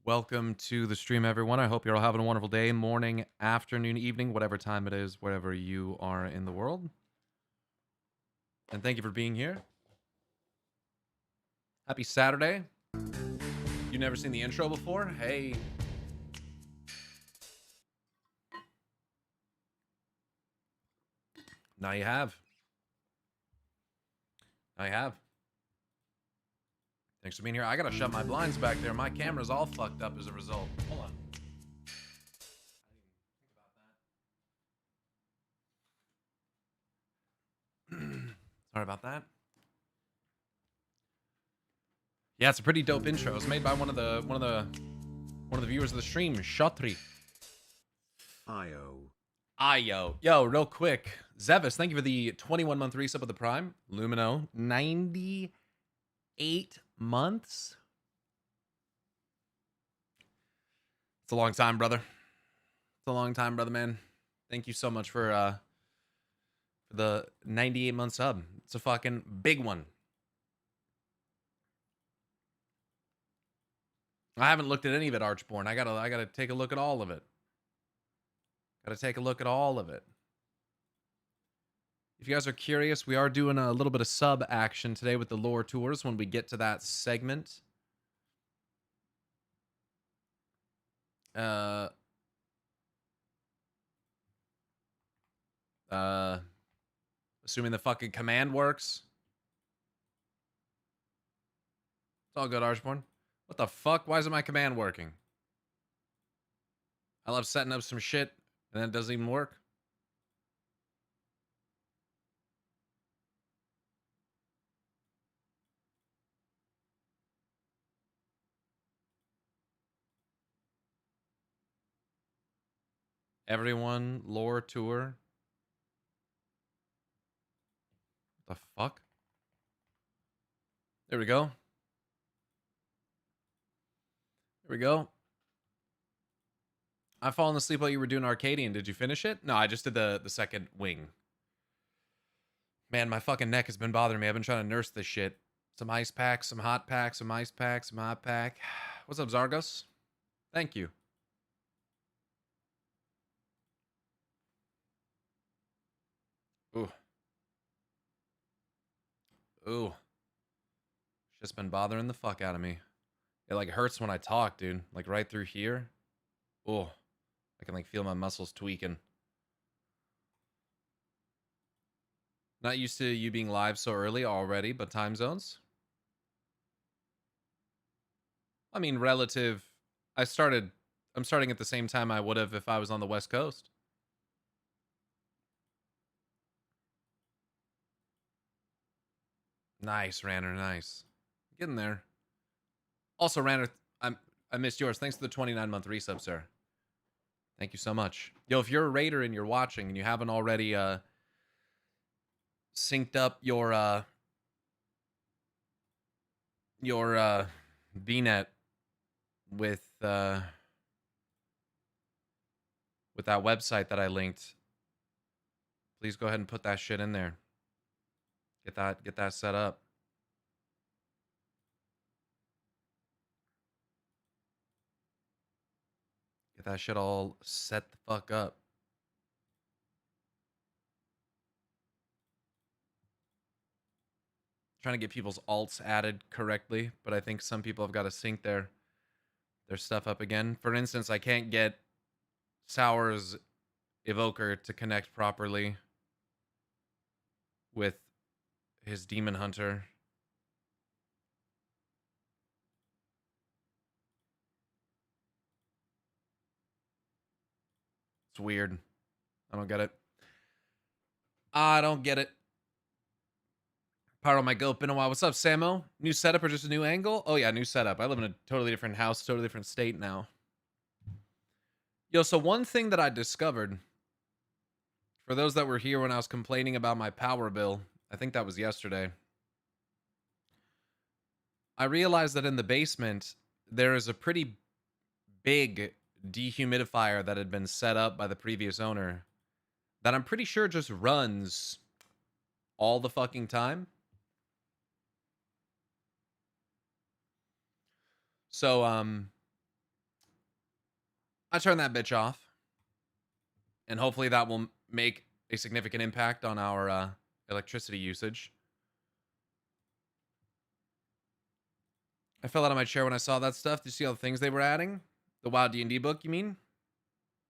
Welcome to the stream, everyone. I hope you're all having a wonderful day, morning, afternoon, evening, whatever time it is, wherever you are in the world. And thank you for being here. Happy Saturday. You never seen the intro before? Hey. Now you have. Now you have. Thanks for being here. I gotta shut my blinds back there. My camera's all fucked up as a result. Hold on. Sorry about that. Yeah, it's a pretty dope intro. It's made by one of the viewers of the stream, Shatri. Io. Yo, real quick. Zevis, thank you for the 21-month resub of the Prime. Lumino, 98 months. It's a long time, brother. It's a long time, brother, man. Thank you so much for the 98-month sub. It's a fucking big one. I haven't looked at any of it, Archborn. I gotta take a look at all of it. Gotta take a look at all of it. If you guys are curious, we are doing a little bit of sub action today with the lore tours when we get to that segment. Assuming the fucking command works. It's all good, Archborn. What the fuck? Why isn't my command working? I love setting up some shit and then it doesn't even work. Everyone, lore tour. What the fuck? There we go. There we go. I've fallen asleep while you were doing Arcadian. Did you finish it? No, I just did the second wing. Man, my fucking neck has been bothering me. I've been trying to nurse this shit. Some ice pack, some hot pack, some ice pack, some hot pack. What's up, Zargos? Thank you. Ooh. Ooh. Just been bothering the fuck out of me. It like hurts when I talk, dude. Like right through here. Oh. I can like feel my muscles tweaking. Not used to you being live so early already, but time zones? I mean, relative. I'm starting at the same time I would have if I was on the West Coast. Nice, Ranner, nice. Getting there. Also, Ranner, I missed yours. Thanks for the 29-month resub, sir. Thank you so much. Yo, if you're a raider and you're watching and you haven't already synced up your VNet with that website that I linked, please go ahead and put that shit in there. Get that set up. Get that shit all set the fuck up. Trying to get people's alts added correctly, but I think some people have got to sync their stuff up again. For instance, I can't get Sour's Evoker to connect properly with his Demon Hunter. It's weird. I don't get it. I don't get it. Pyro my goat, been a while. What's up, Samo? New setup or just a new angle? Oh yeah, new setup. I live in a totally different house, totally different state now. Yo, so one thing that I discovered, for those that were here when I was complaining about my power bill, I think that was yesterday, I realized that in the basement, there is a pretty big dehumidifier that had been set up by the previous owner that I'm pretty sure just runs all the fucking time. So, I turn that bitch off. And hopefully that will make a significant impact on our electricity usage. I fell out of my chair when I saw that stuff. Did you see all the things they were adding? The WoW D&D book, you mean?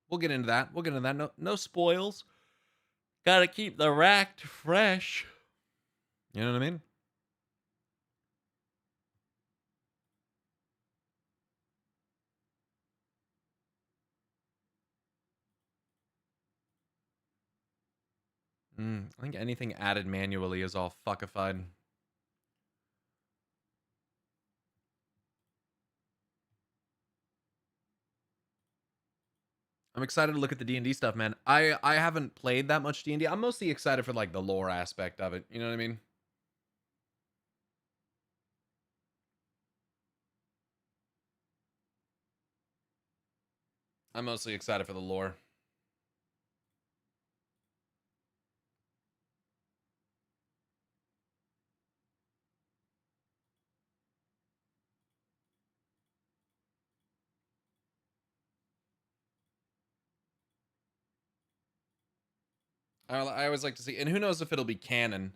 We'll get into that. We'll get into that. No spoils. Gotta keep the rack fresh. You know what I mean? I think anything added manually is all fuckified. I'm excited to look at the D&D stuff, man. I haven't played that much D&D. I'm mostly excited for like the lore aspect of it. You know what I mean? I'm mostly excited for the lore. I always like to see, and who knows if it'll be canon,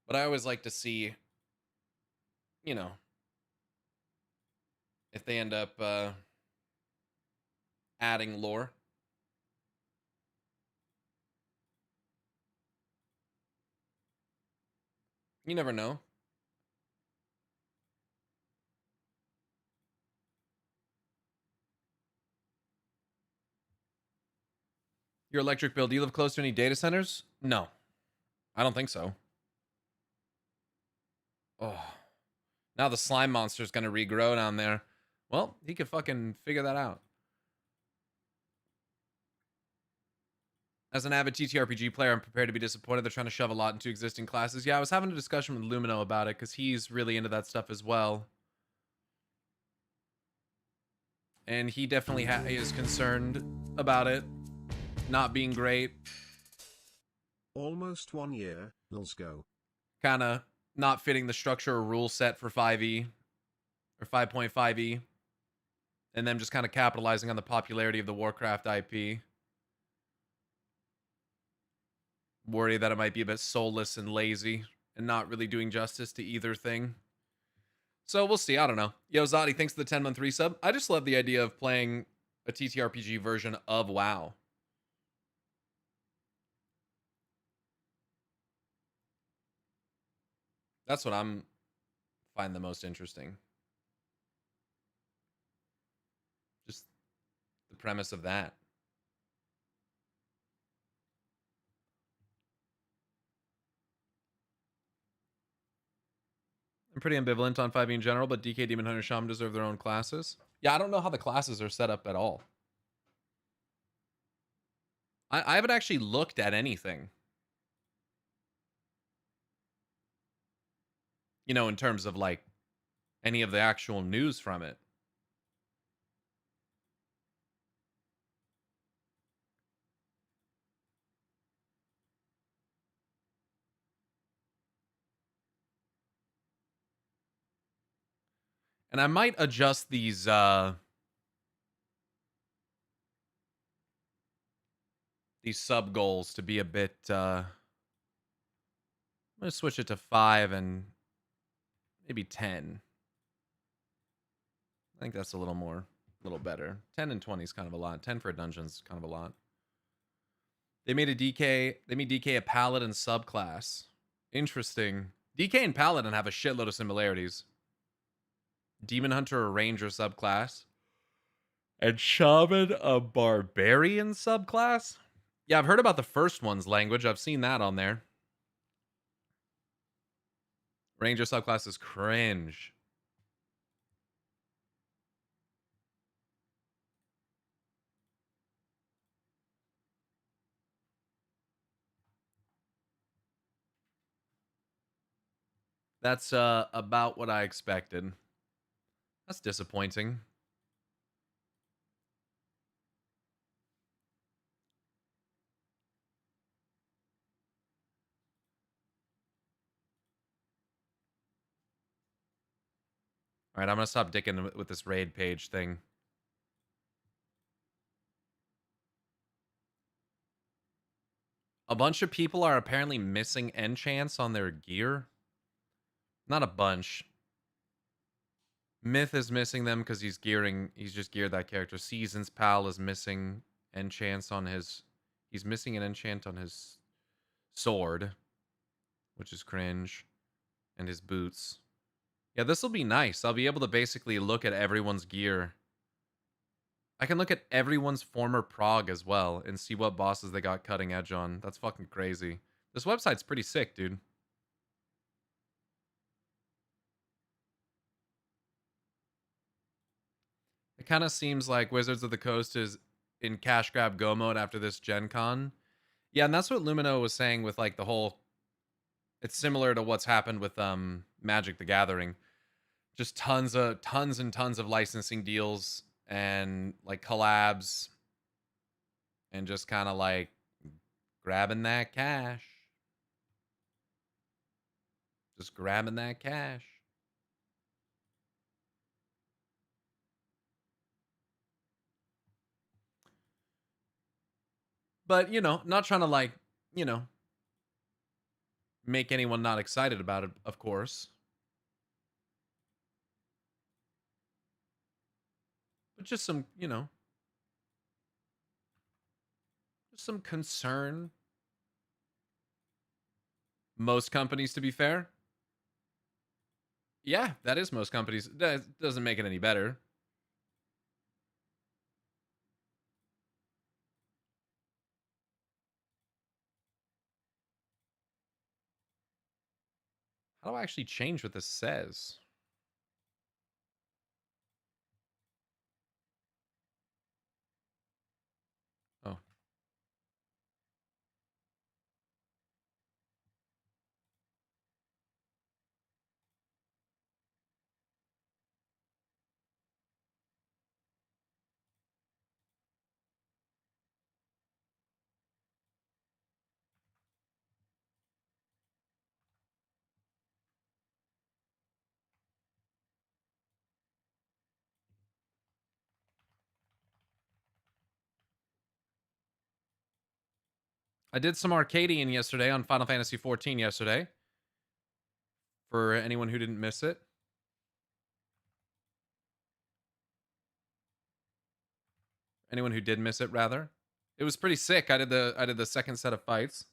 but I always like to see, you know, if they end up adding lore. You never know. Your electric bill, do you live close to any data centers? No, I don't think so. Oh, now the slime monster's gonna regrow down there. Well, he could fucking figure that out. As an avid TTRPG player, I'm prepared to be disappointed they're trying to shove a lot into existing classes. Yeah, I was having a discussion with Lumino about it because he's really into that stuff as well. And he definitely is concerned about it not being great. Almost 1 year, let's go. Kind of not fitting the structure or rule set for 5e or 5.5e. And them just kind of capitalizing on the popularity of the Warcraft IP. Worry that it might be a bit soulless and lazy and not really doing justice to either thing. So we'll see. I don't know. Yo, Zadi, thanks for the 10-month resub. I just love the idea of playing a TTRPG version of WoW. That's what I'm find the most interesting. Just the premise of that. I'm pretty ambivalent on 5e in general, but DK, Demon Hunter, Shaman deserve their own classes. Yeah, I don't know how the classes are set up at all. I haven't actually looked at anything. You know, in terms of like any of the actual news from it. And I might adjust these sub goals to be a bit I'm gonna switch it to 5 and maybe 10. I think that's a little better. 10 and 20 is kind of a lot. 10 for a dungeon's kind of a lot. They made DK a paladin subclass. Interesting. DK and paladin have a shitload of similarities. Demon Hunter a ranger subclass. And shaman a barbarian subclass? Yeah, I've heard about the first one's language. I've seen that on there. Ranger subclass is cringe. That's about what I expected. That's disappointing. All right, I'm going to stop dicking with this raid page thing. A bunch of people are apparently missing enchants on their gear. Not a bunch. Myth is missing them because he's just geared that character. Seasons Pal is missing enchants on his. He's missing an enchant on his sword, which is cringe, and his boots. Yeah, this will be nice. I'll be able to basically look at everyone's gear. I can look at everyone's former prog as well and see what bosses they got cutting edge on. That's fucking crazy. This website's pretty sick, dude. It kind of seems like Wizards of the Coast is in cash grab go mode after this Gen Con. Yeah, and that's what Lumino was saying with like the whole. It's similar to what's happened with Magic the Gathering. Just tons and tons of licensing deals and like collabs and just kind of like grabbing that cash. Just grabbing that cash. But, you know, not trying to like, you know, make anyone not excited about it, of course. But just some, you know, just some concern. Most companies, to be fair. Yeah, that is most companies. That doesn't make it any better. How do I actually change what this says? Oh. I did some Arcadian yesterday on Final Fantasy 14 yesterday. For anyone who didn't miss it. Anyone who did miss it, rather. It was pretty sick. I did the second set of fights.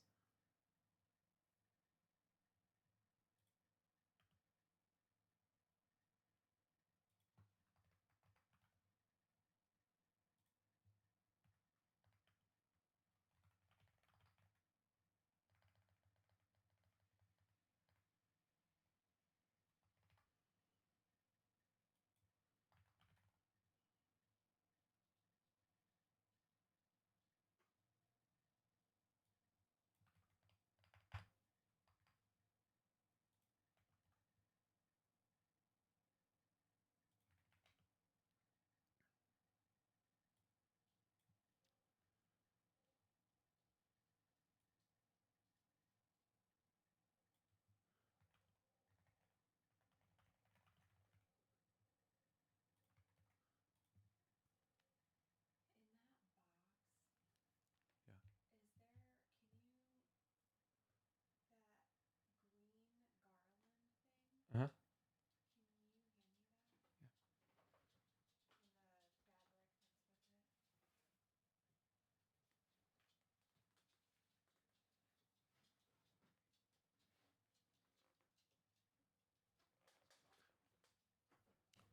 Uh-huh.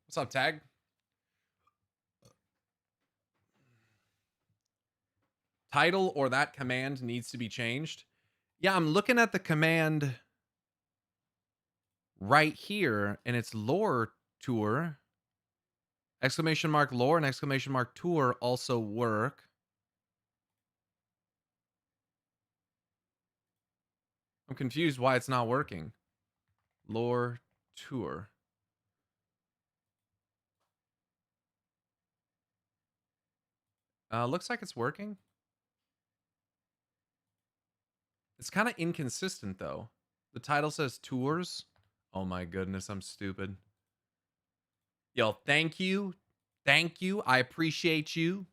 What's up, Tag? Title or that command needs to be changed. Yeah, I'm looking at the command right here, and it's lore tour. Exclamation mark lore and exclamation mark tour also work. I'm confused why it's not working. Lore tour. Looks like it's working. It's kind of inconsistent, though. The title says tours. Oh my goodness, I'm stupid. Yo, thank you. Thank you. I appreciate you.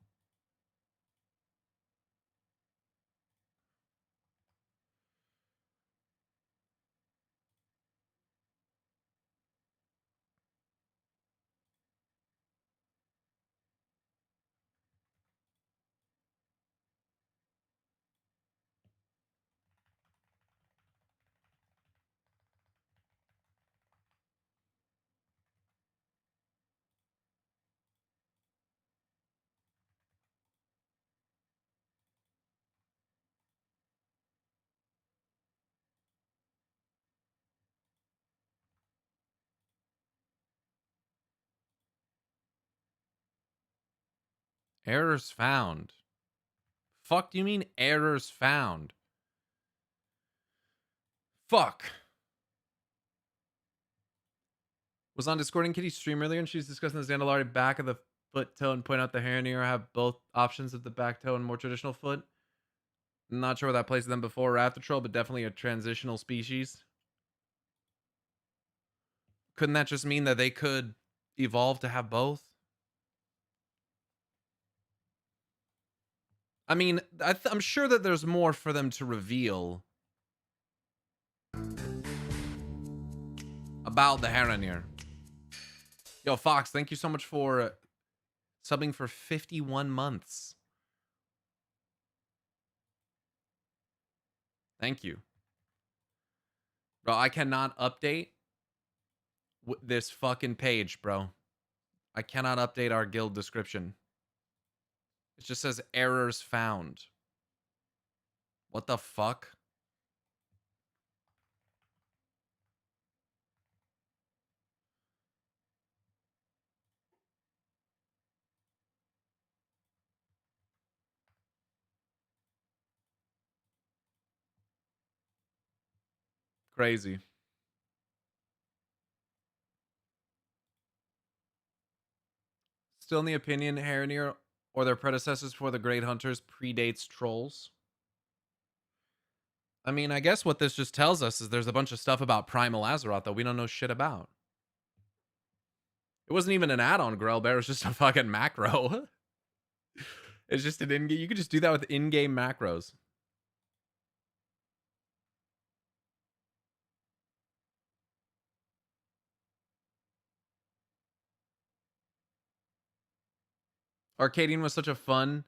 Errors found. Fuck do you mean errors found? Fuck. Was on Discord and Kitty's stream earlier, and she's discussing the Zandalari back of the foot toe and point out the Haranier have both options of the back toe and more traditional foot. Not sure where that places them before or after troll, but definitely a transitional species. Couldn't that just mean that they could evolve to have both? I mean, I'm sure that there's more for them to reveal about the Haranier. Yo, Fox, thank you so much for subbing for 51 months. Thank you. Bro, I cannot update this fucking page, bro. I cannot update our guild description. It just says errors found. What the fuck? Crazy. Still in the opinion, Haranier or their predecessors for the Great Hunters predates trolls? I mean, I guess what this just tells us is there's a bunch of stuff about Primal Azeroth that we don't know shit about. It wasn't even an add-on, Grellbear. It was just a fucking macro. It's just an in-game. You could just do that with in-game macros. Arcadian was such a fun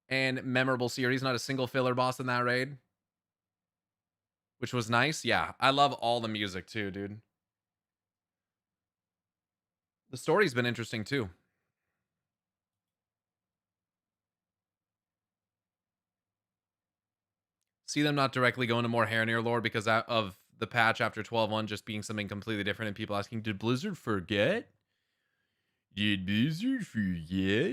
and memorable series. Not a single filler boss in that raid, which was nice. Yeah, I love all the music too, dude. The story's been interesting too. See them not directly go into more Haranier lore because of the patch after 12.1 just being something completely different and people asking, did Blizzard forget? Did Blizzard forget?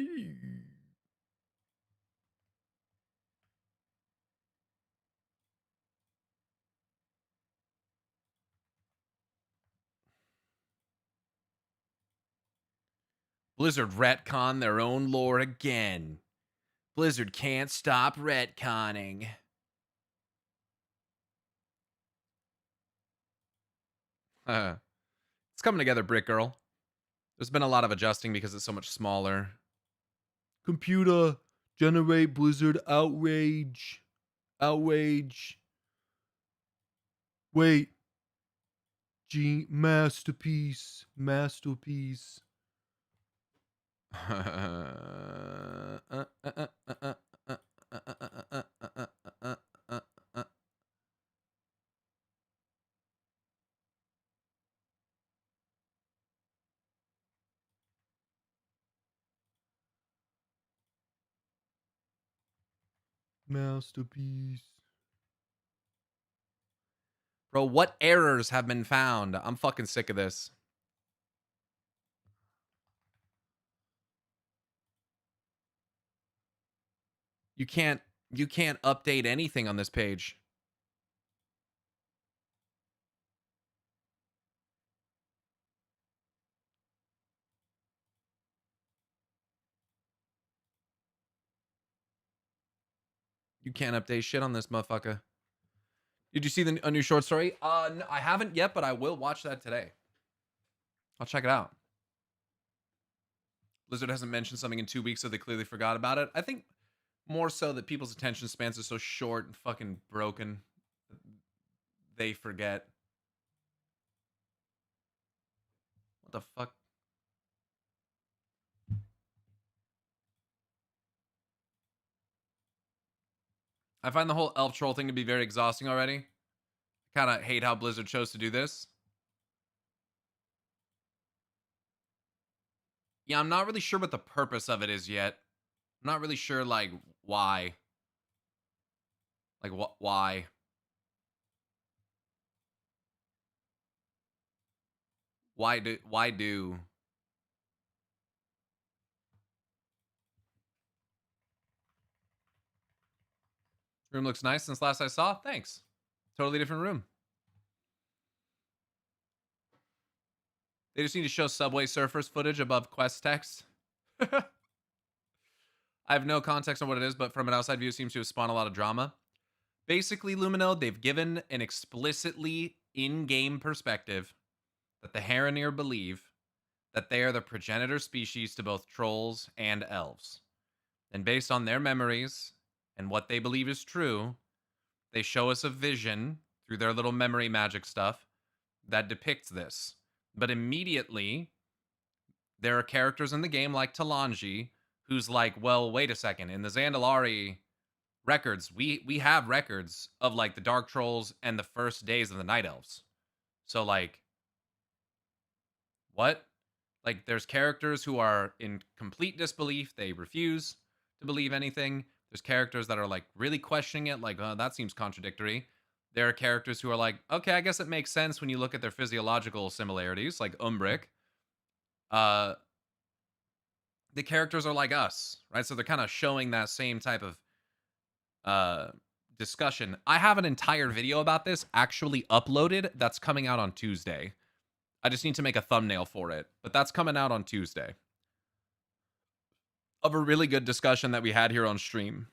Blizzard retcon their own lore again. Blizzard can't stop retconning. It's coming together, Brick Girl. There's been a lot of adjusting because it's so much smaller. Computer, generate Blizzard outrage. Outrage. Wait. Masterpiece. Masterpiece. Masterpiece. Bro, what errors have been found? I'm fucking sick of this. You can't update anything on this page. You can't update shit on this motherfucker. Did you see a new short story? No, I haven't yet, but I will watch that today. I'll check it out. Blizzard hasn't mentioned something in 2 weeks, so they clearly forgot about it. I think more so that people's attention spans are so short and fucking broken. They forget. What the fuck? I find the whole elf troll thing to be very exhausting already. Kind of hate how Blizzard chose to do this. Yeah, I'm not really sure what the purpose of it is yet. I'm not really sure, like, why. Like, why? Why do... Room looks nice since last I saw. Thanks. Totally different room. They just need to show Subway Surfers footage above quest text. I have no context on what it is, but from an outside view, it seems to have spawned a lot of drama. Basically, Lumino, they've given an explicitly in-game perspective that the Haranir believe that they are the progenitor species to both trolls and elves. And based on their memories and what they believe is true, they show us a vision through their little memory magic stuff that depicts this. But immediately, there are characters in the game like Talanji, who's like, well, wait a second. In the Zandalari records, we have records of like the Dark Trolls and the first days of the Night Elves. So like, what? Like, there's characters who are in complete disbelief. They refuse to believe anything. There's characters that are like really questioning it, like, oh, that seems contradictory. There are characters who are like, okay, I guess it makes sense when you look at their physiological similarities, like Umbric. The characters are like us, right? So they're kind of showing that same type of discussion. I have an entire video about this actually uploaded that's coming out on Tuesday. I just need to make a thumbnail for it, but that's coming out on Tuesday. Of a really good discussion that we had here on stream.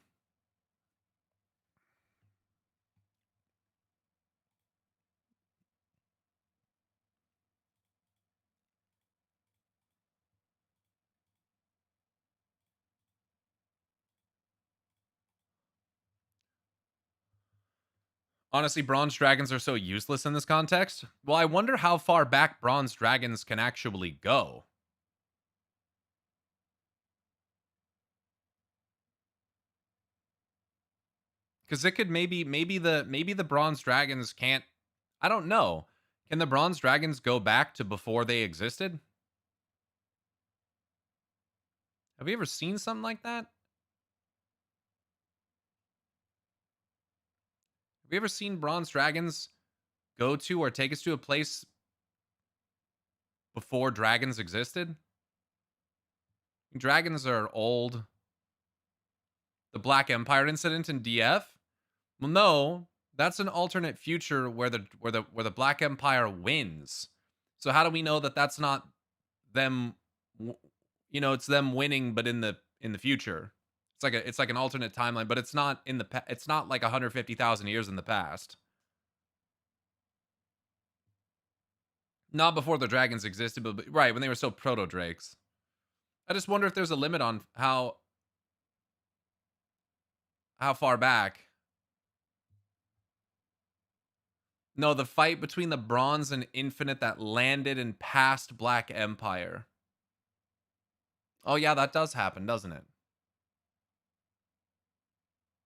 Honestly, bronze dragons are so useless in this context. Well, I wonder how far back bronze dragons can actually go. Because it could maybe the bronze dragons can't. I don't know. Can the bronze dragons go back to before they existed? Have we ever seen something like that? Have we ever seen bronze dragons go to or take us to a place before dragons existed? Dragons are old. The Black Empire incident in DF? Well, no, that's an alternate future where the Black Empire wins. So how do we know that that's not them? You know, it's them winning, but in the future. It's like an alternate timeline, but it's not in the it's not like 150,000 years in the past. Not before the dragons existed, but right when they were still proto drakes. I just wonder if there's a limit on how far back. No, the fight between the Bronze and Infinite that landed in past Black Empire. Oh yeah, that does happen, doesn't it?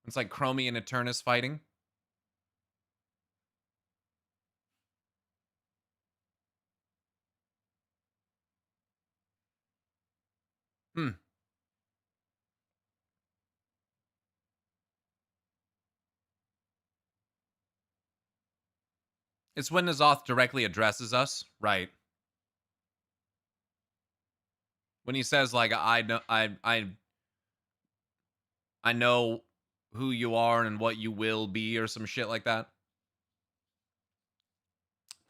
It's like Chromie and Eternus fighting. Hmm. It's when N'Zoth directly addresses us, right? When he says like, I know who you are and what you will be, or some shit like that.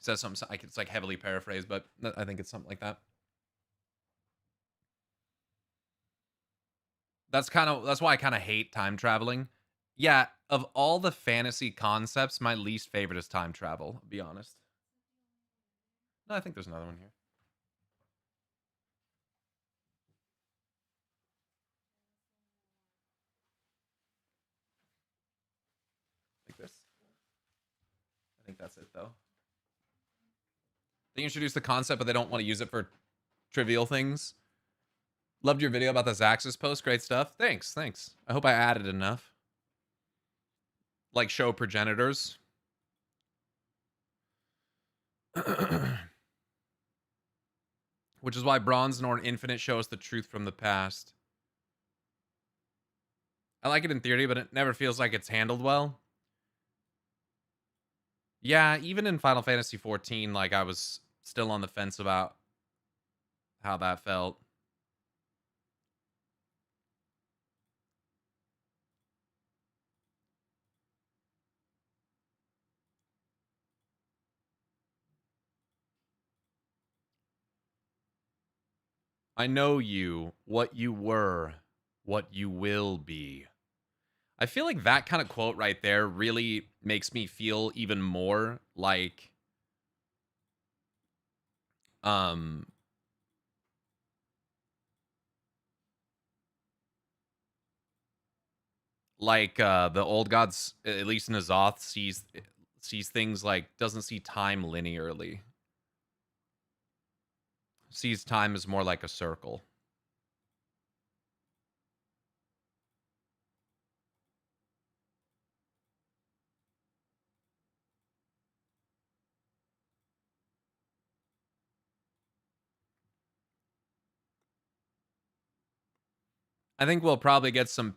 Says something. It's like heavily paraphrased, but I think it's something like that. That's why I kind of hate time traveling. Yeah, of all the fantasy concepts, my least favorite is time travel, I'll be honest. No, I think there's another one here. Like this. I think that's it though. They introduced the concept, but they don't want to use it for trivial things. Loved your video about the Zaxxas post. Great stuff. Thanks. I hope I added enough. Like show progenitors. Which is why Bronze nor Infinite show us the truth from the past. I like it in theory, but it never feels like it's handled well. Yeah, even in Final Fantasy XIV, like I was still on the fence about how that felt. I know you, what you were, what you will be. I feel like that kind of quote right there really makes me feel even more um the old gods, at least Nazoth, sees things like doesn't see time linearly. Sees time as more like a circle. I think we'll probably get some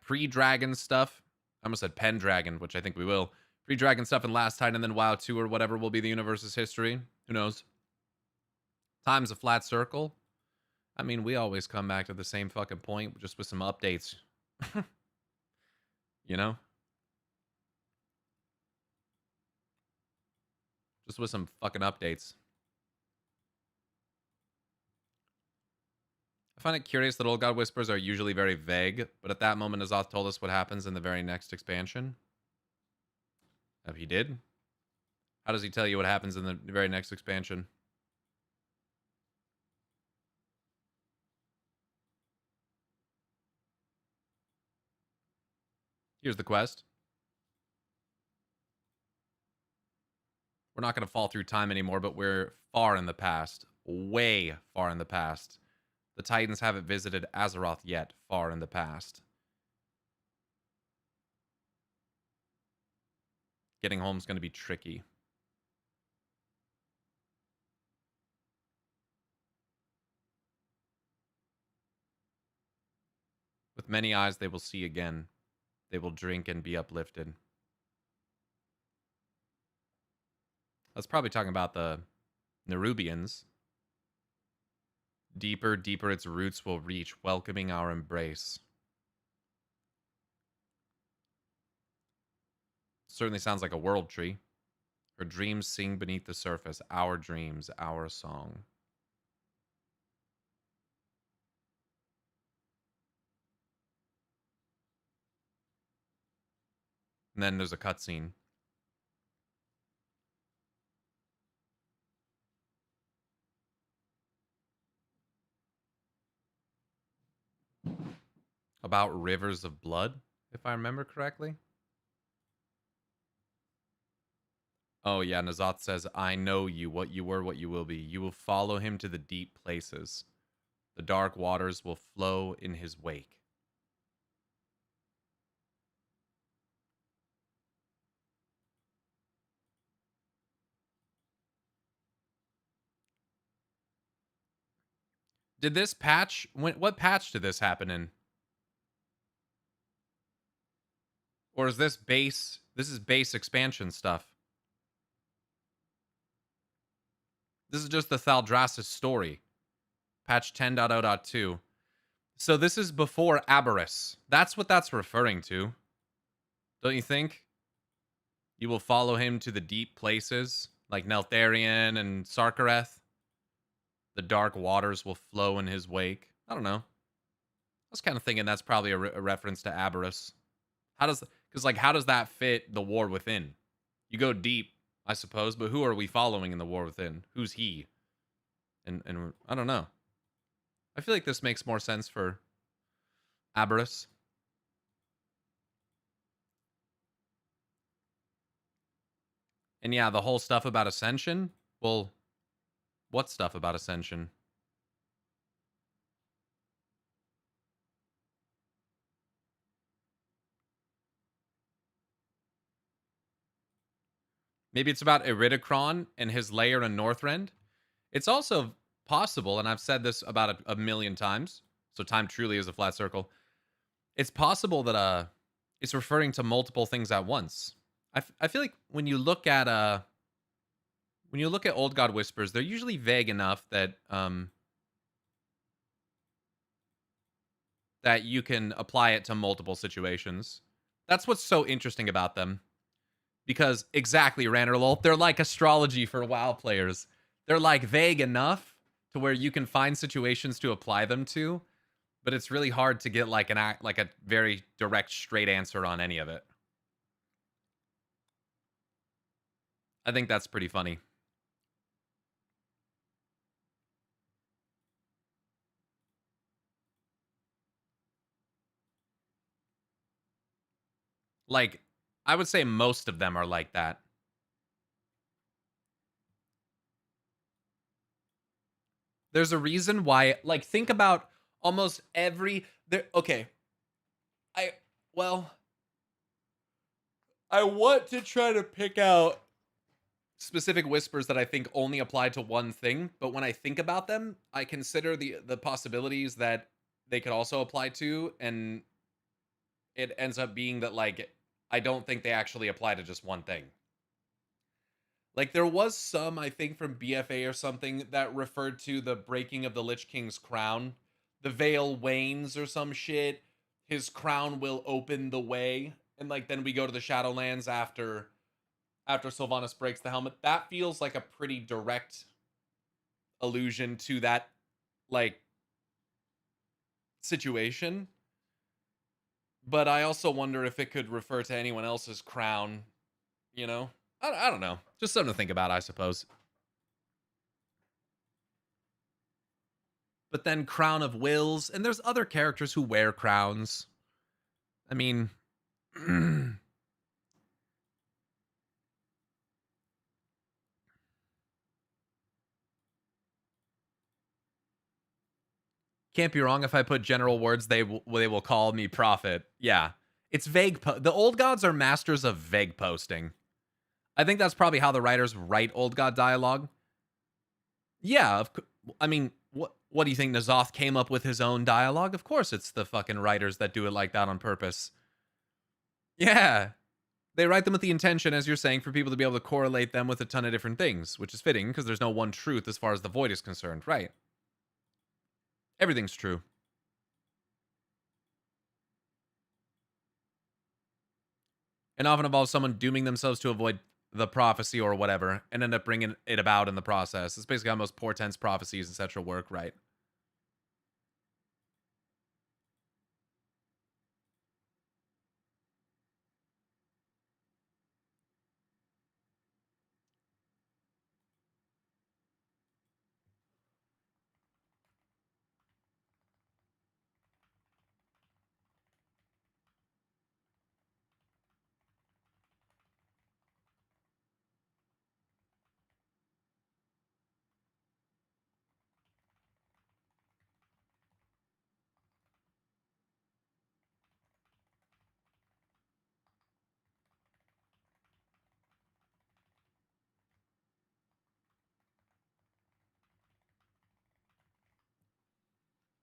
pre-dragon stuff. I almost said Pendragon, which I think we will. Pre-dragon stuff in Last Titan and then WoW 2 or whatever will be the universe's history. Who knows? Time's a flat circle. I mean, we always come back to the same fucking point just with some updates. You know? Just with some fucking updates. I find it curious that Old God Whispers are usually very vague, but at that moment, Azoth told us what happens in the very next expansion. If he did? How does he tell you what happens in the very next expansion? Here's the quest. We're not going to fall through time anymore, but we're far in the past. Way far in the past. The Titans haven't visited Azeroth yet, far in the past. Getting home's going to be tricky. With many eyes they will see again. They will drink and be uplifted. That's probably talking about the Nerubians. Deeper, deeper its roots will reach, welcoming our embrace. Certainly sounds like a world tree. Her dreams sing beneath the surface. Our dreams, our song. And then there's a cutscene. About rivers of blood, if I remember correctly. Oh yeah, Nazoth says, I know you, what you were, what you will be. You will follow him to the deep places. The dark waters will flow in his wake. Did this patch, what patch did this happen in? Or is this base, this is base expansion stuff? This is just the Thaldraszus story. Patch 10.0.2. So this is before Aberrus. That's what that's referring to. Don't you think? You will follow him to the deep places, like Neltharion and Sarkareth. The dark waters will flow in his wake. I don't know. I was kind of thinking that's probably a reference to Aberrus. How does that fit the War Within? You go deep, I suppose, but who are we following in the War Within? Who's he? And I don't know. I feel like this makes more sense for Aberrus. And yeah, the whole stuff about Ascension. Well, what stuff about Ascension? Maybe it's about Iridikron and his lair in Northrend. It's also possible, and I've said this about a million times, so time truly is a flat circle. It's possible that it's referring to multiple things at once. I feel like when you look at Old God Whispers, they're usually vague enough that that you can apply it to multiple situations. That's what's so interesting about them. Because exactly, Randerlol, they're like astrology for WoW players. They're like vague enough to where you can find situations to apply them to, but it's really hard to get like a very direct, straight answer on any of it. I think that's pretty funny. Like, I would say most of them are like that. There's a reason why, like, think about almost every there. Okay, I well, I want to try to pick out specific whispers that I think only apply to one thing, but when I think about them, I consider the possibilities that they could also apply to, and it ends up being that like I don't think they actually apply to just one thing. Like there was some, I think, from BFA or something that referred to the breaking of the Lich King's crown. The veil wanes or some shit. His crown will open the way, and like then we go to the Shadowlands after Sylvanas breaks the helmet. That feels like a pretty direct allusion to that like situation. But I also wonder if it could refer to anyone else's crown, you know? I don't know. Just something to think about, I suppose. But then Crown of Wills, and there's other characters who wear crowns. I mean, can't be wrong if I put general words. They will call me prophet. Yeah, it's vague. The old gods are masters of vague posting. I think that's probably how the writers write old god dialogue. Yeah, I mean, what do you think? Nazoth came up with his own dialogue? Of course, it's the fucking writers that do it like that on purpose. Yeah, they write them with the intention, as you're saying, for people to be able to correlate them with a ton of different things, which is fitting because there's no one truth as far as the void is concerned, right? Everything's true. And often involves someone dooming themselves to avoid the prophecy or whatever and end up bringing it about in the process. It's basically how most portents, prophecies, etc. work, right?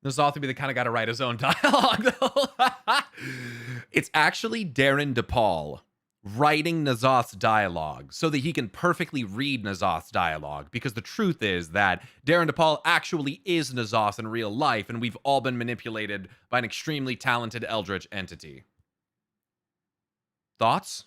Nazoth would be the kind of guy to write his own dialogue, though. It's actually Darren DePaul writing Nazoth's dialogue so that he can perfectly read Nazoth's dialogue. Because the truth is that Darren DePaul actually is Nazoth in real life, and we've all been manipulated by an extremely talented eldritch entity. Thoughts?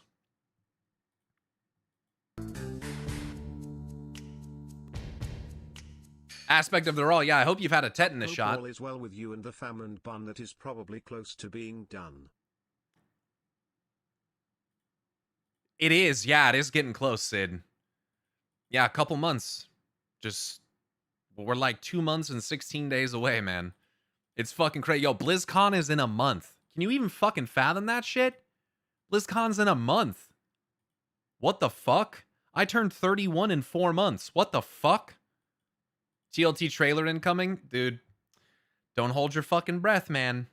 Aspect of the role, yeah, I hope you've had a tetanus shot. All is well with you and the fam and bun that is probably close to being done. It is, yeah, it is getting close, Sid. Yeah, a couple months. Just, we're like 2 months and 16 days away, man. It's fucking crazy. Yo, BlizzCon is in a month. Can you even fucking fathom that shit? BlizzCon's in a month. What the fuck? I turned 31 in 4 months. What the fuck? TLT trailer incoming? Dude, don't hold your fucking breath, man.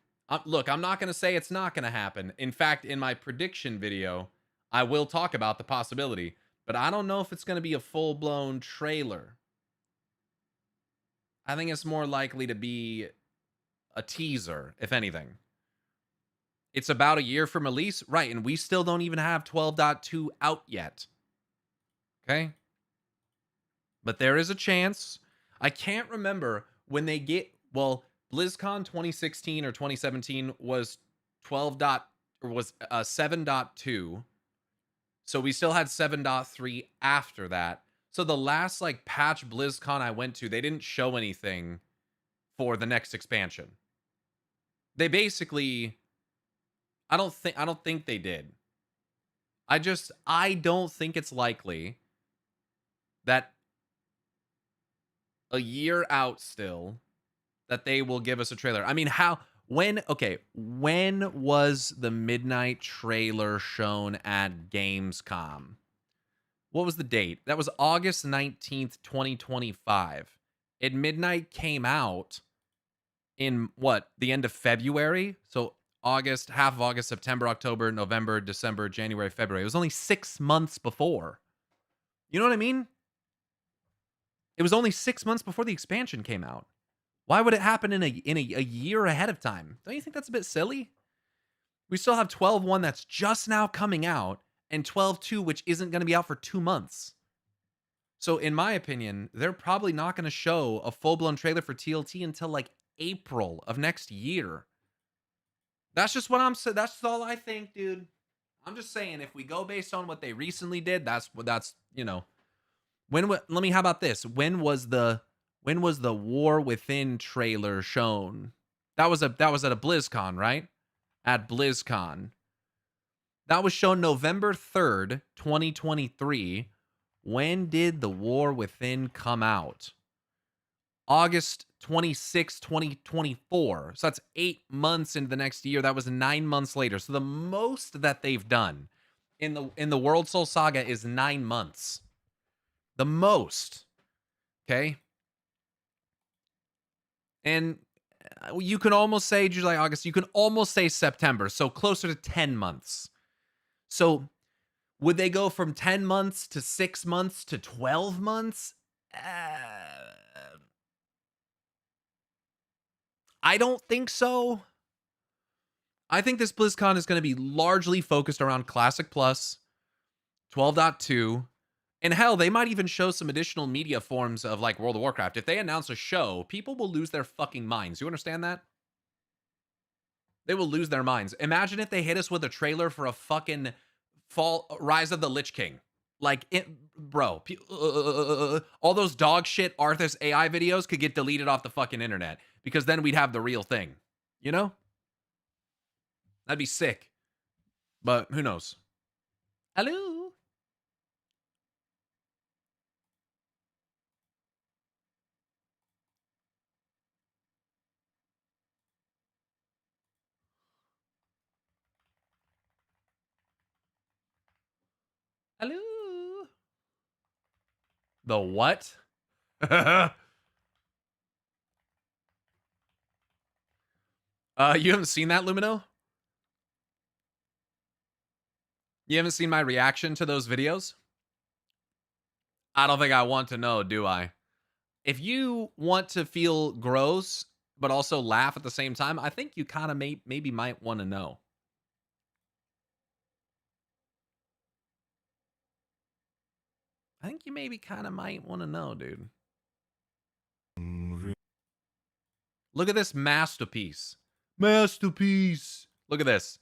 Look, I'm not going to say it's not going to happen. In fact, in my prediction video, I will talk about the possibility. But I don't know if it's going to be a full-blown trailer. I think it's more likely to be a teaser, if anything. It's about a year from release, right, and we still don't even have 12.2 out yet. Okay? But there is a chance. I can't remember when they get, well, BlizzCon 2016 or 2017 was 7.2. So we still had 7.3 after that. So the last like patch BlizzCon I went to, they didn't show anything for the next expansion. They basically, I don't think they did. I don't think it's likely that a year out still that they will give us a trailer. I mean, when was the midnight trailer shown at Gamescom? What was the date? That was August 19th, 2025. At midnight came out in what? The end of February? So August, half of August, September, October, November, December, January, February. It was only 6 months before. You know what I mean? It was only 6 months before the expansion came out. Why would it happen in a year ahead of time? Don't you think that's a bit silly? We still have 12.1 that's just now coming out, and 12.2 which isn't going to be out for 2 months. So in my opinion, they're probably not going to show a full-blown trailer for TLT until like April of next year. That's just what I'm saying. That's all I think, dude. I'm just saying, if we go based on what they recently did, that's you know. How about this? When was the War Within trailer shown? That was at a BlizzCon, right? At BlizzCon. That was shown November 3rd, 2023. When did the War Within come out? August 26, 2024. So that's 8 months into the next year. That was 9 months later. So the most that they've done in the World Soul Saga is 9 months. The most. Okay? And you can almost say July, August. You can almost say September. So closer to 10 months. So would they go from 10 months to 6 months to 12 months? I don't think so. I think this BlizzCon is going to be largely focused around Classic Plus, 12.2, and hell, they might even show some additional media forms of like World of Warcraft. If they announce a show, people will lose their fucking minds. You understand that? They will lose their minds. Imagine if they hit us with a trailer for a fucking Rise of the Lich King. Like, bro, all those dog shit Arthas AI videos could get deleted off the fucking internet because then we'd have the real thing. You know? That'd be sick. But who knows? Hello? Hello? The what? You haven't seen that, Lumino? You haven't seen my reaction to those videos? I don't think I want to know, do I? If you want to feel gross, but also laugh at the same time, I think you kind of maybe might want to know. I think you maybe kind of might want to know, dude. Look at this masterpiece. Masterpiece. Look at this.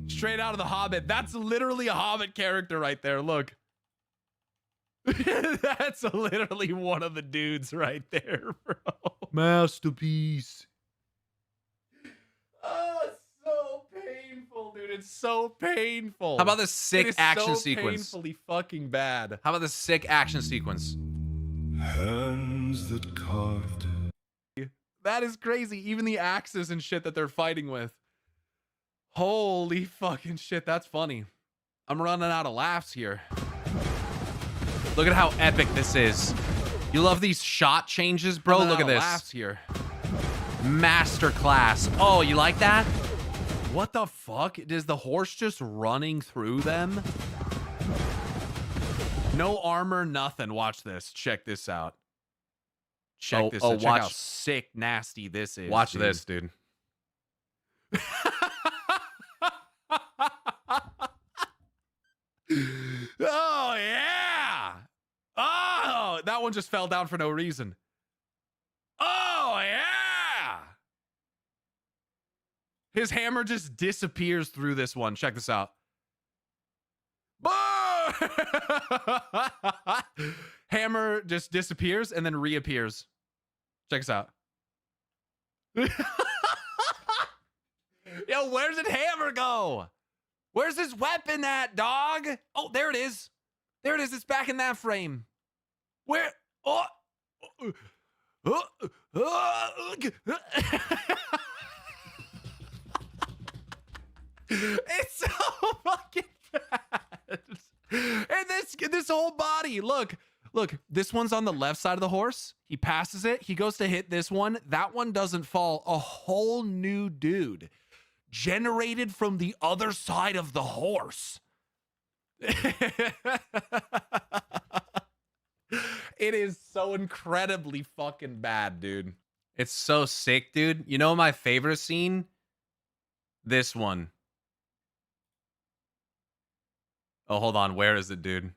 Straight out of The Hobbit. That's literally a Hobbit character right there. Look. That's literally one of the dudes right there, bro. Masterpiece. Oh, it's so painful, dude. It's so painful. How about this sick action sequence? Painfully fucking bad. How about this sick action sequence? Hands that carved. That is crazy. Even the axes and shit that they're fighting with. Holy fucking shit. That's funny. I'm running out of laughs here. Look at how epic this is. You love these shot changes, bro? Look at this. Laughs here. Masterclass. Oh, you like that? What the fuck? Is the horse just running through them? No armor, nothing. Watch this. Check this out. Check this out. Check how sick, nasty this is. Watch this, dude. Oh, yeah. Oh, that one just fell down for no reason. Oh, yeah. His hammer just disappears through this one. Check this out. Hammer just disappears and then reappears. Check this out. Yo, where did Hammer go? Where's his weapon at, dog? Oh, there it is. There it is. It's back in that frame. Where? Oh. It's so fucking bad. And this whole body, look, this one's on the left side of the horse. He passes it. He goes to hit this one. That one doesn't fall. A whole new dude generated from the other side of the horse. It is so incredibly fucking bad, dude. It's so sick, dude. You know my favorite scene? This one. Oh, hold on. Where is it, dude?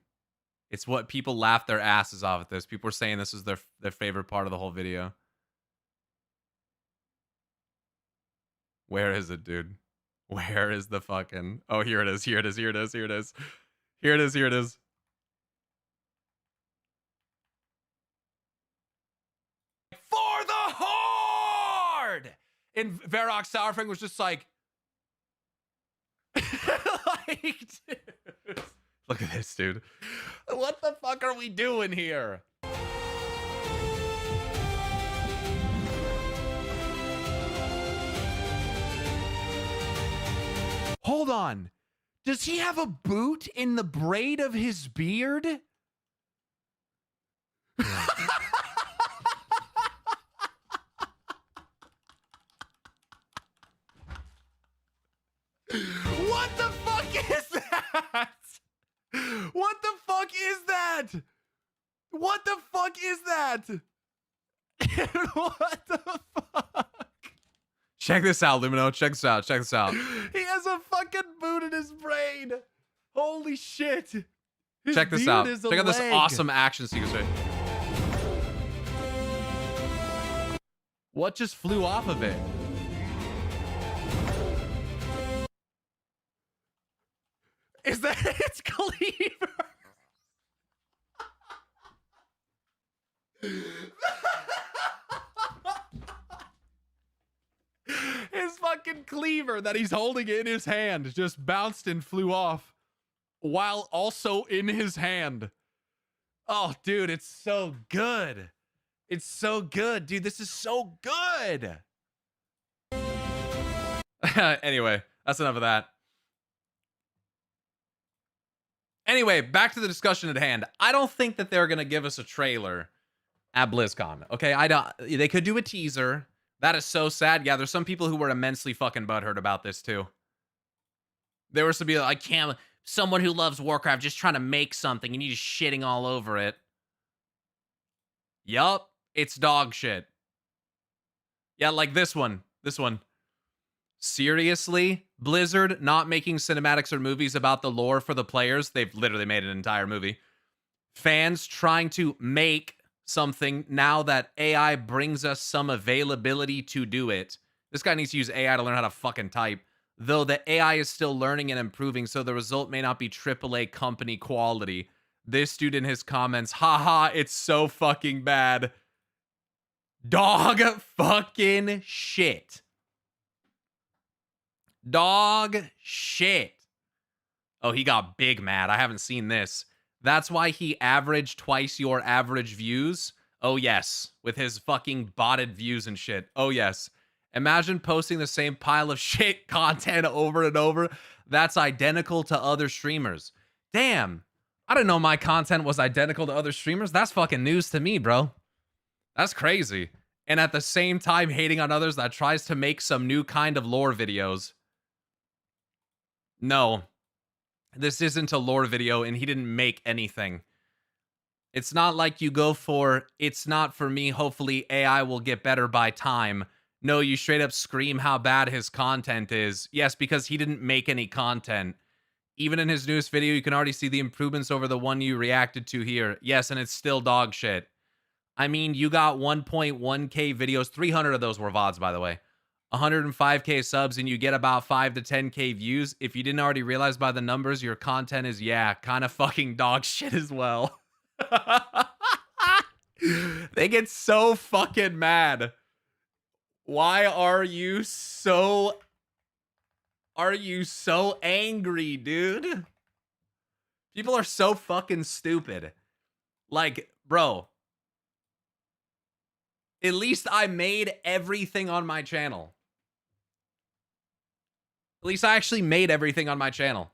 It's what people laugh their asses off at this. People are saying this is their favorite part of the whole video. Where is it, dude? Where is the fucking... Oh, here it is. Here it is. Here it is. Here it is. Here it is. Here it is. For the Horde! And Varrock Sourfang was just like... like, dude. Look at this, dude. What the fuck are we doing here? Hold on. Does he have a boot in the braid of his beard? What the fuck is that? What the fuck is that? What the fuck is that? What the fuck? Check this out, Lumino. Check this out. Check this out. He has a fucking boot in his brain. Holy shit. His check this out. is a Check out this leg. awesome action sequence. Right? What just flew off of it? Is that its cleaver? His fucking cleaver that he's holding in his hand just bounced and flew off while also in his hand. Oh, dude, it's so good. It's so good, dude. This is so good. Anyway, that's enough of that. Anyway, back to the discussion at hand. I don't think that they're going to give us a trailer at BlizzCon. Okay, I don't. They could do a teaser. That is so sad. Yeah, there's some people who were immensely fucking butthurt about this too. There was to be like, someone who loves Warcraft just trying to make something and you just shitting all over it. Yup, it's dog shit. Yeah, like this one. This one. Seriously? Blizzard not making cinematics or movies about the lore for the players? They've literally made an entire movie. Fans trying to make something now that AI brings us some availability to do it. This guy needs to use AI to learn how to fucking type. Though the AI is still learning and improving, so the result may not be AAA company quality. This dude in his comments, haha, it's so fucking bad. Dog fucking shit. Dog shit. Oh, he got big mad. I haven't seen this. That's why he averaged twice your average views. Oh, yes. With his fucking botted views and shit. Oh, yes. Imagine posting the same pile of shit content over and over. That's identical to other streamers. Damn. I didn't know my content was identical to other streamers. That's fucking news to me, bro. That's crazy. And at the same time, hating on others that tries to make some new kind of lore videos. No. This isn't a lore video, and he didn't make anything. It's not like you go for, it's not for me, hopefully AI will get better by time. No, you straight up scream how bad his content is. Yes, because he didn't make any content. Even in his newest video, you can already see the improvements over the one you reacted to here. Yes, and it's still dog shit. I mean, you got 1.1k videos. 300 of those were VODs, by the way. 105K subs and you get about 5 to 10K views, if you didn't already realize by the numbers, your content is, yeah, kind of fucking dog shit as well. They get so fucking mad. Why are you so angry, dude? People are so fucking stupid. Like, bro, at least I made everything on my channel. At least I actually made everything on my channel.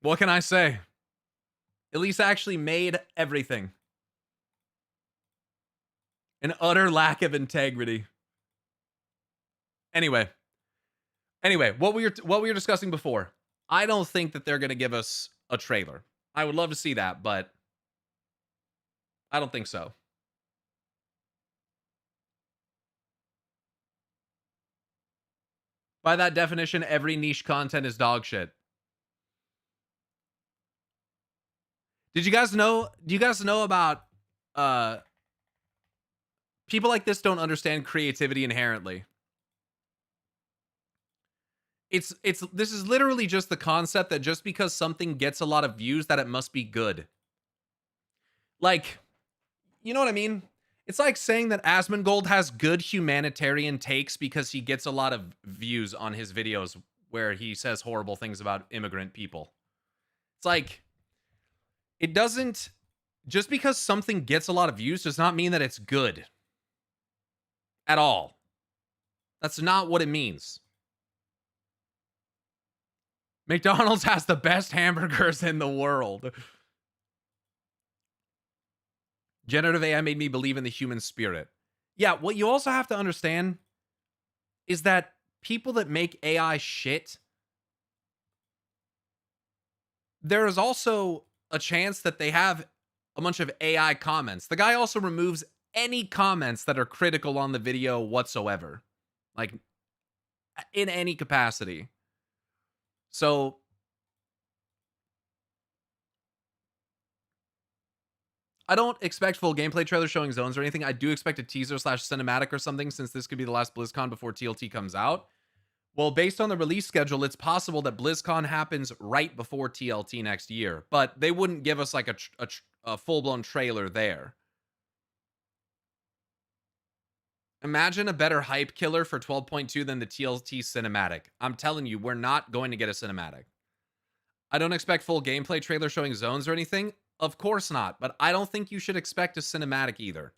What can I say? At least I actually made everything. An utter lack of integrity. Anyway, what we were discussing before. I don't think that they're going to give us a trailer. I would love to see that, but I don't think so. By that definition, every niche content is dog shit. Do you guys know about people like this don't understand creativity inherently? This is literally just the concept that just because something gets a lot of views that it must be good. Like, you know what I mean? It's like saying that Asmongold has good humanitarian takes because he gets a lot of views on his videos where he says horrible things about immigrant people. It's like, it doesn't, just because something gets a lot of views does not mean that it's good. At all. That's not what it means. McDonald's has the best hamburgers in the world. Generative AI made me believe in the human spirit. Yeah, what you also have to understand is that people that make AI shit, there is also a chance that they have a bunch of AI comments. The guy also removes any comments that are critical on the video whatsoever. Like, in any capacity. So, I don't expect full gameplay trailer showing zones or anything. I do expect a teaser / cinematic or something, since this could be the last BlizzCon before TLT comes out. Well, based on the release schedule, it's possible that BlizzCon happens right before TLT next year, but they wouldn't give us like a full-blown trailer there. Imagine a better hype killer for 12.2 than the TLT cinematic. I'm telling you, we're not going to get a cinematic. I don't expect full gameplay trailer showing zones or anything. Of course not, but I don't think you should expect a cinematic either.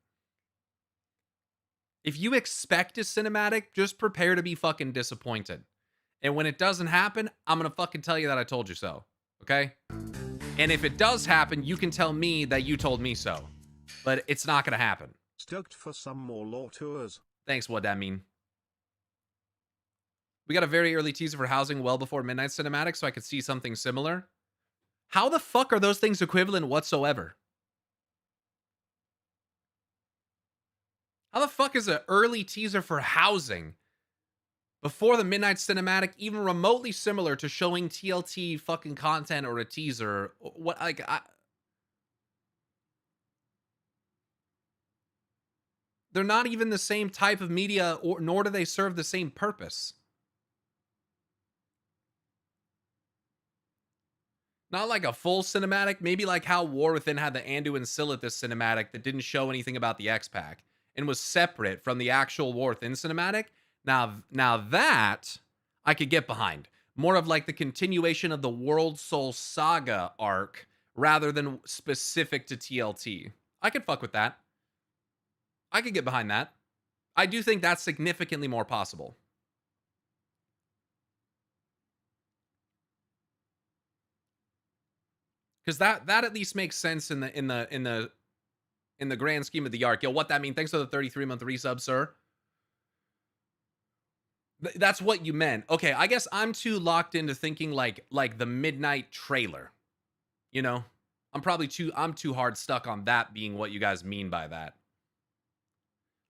If you expect a cinematic, just prepare to be fucking disappointed. And when it doesn't happen, I'm gonna fucking tell you that I told you so. Okay? And if it does happen, you can tell me that you told me so. But it's not gonna happen. Stoked for some more lore tours. Thanks, what that mean? We got a very early teaser for housing well before Midnight Cinematic, so I could see something similar. How the fuck are those things equivalent whatsoever? How the fuck is an early teaser for housing before the Midnight Cinematic even remotely similar to showing TLT fucking content or a teaser? What, like, they're not even the same type of media, or nor do they serve the same purpose. Not like a full cinematic, maybe like how War Within had the Anduin Silithus cinematic that didn't show anything about the X-Pack and was separate from the actual War Within cinematic. Now that I could get behind. More of like the continuation of the World Soul Saga arc rather than specific to TLT. I could fuck with that. I could get behind that. I do think that's significantly more possible. Because that at least makes sense in the grand scheme of the arc. Yo, what that mean? Thanks for the 33-month resub, sir. That's what you meant. Okay, I guess I'm too locked into thinking like the Midnight trailer. You know? I'm too hard stuck on that being what you guys mean by that.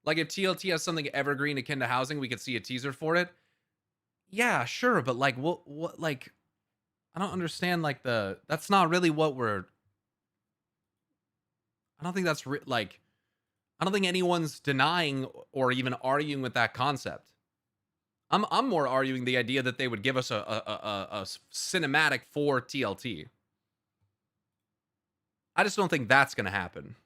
Like if TLT has something evergreen akin to housing, we could see a teaser for it. Yeah, sure, but like what like I don't understand like that's not really what we're I don't think that's like I don't think anyone's denying or even arguing with that concept. I'm more arguing the idea that they would give us a cinematic for TLT. I just don't think that's going to happen.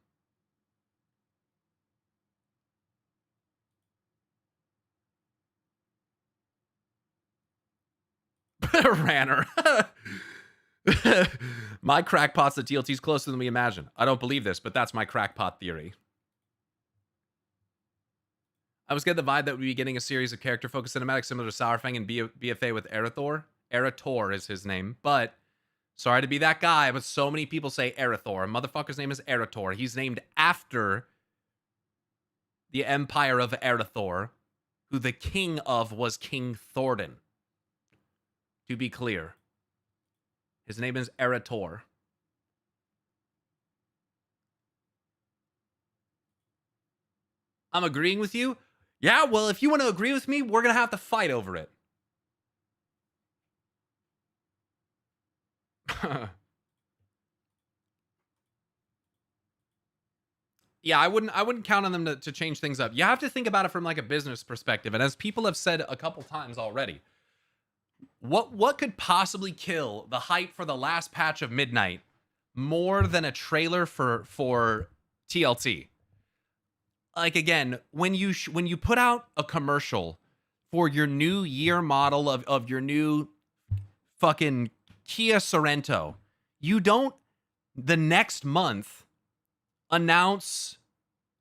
Ranner. My crackpot's the TLT's closer than we imagine. I don't believe this, but that's my crackpot theory. I was getting the vibe that we'd be getting a series of character-focused cinematics similar to Sourfang and BFA with Erathor. Erator is his name, but sorry to be that guy, but so many people say Erathor. Motherfucker's name is Erator. He's named after the Empire of Erathor, who the king of was King Thordan. To be clear. His name is Erator. I'm agreeing with you. Yeah, well, if you want to agree with me, we're going to have to fight over it. Yeah, I wouldn't count on them to change things up. You have to think about it from like a business perspective. And as people have said a couple times already, what could possibly kill the hype for the last patch of Midnight more than a trailer for TLT? Like, again, when you put out a commercial for your new year model of your new fucking Kia Sorento, you don't the next month announce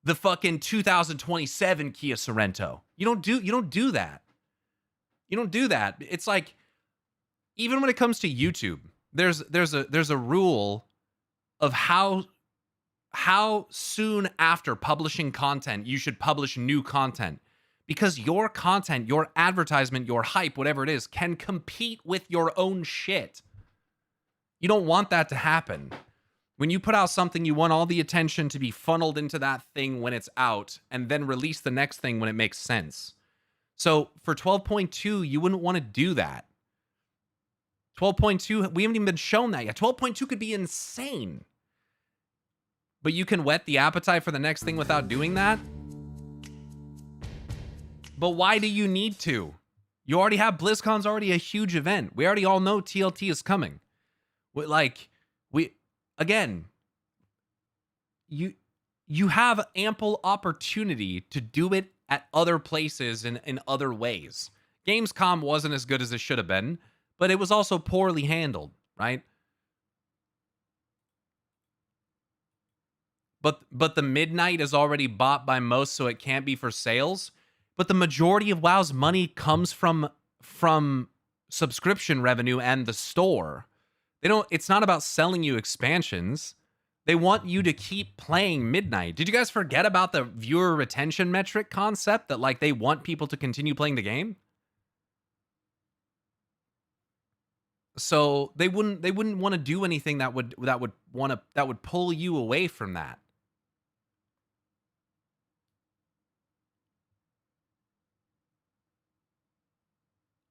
the fucking 2027 Kia Sorento. You don't do that. You don't do that. It's like, even when it comes to YouTube, there's a rule of how soon after publishing content you should publish new content, because your content, your advertisement, your hype, whatever it is, can compete with your own shit. You don't want that to happen. When you put out something, you want all the attention to be funneled into that thing when it's out, and then release the next thing when it makes sense. So for 12.2, you wouldn't want to do that. 12.2, we haven't even been shown that yet. 12.2 could be insane. But you can whet the appetite for the next thing without doing that? But why do you need to? You already have BlizzCon's already a huge event. We already all know TLT is coming. You have ample opportunity to do it at other places and in other ways. Gamescom wasn't as good as it should have been, but it was also poorly handled, right? But the Midnight is already bought by most, so it can't be for sales. But the majority of WoW's money comes from subscription revenue and the store. It's not about selling you expansions. They want you to keep playing Midnight. Did you guys forget about the viewer retention metric concept, that like they want people to continue playing the game? So they wouldn't want to do anything that would pull you away from that.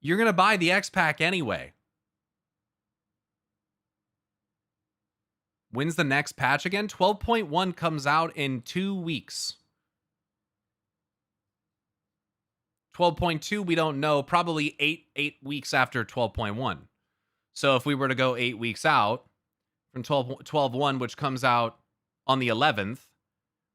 You're going to buy the X Pack anyway. When's the next patch again? 12.1 comes out in 2 weeks. 12.2, we don't know. Probably 8 weeks after 12.1. So if we were to go 8 weeks out from 12.1, which comes out on the 11th,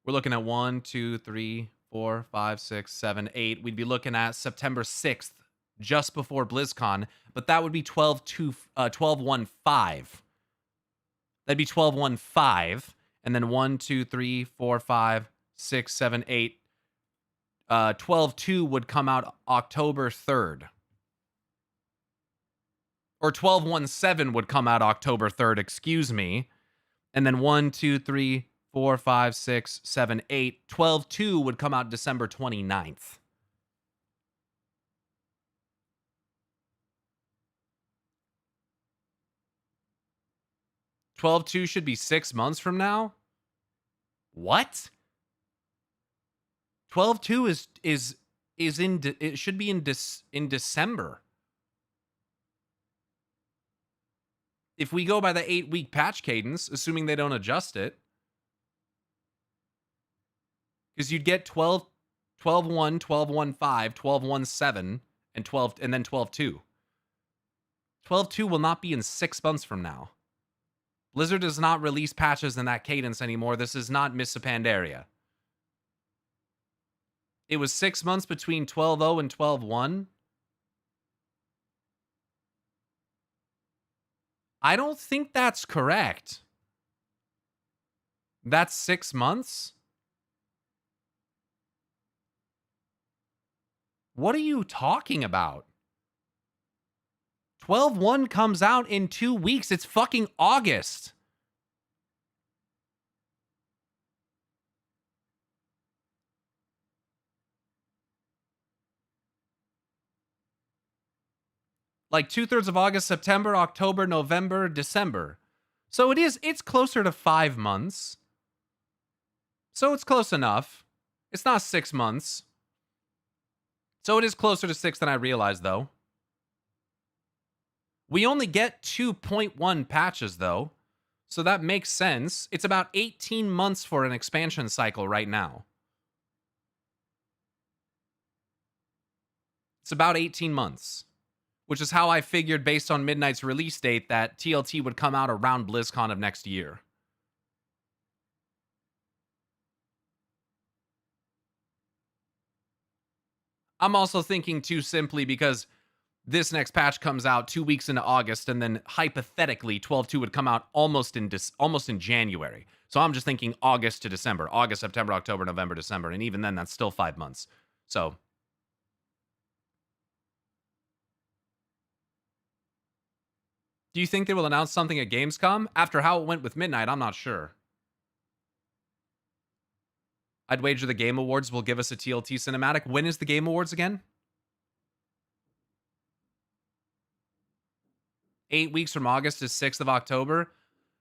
we're looking at 1, 2, 3, 4, 5, 6, 7, 8. We'd be looking at September 6th, just before BlizzCon, but that would be 12.1.5. That'd be 12.1.5, and then 1, 2, 3, 4, 5, 6, 7, 8. 12.2 would come out October 3rd. Or 12.1.7 would come out October 3rd, excuse me. And then 1, 2, 3, 4, 5, 6, 7, 8. 12.2 would come out December 29th. $12.2 should be 6 months from now? What? 12.2 it should be in December. If we go by the 8-week patch cadence, assuming they don't adjust it. Because you'd get 12, 12-1, 12-1-5, 12-1-7, and 12, and then 12-2. 12-2 will not be in 6 months from now. Blizzard does not release patches in that cadence anymore. This is not Miss Pandaria. It was 6 months between 12-0 and 12-1. I don't think that's correct. That's 6 months? What are you talking about? 12-1 comes out in 2 weeks. It's fucking August. Like 2/3 of August, September, October, November, December. So it's closer to 5 months. So it's close enough. It's not 6 months. So it is closer to 6 than I realized, though. We only get 2.1 patches, though. So that makes sense. It's about 18 months for an expansion cycle right now. It's about 18 months. Which is how I figured, based on Midnight's release date, that TLT would come out around BlizzCon of next year. I'm also thinking too simply because this next patch comes out 2 weeks into August, and then hypothetically 12.2 would come out almost in January. So I'm just thinking August to December. August, September, October, November, December. And even then, that's still 5 months. So do you think they will announce something at Gamescom? After how it went with Midnight, I'm not sure. I'd wager the Game Awards will give us a TLT cinematic. When is the Game Awards again? 8 weeks from August to 6th of October?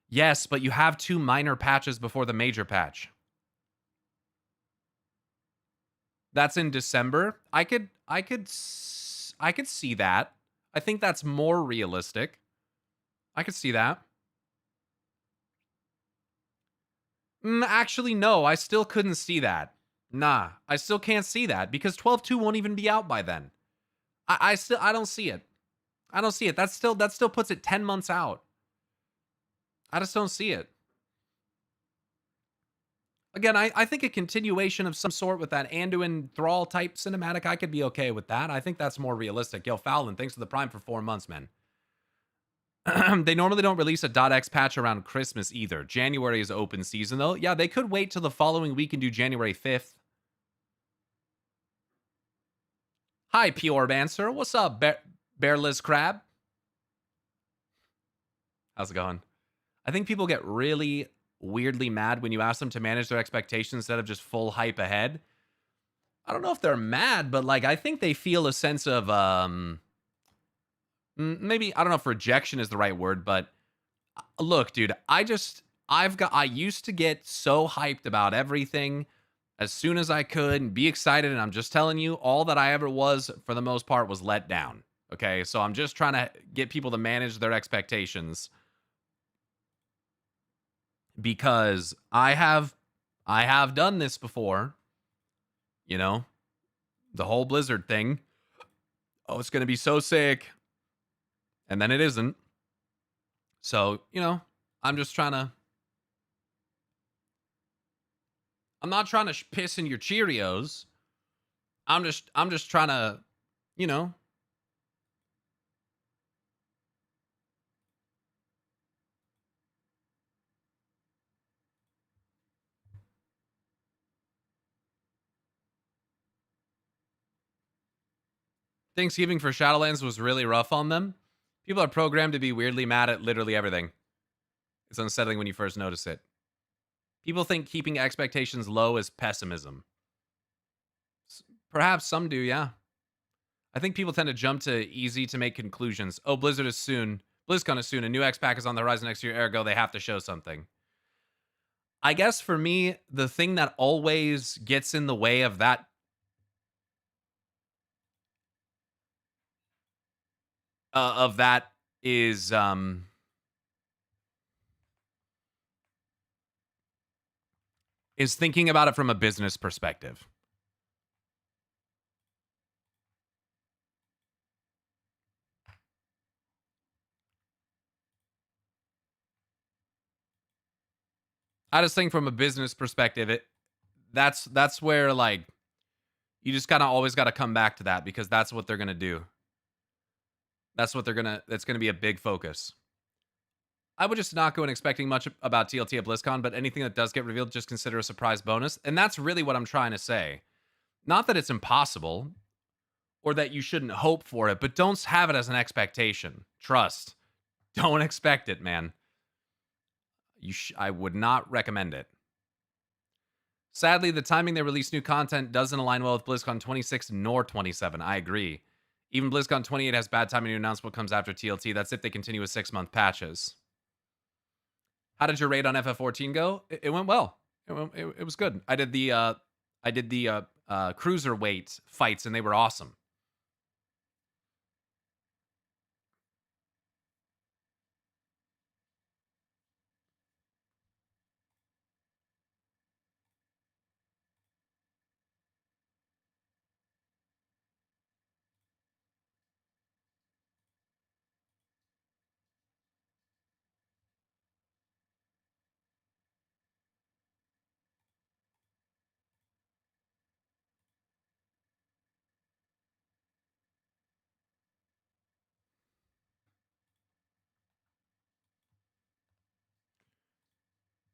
Yes, but you have 2 minor patches before the major patch. That's in December. I could see that. I think that's more realistic. I could see that. Actually, no, I still couldn't see that. Nah, I still can't see that because 12.2 won't even be out by then. I don't see it. I don't see it. That still puts it 10 months out. I just don't see it. Again, I think a continuation of some sort with that Anduin Thrall type cinematic, I could be okay with that. I think that's more realistic. Yo, Fallon, thanks for the Prime for 4 months, man. They normally don't release a .x patch around Christmas either. January is open season, though. Yeah, they could wait till the following week and do January 5th. Hi, Pure Answer. What's up, Bearless Crab? How's it going? I think people get really weirdly mad when you ask them to manage their expectations instead of just full hype ahead. I don't know if they're mad, but like I think they feel a sense of maybe, I don't know if rejection is the right word, but look, dude, I used to get so hyped about everything as soon as I could and be excited, and I'm just telling you, all that I ever was for the most part was let down. Okay, so I'm just trying to get people to manage their expectations, because I have done this before. You know, the whole Blizzard thing. Oh, it's going to be so sick. And then it isn't. So, you know, I'm just trying to... I'm not trying to piss in your Cheerios. I'm just trying to, you know... Thanksgiving for Shadowlands was really rough on them. People are programmed to be weirdly mad at literally everything. It's unsettling when you first notice it. People think keeping expectations low is pessimism. Perhaps some do, yeah. I think people tend to jump to easy to make conclusions. Oh, Blizzard is soon. BlizzCon is soon. A new X-Pack is on the horizon next year. Ergo, they have to show something. I guess for me, the thing that always gets in the way of that is is thinking about it from a business perspective. I just think from a business perspective, that's where, like, you just kind of always got to come back to that, because that's what they're going to do. That's going to be a big focus. I would just not go in expecting much about TLT at BlizzCon, but anything that does get revealed, just consider a surprise bonus. And that's really what I'm trying to say. Not that it's impossible or that you shouldn't hope for it, but don't have it as an expectation. Trust. Don't expect it, man. I would not recommend it. Sadly, the timing they release new content doesn't align well with BlizzCon 26 nor 27. I agree. Even BlizzCon 28 has bad timing to announce what comes after TLT. That's if they continue with 6-month patches. How did your raid on FF14 go? It went well. It was good. I did the cruiserweight fights, and they were awesome.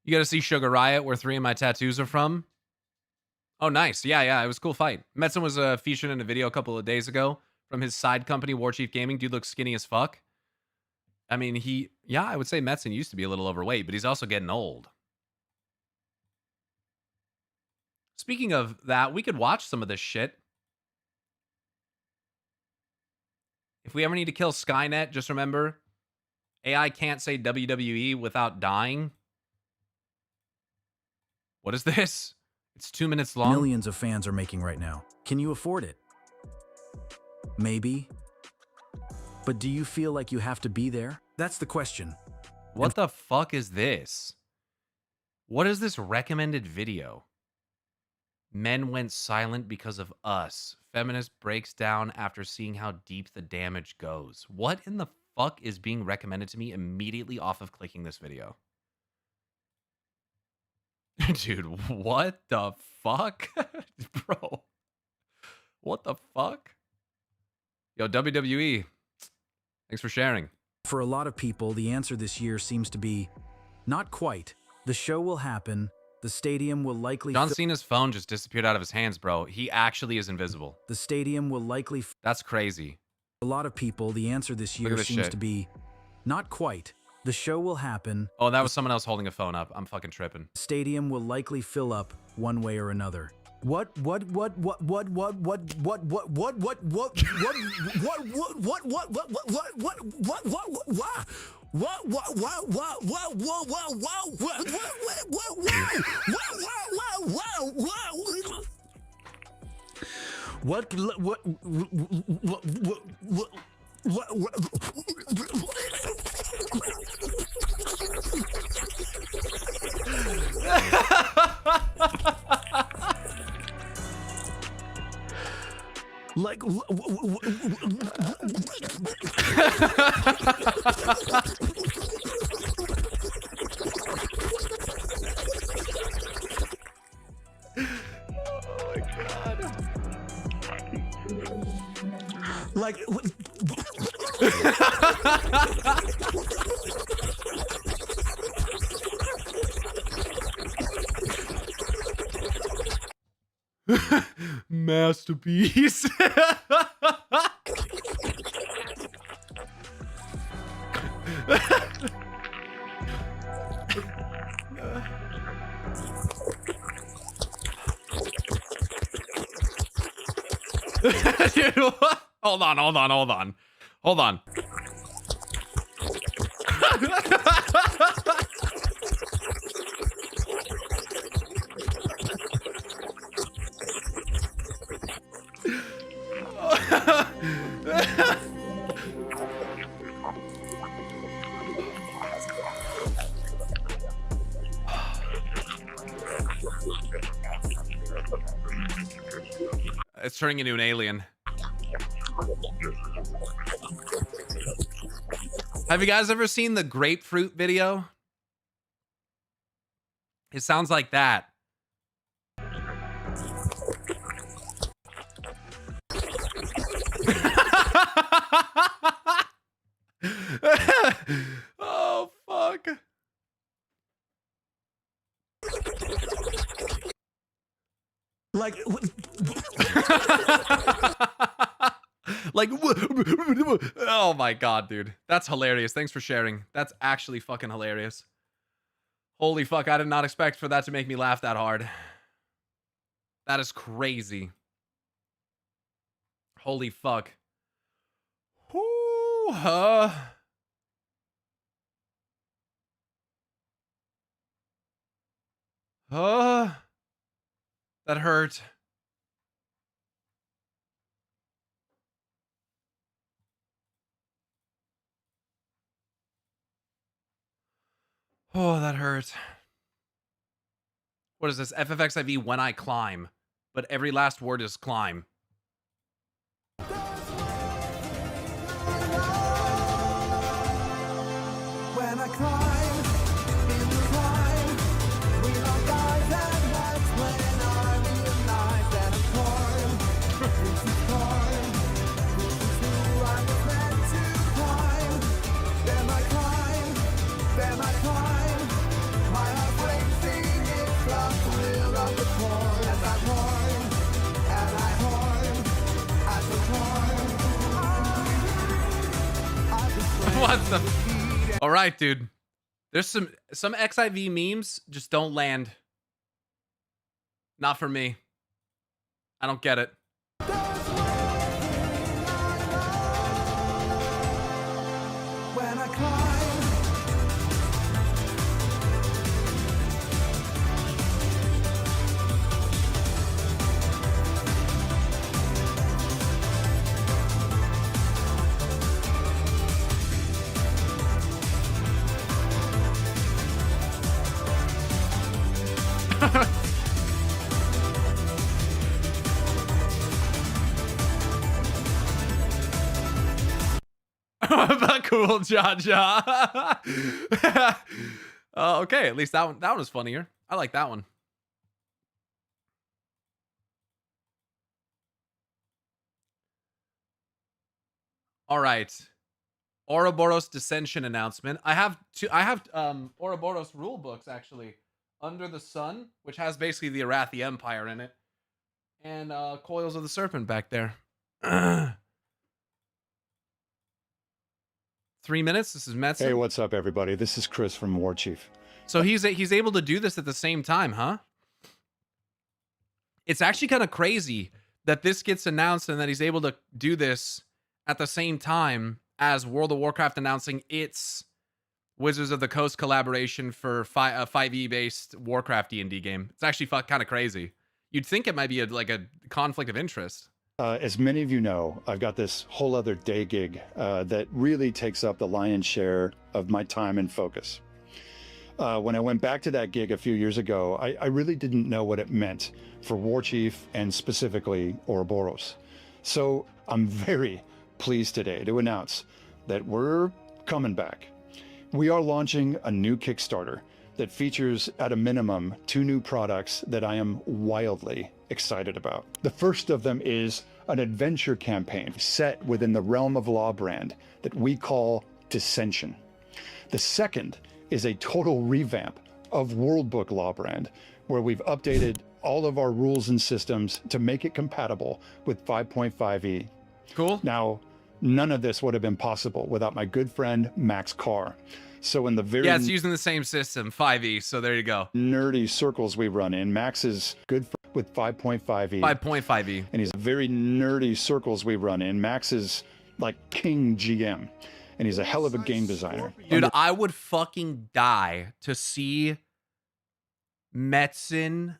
You got to see Sugar Riot, where 3 of my tattoos are from. Oh, nice. Yeah. It was a cool fight. Metzen was featured in a video a couple of days ago from his side company, Warchief Gaming. Dude looks skinny as fuck. I mean, I would say Metzen used to be a little overweight, but he's also getting old. Speaking of that, we could watch some of this shit. If we ever need to kill Skynet, just remember, AI can't say WWE without dying. What is this? It's 2 minutes long. Millions of fans are making right now. Can you afford it? Maybe. But do you feel like you have to be there? That's the question. What the fuck is this? What is this recommended video? Men went silent because of us. Feminist breaks down after seeing how deep the damage goes. What in the fuck is being recommended to me immediately off of clicking this video? Dude, what the fuck? Bro. What the fuck? Yo, WWE. Thanks for sharing. For a lot of people, the answer this year seems to be, not quite. The show will happen. The stadium will likely... John Cena's phone just disappeared out of his hands, bro. He actually is invisible. The stadium will likely... That's crazy. For a lot of people, the answer this year seems to be, not quite. The show will happen. Oh, that was someone else holding a phone up. I'm fucking tripping. The stadium will likely fill up one way or another. What like masterpiece. Dude, what? Hold on. It's turning into an alien. Have you guys ever seen the grapefruit video? It sounds like that. Oh, fuck. Like, like, oh my god, dude. That's hilarious. Thanks for sharing. That's actually fucking hilarious. Holy fuck, I did not expect for that to make me laugh that hard. That is crazy. Holy fuck. Whoo, that hurt. Oh, that hurt. What is this? FFXIV when I climb. But every last word is climb. When I climb, in the climb, we are guys and that's when I realize that I'm climb. This is climb. This is who I was meant to climb. Then I climb, then I climb. My heart racing, it's the thrill of the climb. As I climb, and I climb, as I climb. What the? All right, dude. There's some XIV memes just don't land. Not for me. I don't get it. When I climb. But cool, Jaja. Okay, at least that one was funnier. I like that one. All right. Ouroboros dissension announcement. I have Ouroboros rule books actually. Under the Sun, which has basically the Arathi Empire in it. And Coils of the Serpent back there. 3 minutes. This is Metzen. Hey, what's up, everybody? This is Chris from War Chief. So he's able to do this at the same time, huh? It's actually kind of crazy that this gets announced and that he's able to do this at the same time as World of Warcraft announcing its Wizards of the Coast collaboration for 5e based Warcraft D&D game. It's actually kind of crazy. You'd think it might be like a conflict of interest. As many of you know, I've got this whole other day gig that really takes up the lion's share of my time and focus. When I went back to that gig a few years ago, I really didn't know what it meant for War Chief and specifically Ouroboros. So I'm very pleased today to announce that we're coming back. We are launching a new Kickstarter that features at a minimum 2 new products that I am wildly excited about. The first of them is an adventure campaign set within the Realm of Law brand that we call Dissension. The second is a total revamp of Worldbook Law brand, where we've updated all of our rules and systems to make it compatible with 5.5e. Cool. Now, none of this would have been possible without my good friend Max Carr. So in the very it's using the same system, 5e. So there you go. nerdy circles we run in, Max is good with 5.5e. 5.5e. And he's very nerdy circles we run in. Max is like king GM, and he's a hell of a game designer. Dude, I would fucking die to see Metzen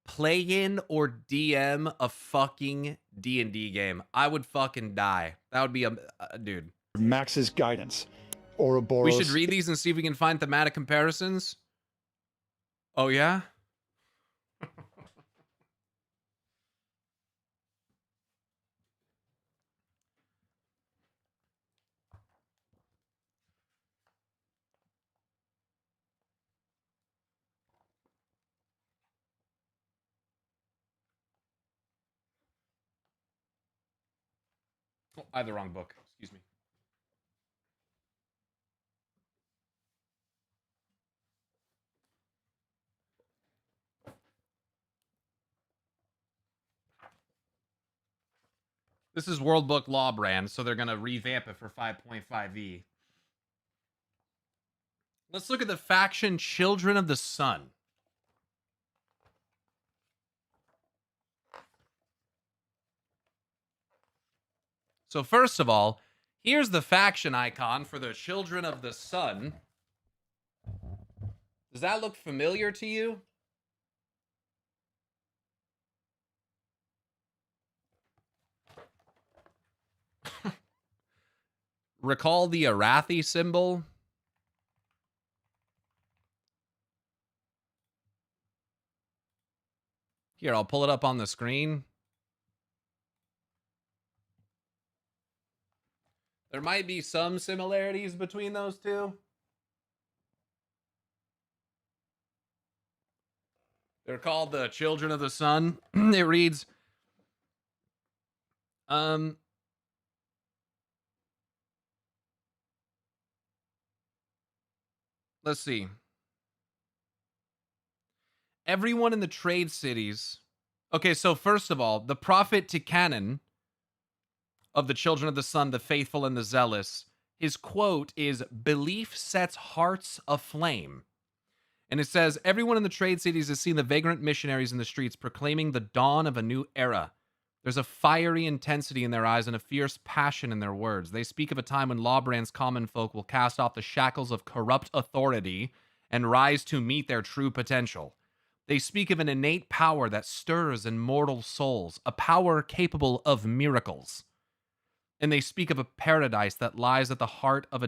play in or DM a fucking D&D game. I would fucking die. That would be a dude. Max's guidance. Ouroboros. We should read these and see if we can find thematic comparisons. Oh, yeah? Oh, I had the wrong book. Excuse me. This is World Book Law brand, so they're going to revamp it for 5.5e. Let's look at the faction Children of the Sun. So first of all, here's the faction icon for the Children of the Sun. Does that look familiar to you? Recall the Arathi symbol? Here, I'll pull it up on the screen. There might be some similarities between those two. They're called the Children of the Sun. It reads, let's see. Everyone in the trade cities. Okay, so first of all, the prophet Tikkanen of the Children of the Sun, the faithful and the zealous, his quote is, "Belief sets hearts aflame." And it says, everyone in the trade cities has seen the vagrant missionaries in the streets proclaiming the dawn of a new era. There's a fiery intensity in their eyes and a fierce passion in their words. They speak of a time when Lawbrand's common folk will cast off the shackles of corrupt authority and rise to meet their true potential. They speak of an innate power that stirs in mortal souls, a power capable of miracles. And they speak of a paradise that lies at the heart of the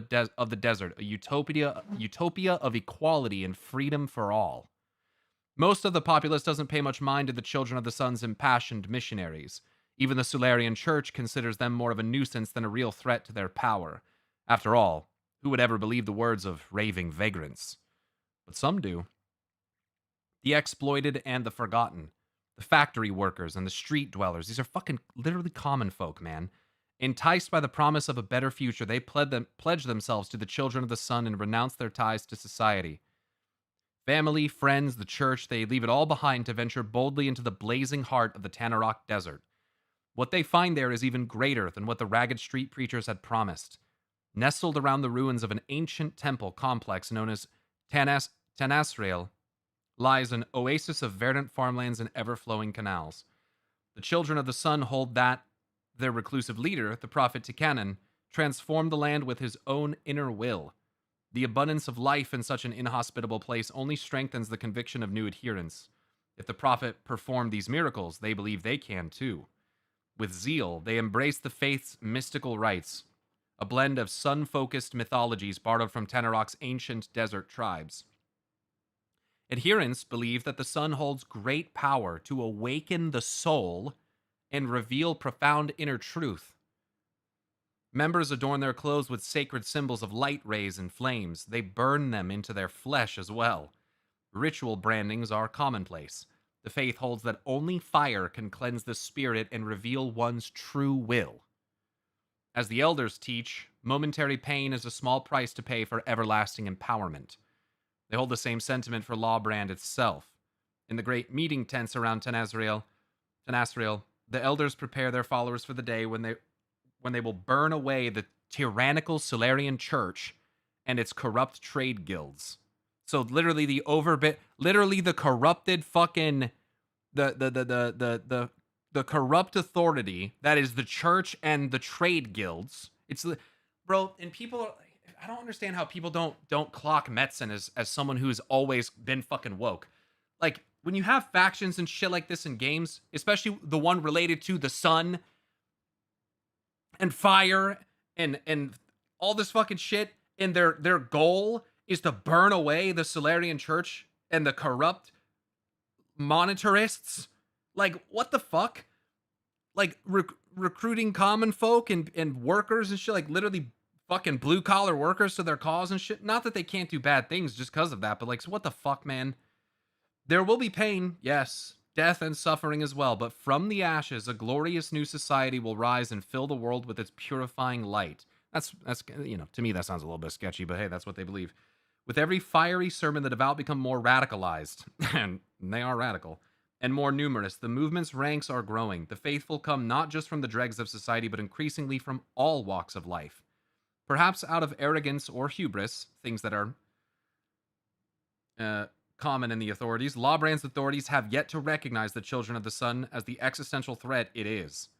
desert, a utopia of equality and freedom for all. Most of the populace doesn't pay much mind to the Children of the Sun's impassioned missionaries. Even the Solarian Church considers them more of a nuisance than a real threat to their power. After all, who would ever believe the words of raving vagrants? But some do. The exploited and the forgotten, the factory workers and the street dwellers, these are fucking literally common folk, man. Enticed by the promise of a better future, they pledge themselves to the Children of the Sun and renounce their ties to society. Family, friends, the church, they leave it all behind to venture boldly into the blazing heart of the Tanarok Desert. What they find there is even greater than what the ragged street preachers had promised. Nestled around the ruins of an ancient temple complex known as Tanasrael lies an oasis of verdant farmlands and ever-flowing canals. The Children of the Sun hold that their reclusive leader, the prophet Tikkanen, transformed the land with his own inner will. The abundance of life in such an inhospitable place only strengthens the conviction of new adherents. If the prophet performed these miracles, they believe they can too. With zeal, they embrace the faith's mystical rites, a blend of sun-focused mythologies borrowed from Tanarok's ancient desert tribes. Adherents believe that the sun holds great power to awaken the soul and reveal profound inner truth. Members adorn their clothes with sacred symbols of light rays and flames. They burn them into their flesh as well. Ritual brandings are commonplace. The faith holds that only fire can cleanse the spirit and reveal one's true will. As the elders teach, momentary pain is a small price to pay for everlasting empowerment. They hold the same sentiment for Lawbrand itself. In the great meeting tents around Tanasrael, the elders prepare their followers for the day when they will burn away the tyrannical Solarian Church and its corrupt trade guilds. So literally the corrupted fucking the corrupt authority that is the church and the trade guilds. It's bro, and people, I don't understand how people don't clock Metzen as someone who's always been fucking woke. Like, when you have factions and shit like this in games, especially the one related to the sun and fire and all this fucking shit, and their goal is to burn away the Solarian Church and the corrupt monetarists, like, what the fuck? Like, recruiting common folk and workers and shit, like literally fucking blue collar workers to their cause and shit. Not that they can't do bad things just because of that, but like, so what the fuck, man? There will be pain, yes. death and suffering as well, but from the ashes a glorious new society will rise and fill the world with its purifying light. That's to me that sounds a little bit sketchy, but hey, that's what they believe. With every fiery sermon, the devout become more radicalized, and they are radical, and more numerous. The movement's ranks are growing. The faithful come not just from the dregs of society, but increasingly from all walks of life. Perhaps out of arrogance or hubris, things that are common in the authorities, Lawbrand's authorities have yet to recognize the Children of the Sun as the existential threat it is.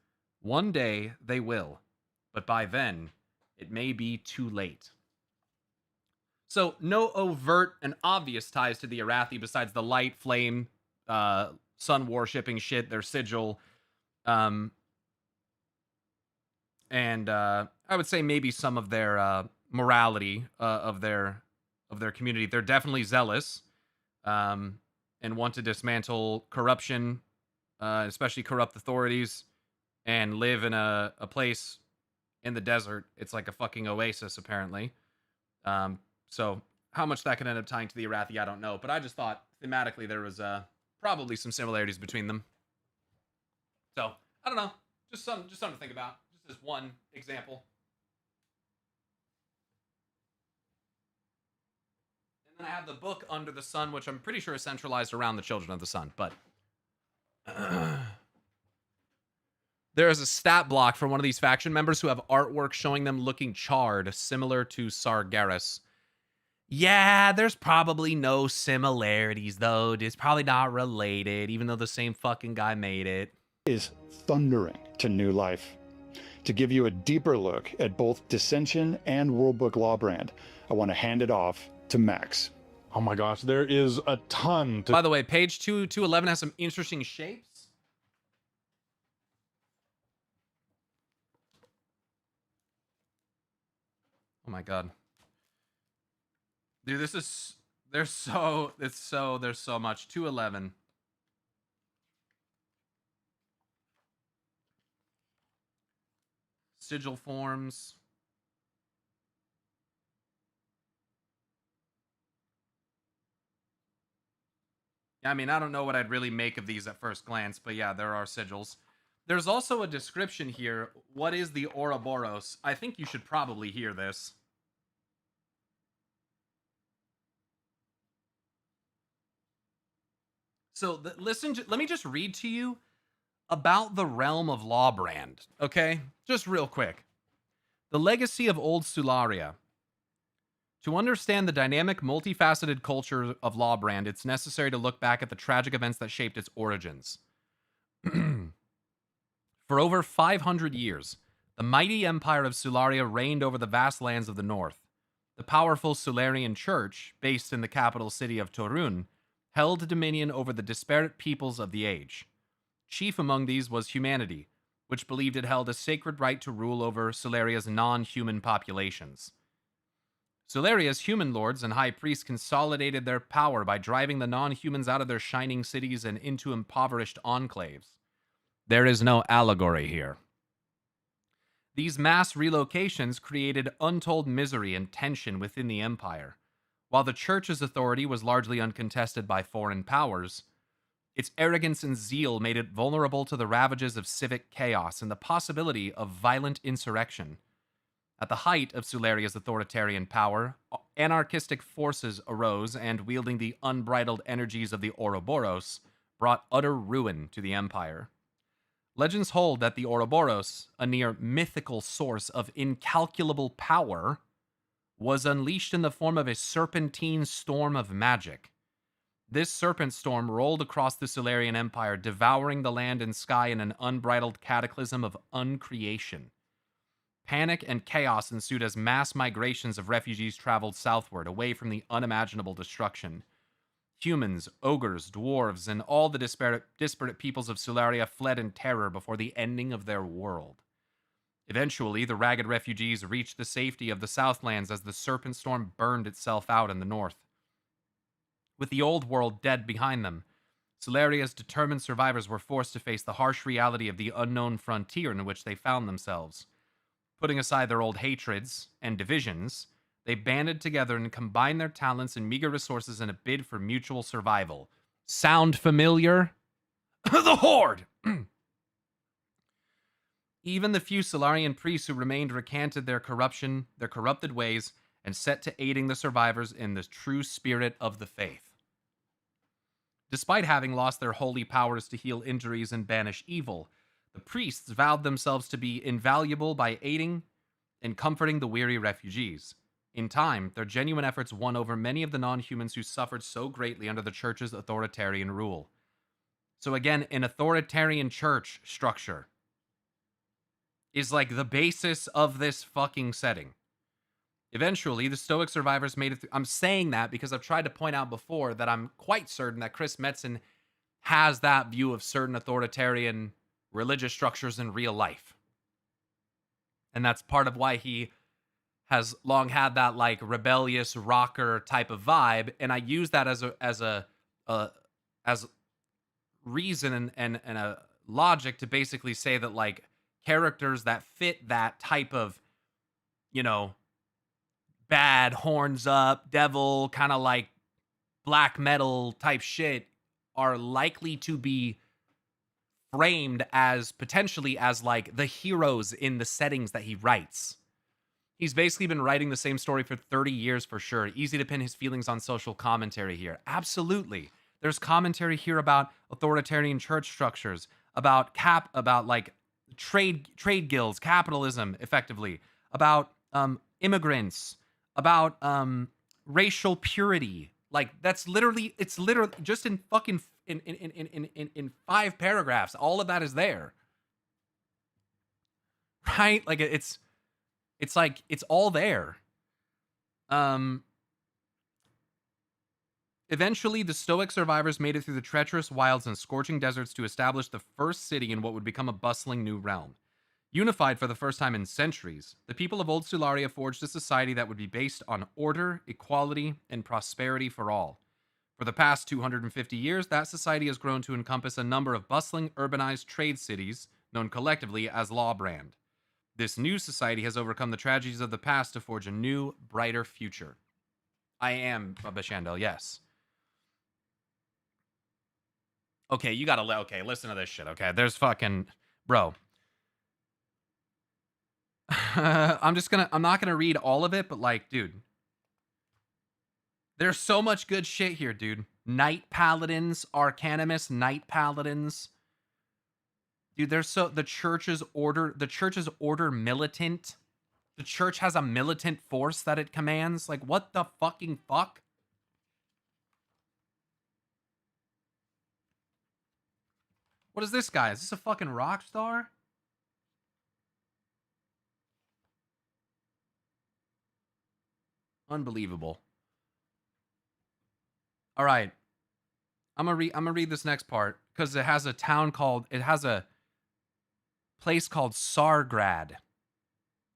One day they will, but by then, it may be too late. So, no overt and obvious ties to the Arathi besides the light, flame, sun worshipping shit, their sigil, and I would say maybe some of their morality of their community. They're definitely zealous, and want to dismantle corruption, especially corrupt authorities, and live in a place in the desert. It's like a fucking oasis, apparently. So how much that could end up tying to the Arathi, I don't know. But I just thought thematically there was probably some similarities between them. So I don't know, just something to think about. Just as one example. And then I have the book Under the Sun, which I'm pretty sure is centralized around the Children of the Sun. But there is a stat block from one of these faction members who have artwork showing them looking charred, similar to Sargeras. Yeah, there's probably no similarities, though. It's probably not related, even though the same fucking guy made it. Is thundering to new life. To give you a deeper look at both Dissension and World Book Lawbrand, I want to hand it off to Max. Oh my gosh, there is a ton to... By the way, page 211 has some interesting shapes. Oh my god. Dude, there's so much. 211. Sigil forms. I mean, I don't know what I'd really make of these at first glance, but yeah, there are sigils. There's also a description here. What is the Ouroboros? I think you should probably hear this. So let me just read to you about the realm of Lawbrand, okay? Just real quick. The legacy of Old Sularia. To understand the dynamic, multifaceted culture of Lawbrand, it's necessary to look back at the tragic events that shaped its origins. For over 500 years, the mighty empire of Sularia reigned over the vast lands of the north. The powerful Sularian church, based in the capital city of Torun, held dominion over the disparate peoples of the age. Chief among these was humanity, which believed it held a sacred right to rule over Sularia's non-human populations. Sularia's human lords and high priests consolidated their power by driving the non-humans out of their shining cities and into impoverished enclaves. There is no allegory here. These mass relocations created untold misery and tension within the empire. While the church's authority was largely uncontested by foreign powers, its arrogance and zeal made it vulnerable to the ravages of civic chaos and the possibility of violent insurrection. At the height of Sularia's authoritarian power, anarchistic forces arose and, wielding the unbridled energies of the Ouroboros, brought utter ruin to the empire. Legends hold that the Ouroboros, a near mythical source of incalculable power, was unleashed in the form of a serpentine storm of magic. This serpent storm rolled across the Sularian Empire, devouring the land and sky in an unbridled cataclysm of uncreation. Panic and chaos ensued as mass migrations of refugees traveled southward, away from the unimaginable destruction. Humans, ogres, dwarves, and all the disparate peoples of Sularia fled in terror before the ending of their world. Eventually, the ragged refugees reached the safety of the Southlands as the Serpent Storm burned itself out in the north. With the old world dead behind them, Sularia's determined survivors were forced to face the harsh reality of the unknown frontier in which they found themselves. Putting aside their old hatreds and divisions, they banded together and combined their talents and meager resources in a bid for mutual survival. Sound familiar? The Horde! Even the few Solarian priests who remained recanted their corruption, their corrupted ways, and set to aiding the survivors in the true spirit of the faith. Despite having lost their holy powers to heal injuries and banish evil, the priests vowed themselves to be invaluable by aiding and comforting the weary refugees. In time, their genuine efforts won over many of the non-humans who suffered so greatly under the church's authoritarian rule. So again, an authoritarian church structure is like the basis of this fucking setting. Eventually, the Stoic survivors made it through. I'm saying that because I've tried to point out before that I'm quite certain that Chris Metzen has that view of certain authoritarian religious structures in real life. And that's part of why he has long had that like rebellious rocker type of vibe. And I use that as reason and a logic to basically say that like characters that fit that type of, you know, bad, horns up, devil, kind of like black metal type shit are likely to be framed as potentially as like the heroes in the settings that he writes. He's basically been writing the same story for 30 years for sure. Easy to pin his feelings on social commentary here. Absolutely. There's commentary here about authoritarian church structures, about like trade guilds, capitalism effectively, about immigrants, about racial purity. Like it's literally just in fucking in 5 paragraphs. All of that is there. Right? Like it's like it's all there. Eventually, the Stoic survivors made it through the treacherous wilds and scorching deserts to establish the first city in what would become a bustling new realm. Unified for the first time in centuries, the people of Old Solaria forged a society that would be based on order, equality, and prosperity for all. For the past 250 years, that society has grown to encompass a number of bustling, urbanized trade cities, known collectively as Lawbrand. This new society has overcome the tragedies of the past to forge a new, brighter future. I am Baba Shandel, yes. Okay, you gotta listen to this shit, okay? There's fucking... Bro. I'm not gonna read all of it, but like, dude. There's so much good shit here, dude. Knight Paladins, Arcanimus, Knight Paladins. Dude, the church's order militant. The church has a militant force that it commands. Like, what the fucking fuck? What is this guy? Is this a fucking rock star? Unbelievable. All right. I'm gonna read this next part because it has a place called Sargrad.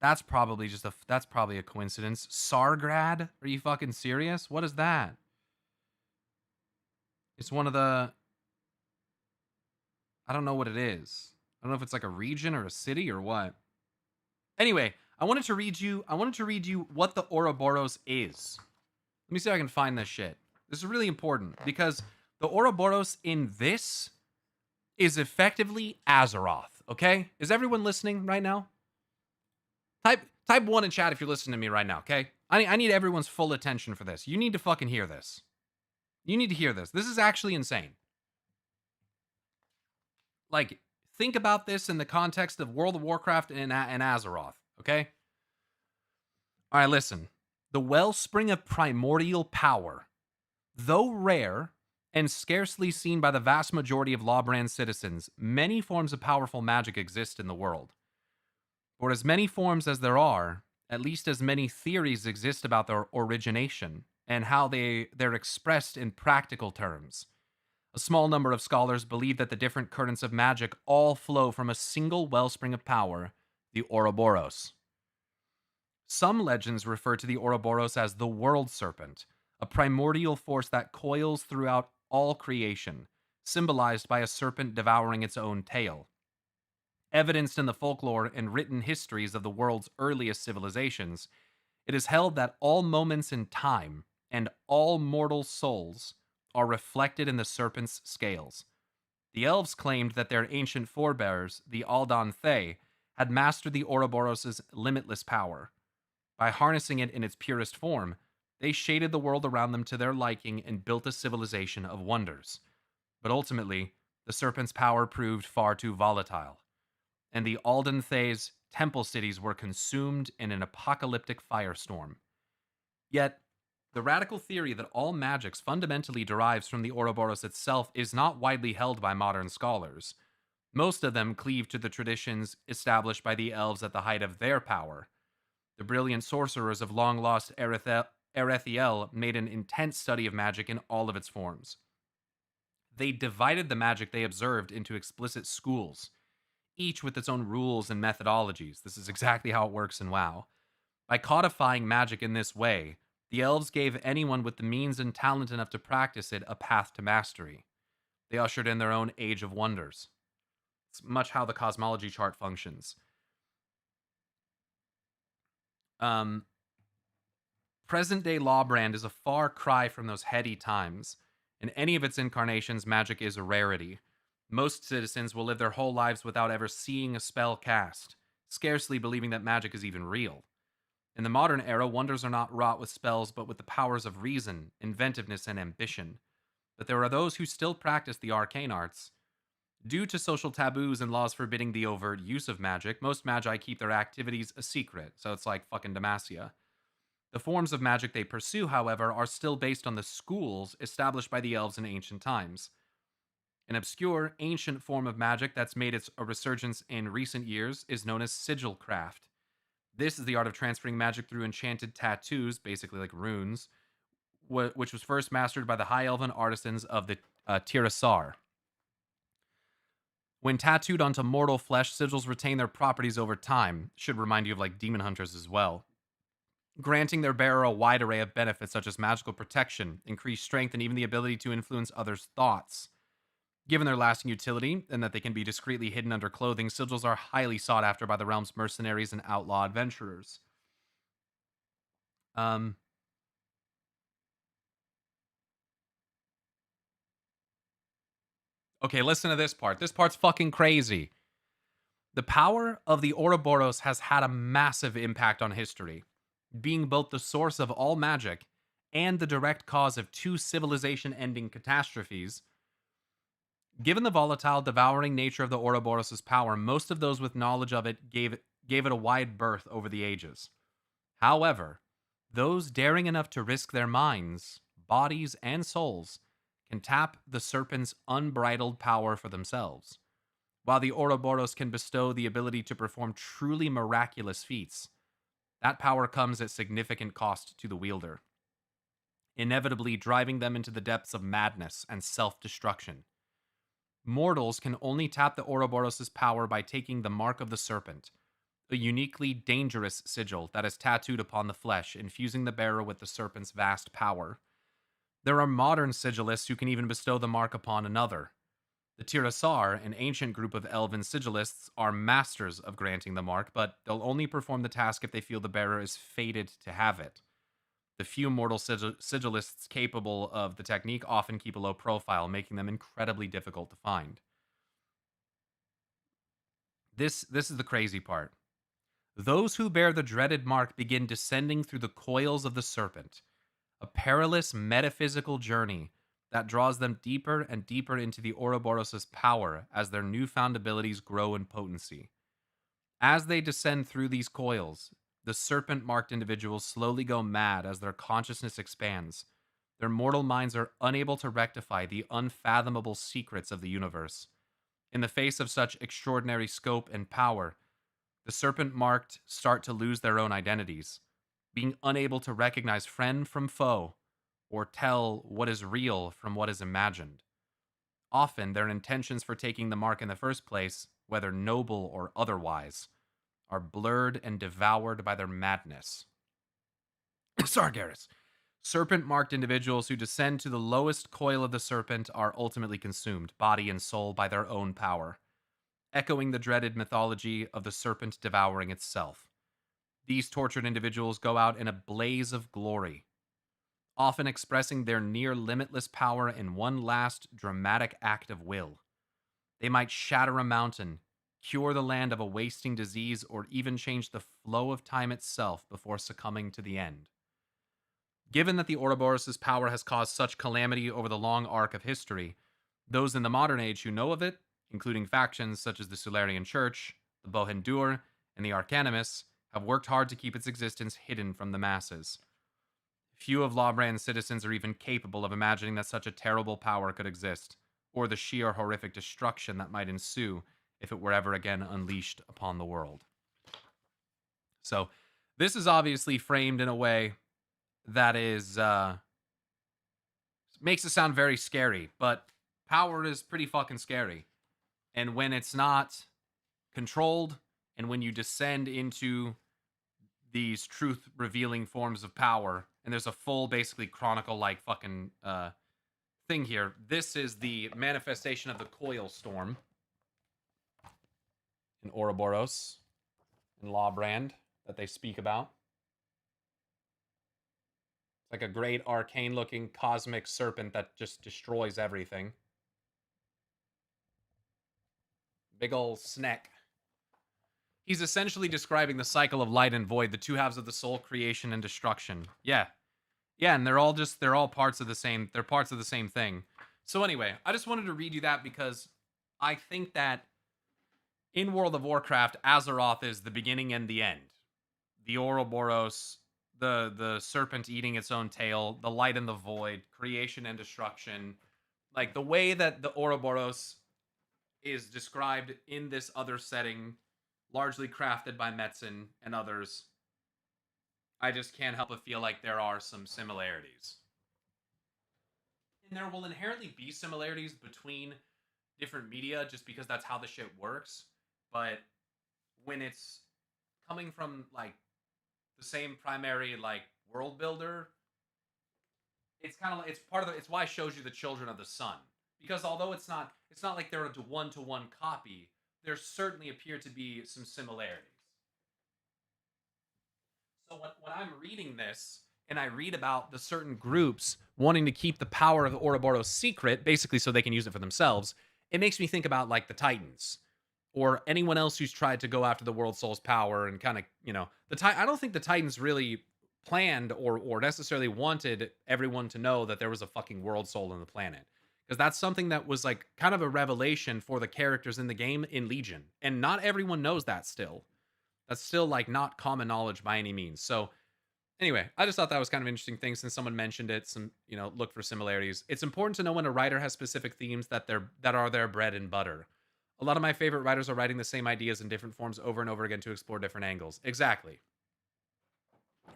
That's probably a coincidence. Sargrad? Are you fucking serious? What is that? It's one of the... I don't know what it is. I don't know if it's like a region or a city or what. Anyway, I wanted to read you what the Ouroboros is. Let me see if I can find this shit. This is really important because the Ouroboros in this is effectively Azeroth, okay? Is everyone listening right now? Type 1 in chat if you're listening to me right now, okay? I need everyone's full attention for this. You need to fucking hear this. You need to hear this. This is actually insane. Like, think about this in the context of World of Warcraft and Azeroth, okay? All right, listen. The wellspring of primordial power. Though rare and scarcely seen by the vast majority of Lawbrand citizens, many forms of powerful magic exist in the world. For as many forms as there are, at least as many theories exist about their origination and how they're expressed in practical terms. A small number of scholars believe that the different currents of magic all flow from a single wellspring of power, the Ouroboros. Some legends refer to the Ouroboros as the World Serpent, a primordial force that coils throughout all creation, symbolized by a serpent devouring its own tail. Evidenced in the folklore and written histories of the world's earliest civilizations, it is held that all moments in time and all mortal souls are reflected in the serpent's scales. The elves claimed that their ancient forebears, the Aldan Thay, had mastered the Ouroboros' limitless power. By harnessing it in its purest form, they shaded the world around them to their liking and built a civilization of wonders. But ultimately, the serpent's power proved far too volatile, and the Aldan Thay's temple cities were consumed in an apocalyptic firestorm. Yet, the radical theory that all magics fundamentally derives from the Ouroboros itself is not widely held by modern scholars. Most of them cleave to the traditions established by the elves at the height of their power. The brilliant sorcerers of long-lost Erethiel made an intense study of magic in all of its forms. They divided the magic they observed into explicit schools, each with its own rules and methodologies. This is exactly how it works in WoW. By codifying magic in this way, the elves gave anyone with the means and talent enough to practice it a path to mastery. They ushered in their own age of wonders. It's much how the cosmology chart functions. Present-day Lawbrand is a far cry from those heady times. In any of its incarnations, magic is a rarity. Most citizens will live their whole lives without ever seeing a spell cast, scarcely believing that magic is even real. In the modern era, wonders are not wrought with spells, but with the powers of reason, inventiveness, and ambition. But there are those who still practice the arcane arts. Due to social taboos and laws forbidding the overt use of magic, most magi keep their activities a secret, so it's like fucking Demacia. The forms of magic they pursue, however, are still based on the schools established by the elves in ancient times. An obscure, ancient form of magic that's made a resurgence in recent years is known as sigil craft. This is the art of transferring magic through enchanted tattoos, basically like runes, which was first mastered by the high elven artisans of the Tirasar. When tattooed onto mortal flesh, sigils retain their properties over time. Should remind you of like demon hunters as well, granting their bearer a wide array of benefits such as magical protection, increased strength, and even the ability to influence others' thoughts. Given their lasting utility, and that they can be discreetly hidden under clothing, sigils are highly sought after by the realm's mercenaries and outlaw adventurers. Okay, listen to this part. This part's fucking crazy. The power of the Ouroboros has had a massive impact on history, being both the source of all magic and the direct cause of two civilization-ending catastrophes. Given the volatile, devouring nature of the Ouroboros' power, most of those with knowledge of it gave it a wide berth over the ages. However, those daring enough to risk their minds, bodies, and souls can tap the serpent's unbridled power for themselves. While the Ouroboros can bestow the ability to perform truly miraculous feats, that power comes at significant cost to the wielder, inevitably driving them into the depths of madness and self-destruction. Mortals can only tap the Ouroboros' power by taking the mark of the serpent, a uniquely dangerous sigil that is tattooed upon the flesh, infusing the bearer with the serpent's vast power. There are modern sigilists who can even bestow the mark upon another. The Tirasar, an ancient group of elven sigilists, are masters of granting the mark, but they'll only perform the task if they feel the bearer is fated to have it. The few mortal sigilists capable of the technique often keep a low profile, making them incredibly difficult to find. This is the crazy part. Those who bear the dreaded mark begin descending through the coils of the serpent, a perilous metaphysical journey that draws them deeper and deeper into the Ouroboros' power as their newfound abilities grow in potency. As they descend through these coils, the serpent-marked individuals slowly go mad as their consciousness expands. Their mortal minds are unable to rectify the unfathomable secrets of the universe. In the face of such extraordinary scope and power, the serpent-marked start to lose their own identities, being unable to recognize friend from foe, or tell what is real from what is imagined. Often, their intentions for taking the mark in the first place, whether noble or otherwise, are blurred and devoured by their madness. Sargeras. Serpent-marked individuals who descend to the lowest coil of the serpent are ultimately consumed, body and soul, by their own power, echoing the dreaded mythology of the serpent devouring itself. These tortured individuals go out in a blaze of glory, often expressing their near limitless power in one last dramatic act of will. They might shatter a mountain, cure the land of a wasting disease, or even change the flow of time itself before succumbing to the end. Given that the Ouroboros' power has caused such calamity over the long arc of history, those in the modern age who know of it, including factions such as the Solarian Church, the Bohendur, and the Arcanimus, have worked hard to keep its existence hidden from the masses. Few of Lawbrand's citizens are even capable of imagining that such a terrible power could exist, or the sheer horrific destruction that might ensue if it were ever again unleashed upon the world. So, this is obviously framed in a way that is makes it sound very scary, but power is pretty fucking scary. And when it's not controlled, and when you descend into these truth revealing forms of power, and there's a full basically chronicle like fucking thing here. This is the manifestation of the coil storm in Ouroboros and Lawbrand that they speak about. It's like a great arcane looking cosmic serpent that just destroys everything. Big ol' snack. He's essentially describing the cycle of light and void, the two halves of the soul, creation and destruction. Yeah. Yeah, and they're all parts of the same, they're parts of the same thing. So anyway, I just wanted to read you that because I think that in World of Warcraft, Azeroth is the beginning and the end. The Ouroboros, the serpent eating its own tail, the light and the void, creation and destruction. Like the way that the Ouroboros is described in this other setting, largely crafted by Metzen and others, I just can't help but feel like there are some similarities. And there will inherently be similarities between different media just because that's how the shit works. But when it's coming from like the same primary like world builder, it's kind of it's part of it's why it shows you the Children of the Sun. Because although it's not like they're a one-to-one copy, there certainly appear to be some similarities. So when I'm reading this, and I read about the certain groups wanting to keep the power of the Ouroboros secret, basically so they can use it for themselves, it makes me think about, like, the Titans. Or anyone else who's tried to go after the World Soul's power and kind of, you know... I don't think the Titans really planned or necessarily wanted everyone to know that there was a fucking World Soul on the planet. Because that's something that was like kind of a revelation for the characters in the game in Legion. And not everyone knows that still. That's still like not common knowledge by any means. So anyway, I just thought that was kind of an interesting thing since someone mentioned it. Some, you know, look for similarities. It's important to know when a writer has specific themes that are their bread and butter. A lot of my favorite writers are writing the same ideas in different forms over and over again to explore different angles. Exactly.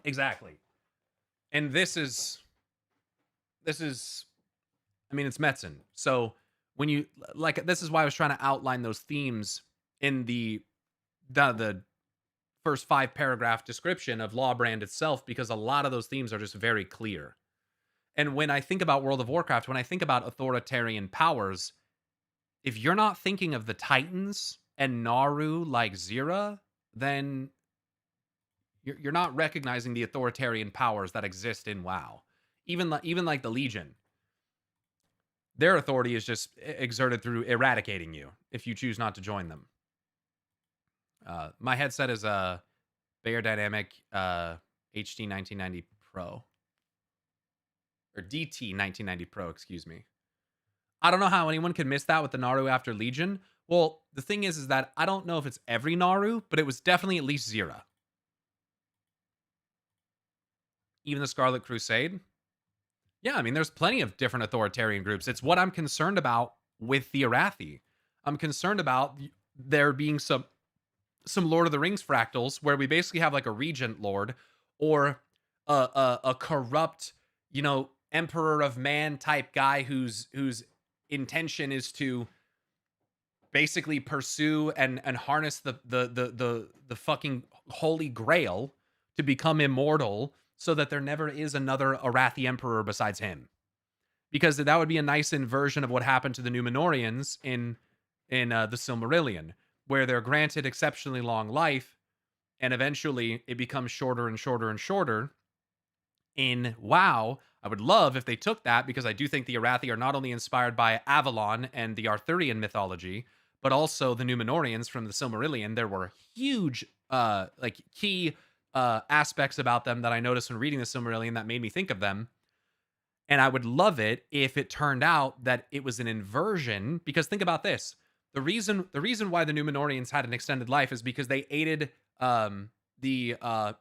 And this is I mean, it's Metzen. So when you like, this is why I was trying to outline those themes in the first 5 paragraph description of Lawbrand itself, because a lot of those themes are just very clear. And when I think about World of Warcraft, when I think about authoritarian powers, if you're not thinking of the Titans and Naru like Zira, then you're not recognizing the authoritarian powers that exist in WoW. Even like the Legion. Their authority is just exerted through eradicating you if you choose not to join them. My headset is a Bayer Dynamic HD 1990 Pro. Or DT 1990 Pro, excuse me. I don't know how anyone could miss that with the Naru after Legion. Well, the thing is that I don't know if it's every Naru, but it was definitely at least Zira. Even the Scarlet Crusade. Yeah, I mean, there's plenty of different authoritarian groups. It's what I'm concerned about with the Arathi. I'm concerned about there being some Lord of the Rings fractals where we basically have like a regent lord or a corrupt, you know, Emperor of Man type guy whose intention is to basically pursue and harness the fucking Holy Grail to become immortal, so that there never is another Arathi Emperor besides him. Because that would be a nice inversion of what happened to the Numenorians in the Silmarillion, where they're granted exceptionally long life, and eventually it becomes shorter and shorter and shorter. In WoW, I would love if they took that, because I do think the Arathi are not only inspired by Avalon and the Arthurian mythology, but also the Numenorians from the Silmarillion. There were huge, like key aspects about them that I noticed when reading the Silmarillion that made me think of them. And I would love it if it turned out that it was an inversion, because think about this. The reason why the Numenorians had an extended life is because they aided the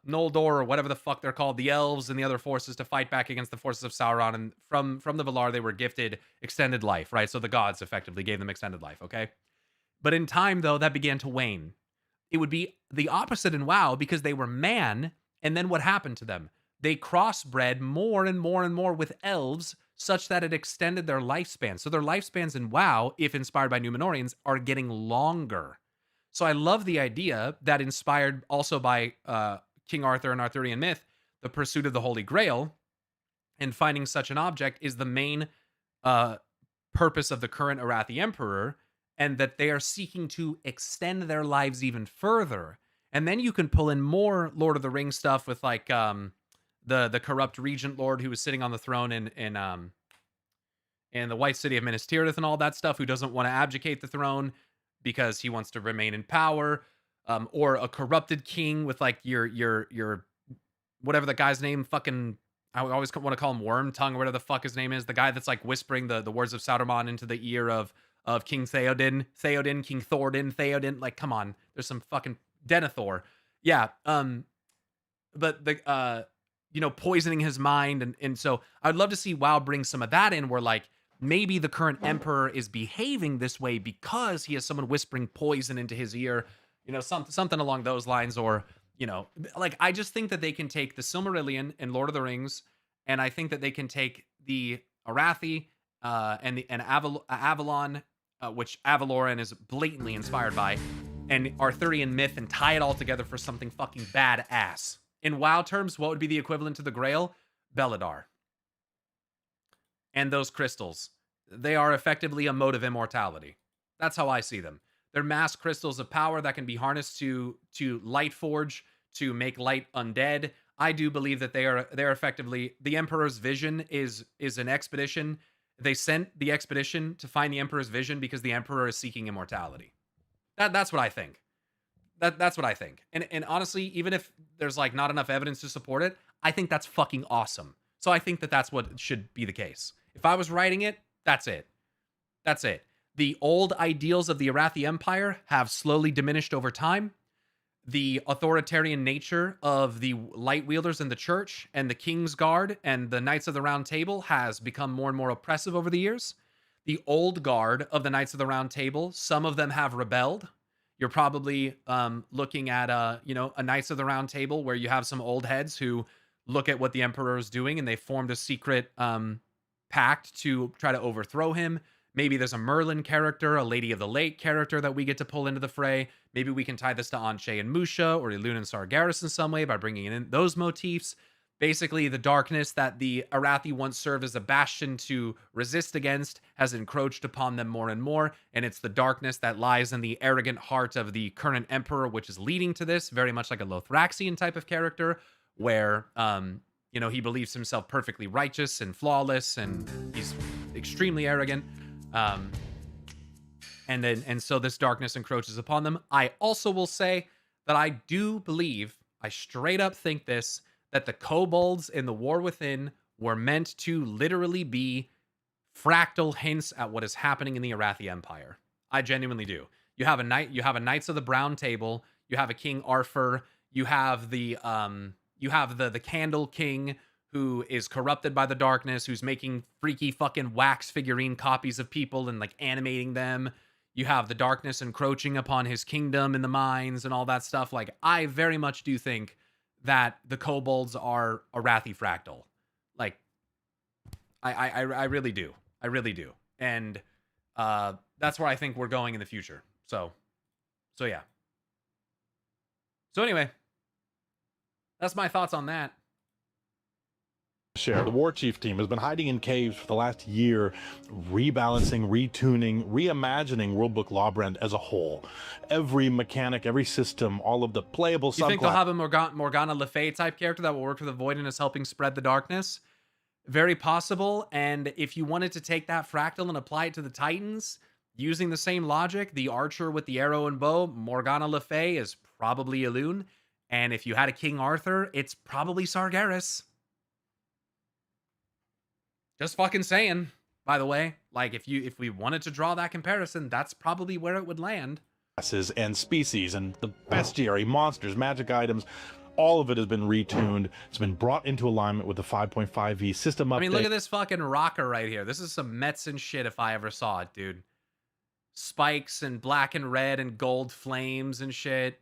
Noldor, or whatever the fuck they're called, the elves and the other forces, to fight back against the forces of Sauron. And from the Valar, they were gifted extended life, right? So the gods effectively gave them extended life, okay? But in time, though, that began to wane. It would be the opposite in WoW, because they were man, and then what happened to them? They crossbred more and more and more with elves, such that it extended their lifespan. So their lifespans in WoW, if inspired by Numenorians, are getting longer. So I love the idea that, inspired also by King Arthur and Arthurian myth, the pursuit of the Holy Grail and finding such an object is the main purpose of the current Arathi Emperor, and that they are seeking to extend their lives even further. And then you can pull in more Lord of the Rings stuff with, like, the corrupt regent lord who was sitting on the throne in the White City of Minas Tirith and all that stuff, who doesn't want to abdicate the throne because he wants to remain in power, or a corrupted king with, like, your whatever the guy's name, fucking, I always want to call him Worm Tongue, or whatever the fuck his name is, the guy that's, like, whispering the words of Sauron into the ear of King King Theoden, like, come on, there's some fucking Denethor. Yeah, but the poisoning his mind, and so I'd love to see WoW bring some of that in, where, like, maybe the current emperor is behaving this way because he has someone whispering poison into his ear, something along those lines. Or, like, I just think that they can take the Silmarillion and Lord of the Rings, and I think that they can take the Arathi and Avalon, which Avaloran is blatantly inspired by, and Arthurian myth, and tie it all together for something fucking badass. In WoW terms, what would be the equivalent to the Grail? Beledar. And those crystals. They are effectively a mode of immortality. That's how I see them. They're mass crystals of power that can be harnessed to light forge, to make light undead. I do believe that they're effectively, the Emperor's vision is an expedition. They sent the expedition to find the Emperor's vision because the Emperor is seeking immortality. That's what I think. That's what I think. And honestly, even if there's, like, not enough evidence to support it, I think that's fucking awesome. So I think that that's what should be the case. If I was writing it, that's it. That's it. The old ideals of the Arathi Empire have slowly diminished over time. The authoritarian nature of the light wielders in the church and the King's Guard and the Knights of the Round Table has become more and more oppressive over the years. The old guard of the Knights of the Round Table, some of them have rebelled. You're probably looking at a Knights of the Round Table where you have some old heads who look at what the Emperor is doing, and they formed a secret pact to try to overthrow him. Maybe there's a Merlin character, a Lady of the Lake character that we get to pull into the fray. Maybe we can tie this to Anshe and Musha, or Elune and Sargeras in some way by bringing in those motifs. Basically, the darkness that the Arathi once served as a bastion to resist against has encroached upon them more and more, and it's the darkness that lies in the arrogant heart of the current emperor, which is leading to this, very much like a Lothraxian type of character, where he believes himself perfectly righteous and flawless, and he's extremely arrogant. And so this darkness encroaches upon them. I also will say that I do believe, I straight up think this, that the kobolds in the War Within were meant to literally be fractal hints at what is happening in the Arathi Empire. I genuinely do. You have a Knights of the Brown Table, you have a King Arthur, you have the Candle King, who is corrupted by the darkness, who's making freaky fucking wax figurine copies of people and, like, animating them. You have the darkness encroaching upon his kingdom in the mines and all that stuff. Like, I very much do think that the kobolds are Arathi fractal. Like, I really do. I really do. And that's where I think we're going in the future. So yeah. So anyway, that's my thoughts on that. Share. The War Chief team has been hiding in caves for the last year, rebalancing, retuning, reimagining Worldbook Lawbrand as a whole. Every mechanic, every system, all of the playable subclasses. You think they'll have a Morgana Le Fay type character that will work for the Void and is helping spread the darkness? Very possible. And if you wanted to take that fractal and apply it to the Titans, using the same logic, the archer with the arrow and bow, Morgana Le Fay, is probably Elune. And if you had a King Arthur, it's probably Sargeras. Just fucking saying, by the way. Like, if we wanted to draw that comparison, that's probably where it would land. Classes and species and the bestiary, monsters, magic items, all of it has been retuned. It's been brought into alignment with the 5.5e system update. I mean, look at this fucking rocker right here. This is some Metzen shit if I ever saw it, dude. Spikes and black and red and gold flames and shit.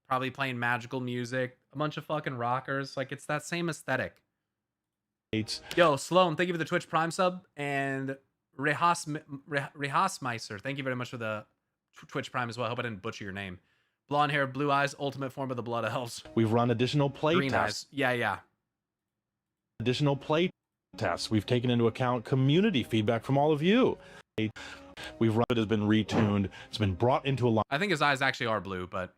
Probably playing magical music. A bunch of fucking rockers. Like, it's that same aesthetic. Yo, Sloan, thank you for the Twitch Prime sub. And Rehasmeister, thank you very much for the Twitch Prime as well. I hope I didn't butcher your name. Blonde hair, blue eyes, ultimate form of the Blood Elves. We've run additional play Green tests. eyes. Yeah. Additional play tests. We've taken into account community feedback from all of you. We've run it has been retuned. It's been brought into alignment. I think his eyes actually are blue, but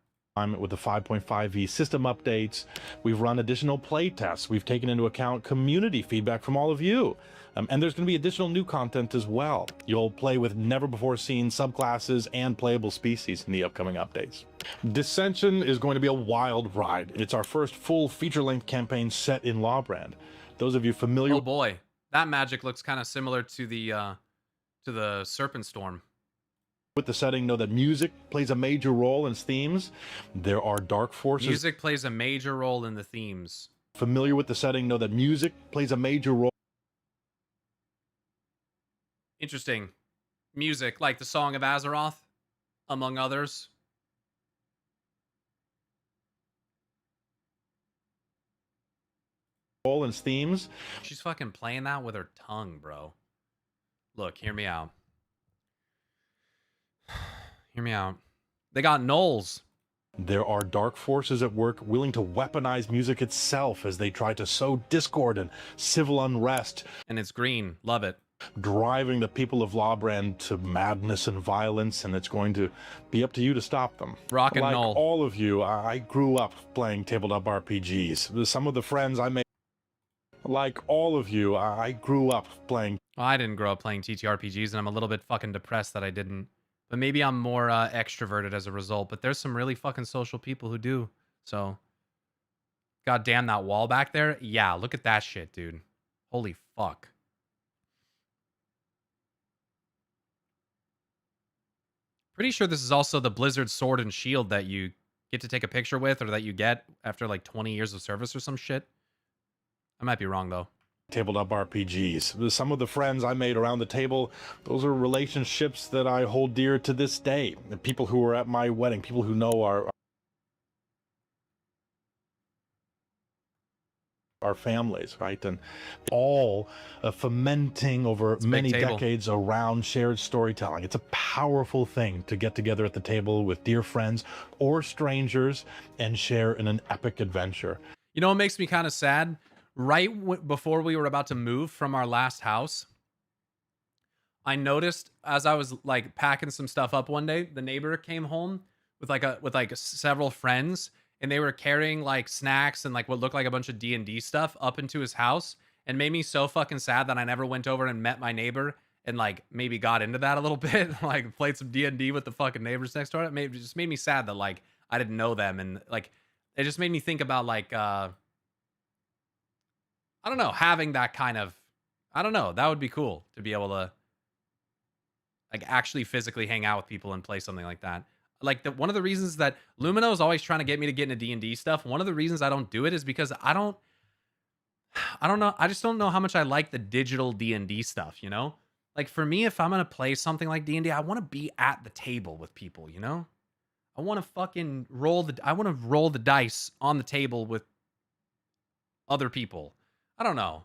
With the 5.5e system updates. We've run additional play tests. We've taken into account community feedback from all of you. And there's going to be additional new content as well. You'll play with never before seen subclasses and playable species in the upcoming updates. Dissension is going to be a wild ride. It's our first full feature-length campaign set in Lawbrand. Those of you familiar oh boy, that magic looks kind of similar to the Serpent Storm. with the setting know that music plays a major role in its themes. There are dark forces. Music plays a major role in the themes. Familiar with the setting know that music plays a major role. Interesting. Music, like the Song of Azeroth, among others. Role in its themes. She's fucking playing that with her tongue, bro. Look, hear me out. Hear me out. They got gnolls. There are dark forces at work willing to weaponize music itself as they try to sow discord and civil unrest, And it's green. Love it. driving the people of Lawbrand to madness and violence, and it's going to be up to you to stop them. Rock and like roll. all of you, I grew up playing tabletop RPGs. Some of the friends I made, like all of you, I grew up playing. Well, I didn't grow up playing TTRPGs, and I'm a little bit fucking depressed that I didn't. But maybe I'm more extroverted as a result. But there's some really fucking social people who do. So, god damn that wall back there. Yeah, look at that shit, dude. Holy fuck. Pretty sure this is also the Blizzard Sword and Shield that you get to take a picture with, or that you get after like 20 years of service or some shit. I might be wrong though. Tabletop RPGs. Some of the friends I made around the table, those are relationships that I hold dear to this day. The people who were at my wedding, people who know our families, right? And all fomenting over many decades around shared storytelling. It's a powerful thing to get together at the table with dear friends or strangers and share in an epic adventure. You know what makes me kind of sad? Right before we were about to move from our last house, I noticed as I was like packing some stuff up one day, the neighbor came home with like several friends, and they were carrying like snacks and like what looked like a bunch of D&D stuff up into his house, and made me so fucking sad that I never went over and met my neighbor and like maybe got into that a little bit, like played some D&D with the fucking neighbors next door. It just made me sad that like I didn't know them, and like it just made me think about like I don't know, having that kind of, I don't know, that would be cool to be able to like actually physically hang out with people and play something like that. Like one of the reasons that Lumino is always trying to get me to get into D&D stuff, one of the reasons I don't do it is because I don't know, I just don't know how much I like the digital D&D stuff, you know? Like for me, if I'm going to play something like D&D, I want to be at the table with people, you know? I want to fucking roll the dice on the table with other people. I don't know.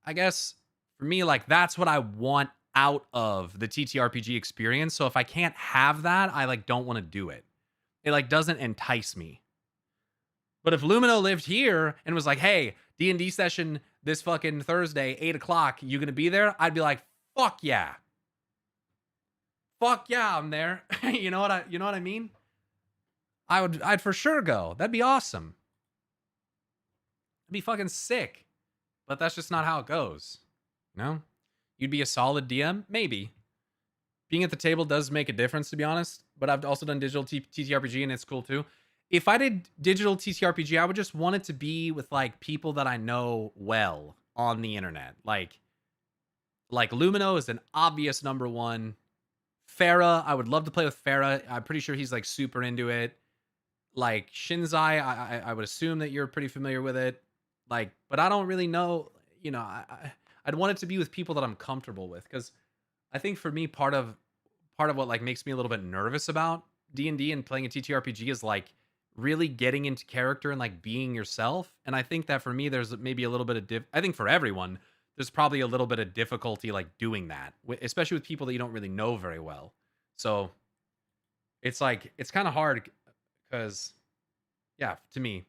I guess for me, like that's what I want out of the TTRPG experience. So if I can't have that, I like don't want to do it. It like doesn't entice me. But if Lumino lived here and was like, hey, D&D session this fucking Thursday, 8 o'clock, you gonna be there? I'd be like, fuck yeah. Fuck yeah, I'm there. You know what I mean? I'd for sure go. That'd be awesome. It'd be fucking sick. but that's just not how it goes. No, you'd be a solid DM, maybe. Being at the table does make a difference, to be honest. But I've also done digital TTRPG, and it's cool too. If I did digital TTRPG, I would just want it to be with like people that I know well on the internet. Like Lumino is an obvious number one. Farah, I would love to play with Farah. I'm pretty sure he's like super into it. Like Shinzai, I would assume that you're pretty familiar with it. Like, but I don't really know. You know, I'd want it to be with people that I'm comfortable with, because I think for me, part of what like makes me a little bit nervous about D&D and playing a TTRPG is like really getting into character and like being yourself. And I think that for me, there's maybe a little bit of I think for everyone, there's probably a little bit of difficulty like doing that, especially with people that you don't really know very well. So it's like, it's kind of hard because, yeah, to me,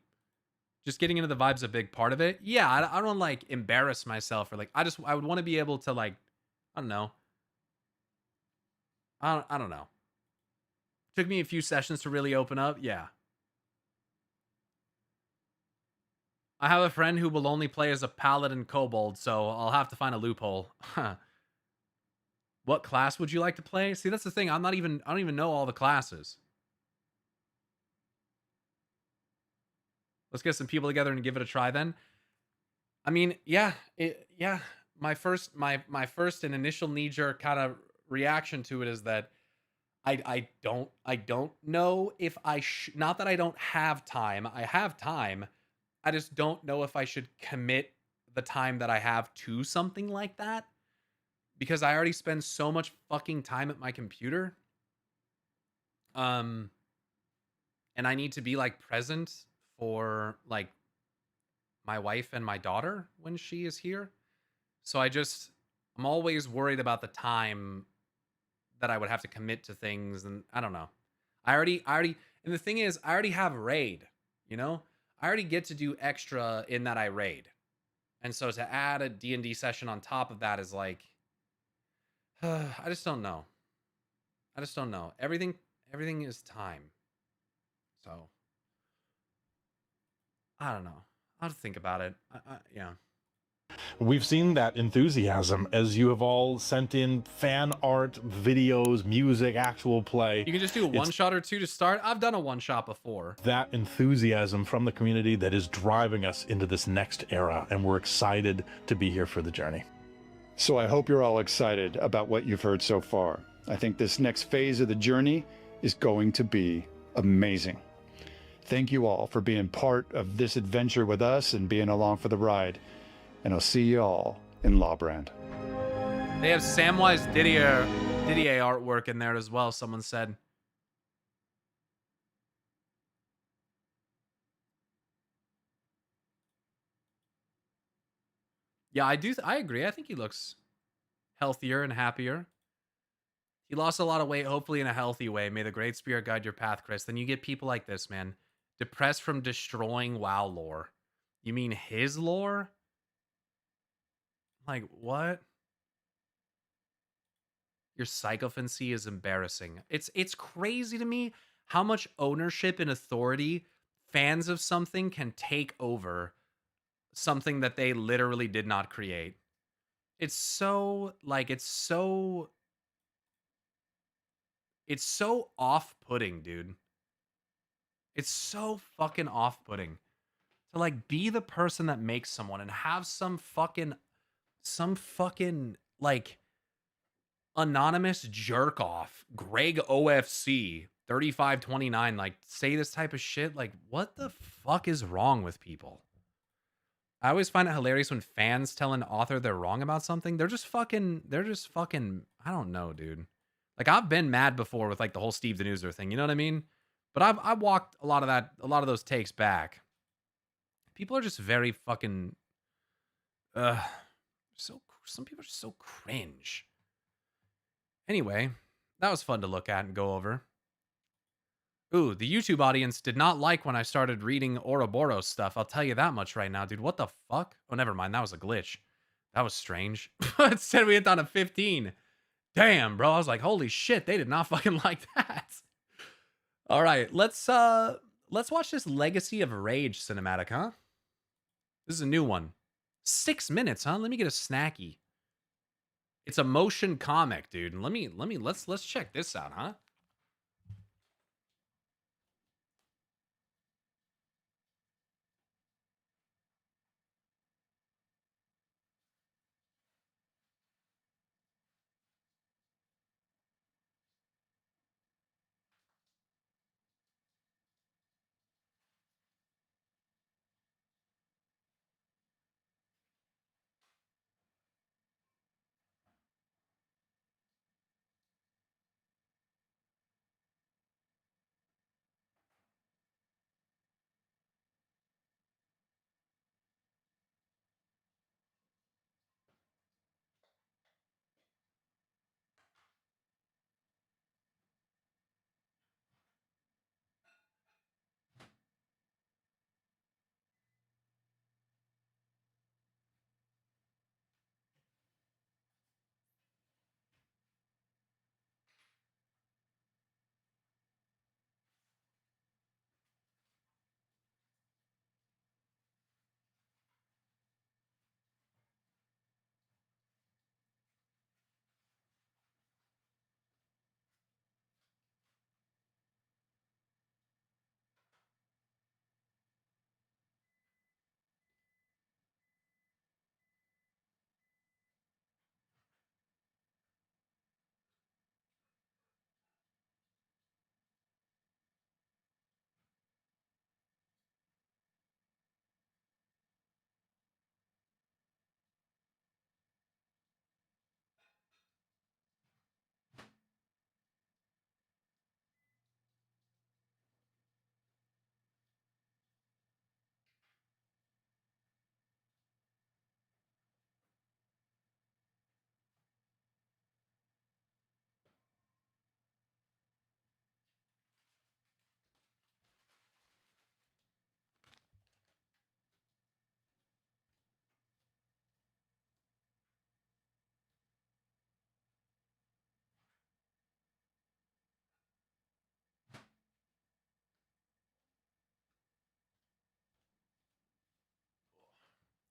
just getting into the vibe's a big part of it. Yeah, I don't like embarrass myself, or like I would want to be able to like, I don't know. I don't know. Took me a few sessions to really open up. Yeah. I have a friend who will only play as a paladin kobold, so I'll have to find a loophole. What class would you like to play? See, that's the thing. I don't even know all the classes. Let's get some people together and give it a try then. I mean, yeah, my first and initial knee-jerk kind of reaction to it is that I don't know if not that I don't have time. I have time. I just don't know if I should commit the time that I have to something like that, because I already spend so much fucking time at my computer. And I need to be like present for like my wife and my daughter when she is here. So I'm always worried about the time that I would have to commit to things, and I don't know. I already and the thing is, I already have raid, you know? I already get to do extra in that I raid. And so to add a D&D session on top of that is like, I just don't know. Everything is time. So I don't know. I'll have to think about it. Yeah. We've seen that enthusiasm as you have all sent in fan art, videos, music, actual play. You can just do a one-shot or two to start. I've done a one-shot before. That enthusiasm from the community that is driving us into this next era, and we're excited to be here for the journey. So I hope you're all excited about what you've heard so far. I think this next phase of the journey is going to be amazing. Thank you all for being part of this adventure with us and being along for the ride. And I'll see you all in Lawbrand. They have Samwise Didier artwork in there as well, someone said. Yeah, I agree. I think he looks healthier and happier. He lost a lot of weight, hopefully in a healthy way. May the Great Spirit guide your path, Chris. Then you get people like this, man. Depressed from destroying WoW lore. You mean his lore? Like, what? Your sycophancy is embarrassing. It's crazy to me how much ownership and authority fans of something can take over something that they literally did not create. It's so off-putting, dude. It's so fucking off-putting to like be the person that makes someone and have some fucking like anonymous jerk off, Greg OFC 3529, like say this type of shit. Like, what the fuck is wrong with people? I always find it hilarious when fans tell an author they're wrong about something. They're just fucking, I don't know, dude. Like, I've been mad before with like the whole Steve the Newser thing, you know what I mean? But I've walked a lot of those takes back. People are just very fucking some people are just so cringe. Anyway, that was fun to look at and go over. Ooh, the YouTube audience did not like when I started reading Ouroboros stuff. I'll tell you that much right now, dude. What the fuck? Oh, never mind. That was a glitch. That was strange. It said we hit down to 15. Damn, bro. I was like, holy shit, they did not fucking like that. All right, let's watch this Legacy of Rage cinematic, huh? This is a new one. 6 minutes, huh? Let me get a snacky. It's a motion comic, dude. And let's check this out, huh?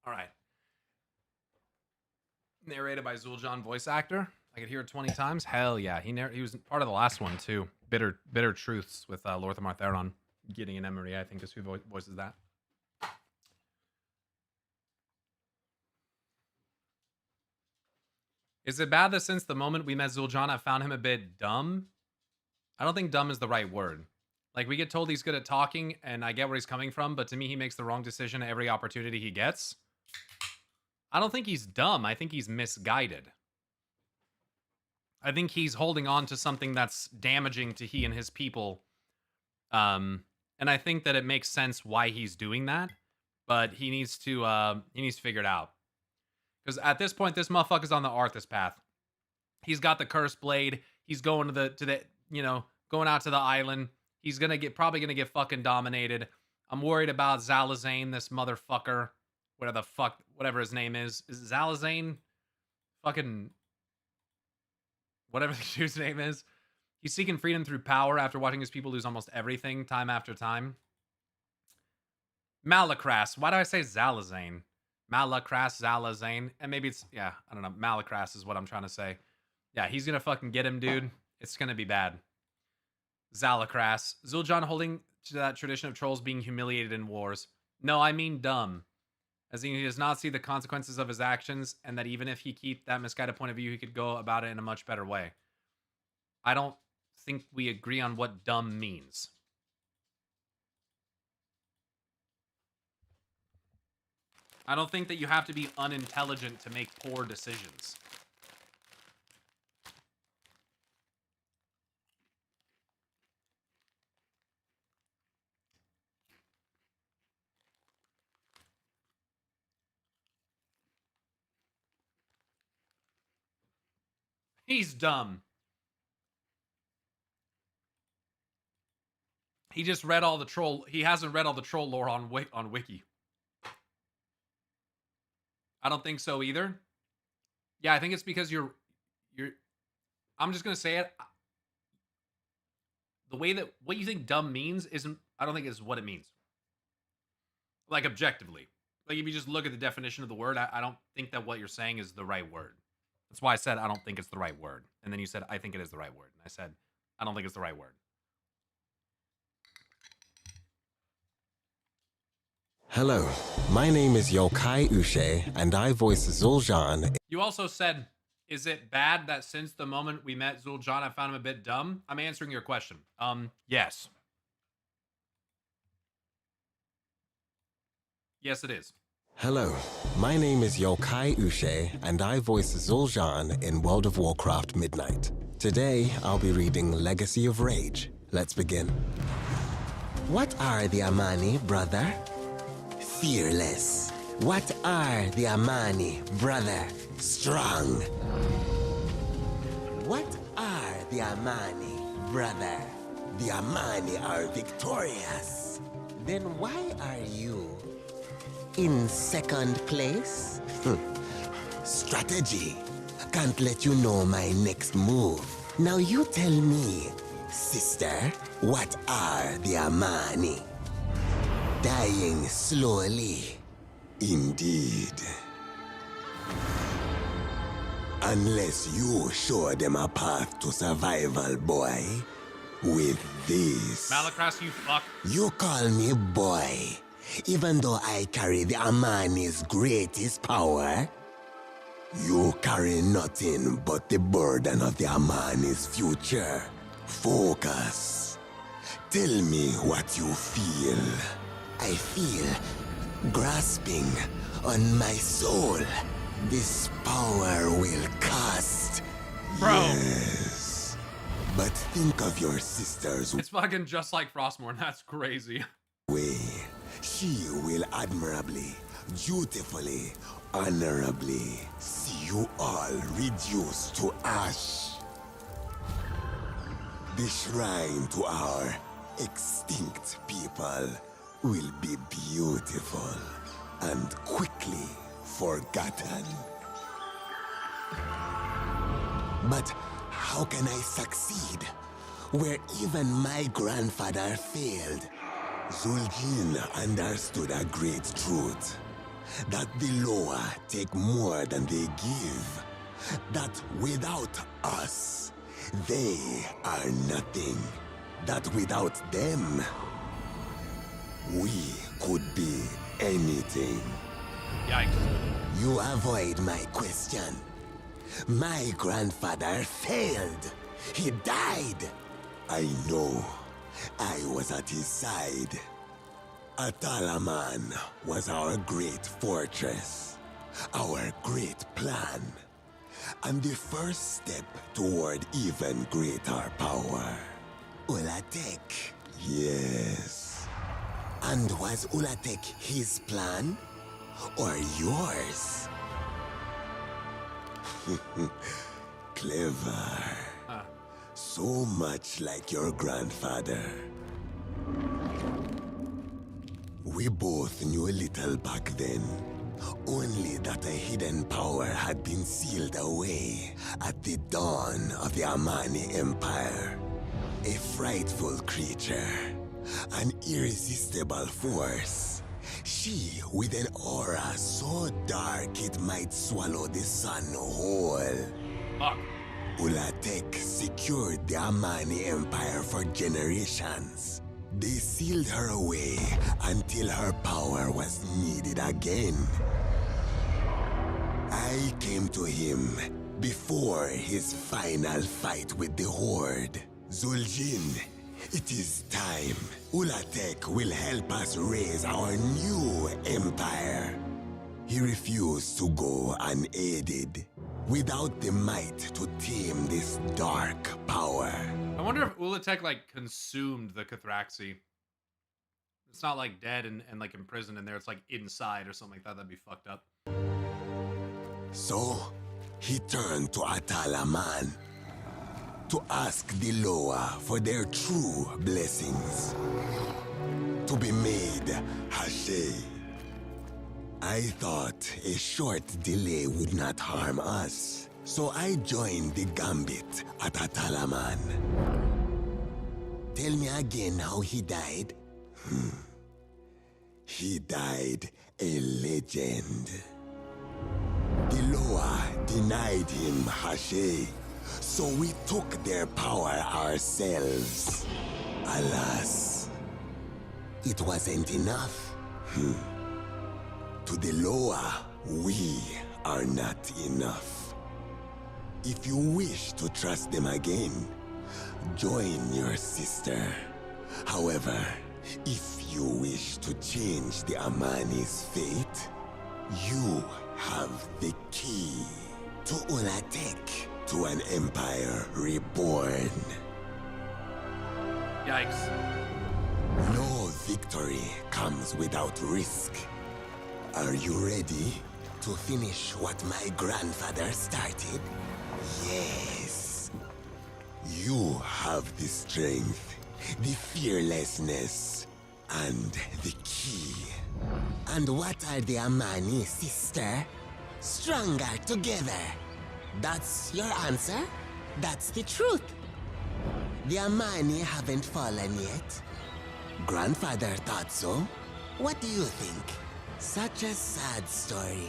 All right. Narrated by Zul'Jan, voice actor. I could hear it 20 times. Hell yeah. He was part of the last one too. Bitter Truths with Lothar Martheron. Gideon Emery, I think, is who voices that. Is it bad that since the moment we met Zul'Jan, I found him a bit dumb? I don't think dumb is the right word. Like, we get told he's good at talking, and I get where he's coming from, but to me, he makes the wrong decision every opportunity he gets. I don't think he's dumb. I think he's misguided. I think he's holding on to something that's damaging to he and his people. And I think that it makes sense why he's doing that, but he needs to figure it out. Because at this point, this motherfucker's on the Arthas path. He's got the cursed blade. He's going to the going out to the island. He's probably gonna get fucking dominated. I'm worried about Zalazane, this motherfucker. Whatever his name is. Is it Zalazane? Fucking whatever the dude's name is. He's seeking freedom through power after watching his people lose almost everything time after time. Malacras. Why do I say Zalazane? Malacras, Zalazane. And maybe it's, yeah, I don't know. Malacras is what I'm trying to say. Yeah, he's gonna fucking get him, dude. It's gonna be bad. Zalacras. Zul'Jan holding to that tradition of trolls being humiliated in wars. No, I mean dumb. As in, he does not see the consequences of his actions, and that even if he keep that misguided point of view, he could go about it in a much better way. I don't think we agree on what dumb means. I don't think that you have to be unintelligent to make poor decisions. He's dumb. He just read all the troll. He hasn't read all the troll lore on Wiki. I don't think so either. Yeah, I think it's because you're. I'm just gonna say it. The way that what you think dumb means isn't. I don't think is what it means. Like objectively, Like, if you just look at the definition of the word, I don't think that what you're saying is the right word. That's why I said I don't think it's the right word. And then you said, I think it is the right word. And I said, I don't think it's the right word. Hello, my name is Yokai Uche, and I voice Zul'Jan. You also said, is it bad that since the moment we met Zul'Jan, I found him a bit dumb? I'm answering your question. Yes. Yes, it is. Hello, my name is Yokai Uche, and I voice Zul'Jan in World of Warcraft Midnight. Today, I'll be reading Legacy of Rage. Let's begin. What are the Amani, brother? Fearless. What are the Amani, brother? Strong. What are the Amani, brother? The Amani are victorious. Then why are you in second place? Strategy. Can't let you know my next move. Now you tell me, sister, what are the Amani? Dying slowly. Indeed. Unless you show them a path to survival, boy. With this. Malacross, you fuck. You call me boy, even though I carry the Amani's greatest power. You carry nothing but the burden of the Amani's future. Focus. Tell me what you feel. I feel grasping on my soul. This power will cast. Bro. Yes. But think of your sisters. It's fucking just like Frostmourne. That's crazy. Way. She will admirably, dutifully, honorably see you all reduced to ash. The shrine to our extinct people will be beautiful and quickly forgotten. But how can I succeed where even my grandfather failed? Zul'Jin understood a great truth, that the lower take more than they give, that without us, they are nothing, that without them, we could be anything. Yikes. You avoid my question. My grandfather failed. He died. I know. I was at his side. Atalaman was our great fortress, our great plan, and the first step toward even greater power. Ulatek, yes. And was Ulatek his plan? Or yours? Clever. So much like your grandfather. We both knew a little back then. Only that a hidden power had been sealed away at the dawn of the Amani Empire. A frightful creature. An irresistible force. She with an aura so dark it might swallow the sun whole. Fuck. Ulatek secured the Amani Empire for generations. They sealed her away until her power was needed again. I came to him before his final fight with the Horde. Zul'Jin, it is time. Ulatek will help us raise our new empire. He refused to go unaided, without the might to tame this dark power. I wonder if Ulatek, like, consumed the Cathraxi. It's not, like, dead and like, imprisoned in there. It's, like, inside or something like that. That'd be fucked up. So, he turned to Atalaman to ask the Loa for their true blessings. To be made Hashe. I thought a short delay would not harm us, so I joined the gambit at Atalaman. Tell me again how he died. he died a legend. The Loa denied him Hashe, so we took their power ourselves. Alas, it wasn't enough. To the Loa, we are not enough. If you wish to trust them again, join your sister. However, if you wish to change the Amani's fate, you have the key to Ulatek, to an empire reborn. Yikes. No victory comes without risk. Are you ready to finish what my grandfather started? Yes. You have the strength, the fearlessness, and the key. And what are the Amani, sister? Stronger together. That's your answer? That's the truth. The Amani haven't fallen yet. Grandfather thought so. What do you think? Such a sad story.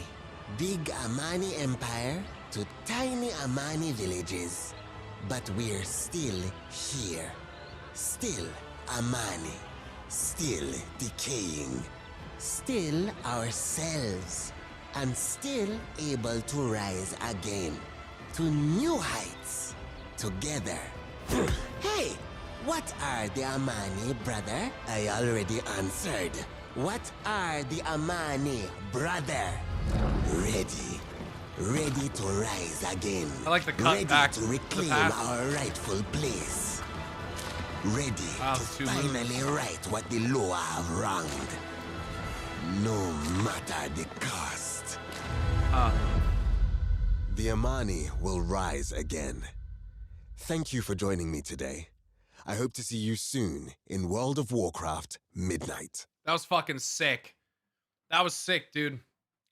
Big Amani Empire to tiny Amani villages. But we're still here. Still Amani. Still decaying. Still ourselves. And still able to rise again. To new heights. Together. Hey! What are the Amani, brother? I already answered. What are the Amani, brother? Ready. Ready to rise again. I like the cut Ready back to to the reclaim past. our rightful place. Ready Wow, to it's too finally right what the Loa have wronged. No matter the cost. The Amani will rise again. Thank you for joining me today. I hope to see you soon in World of Warcraft Midnight. That was fucking sick. That was sick, dude.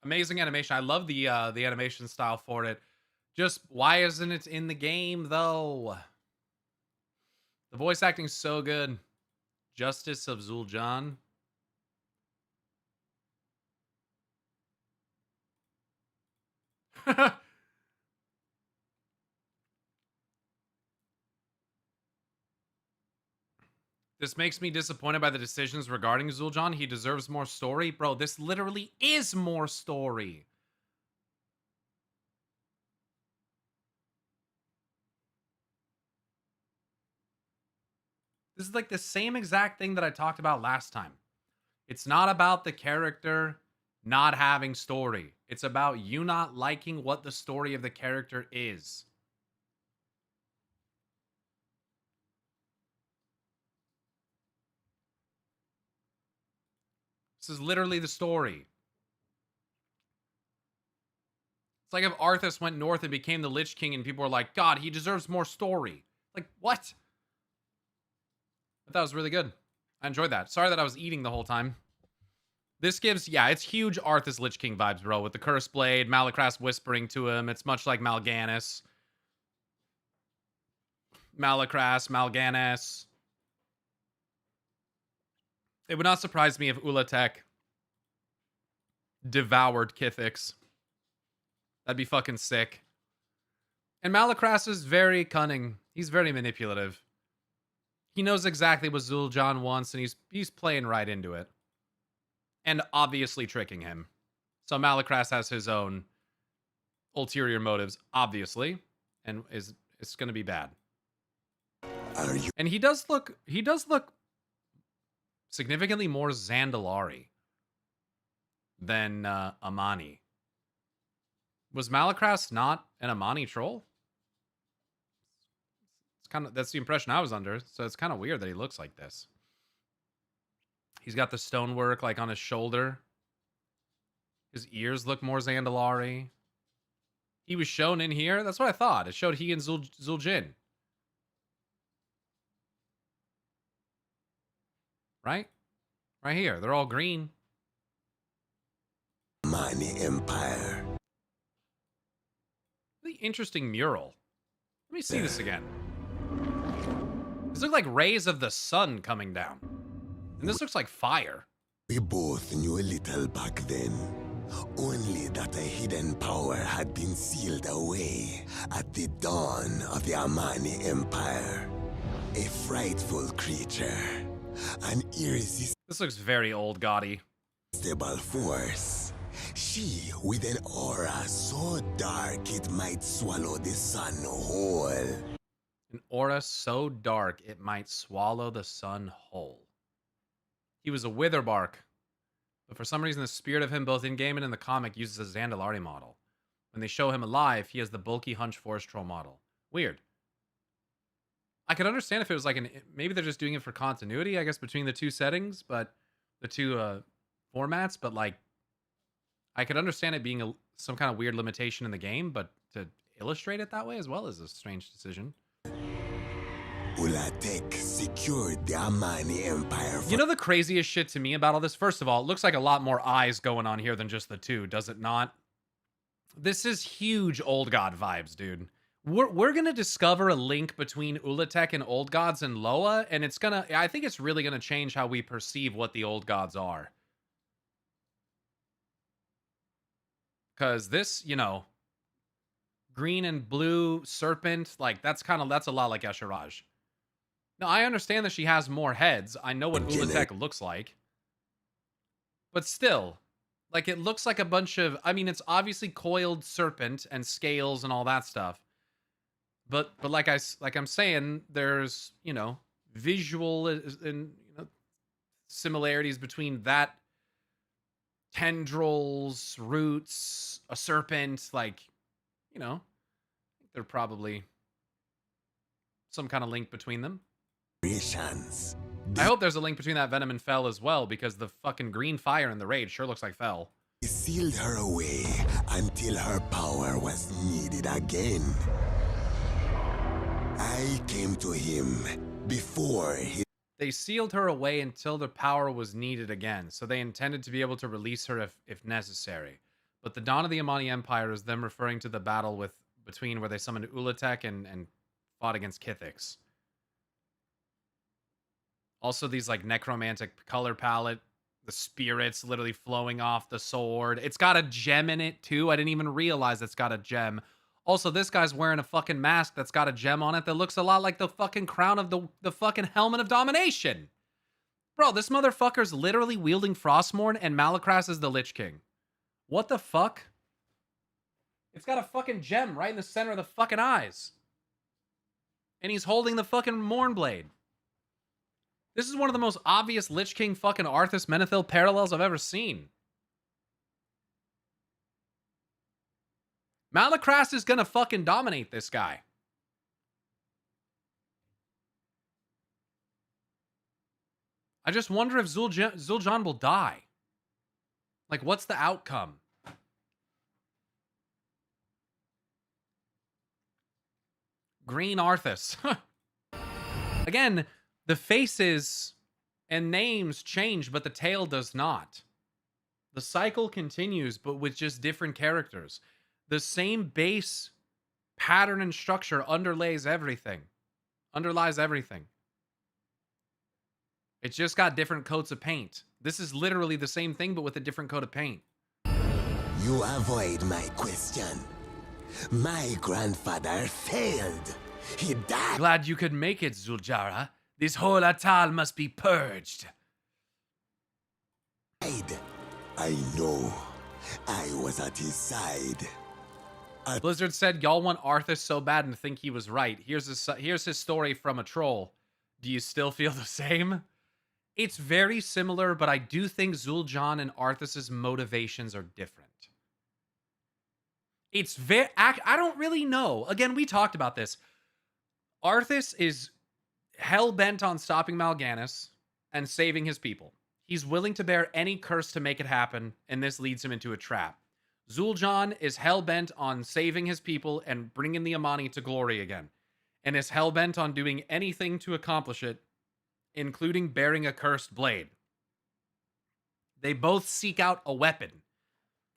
Amazing animation. I love the animation style for it. Just why isn't it in the game though? The voice acting's so good. Justice of Zul'Jan. This makes me disappointed by the decisions regarding Zul'Jan. He deserves more story. Bro, this literally is more story. This is like the same exact thing that I talked about last time. It's not about the character not having story. It's about you not liking what the story of the character is. This is literally the story. It's like if Arthas went north and became the Lich King and people were like, God, he deserves more story. Like, what? But that was really good. I enjoyed that. Sorry that I was eating the whole time. This gives, yeah, it's huge Arthas Lich King vibes, bro. With the Cursed Blade, Malakras whispering to him. It's much like Mal'Ganis. Mal'Ganis. It would not surprise me if Ulatek devoured Kithix. That'd be fucking sick. And Malakras is very cunning. He's very manipulative. He knows exactly what Zul'Jan wants, and he's playing right into it. And obviously tricking him. So Malakras has his own ulterior motives, obviously, and it's going to be bad. Are you And he does look significantly more Zandalari than Amani. Was Malakras not an Amani troll? It's kind of, that's the impression I was under, so it's kind of weird that he looks like this. He's got the stonework like on his shoulder. His ears look more Zandalari. He was shown in here. That's what I thought. It showed he and Zul'Jin. Right? Right here. They're all green. Amani Empire? Really interesting mural. Let me see this again. These look like rays of the sun coming down. And this looks like fire. We both knew a little back then. Only that a hidden power had been sealed away at the dawn of the Amani Empire. A frightful creature, an irresistible This looks very old gaudy. force. She with an aura so dark it might swallow the sun whole. An aura so dark it might swallow the sun whole. He was a Witherbark, but for some reason the spirit of him both in-game and in the comic uses a Zandalari model. When they show him alive, he has the bulky Hunch Forest Troll model. Weird. I could understand if it was like maybe they're just doing it for continuity, I guess, between the two settings, but the two formats, but like I could understand it being some kind of weird limitation in the game, but to illustrate it that way as well is a strange decision. Ulatek secured the Amani Empire. You know the craziest shit to me about all this? First of all, it looks like a lot more eyes going on here than just the two, does it not? This is huge Old God vibes, dude. We're gonna discover a link between Ulatek and Old Gods and Loa, and I think it's really gonna change how we perceive what the Old Gods are. Because this, green and blue serpent, like that's a lot like Esharaj. Now, I understand that she has more heads. I know what Ulatek looks like. But still, like it looks like a bunch of, it's obviously coiled serpent and scales and all that stuff. But like I'm saying, there's, visual and similarities between that tendrils, roots, a serpent, like, they're probably some kind of link between them. I hope there's a link between that Venom and Fel as well, because the fucking green fire in the raid sure looks like Fel. He sealed her away until her power was needed again. I came to him before he... They sealed her away until the power was needed again, so they intended to be able to release her if necessary. But the dawn of the Amani Empire is them referring to the battle between where they summoned Ulatek and fought against Kithix. Also, these like necromantic color palette, the spirits literally flowing off the sword. It's got a gem in it too. I didn't even realize it's got a gem. Also, this guy's wearing a fucking mask that's got a gem on it that looks a lot like the fucking crown of the fucking helmet of domination. Bro, this motherfucker's literally wielding Frostmourne and Malakras is the Lich King. What the fuck? It's got a fucking gem right in the center of the fucking eyes. And he's holding the fucking Mournblade. This is one of the most obvious Lich King fucking Arthas Menethil parallels I've ever seen. Malakras is gonna fucking dominate this guy. I just wonder if Zul'Jin will die. Like, what's the outcome? Green Arthas. Again, the faces and names change, but the tale does not. The cycle continues, but with just different characters. The same base pattern and structure underlies everything. It just got different coats of paint. This is literally the same thing, but with a different coat of paint. You avoid my question. My grandfather failed. He died. Glad you could make it, Zuljara. This whole Atal must be purged. I know. I was at his side. Blizzard said, y'all want Arthas so bad and think he was right. Here's his story from a troll. Do you still feel the same? It's very similar, but I do think Zul'Jin and Arthas's motivations are different. It's I don't really know. Again, we talked about this. Arthas is hell-bent on stopping Mal'Ganis and saving his people. He's willing to bear any curse to make it happen, and this leads him into a trap. Zul'Jin is hell-bent on saving his people and bringing the Amani to glory again, and is hell-bent on doing anything to accomplish it, including bearing a cursed blade. They both seek out a weapon,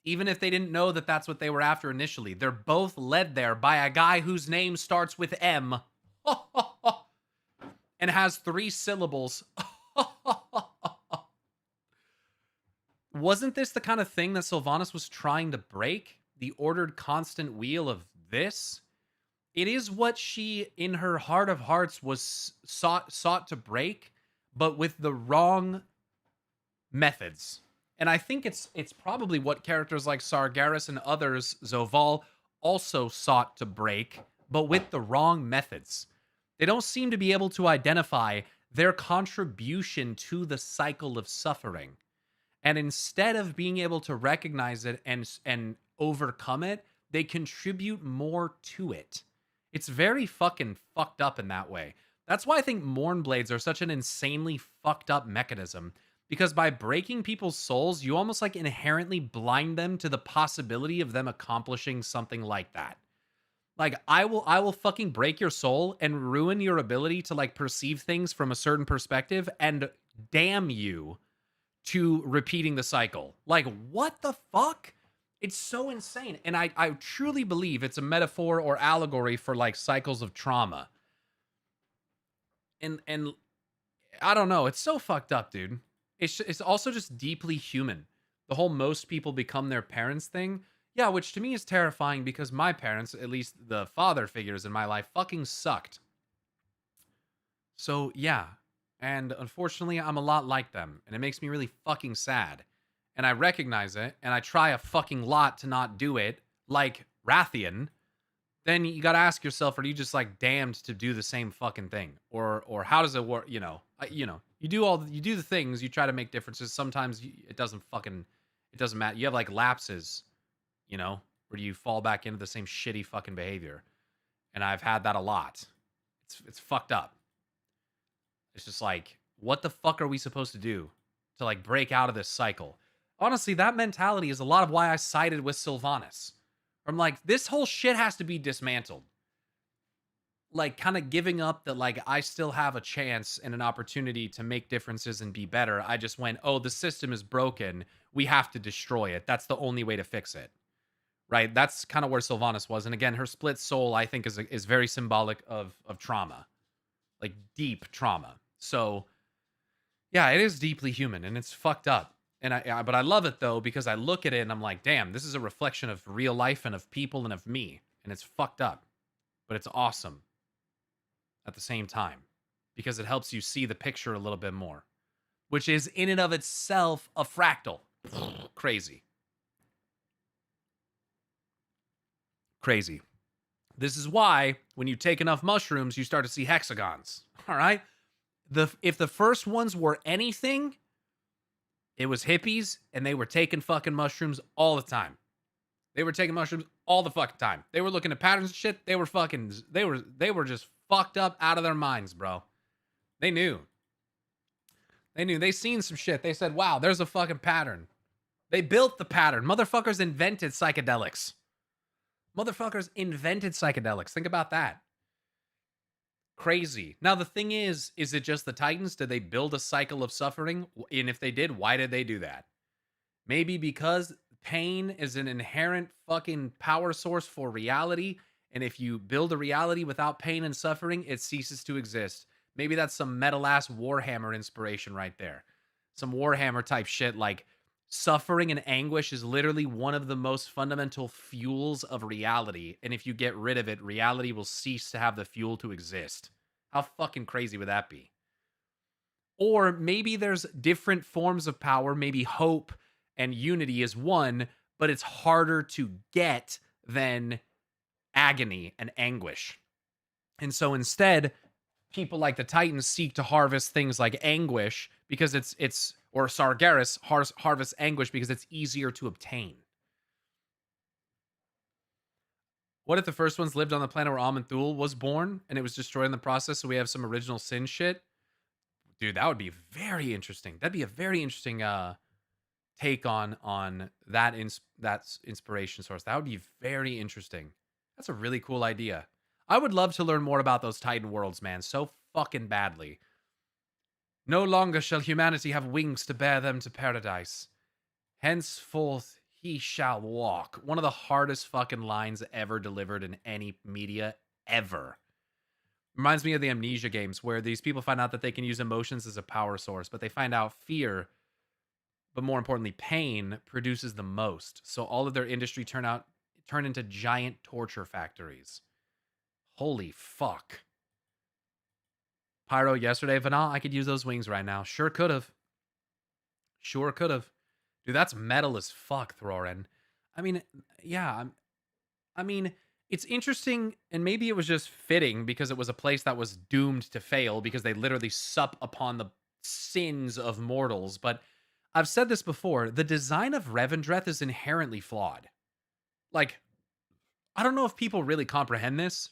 even if they didn't know that that's what they were after initially. They're both led there by a guy whose name starts with M and has 3 syllables. wasn't this the kind of thing that Sylvanas was trying to break? The ordered constant wheel of this? It is what she, in her heart of hearts, was sought to break, but with the wrong methods. And I think it's probably what characters like Sargeras and others, Zoval, also sought to break, but with the wrong methods. They don't seem to be able to identify their contribution to the cycle of suffering. And instead of being able to recognize it and overcome it, they contribute more to it. It's very fucking fucked up in that way. That's why I think Mournblades are such an insanely fucked up mechanism. Because by breaking people's souls, you almost like inherently blind them to the possibility of them accomplishing something like that. Like, I will fucking break your soul and ruin your ability to like perceive things from a certain perspective and damn you to repeating the cycle. Like, what the fuck? It's so insane. And I truly believe it's a metaphor or allegory for like cycles of trauma. And I don't know. It's so fucked up, dude. It's also just deeply human. The whole most people become their parents thing. Yeah, which to me is terrifying because my parents, at least the father figures in my life, fucking sucked. So, yeah. And unfortunately, I'm a lot like them. And it makes me really fucking sad. And I recognize it. And I try a fucking lot to not do it. Like Rathian. Then you gotta ask yourself, are you just like damned to do the same fucking thing? Or how does it work? You know, you do the things, you try to make differences. Sometimes it doesn't matter. You have like lapses, where you fall back into the same shitty fucking behavior. And I've had that a lot. It's fucked up. It's just like, what the fuck are we supposed to do to like break out of this cycle? Honestly, that mentality is a lot of why I sided with Sylvanas. I'm like, this whole shit has to be dismantled. Like, kind of giving up that, like, I still have a chance and an opportunity to make differences and be better. I just went, oh, the system is broken. We have to destroy it. That's the only way to fix it. Right? That's kind of where Sylvanas was. And again, her split soul, I think, is very symbolic of trauma. Like, deep trauma. So, yeah, it is deeply human, and it's fucked up. But I love it, though, because I look at it and I'm like, damn, this is a reflection of real life and of people and of me. And it's fucked up. But it's awesome at the same time. Because it helps you see the picture a little bit more. Which is, in and of itself, a fractal. Crazy. Crazy. This is why, when you take enough mushrooms, you start to see hexagons. All right? If the first ones were anything, it was hippies, and they were taking fucking mushrooms all the time. They were taking mushrooms all the fucking time. They were looking at patterns and shit. They were just fucked up out of their minds, bro. They knew. They seen some shit. They said, wow, there's a fucking pattern. They built the pattern. Motherfuckers invented psychedelics. Think about that. Crazy. Now, the thing is it just the Titans? Did they build a cycle of suffering? And if they did, why did they do that? Maybe because pain is an inherent fucking power source for reality. And if you build a reality without pain and suffering, it ceases to exist. Maybe that's some metal-ass Warhammer inspiration right there. Some Warhammer type shit like suffering and anguish is literally one of the most fundamental fuels of reality. And if you get rid of it, reality will cease to have the fuel to exist. How fucking crazy would that be? Or maybe there's different forms of power. Maybe hope and unity is one, but it's harder to get than agony and anguish. And so instead, people like the Titans seek to harvest things like anguish because it's or Sargeras harvests anguish because it's easier to obtain. What if the first ones lived on the planet where Amanthul was born and it was destroyed in the process, so we have some original sin shit? Dude, that would be very interesting. That'd be a very interesting take on that inspiration source. That would be very interesting. That's a really cool idea. I would love to learn more about those Titan worlds, man, so fucking badly. No longer shall humanity have wings to bear them to paradise. Henceforth he shall walk. One of the hardest fucking lines ever delivered in any media ever. Reminds me of the Amnesia games where these people find out that they can use emotions as a power source, but they find out fear but more importantly, pain produces the most. So all of their industry turn into giant torture factories. Holy fuck. Pyro yesterday, Vanal, I could use those wings right now. Sure could have. Sure could have. Dude, that's metal as fuck, Thorin. I mean, yeah, I mean, it's interesting, and maybe it was just fitting because it was a place that was doomed to fail because they literally sup upon the sins of mortals. But I've said this before, the design of Revendreth is inherently flawed. Like, I don't know if people really comprehend this,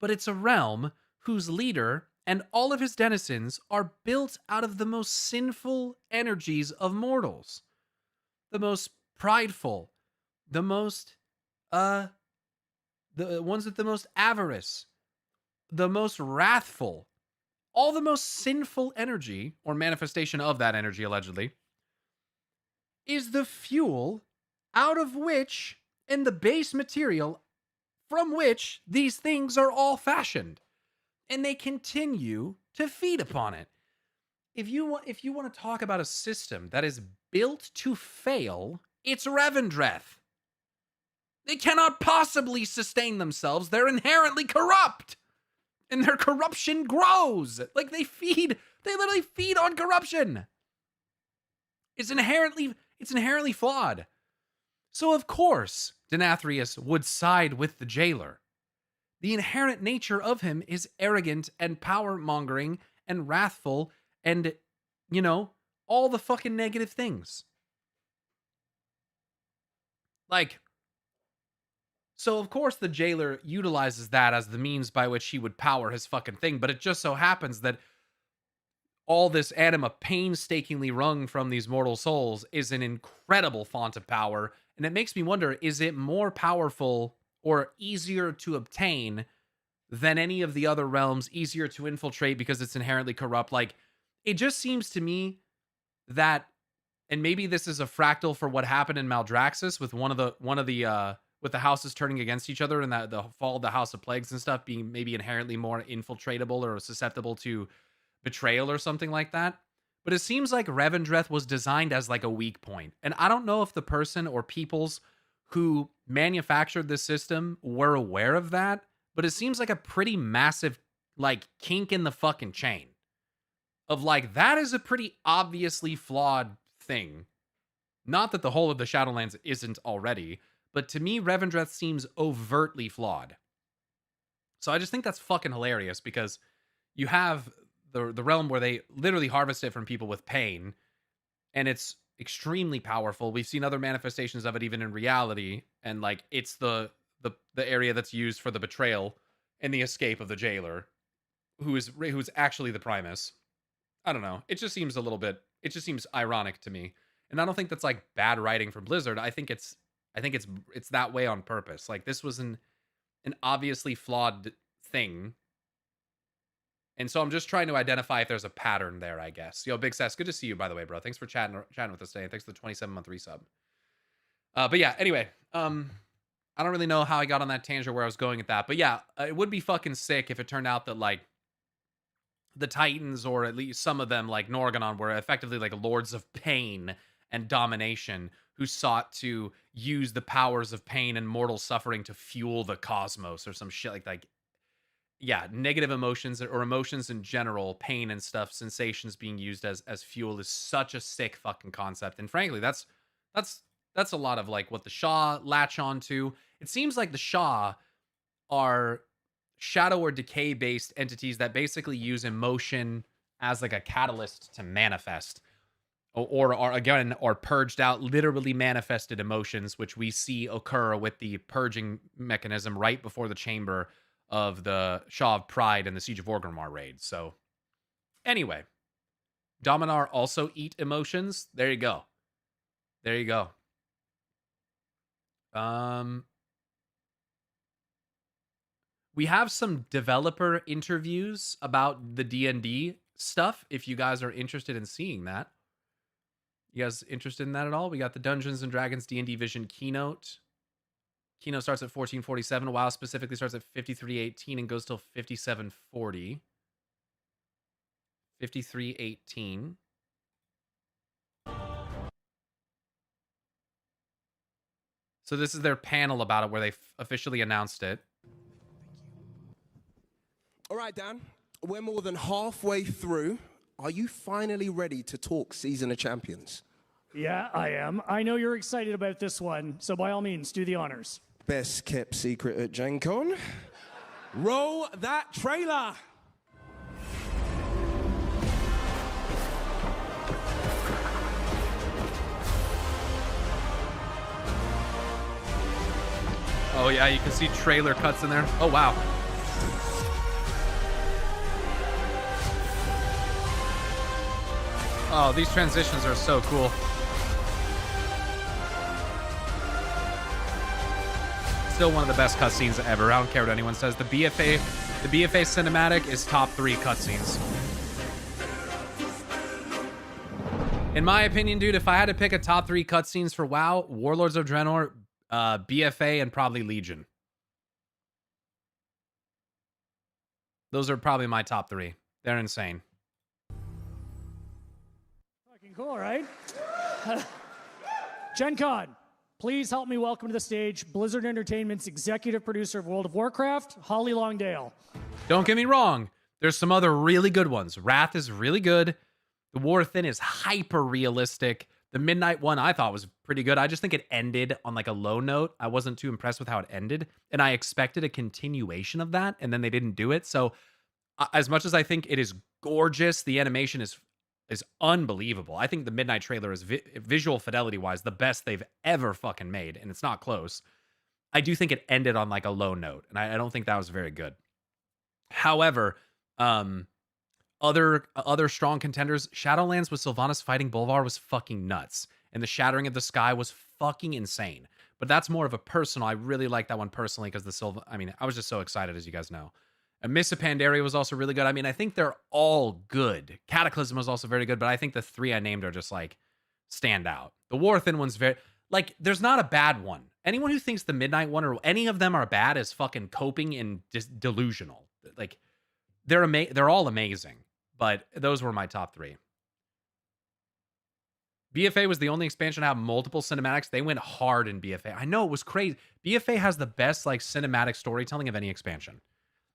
but it's a realm whose leader and all of his denizens are built out of the most sinful energies of mortals. The most prideful, the most, the ones with the most avarice, the most wrathful, all the most sinful energy, or manifestation of that energy, allegedly, is the fuel out of which, and the base material from which these things are all fashioned. And they continue to feed upon it. If you want to talk about a system that is built to fail, it's Revendreth. They cannot possibly sustain themselves. They're inherently corrupt. And their corruption grows. Like they literally feed on corruption. It's inherently flawed. So of course, Denathrius would side with the jailer. The inherent nature of him is arrogant and power-mongering and wrathful and, all the fucking negative things. Like, so of course the jailer utilizes that as the means by which he would power his fucking thing, but it just so happens that all this anima painstakingly wrung from these mortal souls is an incredible font of power, and it makes me wonder, is it more powerful or easier to obtain than any of the other realms, easier to infiltrate because it's inherently corrupt? Like, it just seems to me that, and maybe this is a fractal for what happened in Maldraxxus with with the houses turning against each other and the fall of the House of Plagues and stuff being maybe inherently more infiltratable or susceptible to betrayal or something like that. But it seems like Revendreth was designed as like a weak point. And I don't know if the person or peoples who manufactured this system were aware of that, but it seems like a pretty massive, like, kink in the fucking chain of like, that is a pretty obviously flawed thing. Not that the whole of the Shadowlands isn't already, but to me, Revendreth seems overtly flawed. So I just think that's fucking hilarious because you have the realm where they literally harvest it from people with pain, and it's extremely powerful. We've seen other manifestations of it even in reality, and like it's the area that's used for the betrayal and the escape of the jailer, who's actually the Primus. I don't know. It just seems ironic to me. And I don't think that's like bad writing for Blizzard. I think it's that way on purpose. Like this was an obviously flawed thing. And so I'm just trying to identify if there's a pattern there, I guess. Yo, Big Sass, good to see you, by the way, bro. Thanks for chatting with us today. Thanks for the 27-month resub. But yeah, anyway, I don't really know how I got on that tangent where I was going at that. But yeah, it would be fucking sick if it turned out that like the Titans, or at least some of them, like Norganon, were effectively like lords of pain and domination who sought to use the powers of pain and mortal suffering to fuel the cosmos or some shit like that. Yeah, negative emotions or emotions in general, pain and stuff, sensations being used as fuel is such a sick fucking concept. And frankly, that's a lot of like what the Shah latch onto. It seems like the Shah are shadow or decay based entities that basically use emotion as like a catalyst to manifest, or are purged out, literally manifested emotions, which we see occur with the purging mechanism right before the chamber of the Shaw of Pride and the Siege of Orgrimmar raid. So anyway, Dominar also eat emotions. There you go. There you go. We have some developer interviews about the D&D stuff if you guys are interested in seeing that. You guys interested in that at all? We got the Dungeons and Dragons D&D Vision keynote. Keynote starts at 1447. WoW specifically starts at 5318 and goes till 5740. 5318. So this is their panel about it where they officially announced it. All right, Dan, we're more than halfway through. Are you finally ready to talk Season of Champions? Yeah, I am. I know you're excited about this one, so by all means, do the honors. Best kept secret at Gen Con. Roll that trailer. Oh yeah, you can see trailer cuts in there. Oh wow. Oh, these transitions are so cool. Still one of the best cutscenes ever. I don't care what anyone says. The BFA cinematic is top 3 cutscenes. In my opinion, dude, if I had to pick a top 3 cutscenes for WoW, Warlords of Draenor, BFA, and probably Legion. Those are probably my top 3. They're insane. Fucking cool, right? Gen Con, please help me welcome to the stage Blizzard Entertainment's executive producer of World of Warcraft, Holly Longdale. Don't get me wrong. There's some other really good ones. Wrath is really good. The War Within is hyper realistic. The Midnight one I thought was pretty good. I just think it ended on like a low note. I wasn't too impressed with how it ended, and I expected a continuation of that, and then they didn't do it. So as much as I think it is gorgeous, the animation is unbelievable. I think the Midnight trailer is visual fidelity wise the best they've ever fucking made, and it's not close. I do think it ended on like a low note, and I don't think that was very good. However, other strong contenders, Shadowlands with Sylvanas fighting Bolvar was fucking nuts, and the Shattering of the Sky was fucking insane. But that's more of a personal. I really like that one personally because I was just so excited, as you guys know. And Miss of Pandaria was also really good. I mean, I think they're all good. Cataclysm was also very good, but I think the 3 I named are just like stand out. The War Within one's very like there's not a bad one. Anyone who thinks the Midnight one or any of them are bad is fucking coping and just delusional. Like they're all amazing. But those were my top 3. BFA was the only expansion to have multiple cinematics. They went hard in BFA. I know, it was crazy. BFA has the best like cinematic storytelling of any expansion.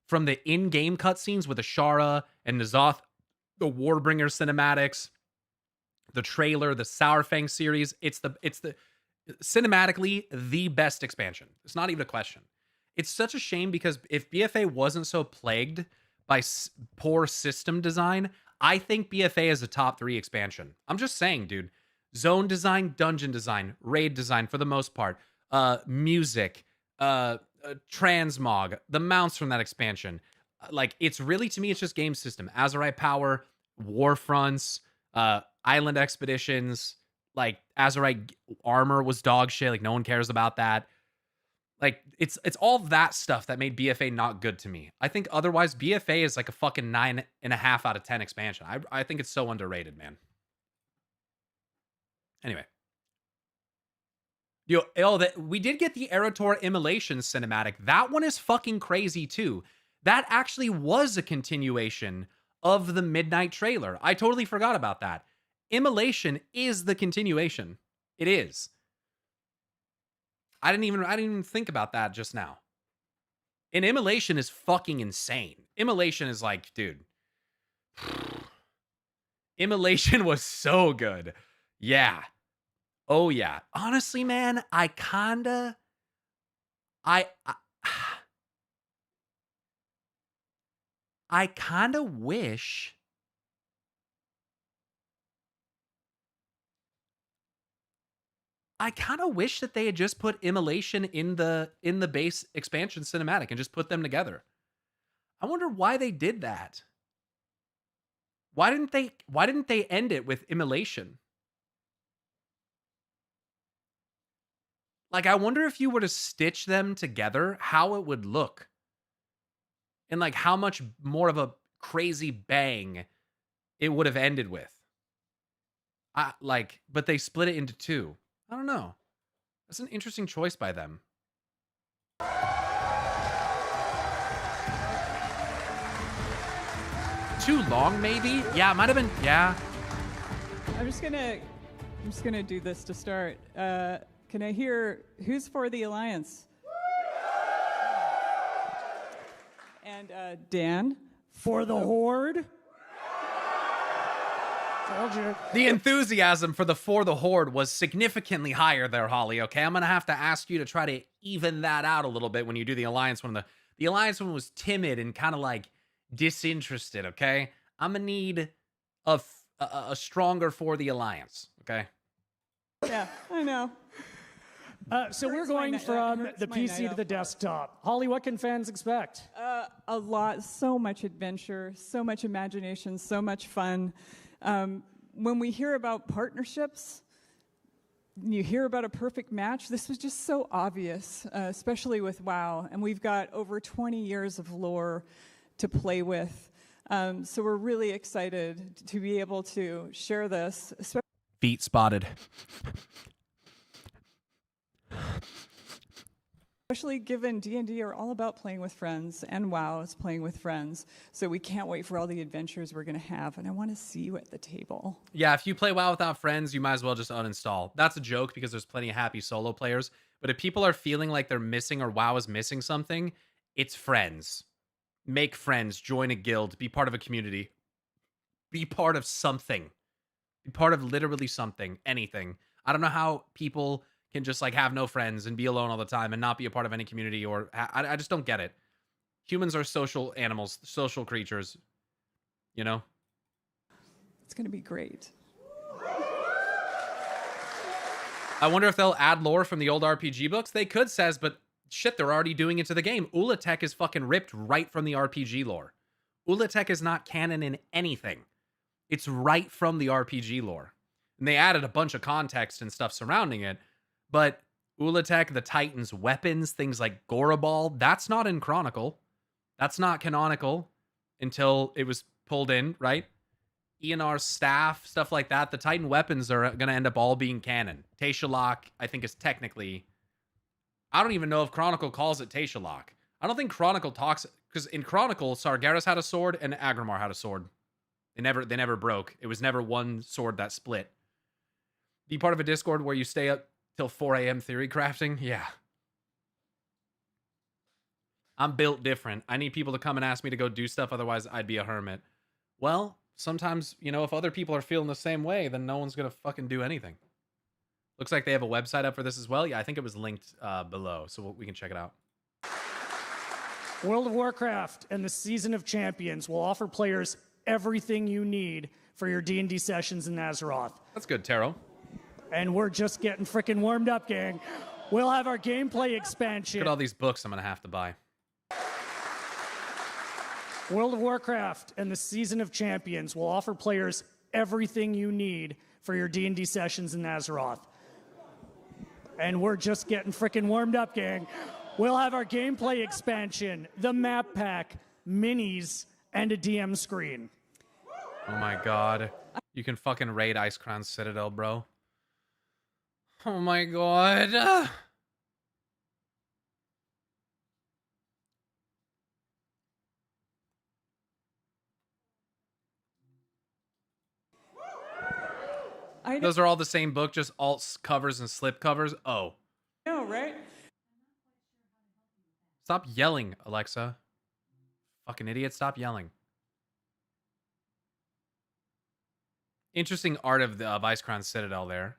From the in-game cutscenes with Ashara and N'Zoth, the Warbringer cinematics, the trailer, the Sourfang series, it's the cinematically the best expansion. It's not even a question. It's such a shame because if BFA wasn't so plagued by poor system design, I think BFA is a top 3 expansion. I'm just saying, dude. Zone design, dungeon design, raid design for the most part, music, transmog, the mounts from that expansion. Like, it's really, to me, it's just game system. Azerite Power, Warfronts, Island Expeditions, like, Azerite armor was dog shit. Like, no one cares about that. Like, it's all that stuff that made BFA not good to me. I think otherwise, BFA is like a fucking 9.5 out of 10 expansion. I think it's so underrated, man. Anyway. We did get the Erator Immolation cinematic. That one is fucking crazy, too. That actually was a continuation of the Midnight trailer. I totally forgot about that. Immolation is the continuation. It is. I didn't even think about that just now. And Immolation is fucking insane. Immolation is like, dude. Immolation was so good. Yeah. Oh yeah. Honestly, man, I kinda wish that they had just put Immolation in the base expansion cinematic and just put them together. I wonder why they did that. Why didn't they end it with Immolation? Like, I wonder if you were to stitch them together, how it would look. And like how much more of a crazy bang it would have ended with. But they split it into 2. I don't know. That's an interesting choice by them. Too long, maybe? Yeah, it might have been. Yeah. I'm just gonna do this to start. Can I hear who's for the Alliance? And Dan? For the Horde? Told you. The enthusiasm for the Horde was significantly higher there, Holly. Okay, I'm gonna have to ask you to try to even that out a little bit when you do the Alliance one. The Alliance one was timid and kind of like disinterested. Okay, I'm gonna need a stronger for the Alliance. Okay. Yeah, I know. So we're going from the PC to the desktop. Holly, what can fans expect? A lot, so much adventure, so much imagination, so much fun. When we hear about partnerships, you hear about a perfect match. This was just so obvious, especially with WoW. And we've got over 20 years of lore to play with. So we're really excited to be able to share this. Feet spotted. Especially given D&D are all about playing with friends, and WoW is playing with friends. So we can't wait for all the adventures we're going to have, and I want to see you at the table. Yeah, if you play WoW without friends, you might as well just uninstall. That's a joke because there's plenty of happy solo players. But if people are feeling like they're missing or WoW is missing something, it's friends. Make friends, join a guild, be part of a community. Be part of something. Be part of literally something, anything. I don't know how people can just like have no friends and be alone all the time and not be a part of any community, or I just don't get it. Humans are social animals, social creatures, you know? It's going to be great. I wonder if they'll add lore from the old RPG books. They could, says, but shit, they're already doing it to the game. Ulatek is fucking ripped right from the RPG lore. Ulatek is not canon in anything. It's right from the RPG lore. And they added a bunch of context and stuff surrounding it. But Ulatek, the Titans' weapons, things like Goraball, that's not in Chronicle. That's not canonical until it was pulled in, right? Eonar's staff, stuff like that. The Titan weapons are going to end up all being canon. Taishalok, I think, is technically... I don't even know if Chronicle calls it Taishalok. I don't think Chronicle talks... Because in Chronicle, Sargeras had a sword and Agrimar had a sword. They never broke. It was never one sword that split. Be part of a Discord where you stay up till 4 a.m. theory crafting? Yeah. I'm built different. I need people to come and ask me to go do stuff, otherwise I'd be a hermit. Well, sometimes, you know, if other people are feeling the same way, then no one's gonna fucking do anything. Looks like they have a website up for this as well. Yeah, I think it was linked below, so we can check it out. World of Warcraft and the Season of Champions will offer players everything you need for your D&D sessions in Azeroth. That's good, Taro. And we're just getting freaking warmed up, gang. We'll have our gameplay expansion. Look at all these books I'm going to have to buy. World of Warcraft and the Season of Champions will offer players everything you need for your D&D sessions in Azeroth. And we're just getting freaking warmed up, gang. We'll have our gameplay expansion, the map pack, minis, and a DM screen. Oh my god. You can fucking raid Icecrown Citadel, bro. Oh my god. Those are all the same book, just alt covers and slip covers. Oh. No, right? Stop yelling, Alexa. Fucking idiot, stop yelling. Interesting art of Icecrown Citadel there.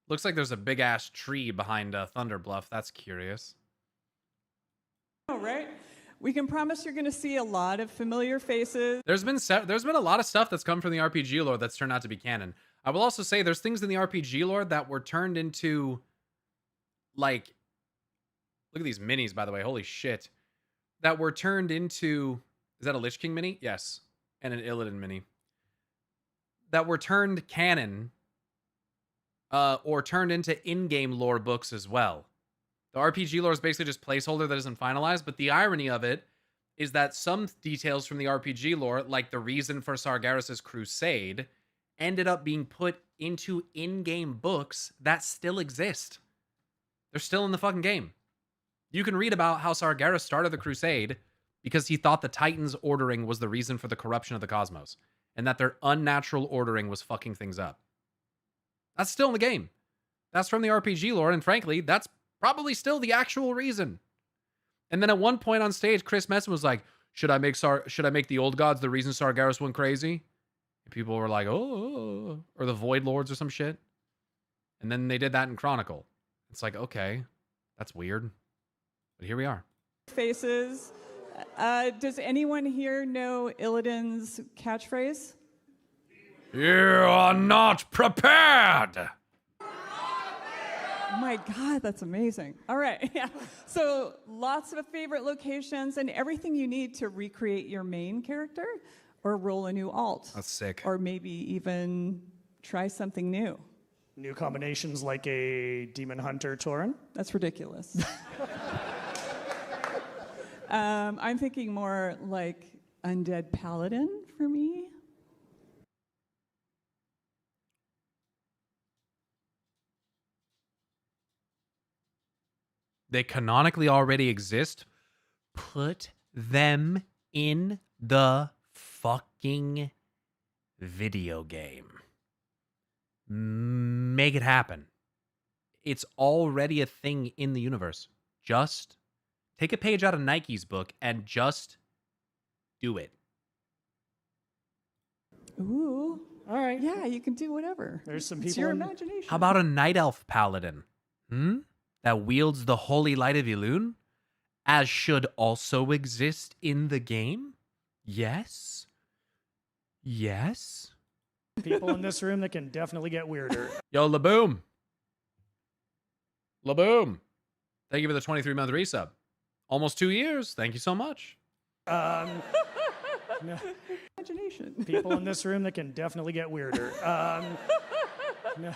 Looks like there's a big ass tree behind Thunder Bluff. That's curious. No, right? We can promise you're going to see a lot of familiar faces. There's been a lot of stuff that's come from the RPG lore that's turned out to be canon. I will also say there's things in the RPG lore that were turned into, like, look at these minis, by the way. Holy shit. That were turned into, is that a Lich King mini? Yes. And an Illidan mini. That were turned canon, or turned into in-game lore books as well. The RPG lore is basically just placeholder that isn't finalized, but the irony of it is that some details from the RPG lore, like the reason for Sargeras' crusade, ended up being put into in-game books that still exist. They're still in the fucking game. You can read about how Sargeras started the crusade because he thought the Titans' ordering was the reason for the corruption of the cosmos, and that their unnatural ordering was fucking things up. That's still in the game. That's from the RPG lore, and frankly, that's probably still the actual reason. And then at one point on stage, Chris Messin was like, should I make the old gods the reason Sargeras went crazy? And people were like, oh, or the Void Lords or some shit. And then they did that in Chronicle. It's like, okay, that's weird. But here we are. Faces. Does anyone here know Illidan's catchphrase? You are not prepared. Oh my God, that's amazing. All right, yeah. So lots of favorite locations and everything you need to recreate your main character or roll a new alt. That's sick. Or maybe even try something new. New combinations like a Demon Hunter Tauren. That's ridiculous. I'm thinking more like Undead Paladin for me. They canonically already exist. Put them in the fucking video game. Make it happen. It's already a thing in the universe. Just take a page out of Nike's book and just do it. Ooh. All right. Yeah, you can do whatever. There's some It's people your in- imagination. How about a night elf paladin? That wields the holy light of Elune, as should also exist in the game? Yes. Yes. People in this room that can definitely get weirder. Yo, Laboom. Laboom. Thank you for the 23-month resub. Almost 2 years. Thank you so much. No. Imagination. People in this room that can definitely get weirder. No.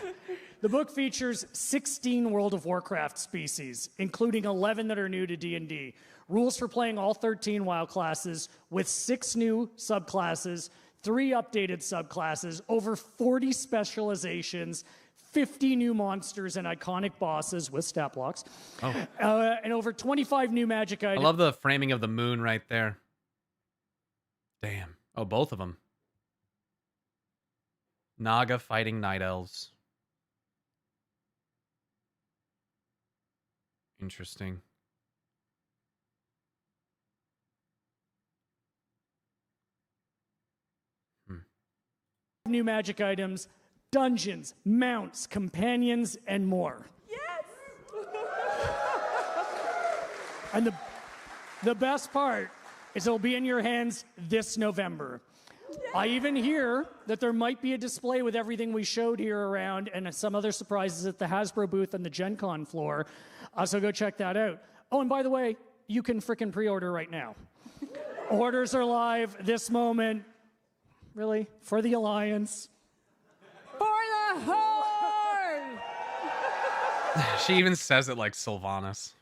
The book features 16 World of Warcraft species, including 11 that are new to D&D. Rules for playing all 13 WoW classes with 6 new subclasses, 3 updated subclasses, over 40 specializations, 50 new monsters and iconic bosses with stat blocks, and over 25 new magic items. I love the framing of the moon right there. Damn. Oh, both of them. Naga fighting night elves. Interesting. New magic items, dungeons, mounts, companions, and more. Yes! And the best part is it'll be in your hands this November. I even hear that there might be a display with everything we showed here around and some other surprises at the Hasbro booth on the Gen Con floor. So go check that out. Oh, and by the way, you can frickin' pre-order right now. Orders are live this moment. Really? For the Alliance. For the Horde! She even says it like Sylvanas.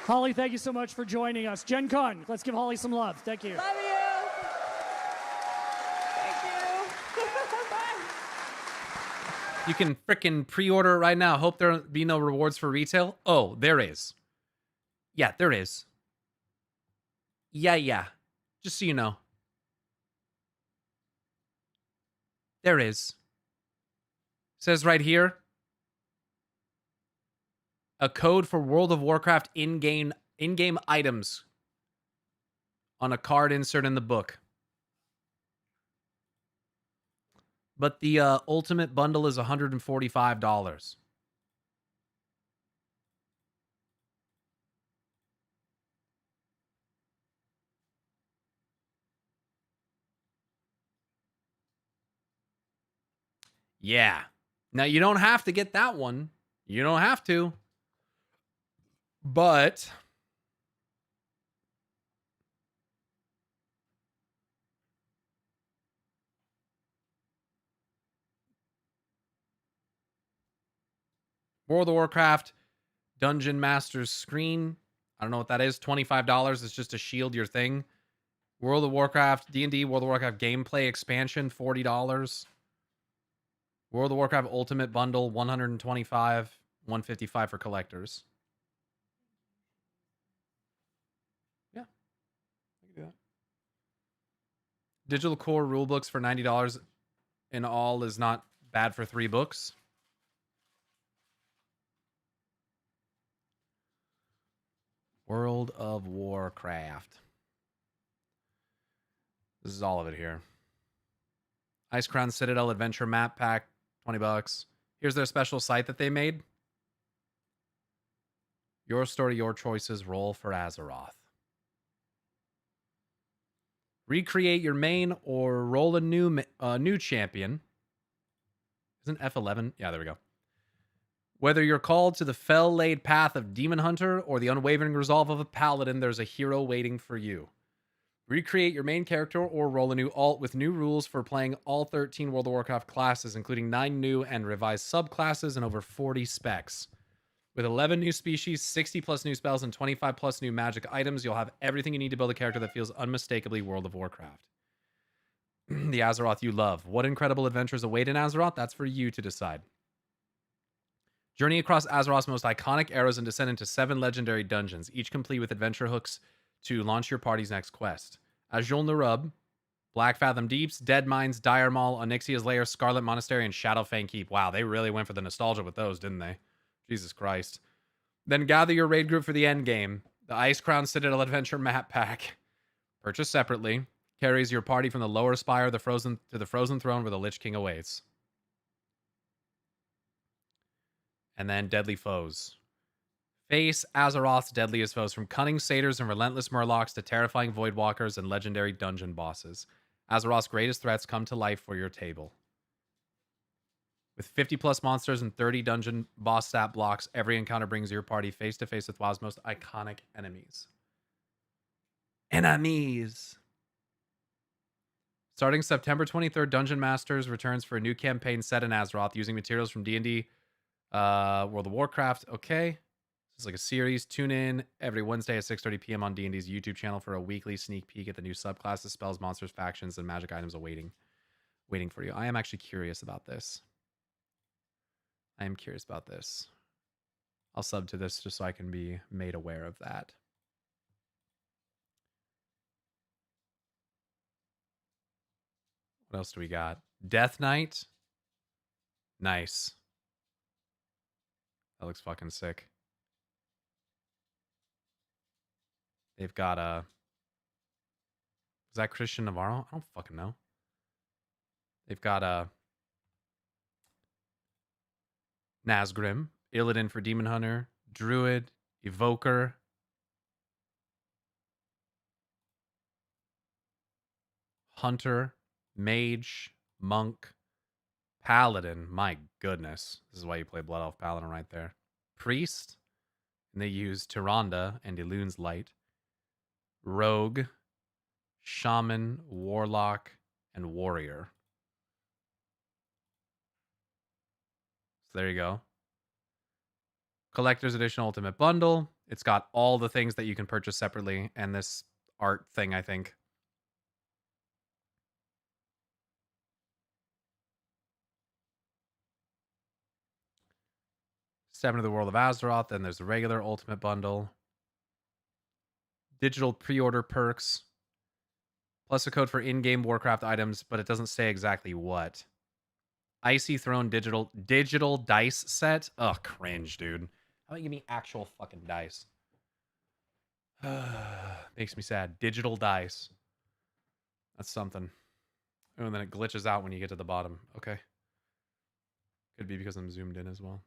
Holly, thank you so much for joining us. Gen Con, let's give Holly some love. Thank you. Love you! Thank you. Bye. You can frickin' pre-order it right now. Hope there be no rewards for retail. Oh, there is. Yeah, there is. Yeah. Just so you know. There is. Says right here. A code for World of Warcraft in-game items on a card insert in the book. But the ultimate bundle is $145. Yeah. Now, you don't have to get that one. You don't have to. But World of Warcraft Dungeon Master's screen. I don't know what that is. $25. It's just to shield your thing. World of Warcraft, D&D, World of Warcraft gameplay expansion, $40. World of Warcraft Ultimate Bundle, $125, $155 for collectors. Yeah, I can do that. Digital core rulebooks for $90 in all is not bad for 3 books. World of Warcraft. This is all of it here. Ice Crown Citadel Adventure Map Pack, $20. Here's their special site that they made. Your story, your choices, roll for Azeroth. Recreate your main or roll a new champion. Isn't F11? Yeah, there we go. Whether you're called to the fell-laid path of Demon Hunter or the unwavering resolve of a paladin, there's a hero waiting for you. Recreate your main character or roll a new alt with new rules for playing all 13 World of Warcraft classes, including 9 new and revised subclasses and over 40 specs. With 11 new species, 60 plus new spells, and 25 plus new magic items, you'll have everything you need to build a character that feels unmistakably World of Warcraft. The Azeroth you love. What incredible adventures await in Azeroth? That's for you to decide. Journey across Azeroth's most iconic eras and descend into 7 legendary dungeons, each complete with adventure hooks to launch your party's next quest. Azul Narub, Black Fathom Deeps, Dead Mines, Dire Maul, Onyxia's Lair, Scarlet Monastery, and Shadowfang Keep. Wow, they really went for the nostalgia with those, didn't they? Jesus Christ. Then gather your raid group for the end game. The Ice Crown Citadel Adventure Map Pack, purchased separately, carries your party from the lower spire to the frozen throne where the Lich King awaits. And then Deadly Foes. Face Azeroth's deadliest foes, from cunning satyrs and relentless murlocs to terrifying voidwalkers and legendary dungeon bosses. Azeroth's greatest threats come to life for your table. With 50 plus monsters and 30 dungeon boss stat blocks, every encounter brings your party face to face with WoW's most iconic enemies. Starting September 23rd, Dungeon Masters returns for a new campaign set in Azeroth using materials from D&D, World of Warcraft. Okay. It's like a series. Tune in every Wednesday at 6:30 p.m. on D&D's YouTube channel for a weekly sneak peek at the new subclasses, spells, monsters, factions, and magic items waiting for you. I am actually curious about this. I'll sub to this just so I can be made aware of that. What else do we got? Death Knight. Nice. That looks fucking sick. They've got a... Is that Christian Navarro? I don't fucking know. They've got a... Nazgrim, Illidan for Demon Hunter, Druid, Evoker. Hunter, Mage, Monk, Paladin. My goodness. This is why you play Blood Elf Paladin right there. Priest. And they use Tyrande and Elune's Light. Rogue, Shaman, Warlock, and Warrior. So there you go. Collector's Edition Ultimate Bundle. It's got all the things that you can purchase separately and this art thing, I think. Step into the world of Azeroth. Then there's the regular Ultimate Bundle. Digital pre-order perks. Plus a code for in-game Warcraft items, but it doesn't say exactly what. Icy Throne digital dice set. Ugh, cringe, dude. How about you give me actual fucking dice? Makes me sad. Digital dice. That's something. Oh, and then it glitches out when you get to the bottom. Okay. Could be because I'm zoomed in as well.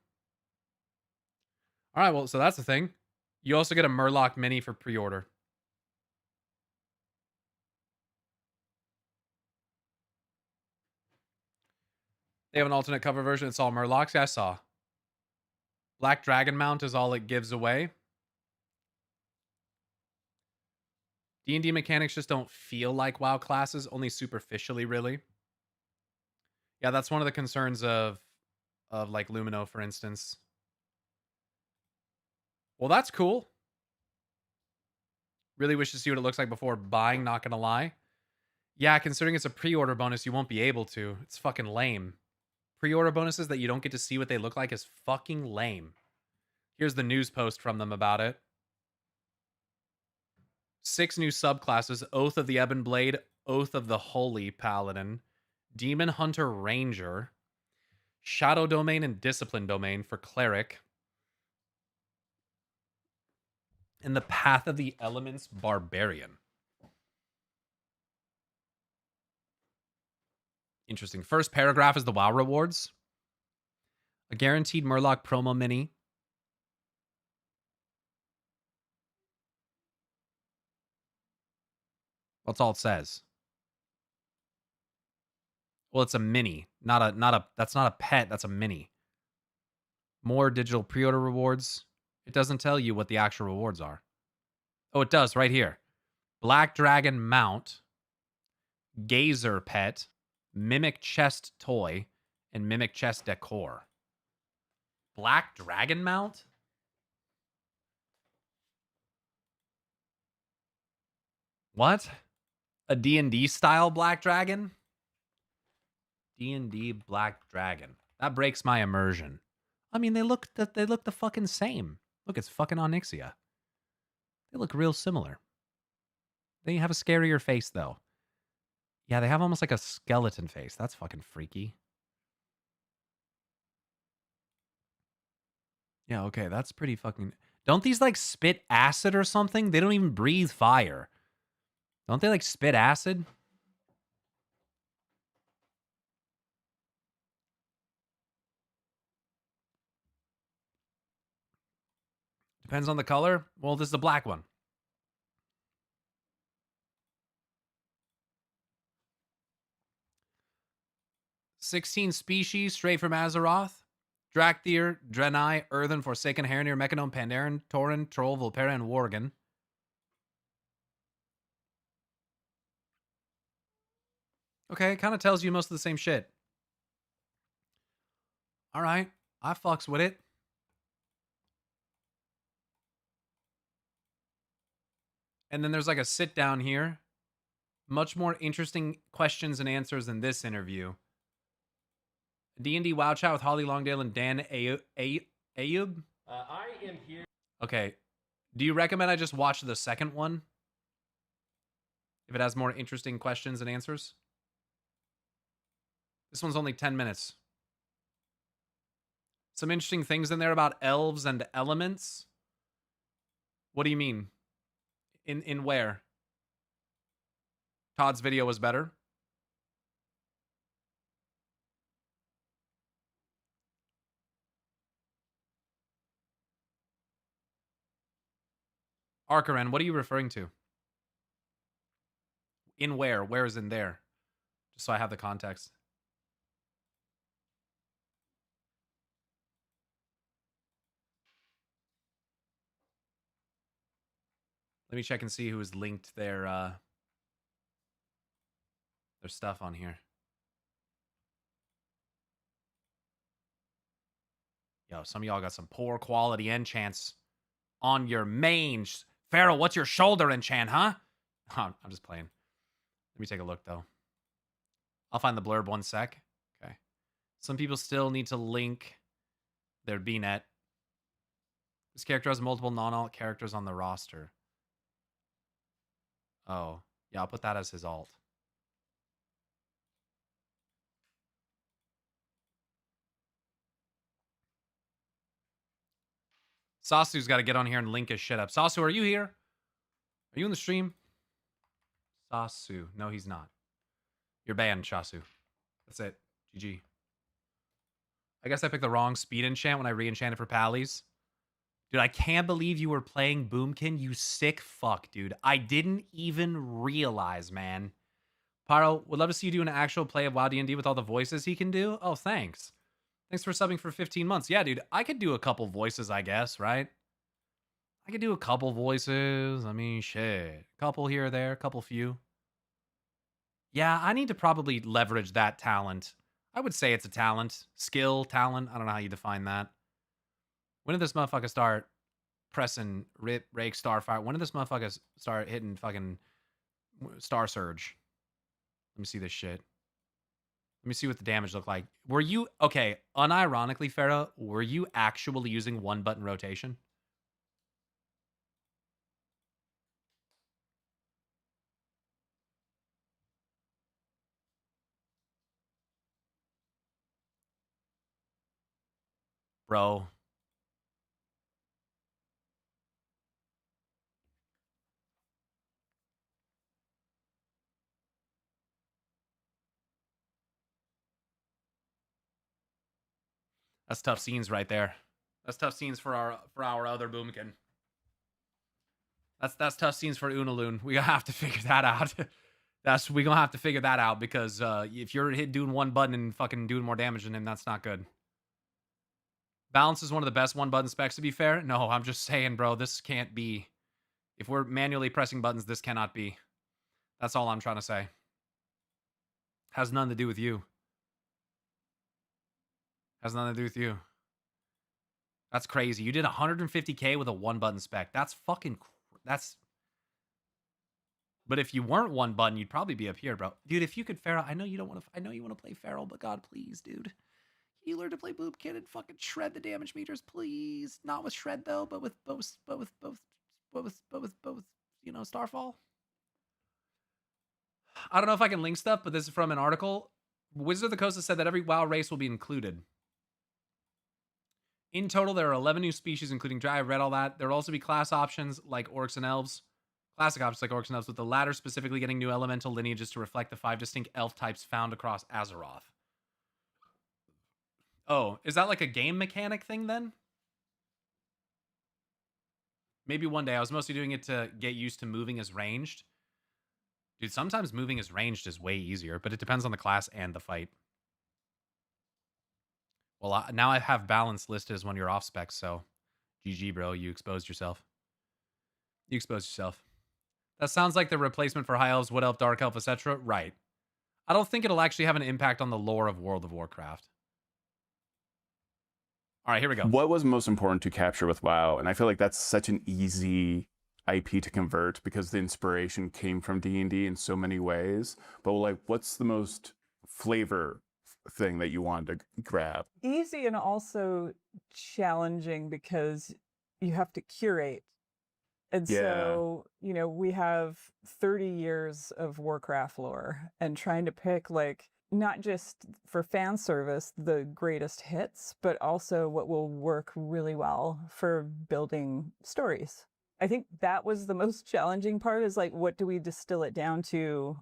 All right, well, so that's the thing. You also get a Murloc Mini for pre-order. They have an alternate cover version. It's all Murlocs. Yeah, I saw. Black Dragon Mount is all it gives away. D&D mechanics just don't feel like WoW classes, only superficially, really. Yeah, that's one of the concerns of like Lumino, for instance. Well, that's cool. Really wish to see what it looks like before buying, not gonna lie. Yeah, considering it's a pre-order bonus, you won't be able to. It's fucking lame. Pre-order bonuses that you don't get to see what they look like is fucking lame. Here's the news post from them about it. 6 new subclasses: Oath of the Ebon Blade, Oath of the Holy Paladin, Demon Hunter Ranger, Shadow Domain and Discipline Domain for Cleric, and the Path of the Elements Barbarian. Interesting. First paragraph is the WoW rewards. A guaranteed Murloc promo mini. That's all it says. Well, it's a mini, that's not a pet, that's a mini. More digital pre-order rewards. It doesn't tell you what the actual rewards are. Oh, it does right here. Black Dragon Mount, Gazer Pet, Mimic Chest Toy, and Mimic Chest Decor. Black Dragon Mount? What? A D&D style Black Dragon? D&D Black Dragon. That breaks my immersion. I mean, they look the fucking same. Look, it's fucking Onyxia. They look real similar. They have a scarier face, though. Yeah, they have almost like a skeleton face. That's fucking freaky. Yeah, okay, that's pretty fucking... Don't these, like, spit acid or something? They don't even breathe fire. Don't they, like, spit acid? Depends on the color. Well, this is the black one. "16 species straight from Azeroth. Drakthir, Draenei, Earthen, Forsaken, Heronir, Mechanon, Pandaren, Tauren, Troll, Volpera, and Worgen. Okay, kind of tells you most of the same shit. All right, I fucks with it. And then there's like a sit down here. Much more interesting questions and answers than this interview. D&D WoW Chat with Holly Longdale and Dan Ayub. I am here. Okay. Do you recommend I just watch the second one? If it has more interesting questions and answers? This one's only 10 minutes. Some interesting things in there about elves and elements. What do you mean? In where? Todd's video was better? Arkaran, what are you referring to? In where? Where is in there? Just so I have the context. Let me check and see who has linked their stuff on here. Yo, some of y'all got some poor quality enchants on your main. Pharaoh, what's your shoulder enchant, huh? Oh, I'm just playing. Let me take a look, though. I'll find the blurb 1 sec. Okay. Some people still need to link their BNet. This character has multiple non-alt characters on the roster. Oh, yeah, I'll put that as his alt. Sasu's got to get on here and link his shit up. Sasu, are you here? Are you in the stream? Sasu. No, he's not. You're banned, Shasu. That's it. GG. I guess I picked the wrong speed enchant when I re-enchanted for Pallies. Dude, I can't believe you were playing Boomkin, you sick fuck, dude. I didn't even realize, man. Pyro, would love to see you do an actual play of WoW D&D with all the voices he can do. Oh, thanks. Thanks for subbing for 15 months. Yeah, dude, I could do a couple voices, I guess, right? I could do a couple voices. I mean, shit. Couple here or there, couple few. Yeah, I need to probably leverage that talent. I would say it's a talent. Skill, talent. I don't know how you define that. When did this motherfucker start pressing rip, rake, starfire? When did this motherfucker start hitting fucking Star Surge? Let me see this shit. Let me see what the damage looked like. Were you... Okay, unironically, Farah, were you actually using one-button rotation? Bro. That's tough scenes right there. That's tough scenes for our other boomkin. That's tough scenes for Unaloon. We gonna have to figure that out. We gonna have to figure that out because if you're doing one button and fucking doing more damage than him, that's not good. Balance is one of the best one button specs, to be fair. No, I'm just saying, bro, this can't be. If we're manually pressing buttons, this cannot be. That's all I'm trying to say. Has nothing to do with you. Has nothing to do with you. That's crazy. You did 150k with a one button spec. That's fucking. That's. But if you weren't one button, you'd probably be up here, bro. Dude, if you could Feral, I know you don't want to. I know you want to play Feral, but God, please, dude. You learn to play Boomkin and fucking shred the damage meters, please. Not with shred though, but with both, you know, Starfall. I don't know if I can link stuff, but this is from an article. Wizard of the Coast has said that every WoW race will be included. In total, there are 11 new species, including Dry. I read all that. There will also be class options like Orcs and Elves. Classic options like Orcs and Elves, with the latter specifically getting new elemental lineages to reflect the 5 distinct elf types found across Azeroth. Oh, is that like a game mechanic thing then? Maybe one day. I was mostly doing it to get used to moving as ranged. Dude, sometimes moving as ranged is way easier, but it depends on the class and the fight. Well, now I have balance listed as one of your off specs, so GG, bro. You exposed yourself. You exposed yourself. That sounds like the replacement for High Elves, Wood Elf, Dark Elf, etc. Right. I don't think it'll actually have an impact on the lore of World of Warcraft. All right, here we go. What was most important to capture with WoW? And I feel like that's such an easy IP to convert because the inspiration came from D&D in so many ways. But like, what's the most flavor thing that you wanted to grab? Easy and also challenging because you have to curate. And so, you know, we have 30 years of Warcraft lore and trying to pick like not just for fan service, the greatest hits, but also what will work really well for building stories. I think that was the most challenging part is like, what do we distill it down to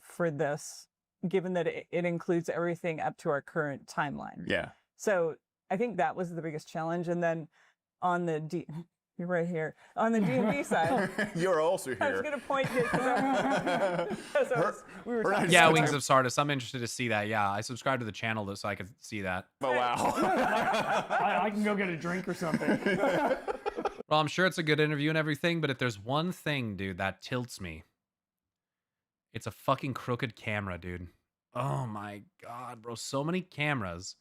for this, given that it includes everything up to our current timeline. Yeah. So I think that was the biggest challenge. And then on the you're right here. On the D&D side. You're also here. I was going to point you we were talking yeah, about Wings of Sardis. I'm interested to see that. Yeah, I subscribed to the channel so I could see that. Oh, wow. I can go get a drink or something. Well, I'm sure it's a good interview and everything, but if there's one thing, dude, that tilts me, it's a fucking crooked camera, dude. Oh my God, bro. So many cameras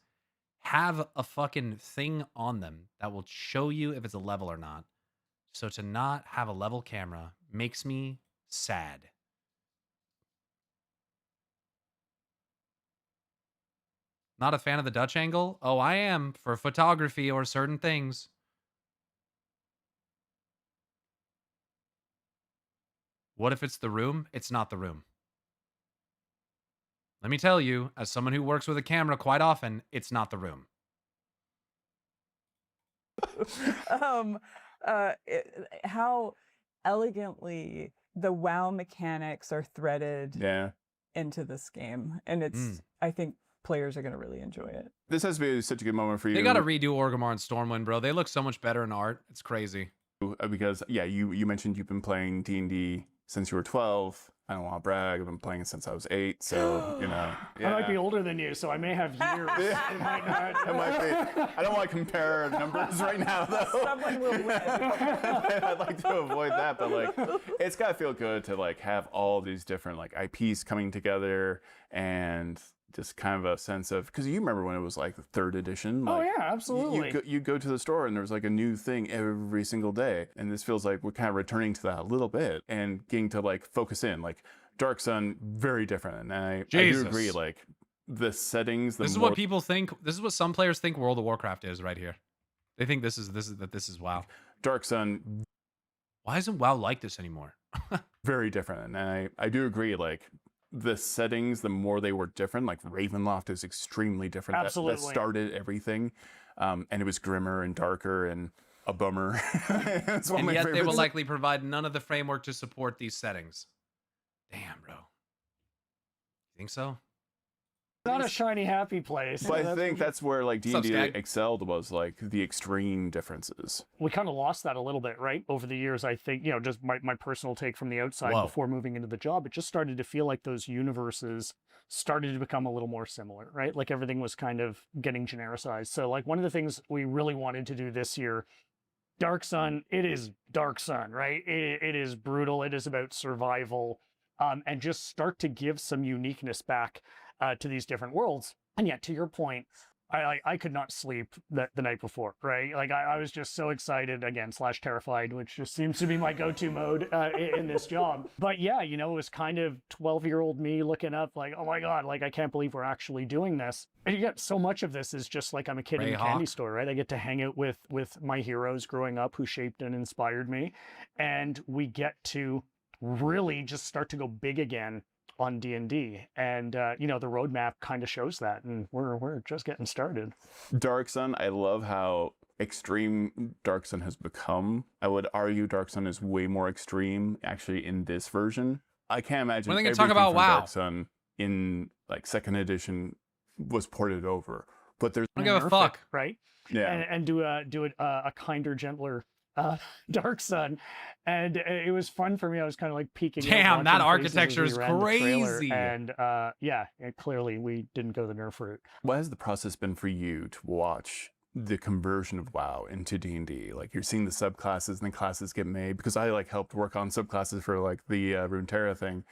have a fucking thing on them that will show you if it's a level or not. So to not have a level camera makes me sad. Not a fan of the Dutch angle? Oh, I am for photography or certain things. What if it's the room? It's not the room. Let me tell you, as someone who works with a camera quite often, it's not the room. How elegantly the WoW mechanics are threaded into this game. And it's, I think players are going to really enjoy it. This has been such a good moment for you. They got to redo Orgrimmar and Stormwind, bro. They look so much better in art. It's crazy. Because, yeah, you mentioned you've been playing D&D since you were 12. I don't want to brag. I've been playing since I was 8, so, you know. Yeah. I might be older than you, so I may have years. It might not. It might be. I don't want to compare numbers right now, though. Someone will win. I'd like to avoid that, but, like, it's got to feel good to, like, have all these different, like, IPs coming together and just kind of a sense of, because you remember when it was like the 3rd edition. Like, oh yeah, absolutely. You go to the store and there was like a new thing every single day, and this feels like we're kind of returning to that a little bit and getting to like focus in. Like Dark Sun, very different, and I do agree. Like the settings. This is what people think. This is what some players think World of Warcraft is right here. They think this is WoW. Dark Sun. Why isn't WoW like this anymore? Very different, and I do agree. Like the settings, the more they were different, like Ravenloft is extremely different. Absolutely. That started everything. And it was grimmer and darker and a bummer. And yet they will likely provide none of the framework to support these settings. Damn, bro. You think so? Not a shiny, happy place. But I think that's where like What's up, D&D Skag? excelled, was like the extreme differences. We kind of lost that a little bit, right? Over the years, I think, just my personal take from the outside Whoa. before moving into the job, it just started to feel like those universes started to become a little more similar, right? Like everything was kind of getting genericized. So like one of the things we really wanted to do this year, Dark Sun, it is Dark Sun, right? It is brutal. It is about survival, and just start to give some uniqueness back to these different worlds. And yet, to your point, I could not sleep the night before, right? Like I was just so excited again / terrified, which just seems to be my go-to mode in this job. But yeah, it was kind of 12-year-old me looking up like, oh my God, like I can't believe we're actually doing this. And you get so much of this is just like I'm a kid in a candy store, right? I get to hang out with my heroes growing up who shaped and inspired me. And we get to really just start to go big again on D&D, and the roadmap kind of shows that, and we're just getting started. Dark Sun, I love how extreme Dark Sun has become. I would argue Dark Sun is way more extreme actually in this version. I can't imagine When are they gonna everything talk about from WoW? Dark Sun in like second edition was ported over, but there's I don't give a fuck. Right? Yeah. And do a kinder, gentler Dark Sun, and it was fun for me. I was kind of like peeking. Damn, that architecture is crazy. And clearly we didn't go the nerf route. What has the process been for you to watch the conversion of WoW into D&D? Like you're seeing the subclasses and the classes get made, because I like helped work on subclasses for like the Runeterra thing.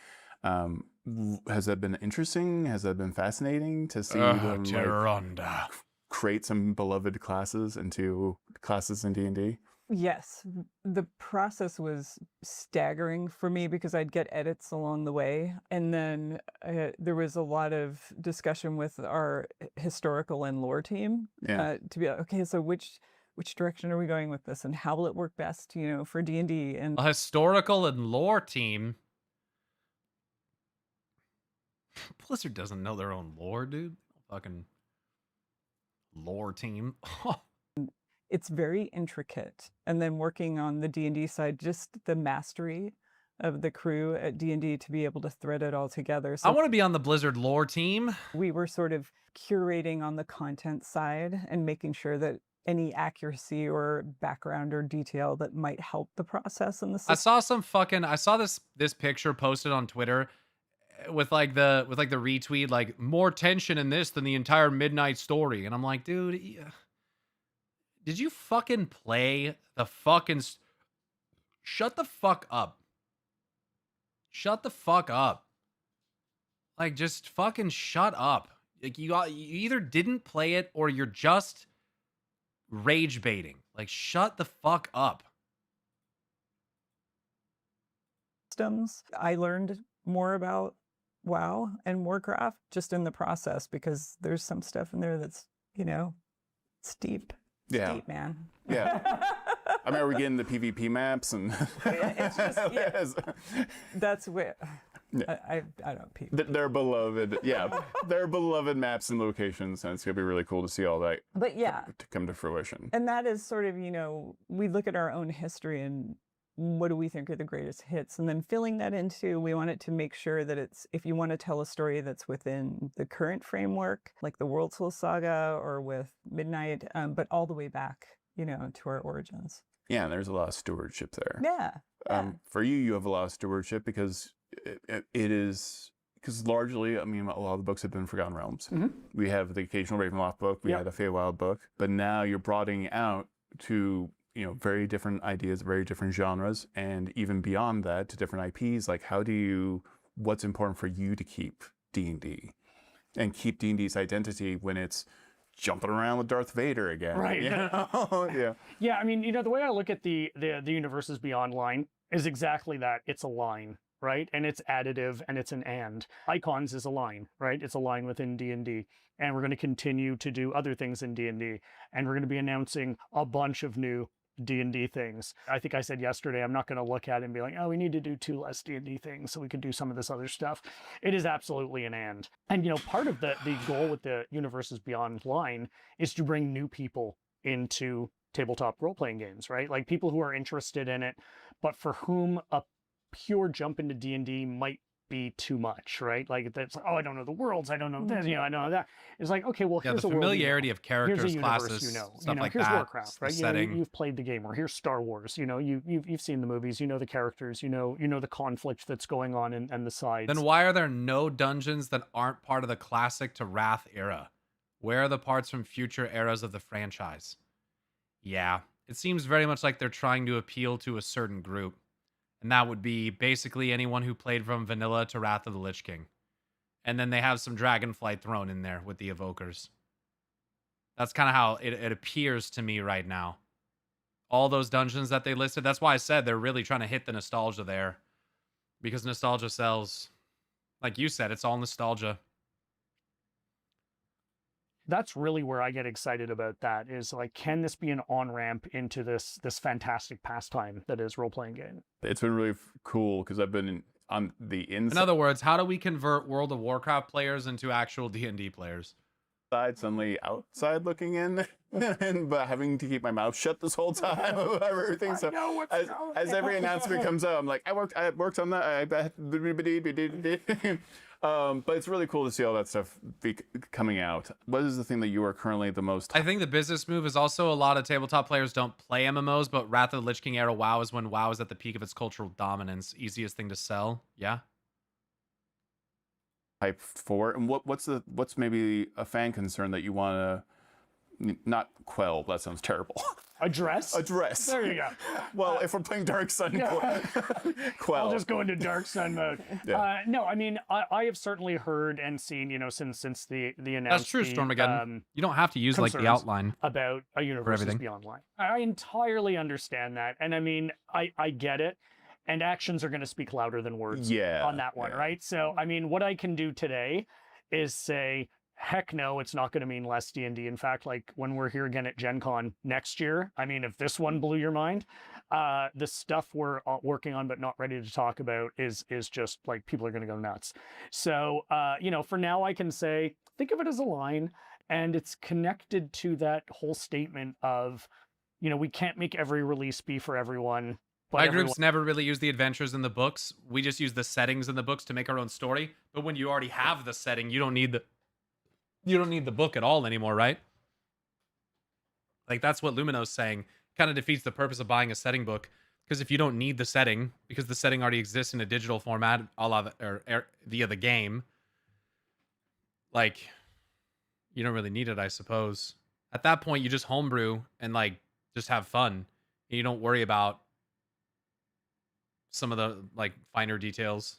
Has that been interesting? Has that been fascinating to see them like, create some beloved classes into classes in D&D? Yes, the process was staggering for me because I'd get edits along the way. And then there was a lot of discussion with our historical and lore team to be like, okay, so which direction are we going with this, and how will it work best, for D&D? And A historical and lore team. Blizzard doesn't know their own lore, dude. Fucking lore team. it's very intricate. And then working on the D&D side, just the mastery of the crew at D&D to be able to thread it all together. So I want to be on the Blizzard lore team. We were sort of curating on the content side and making sure that any accuracy or background or detail that might help the process and the system. I saw this picture posted on Twitter with like the retweet, like more tension in this than the entire Midnight Story. And I'm like, dude, did you fucking play the fucking... Shut the fuck up. Shut the fuck up. Like, just fucking shut up. Like, you either didn't play it or you're just rage baiting. Like, shut the fuck up. Systems. I learned more about WoW and Warcraft just in the process, because there's some stuff in there that's, steep. Yeah. Steep, man. Yeah. I remember getting the PvP maps and it's just, that's where I don't PvP. They're beloved. Yeah. They're beloved maps and locations, and it's gonna be really cool to see all that but yeah to come to fruition. And that is sort of, we look at our own history and what do we think are the greatest hits, and then filling that into, we want it to make sure that it's, if you want to tell a story that's within the current framework, like the World Soul Saga or with Midnight, but all the way back, to our origins. Yeah, there's a lot of stewardship there. Yeah. For you have a lot of stewardship because it is, because largely, a lot of the books have been Forgotten Realms. Mm-hmm. We have the occasional Ravenloft book, we had a Feywild book, but now you're broadening out to very different ideas, very different genres, and even beyond that to different IPs. Like, what's important for you to keep D&D and keep D&D's identity when it's jumping around with Darth Vader again? Right. Yeah. Yeah, the way I look at the Universes Beyond line is exactly that. It's a line, right? And it's additive, and it's an and. Icons is a line, right? It's a line within D&D. And we're going to continue to do other things in D&D. And we're going to be announcing a bunch of new D&D things. I think I said yesterday, I'm not going to look at it and be like, oh, we need to do 2 less D&D things so we can do some of this other stuff. It is absolutely an and. And, part of the goal with the Universes Beyond line is to bring new people into tabletop role-playing games, right? Like, people who are interested in it, but for whom a pure jump into D&D might be too much, right? Like that's oh, I don't know the worlds, I don't know this, I know that. It's like okay, well, Yeah, here's the a world familiarity you know. of characters, here's a universe classes, stuff like here's that, Warcraft, the right? setting. You've played the game, or here's Star Wars. You've seen the movies, the characters, you know the conflict that's going on and the sides. Then why are there no dungeons that aren't part of the classic to Wrath era? Where are the parts from future eras of the franchise? Yeah, it seems very much like they're trying to appeal to a certain group. And that would be basically anyone who played from vanilla to Wrath of the Lich King. And then they have some Dragonflight thrown in there with the Evokers. That's kind of how it appears to me right now. All those dungeons that they listed, that's why I said they're really trying to hit the nostalgia there. Because nostalgia sells. Like you said, it's all nostalgia. That's really where I get excited about that is like, can this be an on-ramp into this fantastic pastime that is role-playing game? It's been really cool because I've been on the inside. In other words, how do we convert World of Warcraft players into actual D&D players? Suddenly outside looking in, but having to keep my mouth shut this whole time of everything. So as every announcement comes out, I'm like, I worked on that. But it's really cool to see all that stuff coming out. What is the thing that you are currently the most? I think the business move is also a lot of tabletop players don't play MMOs, but Wrath of the Lich King era WoW is when WoW is at the peak of its cultural dominance. Easiest thing to sell. Yeah. Type 4. And what's maybe a fan concern that you want to not quell? That sounds terrible. Address? Address. There you go. Well, if we're playing Dark Sun, quell. I'll just go into Dark Sun mode. Yeah. No, I mean, I have certainly heard and seen, since the announcement. That's true, Stormageddon. You don't have to use like the outline about a universe beyond line. I entirely understand that, and I mean, I get it. And actions are going to speak louder than words on that one, right? So, I mean, what I can do today is say, heck no, it's not going to mean less D&D. In fact, like when we're here again at Gen Con next year, I mean, if this one blew your mind, the stuff we're working on but not ready to talk about is just like people are going to go nuts. So, for now I can say, think of it as a line, and it's connected to that whole statement of, we can't make every release be for everyone. My groups never really use the adventures in the books. We just use the settings in the books to make our own story. But when you already have the setting, you don't need the book at all anymore, right? Like that's what Lumino's saying. Kind of defeats the purpose of buying a setting book, because if you don't need the setting, because the setting already exists in a digital format, via the game, like you don't really need it, I suppose. At that point, you just homebrew and like just have fun. And you don't worry about some of the like finer details.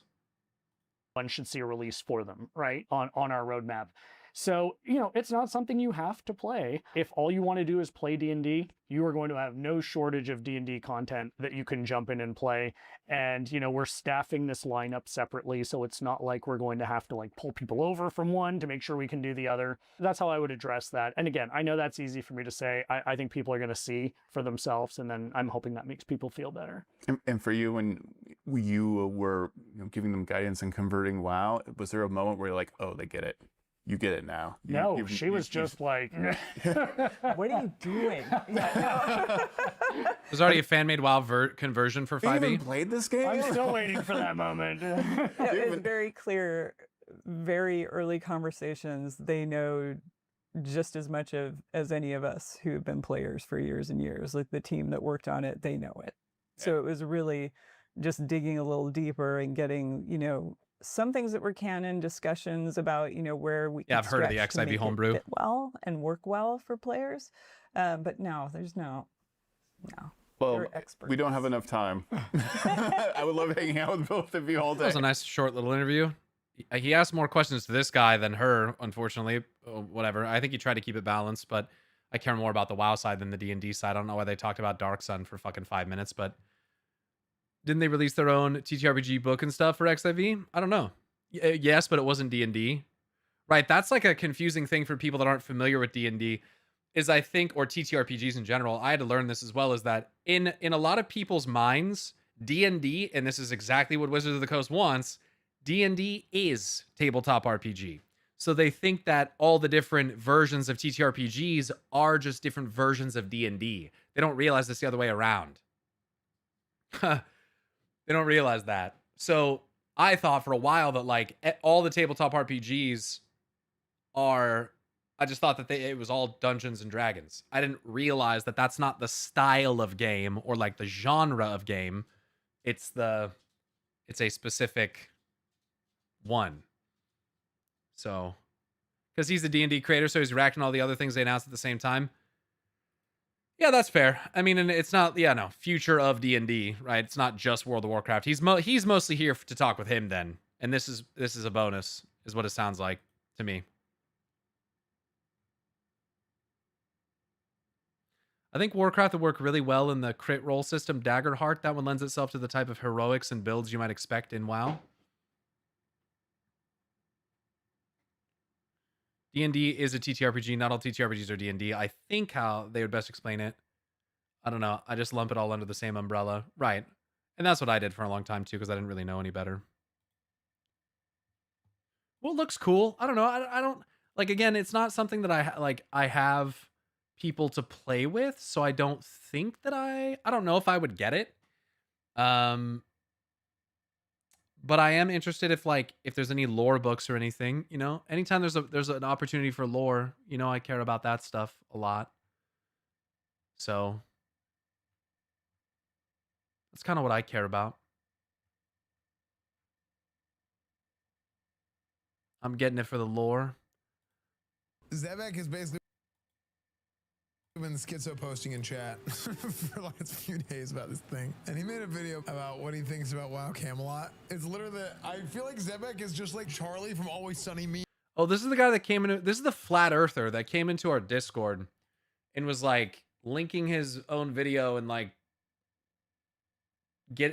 One should see a release for them, right? On our roadmap. So, it's not something you have to play. If all you want to do is play D&D, you are going to have no shortage of D&D content that you can jump in and play. And, we're staffing this lineup separately, so it's not like we're going to have to like pull people over from one to make sure we can do the other. That's how I would address that. And again, I know that's easy for me to say. I think people are going to see for themselves, and then I'm hoping that makes people feel better. And for you, when you were giving them guidance and converting WoW, was there a moment where you're like, oh, they get it? You get it now. No, she was just like, what are you doing? There's already a fan-made WoW conversion for 5e. You even played this game? I'm still waiting for that moment. It's very clear, very early conversations. They know just as much as any of us who have been players for years and years. Like the team that worked on it, they know it. So it was really just digging a little deeper and getting, some things that were canon discussions about, where we I've heard of the XIV homebrew fit well and work well for players. But no, there's no. Well, we don't have enough time. I would love hanging out with both of you all day. That was a nice short little interview. He asked more questions to this guy than her, unfortunately. Whatever. I think he tried to keep it balanced, but I care more about the WoW side than the D&D side. I don't know why they talked about Dark Sun for fucking 5 minutes, but didn't they release their own TTRPG book and stuff for XIV? I don't know. Yes, but it wasn't D&D. Right, that's like a confusing thing for people that aren't familiar with D&D, is I think, or TTRPGs in general, I had to learn this as well, is that in a lot of people's minds, D&D, and this is exactly what Wizards of the Coast wants, D&D is tabletop RPG. So they think that all the different versions of TTRPGs are just different versions of D&D. They don't realize it's the other way around. They don't realize that. So I thought for a while that like all the tabletop RPGs are, I just thought that it was all Dungeons and Dragons. I didn't realize that that's not the style of game or like the genre of game. It's a specific one. So, because he's the D&D creator, so he's reacting to all the other things they announced at the same time. Yeah, that's fair. I mean, and it's not, yeah, no, future of D&D, right? It's not just World of Warcraft. He's mostly here to talk with him then, and this is a bonus, is what it sounds like to me. I think Warcraft would work really well in the crit roll system, Daggerheart. That one lends itself to the type of heroics and builds you might expect in WoW. D&D is a TTRPG. Not all TTRPGs are D&D. I think how they would best explain it, I don't know. I just lump it all under the same umbrella. Right. And that's what I did for a long time, too, because I didn't really know any better. Well, it looks cool. I don't know. I don't... Like, again, it's not something that I have people to play with, so I don't think that I don't know if I would get it. But I am interested if there's any lore books or anything, you know. Anytime there's an opportunity for lore, you know, I care about that stuff a lot. So that's kind of what I care about. I'm getting it for the lore. Zebek has basically been schizo posting in chat for the last few days about this thing, and he made a video about what he thinks about WoW Camelot. It's literally I feel like Zebek is just like Charlie from Always Sunny Me. Oh, this is the guy that came in. This is the flat earther that came into our Discord and was like linking his own video and like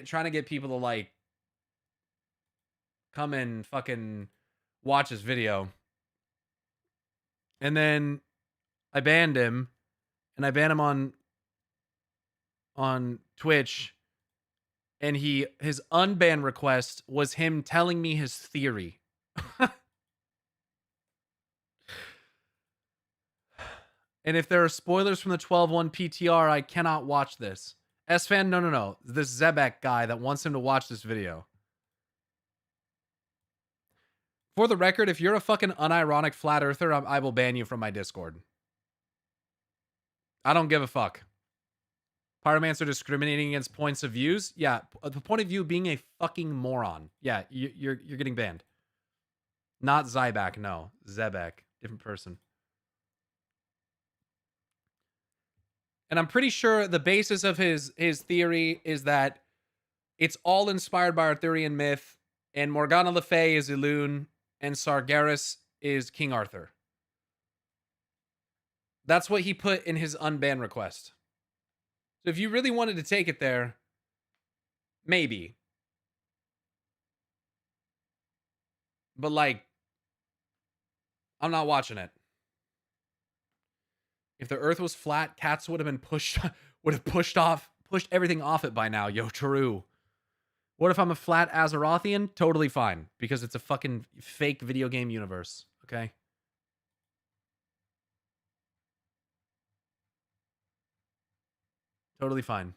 trying to get people to like come and fucking watch his video. And then I banned him, and I banned him on Twitch, and his unban request was him telling me his theory. And if there are spoilers from the 12-1 PTR, I cannot watch this. S-Fan, no. This Zebek guy that wants him to watch this video. For the record, if you're a fucking unironic flat earther, I will ban you from my Discord. I don't give a fuck. Pyromancer discriminating against points of views? Yeah, the point of view being a fucking moron. Yeah, you're getting banned. Not Zybak, no. Zebek. Different person. And I'm pretty sure the basis of his theory is that it's all inspired by Arthurian myth, and Morgana Le Fay is Elune, and Sargeras is King Arthur. That's what he put in his unban request. So if you really wanted to take it there, maybe. But like, I'm not watching it. If the earth was flat, cats would have pushed everything off it by now. Yo, true. What if I'm a flat Azerothian? Totally fine, because it's a fucking fake video game universe, okay? Totally fine.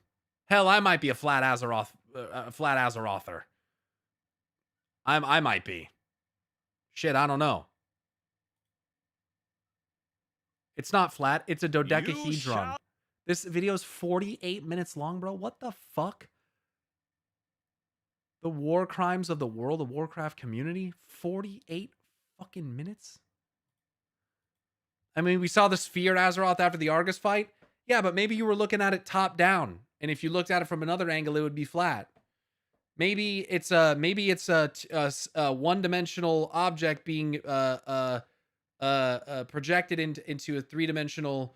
Hell, I might be a flat Azerother. I might be. Shit, I don't know. It's not flat. It's a dodecahedron. This video is 48 minutes long, bro. What the fuck? The war crimes of the World of Warcraft community? 48 fucking minutes? I mean, we saw the Sphere Azeroth after the Argus fight. Yeah, but maybe you were looking at it top down. And if you looked at it from another angle, it would be flat. Maybe it's a one-dimensional object being projected into a three-dimensional,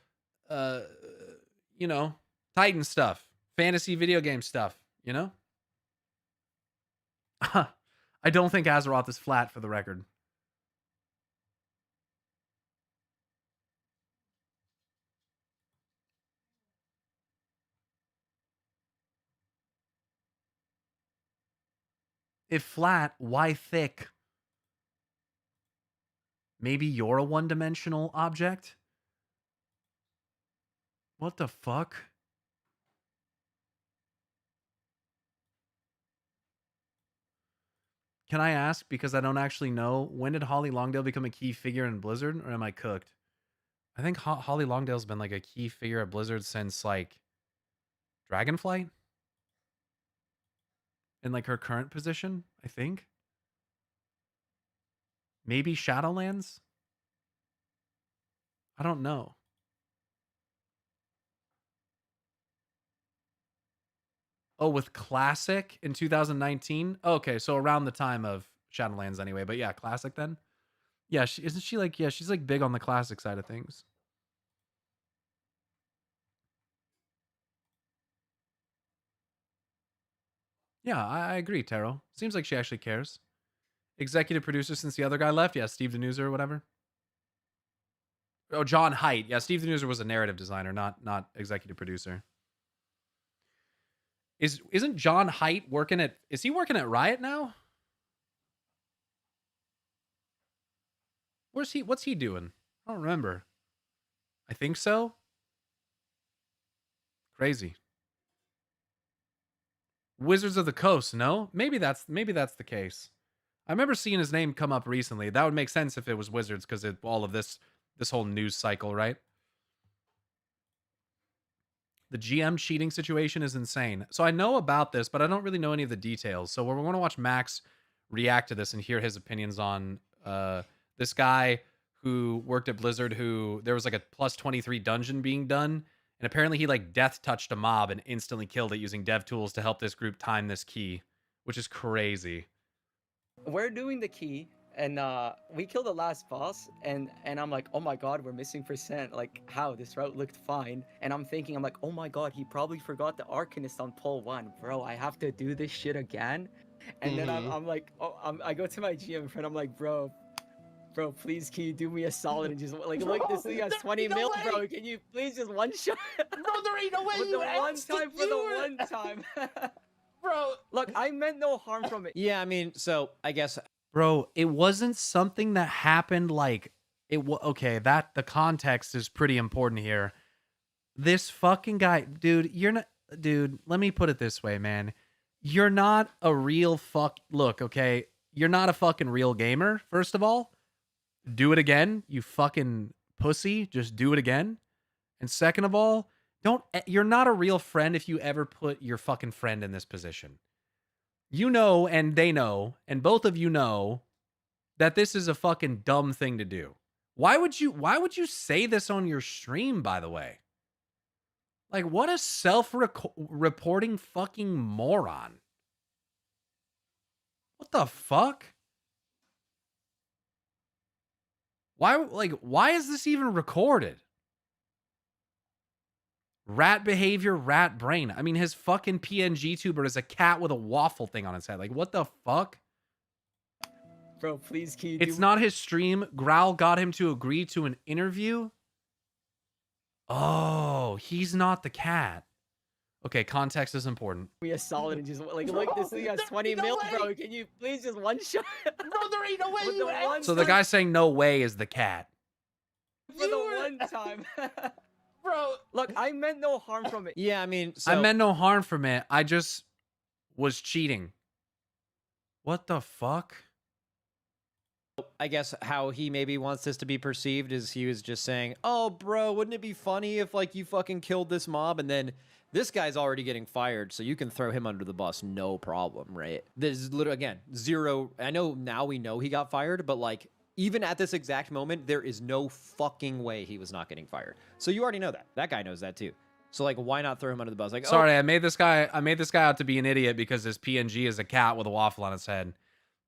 you know, Titan stuff, fantasy video game stuff, you know? I don't think Azeroth is flat, for the record. If flat, why thick? Maybe you're a one-dimensional object? What the fuck? Can I ask, because I don't actually know, when did Holly Longdale become a key figure in Blizzard, or am I cooked? I think Holly Longdale's been like a key figure at Blizzard since like Dragonflight. In like her current position, I think. Maybe Shadowlands? I don't know. Oh, with Classic in 2019? Okay, so around the time of Shadowlands anyway. But yeah, Classic then? Yeah, isn't she like, yeah, she's like big on the Classic side of things. Yeah, I agree, Taro. Seems like she actually cares. Executive producer since the other guy left? Yeah, Steve Denuser or whatever. Oh, John Haidt. Yeah, Steve Denuser was a narrative designer, not executive producer. Isn't John Haidt working at... Is he working at Riot now? What's he doing? I don't remember. I think so. Crazy. Wizards of the Coast, no? Maybe that's the case. I remember seeing his name come up recently. That would make sense if it was Wizards, because all of this whole news cycle, right? The GM cheating situation is insane. So I know about this, but I don't really know any of the details. So we're going to watch Max react to this and hear his opinions on this guy who worked at Blizzard, who there was like a plus 23 dungeon being done. And apparently he like death touched a mob and instantly killed it using dev tools to help this group time this key, which is crazy. We're doing the key, and we killed the last boss, and I'm like, oh my god, we're missing percent. Like, how? This route looked fine. And I'm thinking, I'm like, oh my god, he probably forgot the Arcanist on pull 1. Bro, I have to do this shit again. And then I'm like, I go to my GM friend, I'm like, bro, please, can you do me a solid and just like, look, this thing has 20 mil, bro. Can you please just one shot? Bro, there ain't no way For you the one asked time, to for the do it. one time. Bro. Look, I meant no harm from it. Yeah, I mean, so I guess... Bro, it wasn't something that happened like... Okay, the context is pretty important here. This fucking guy... Dude, you're not... Dude, let me put it this way, man. You're not a real Look, okay? You're not a fucking real gamer, first of all. Do it again, you fucking pussy. Just do it again. And second of all, you're not a real friend if you ever put your fucking friend in this position. You know, and they know, and both of you know that this is a fucking dumb thing to do. Why would you say this on your stream, by the way? Like, what a self-reporting fucking moron. What the fuck? Why is this even recorded? Rat behavior, rat brain. I mean, his fucking PNG tuber is a cat with a waffle thing on its head. Like, what the fuck? Bro, please, can you It's not his stream. Growl got him to agree to an interview. Oh, he's not the cat. Okay, context is important. Me a solid and just like, look, this thing has 20 mil, bro. Can you please just one shot? Bro, there ain't no way you asked. So the guy saying no way is the cat. For the one time. Bro. Look, I meant no harm from it. Yeah, I mean, so... I meant no harm from it. I just was cheating. What the fuck? I guess how he maybe wants this to be perceived is he was just saying, oh, bro, wouldn't it be funny if, like, you fucking killed this mob and then this guy's already getting fired, so you can throw him under the bus, no problem, right? There's literally, again, zero... I know now we know he got fired, but, like, even at this exact moment, there is no fucking way he was not getting fired. So you already know that. That guy knows that, too. So, like, why not throw him under the bus? Like, sorry, I made this guy out to be an idiot because his PNG is a cat with a waffle on its head.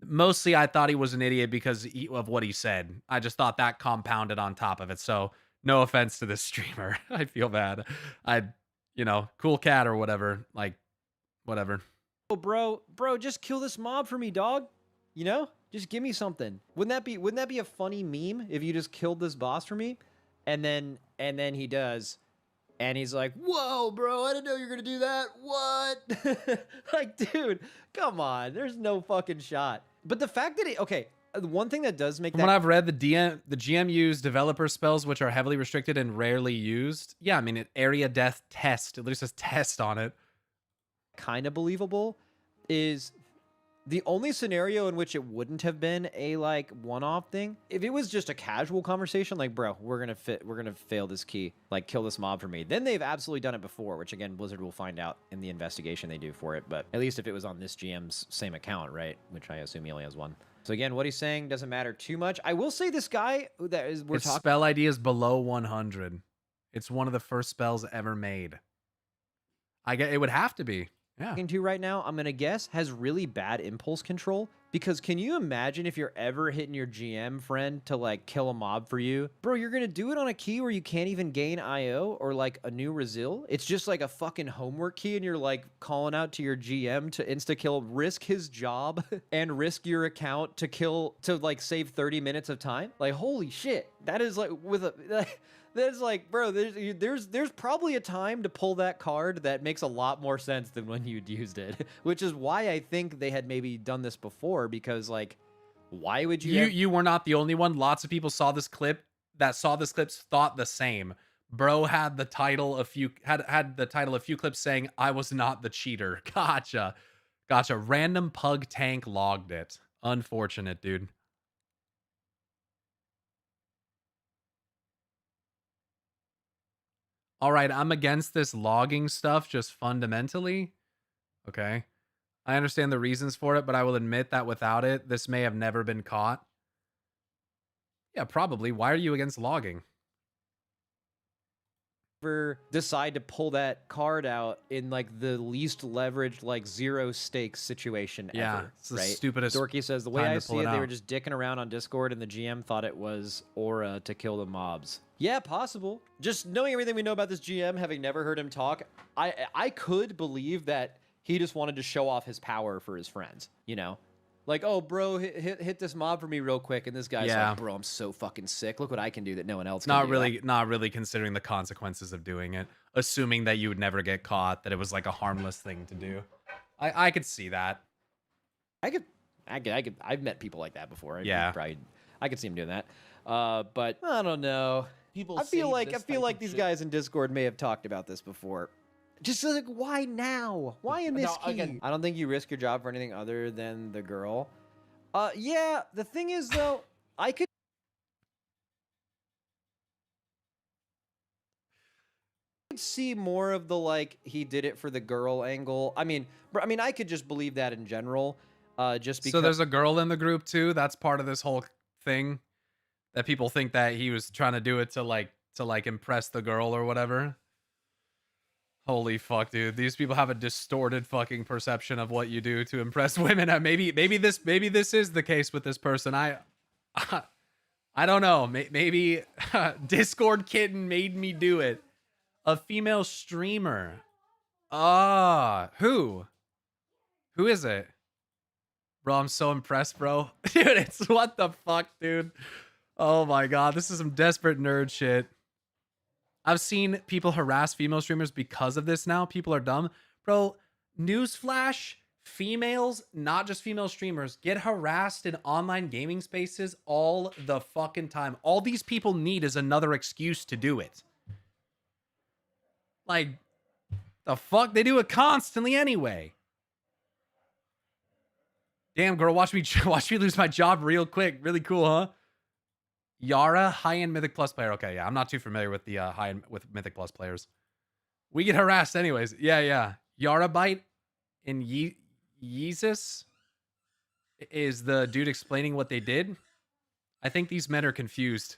Mostly, I thought he was an idiot because of what he said. I just thought that compounded on top of it. So, no offense to this streamer. I feel bad. Cool cat or whatever. Like, whatever. oh, bro, just kill this mob for me, dog. You know? Just give me something. Wouldn't that be a funny meme if you just killed this boss for me? And then he does. And he's like, whoa, bro, I didn't know you were going to do that. What? Like, dude, come on. There's no fucking shot. But the fact that okay, one thing that does make From what I've read, the GM used developer spells, which are heavily restricted and rarely used. Yeah, I mean, area death test. It literally says test on it. Kind of believable is The only scenario in which it wouldn't have been a like one-off thing, if it was just a casual conversation, like, bro, we're gonna fail this key, like kill this mob for me. Then they've absolutely done it before, which again, Blizzard will find out in the investigation they do for it. But at least if it was on this GM's same account, right? Which I assume he only has one. So again, what he's saying doesn't matter too much. I will say this guy that is we're Its talking. spell ID is below 100. It's one of the first spells ever made. I get it would have to be. Yeah. To right now, I'm gonna guess has really bad impulse control, because can you imagine if you're ever hitting your GM friend to like kill a mob for you, bro? You're gonna do it on a key where you can't even gain IO or like a new resil. It's just like a fucking homework key, and you're like calling out to your GM to insta kill, risk his job and risk your account to kill to like save 30 minutes of time. Like holy shit, that is like with a. That's like, bro, there's probably a time to pull that card that makes a lot more sense than when you'd used it, which is why I think they had maybe done this before, because like, why would you? You were not the only one. Lots of people saw this clip thought the same. Bro had the title a few clips saying I was not the cheater. Gotcha. Random pug tank logged it. Unfortunate, dude. All right, I'm against this logging stuff just fundamentally. Okay. I understand the reasons for it, but I will admit that without it, this may have never been caught. Yeah, probably. Why are you against logging? Ever decide to pull that card out in like the least leveraged, like zero stakes situation Yeah, ever, it's the right? stupidest Dorky says the way time I to see pull it, it they were out. just dicking around on Discord, and the GM thought it was aura to kill the mobs. Yeah, possible. Just knowing everything we know about this GM, having never heard him talk, I could believe that he just wanted to show off his power for his friends. You know, like, oh, bro, hit this mob for me real quick, and this guy's Yeah. like, bro, I'm so fucking sick. Look what I can do that no one else can Not do. really, not really considering the consequences of doing it. Assuming that you would never get caught, that it was like a harmless thing to do. I could see that. I've met people like that before. Yeah. I could see him doing that. But I don't know. I feel like these guys in Discord may have talked about this before. Just like, why now? Why in this key? Again, I don't think you risk your job for anything other than the girl. Yeah, the thing is though, I could see more of the like he did it for the girl angle. I mean, I could just believe that in general. Just because So there's a girl in the group too. That's part of this whole thing. That people think that he was trying to do it to like impress the girl or whatever. Holy fuck, dude. These people have a distorted fucking perception of what you do to impress women. Maybe this is the case with this person. I don't know. Maybe Discord Kitten made me do it. A female streamer. Who is it? Bro, I'm so impressed, bro. Dude, it's what the fuck, dude. Oh my god, this is some desperate nerd shit. I've seen people harass female streamers because of this now. People are dumb. Bro, newsflash, females, not just female streamers, get harassed in online gaming spaces all the fucking time. All these people need is another excuse to do it. Like, the fuck? They do it constantly anyway. Damn, girl, watch me lose my job real quick. Really cool, huh? Yara, high-end Mythic Plus player. Okay, yeah, I'm not too familiar with the high-end with Mythic Plus players. We get harassed anyways. Yeah. Yara Bite in Yeezus is the dude explaining what they did. I think these men are confused.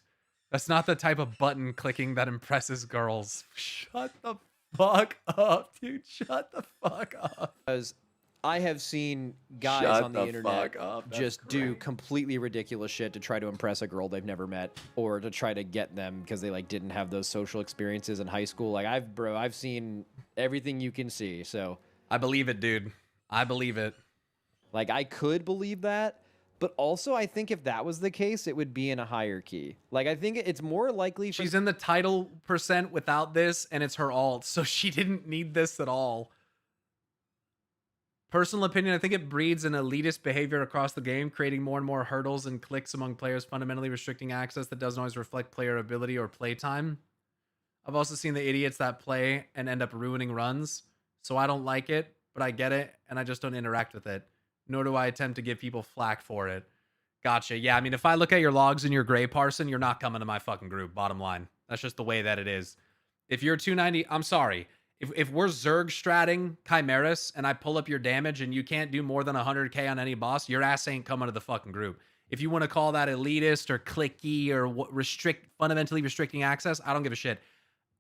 That's not the type of button clicking that impresses girls. Shut the fuck up, dude. Shut the fuck up. Because I have seen guys Shut on the the internet fuck up. That's just do completely ridiculous shit to try to impress a girl they've never met, or to try to get them because they like didn't have those social experiences in high school. Like I've seen everything you can see. So I believe it, dude. I believe it. Like I could believe that, but also I think if that was the case, it would be in a higher key. Like I think it's more likely She's in the title percent without this, and it's her alt, so she didn't need this at all. Personal opinion, I think it breeds an elitist behavior across the game, creating more and more hurdles and clicks among players, fundamentally restricting access that doesn't always reflect player ability or playtime. I've also seen the idiots that play and end up ruining runs, so I don't like it, but I get it, and I just don't interact with it. nor do I attempt to give people flack for it. Gotcha. Yeah, I mean, if I look at your logs and you're gray Parson, you're not coming to my fucking group, bottom line. That's just the way that it is. If you're 290, I'm sorry. If we're Zerg stratting Chimeras and I pull up your damage and you can't do more than 100k on any boss, your ass ain't coming to the fucking group. If you want to call that elitist or clicky or fundamentally restricting access, I don't give a shit.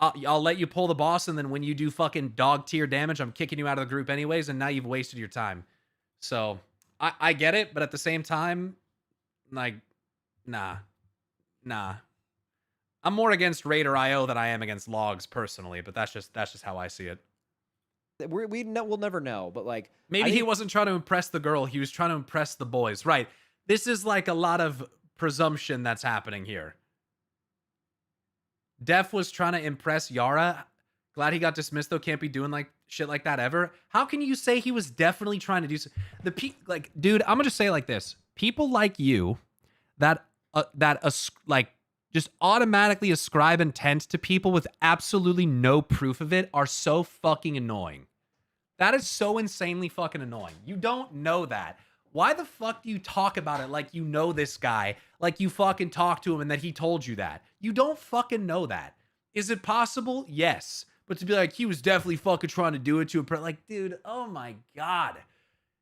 I'll let you pull the boss, and then when you do fucking dog tier damage, I'm kicking you out of the group anyways, and now you've wasted your time. So I get it, but at the same time, like, nah. I'm more against Raider IO than I am against logs personally, but that's just how I see it. We'll never know, but like maybe he wasn't trying to impress the girl; he was trying to impress the boys. Right? This is like a lot of presumption that's happening here. Def was trying to impress Yara. Glad he got dismissed though. Can't be doing like shit like that ever. How can you say he was definitely trying to do like, dude? I'm gonna just say it like this: people like you that like just automatically ascribe intent to people with absolutely no proof of it are so fucking annoying. That is so insanely fucking annoying. You don't know that. Why the fuck do you talk about it like you know this guy, like you fucking talked to him and that he told you that? You don't fucking know that. Is it possible? Yes. But to be like, he was definitely fucking trying to do it to a like, dude, oh my God.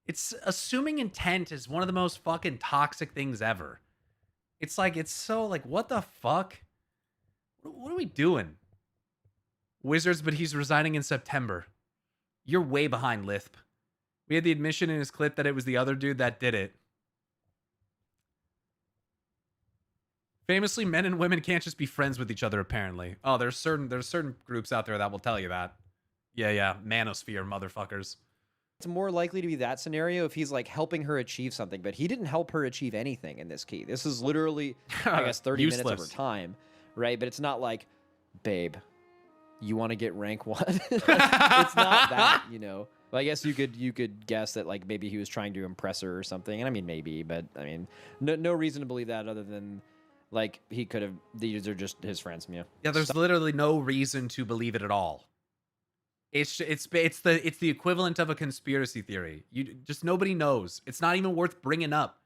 It's assuming intent is one of the most fucking toxic things ever. It's like, it's so like, what the fuck? What are we doing? Wizards, but he's resigning in September. You're way behind, Lisp. We had the admission in his clip that it was the other dude that did it. Famously, men and women can't just be friends with each other, apparently. Oh, there's certain groups out there that will tell you that. Yeah, manosphere, motherfuckers. It's more likely to be that scenario if he's like helping her achieve something, but he didn't help her achieve anything in this key. This is literally, I guess, 30 minutes of her time, right? But it's not like, babe, you want to get rank 1? It's not that, you know. Well, I guess you could guess that like maybe he was trying to impress her or something. And I mean, maybe, but I mean, no reason to believe that other than like he could have. These are just his friends, yeah. Yeah, there's literally no reason to believe it at all. It's the equivalent of a conspiracy theory. You just nobody knows. It's not even worth bringing up.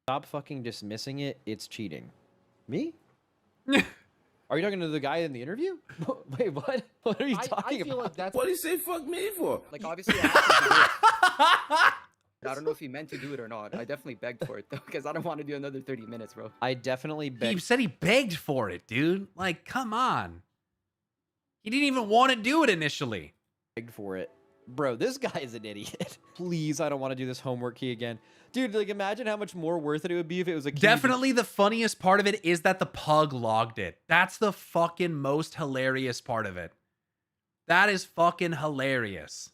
Stop fucking dismissing it. It's cheating. Me? Are you talking to the guy in the interview? Wait, what? What are you talking about? Like that's what do you say fuck me for? Like, obviously, I don't know if he meant to do it or not. I definitely begged for it, though, because I don't want to do another 30 minutes, bro. I definitely begged. He said he begged for it, dude. Like, come on. He didn't even want to do it initially. Begged for it. Bro, this guy is an idiot. Please, I don't want to do this homework key again. Dude, like, imagine how much more worth it would be if it was a key. Definitely the funniest part of it is that the pug logged it. That's the fucking most hilarious part of it. That is fucking hilarious.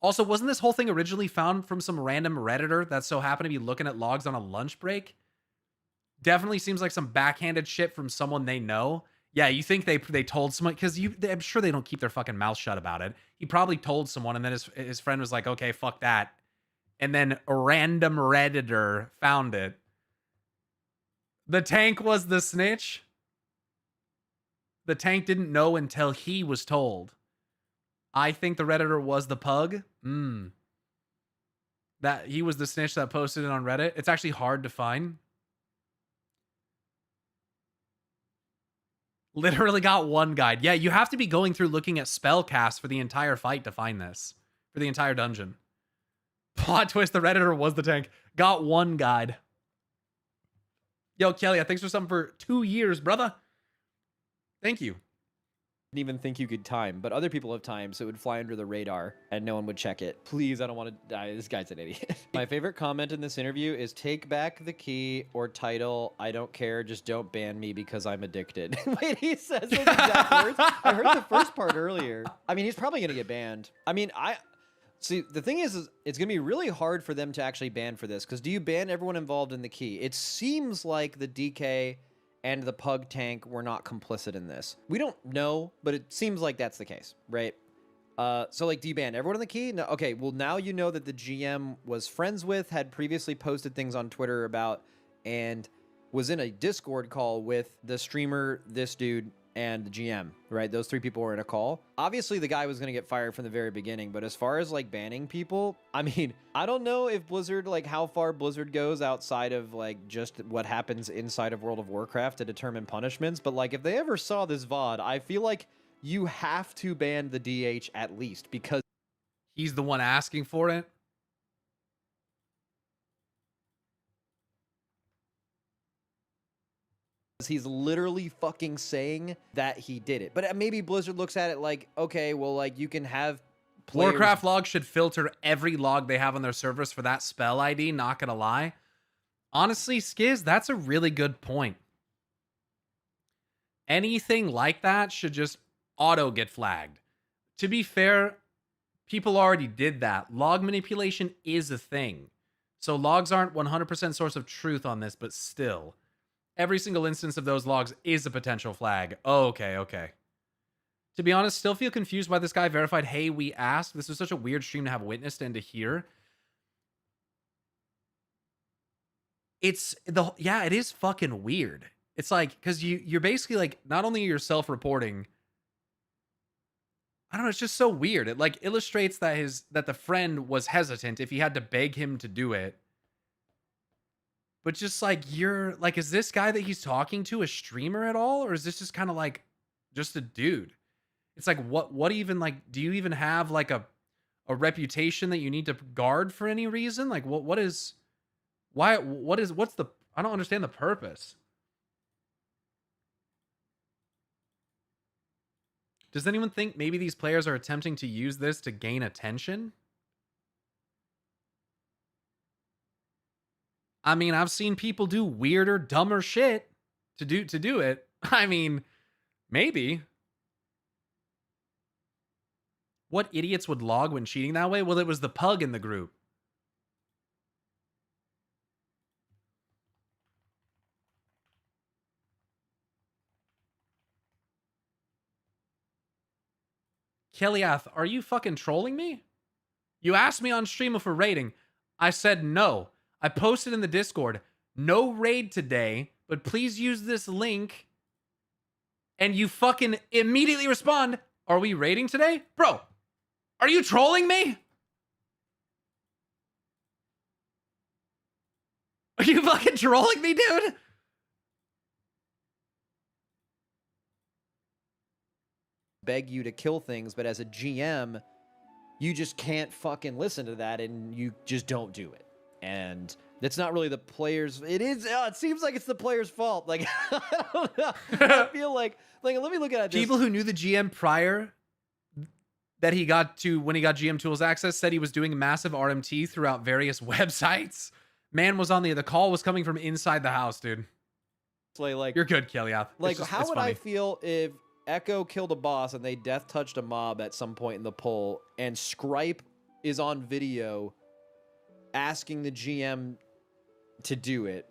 Also, wasn't this whole thing originally found from some random Redditor that so happened to be looking at logs on a lunch break? Definitely seems like some backhanded shit from someone they know. Yeah, you think they told someone, because I'm sure they don't keep their fucking mouth shut about it. He probably told someone, and then his friend was like, okay, fuck that. And then a random Redditor found it. The tank was the snitch. The tank didn't know until he was told. I think the Redditor was the pug. That he was the snitch that posted it on Reddit. It's actually hard to find. Literally got one guide. Yeah, you have to be going through looking at spell cast for the entire fight to find this. For the entire dungeon. Plot twist, the Redditor was the tank. Got one guide. Yo, Kelly, thanks for something for 2 years, brother. Thank you. Didn't even think you could time, but other people have time, so it would fly under the radar and no one would check it. Please, I don't want to die. This guy's an idiot. My favorite comment in this interview is take back the key or title. I don't care. Just don't ban me because I'm addicted. Wait, he says those exact words? I heard the first part earlier. I mean, he's probably going to get banned. I mean, see, the thing is it's going to be really hard for them to actually ban for this because do you ban everyone involved in the key? It seems like the DK and the pug tank were not complicit in this. We don't know, but it seems like that's the case, right? So like, do you ban everyone in the key? No. Okay, well now you know that the GM was friends with, had previously posted things on Twitter about, and was in a Discord call with the streamer, this dude, and the GM, right? Those 3 people were in a call. Obviously, the guy was going to get fired from the very beginning, but as far as like banning people, I mean, I don't know if Blizzard, like how far Blizzard goes outside of like just what happens inside of World of Warcraft to determine punishments, but like if they ever saw this VOD, I feel like you have to ban the DH at least because he's the one asking for it. he's literally fucking saying that he did it. But maybe Blizzard looks at it like, okay, well, like you can have players... Warcraft log should filter every log they have on their servers for that spell ID, not gonna lie. Honestly, Skiz, that's a really good point. Anything like that should just auto get flagged. To be fair, people already did that. Log manipulation is a thing. So logs aren't 100% source of truth on this, but still. Every single instance of those logs is a potential flag. Oh, okay. To be honest, still feel confused why this guy verified, hey, we asked. This was such a weird stream to have witnessed and to hear. It is fucking weird. It's like, because you're basically like, not only you're self-reporting, I don't know, it's just so weird. It like illustrates that the friend was hesitant if he had to beg him to do it. But just like, you're like, is this guy that he's talking to a streamer at all? Or is this just kind of like just a dude? It's like, what even, like, do you even have like a reputation that you need to guard for any reason? Like what's the, I don't understand the purpose. Does anyone think maybe these players are attempting to use this to gain attention? I mean, I've seen people do weirder, dumber shit to do it. I mean, maybe. What idiots would log when cheating that way? Well, it was the pug in the group. Kellyath, are you fucking trolling me? You asked me on stream for rating. I said no. I posted in the Discord, no raid today, but please use this link. And you fucking immediately respond, are we raiding today? Bro, are you trolling me? Are you fucking trolling me, dude? Beg you to kill things, but as a GM, you just can't fucking listen to that and you just don't do it. And that's not really the players. It is. It seems like it's the player's fault. Like, I don't know. I feel like let me look at this. People who knew the GM prior that he got to when he got GM tools access said he was doing massive RMT throughout various websites. Man was on the call was coming from inside the house, dude. Like you're good, Kellyath. Like, how would I feel if Echo killed a boss and they death touched a mob at some point in the poll, and Scripe is on video asking the GM to do it?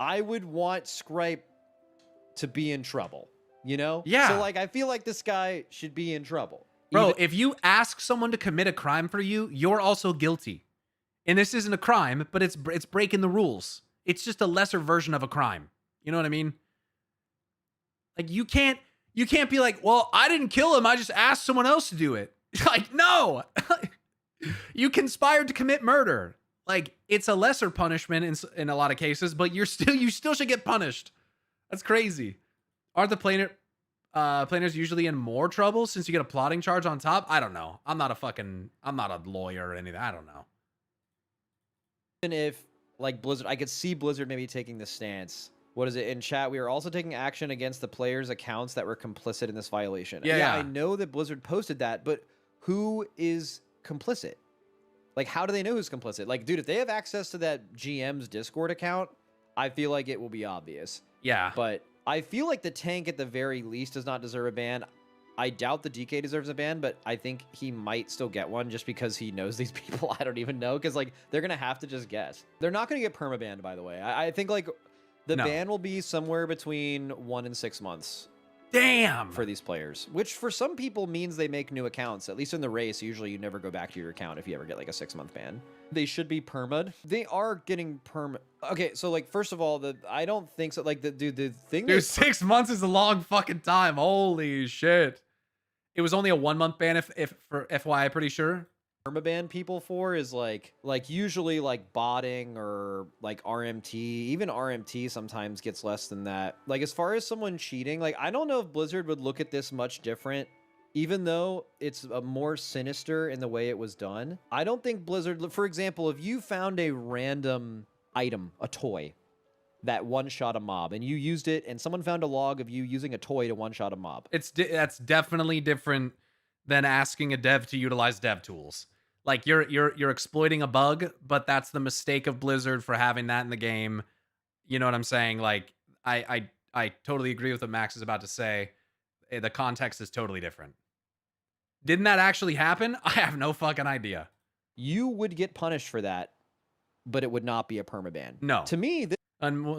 I would want Scripe to be in trouble, you know? Yeah. So like, I feel like this guy should be in trouble. Bro, if you ask someone to commit a crime for you, you're also guilty. And this isn't a crime, but it's breaking the rules. It's just a lesser version of a crime. You know what I mean? Like, you can't be like, well, I didn't kill him. I just asked someone else to do it. Like, no. You conspired to commit murder. Like, it's a lesser punishment in a lot of cases, but you still should get punished. That's crazy. Aren't the planners usually in more trouble since you get a plotting charge on top? I don't know. I'm not a lawyer or anything. I don't know. And if like Blizzard, I could see Blizzard maybe taking the stance. What is it in chat? We are also taking action against the players' accounts that were complicit in this violation. Yeah, I know that Blizzard posted that, but who is complicit? Like, how do they know who's complicit? Like, dude, if they have access to that GM's Discord account, I feel like it will be obvious. Yeah. But I feel like the tank at the very least does not deserve a ban. I doubt the DK deserves a ban, but I think he might still get one just because he knows these people. I don't even know, because like they're gonna have to just guess. They're not gonna get permabanned, by the way. I think like the ban will be somewhere between 1 and 6 months. Damn. For these players, which for some people means they make new accounts. At least in the race, usually you never go back to your account if you ever get like a 6-month ban. They should be perma'd. They are getting Okay, so like first of all, I don't think so. Like the thing. Dude, 6 months is a long fucking time. Holy shit. It was only a 1-month ban if for FYI, pretty sure. Permaban people for is like usually like botting or like RMT. Even RMT sometimes gets less than that. Like as far as someone cheating, like I don't know if Blizzard would look at this much different, even though it's a more sinister in the way it was done. I don't think Blizzard, for example, if you found a random item, a toy, that one-shot a mob, and you used it, and someone found a log of you using a toy to one-shot a mob. That's definitely different than asking a dev to utilize dev tools. Like you're exploiting a bug, but that's the mistake of Blizzard for having that in the game. You know what I'm saying? Like I totally agree with what Max is about to say. The context is totally different. Didn't that actually happen? I have no fucking idea. You would get punished for that, but it would not be a permaban. No. To me,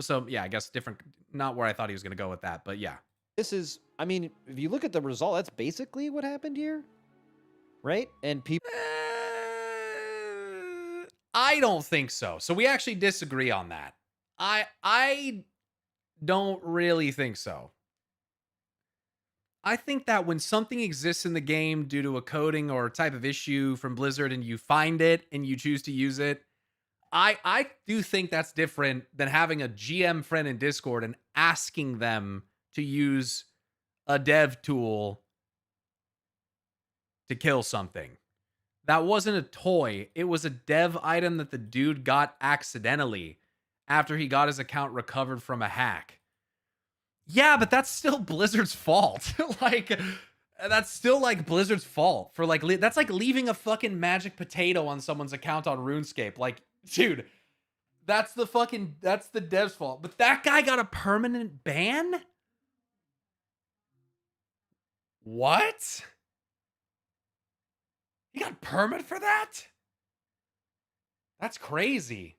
so yeah, I guess different. Not where I thought he was going to go with that, but yeah. This is, I mean, if you look at the result, that's basically what happened here, right? And people. I don't think so. So we actually disagree on that. I don't really think so. I think that when something exists in the game due to a coding or type of issue from Blizzard and you find it and you choose to use it, I do think that's different than having a GM friend in Discord and asking them to use a dev tool to kill something. That wasn't a toy. It was a dev item that the dude got accidentally after he got his account recovered from a hack. Yeah, but that's still Blizzard's fault. Like, that's still like Blizzard's fault for like, that's like leaving a fucking magic potato on someone's account on RuneScape. Like, dude, that's the dev's fault. But that guy got a permanent ban? What? He got permit for that? That's crazy.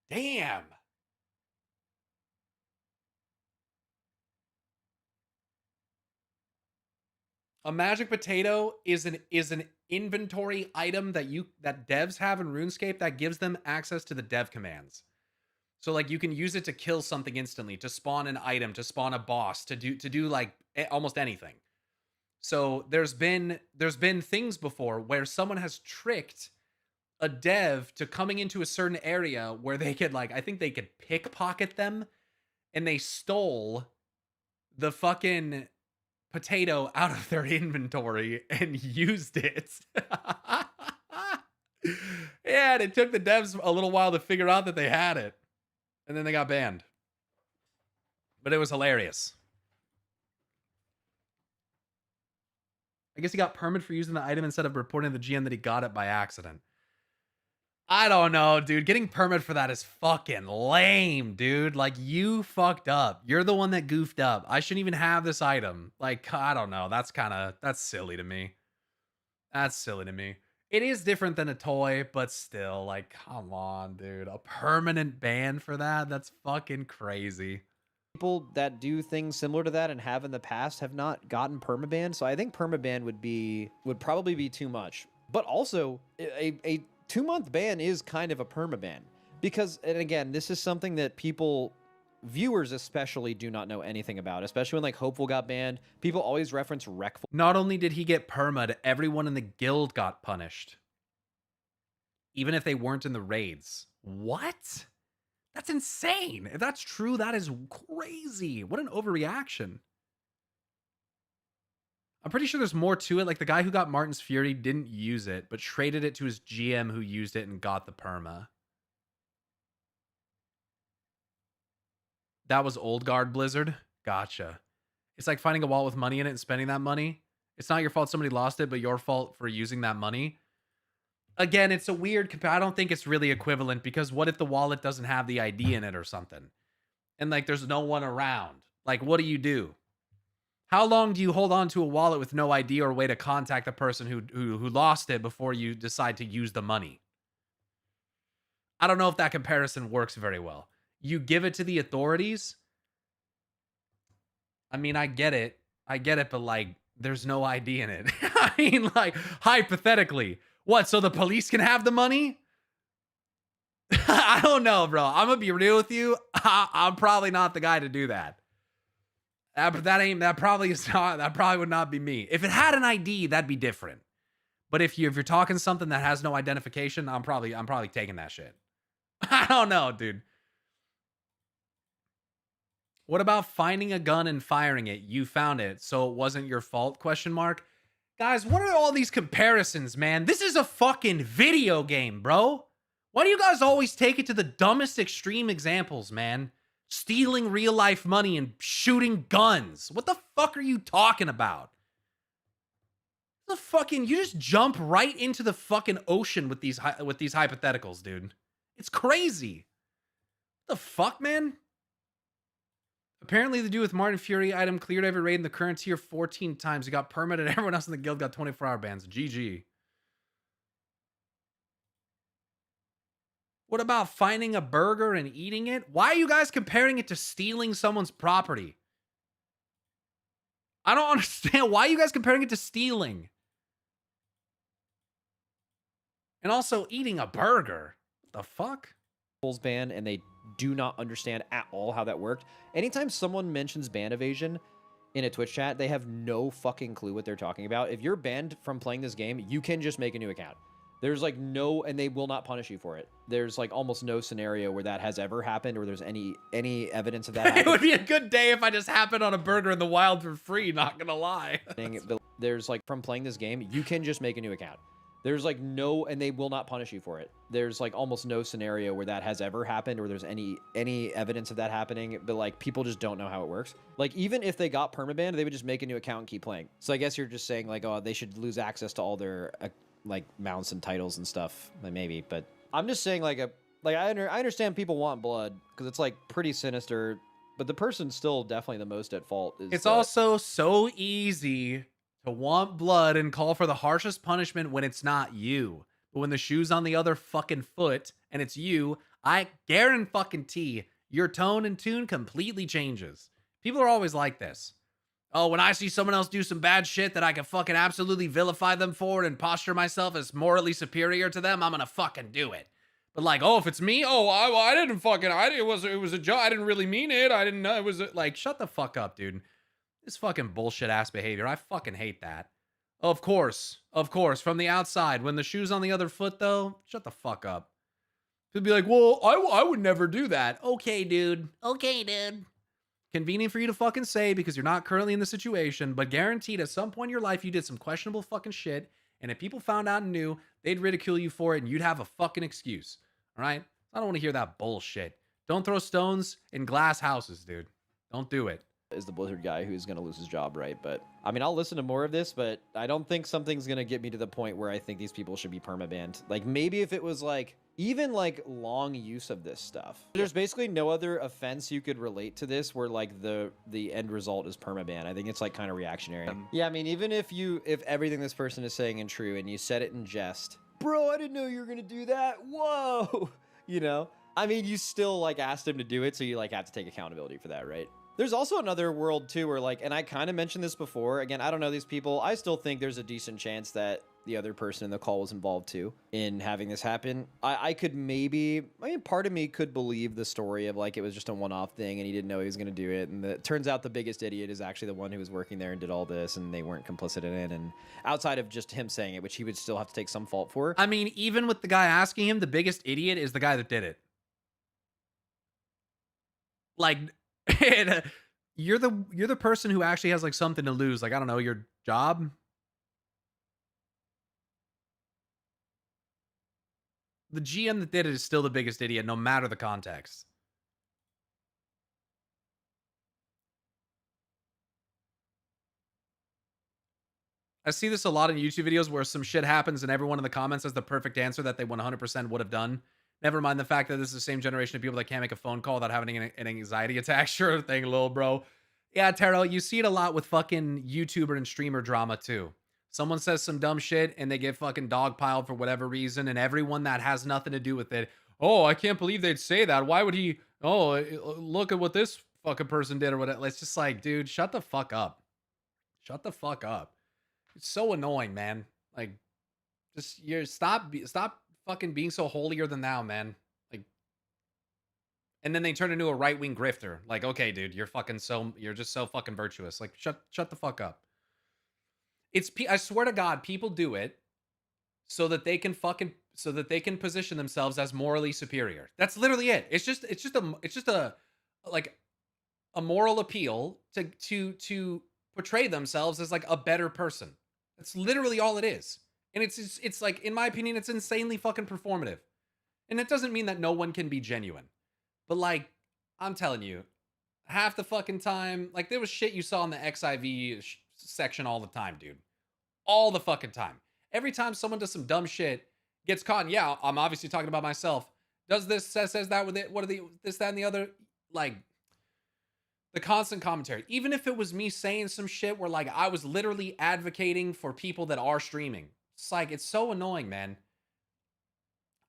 Damn. A magic potato is an inventory item that devs have in RuneScape that gives them access to the dev commands. So like you can use it to kill something instantly, to spawn an item, to spawn a boss, to do like almost anything. So there's been things before where someone has tricked a dev to coming into a certain area where they could like, I think they could pickpocket them, and they stole the fucking potato out of their inventory and used it. Yeah, and it took the devs a little while to figure out that they had it. And then they got banned. But it was hilarious. I guess he got permit for using the item instead of reporting to the GM that he got it by accident. I don't know, dude. Getting permit for that is fucking lame, dude. Like, you fucked up. You're the one that goofed up. I shouldn't even have this item. Like, I don't know. That's silly to me. That's silly to me. It is different than a toy, but still, like, come on, dude. A permanent ban for that? That's fucking crazy. People that do things similar to that and have in the past have not gotten permaban, so I think permaban would probably be too much. But also, a 2-month ban is kind of a permaban, because, and again, this is something that viewers especially do not know anything about, especially when like Hopeful got banned. People always reference Wreckful. Not only did he get perma'd, everyone in the guild got punished, even if they weren't in the raids. What? That's insane. If that's true, that is crazy. What an overreaction. I'm pretty sure there's more to it. Like the guy who got Martin's Fury didn't use it, but traded it to his GM who used it and got the perma. That was Old Guard Blizzard? Gotcha. It's like finding a wallet with money in it and spending that money. It's not your fault somebody lost it, but your fault for using that money. Again, it's a weird... I don't think it's really equivalent, because what if the wallet doesn't have the ID in it or something? And like there's no one around. Like, what do? How long do you hold on to a wallet with no ID or way to contact the person who lost it before you decide to use the money? I don't know if that comparison works very well. You give it to the authorities, I mean, I get it, but like, there's no ID in it. I mean, like, hypothetically, what? So the police can have the money? I don't know, bro. I'm gonna be real with you. I'm probably not the guy to do that. But that probably would not be me. If it had an ID, that'd be different. But if you're talking something that has no identification, I'm probably taking that shit. I don't know, dude. What about finding a gun and firing it? You found it, so it wasn't your fault? ? Guys, what are all these comparisons, man? This is a fucking video game, bro. Why do you guys always take it to the dumbest extreme examples, man? Stealing real life money and shooting guns. What the fuck are you talking about? You just jump right into the fucking ocean with these hypotheticals, dude. It's crazy. What the fuck, man? Apparently, the dude with Martin Fury item cleared every raid in the current tier 14 times. He got permitted. Everyone else in the guild got 24-hour bans. GG. What about finding a burger and eating it? Why are you guys comparing it to stealing someone's property? I don't understand. Why are you guys comparing it to stealing? And also eating a burger. What the fuck? Ban, and they do not understand at all how that worked. Anytime someone mentions ban evasion in a Twitch chat, they have no fucking clue what they're talking about. If you're banned from playing this game, you can just make a new account. There's like no, and they will not punish you for it. There's like almost no scenario where that has ever happened or there's any evidence of that happening. It would be a good day if I just happened on a burger in the wild for free, not gonna lie. There's like, from playing this game, you can just make a new account. There's like no, and they will not punish you for it. There's like almost no scenario where that has ever happened or there's any evidence of that happening, but like people just don't know how it works. Like even if they got permabanned, they would just make a new account and keep playing. So I guess you're just saying like, oh, they should lose access to all their like mounts and titles and stuff, like maybe. But I'm just saying I understand people want blood because it's like pretty sinister, but the person's still definitely the most at fault. It's also so easy to want blood and call for the harshest punishment when it's not you. But when the shoe's on the other fucking foot and it's you, I guarantee your tone and tune completely changes. People are always like this. Oh, when I see someone else do some bad shit that I can fucking absolutely vilify them for and posture myself as morally superior to them, I'm gonna fucking do it. But like, oh, if it's me, oh, I didn't fucking, it was a joke. I didn't really mean it. I didn't know it was like, shut the fuck up, dude. This fucking bullshit ass behavior. I fucking hate that. Of course, from the outside. When the shoe's on the other foot, though, shut the fuck up. He'll be like, well, I would never do that. Okay, dude. Convenient for you to fucking say because you're not currently in the situation, but guaranteed at some point in your life you did some questionable fucking shit, and if people found out and knew, they'd ridicule you for it, and you'd have a fucking excuse. All right? I don't want to hear that bullshit. Don't throw stones in glass houses, dude. Don't do it. Is the Blizzard guy who's going to lose his job, right? But I mean, I'll listen to more of this, but I don't think something's going to get me to the point where I think these people should be permabanned. Like maybe if it was like even like long use of this stuff. There's basically no other offense you could relate to this where like the end result is permaban. I think it's like kind of reactionary. Yeah, I mean, even if everything this person is saying is true and you said it in jest, bro, I didn't know you were going to do that. Whoa. You know, I mean, you still like asked him to do it. So you like have to take accountability for that, right? There's also another world too where like, and I kind of mentioned this before, again, I don't know these people. I still think there's a decent chance that the other person in the call was involved too in having this happen. I mean, part of me could believe the story of like, it was just a one-off thing and he didn't know he was going to do it. And it turns out the biggest idiot is actually the one who was working there and did all this and they weren't complicit in it. And outside of just him saying it, which he would still have to take some fault for. I mean, even with the guy asking him, the biggest idiot is the guy that did it. Like, you're the person who actually has like something to lose, like I don't know, your job. The GM that did it is still the biggest idiot, no matter the context. I see this a lot in YouTube videos where some shit happens and everyone in the comments has the perfect answer that they 100% would have done. Never mind the fact that this is the same generation of people that can't make a phone call without having an anxiety attack. Sure thing, little bro. Yeah, Taro, you see it a lot with fucking YouTuber and streamer drama too. Someone says some dumb shit and they get fucking dogpiled for whatever reason, and everyone that has nothing to do with it, oh, I can't believe they'd say that. Why would he? Oh, look at what this fucking person did or whatever. It's just like, dude, shut the fuck up. Shut the fuck up. It's so annoying, man. Like, just stop fucking being so holier than thou, man. Like, and then they turn into a right-wing grifter. Like, okay, dude, you're just so fucking virtuous. Like, shut the fuck up. I swear to God, people do it so that they can position themselves as morally superior. That's literally it. It's just a like a moral appeal to portray themselves as like a better person. That's literally all it is. And it's like, in my opinion, it's insanely fucking performative. And it doesn't mean that no one can be genuine. But like, I'm telling you, half the fucking time, like there was shit you saw in the XIV section all the time, dude. All the fucking time. Every time someone does some dumb shit, gets caught, and yeah, I'm obviously talking about myself. Does this, says that with it, what are the, this, that, and the other, like, the constant commentary. Even if it was me saying some shit where like I was literally advocating for people that are streaming. It's like, it's so annoying, man.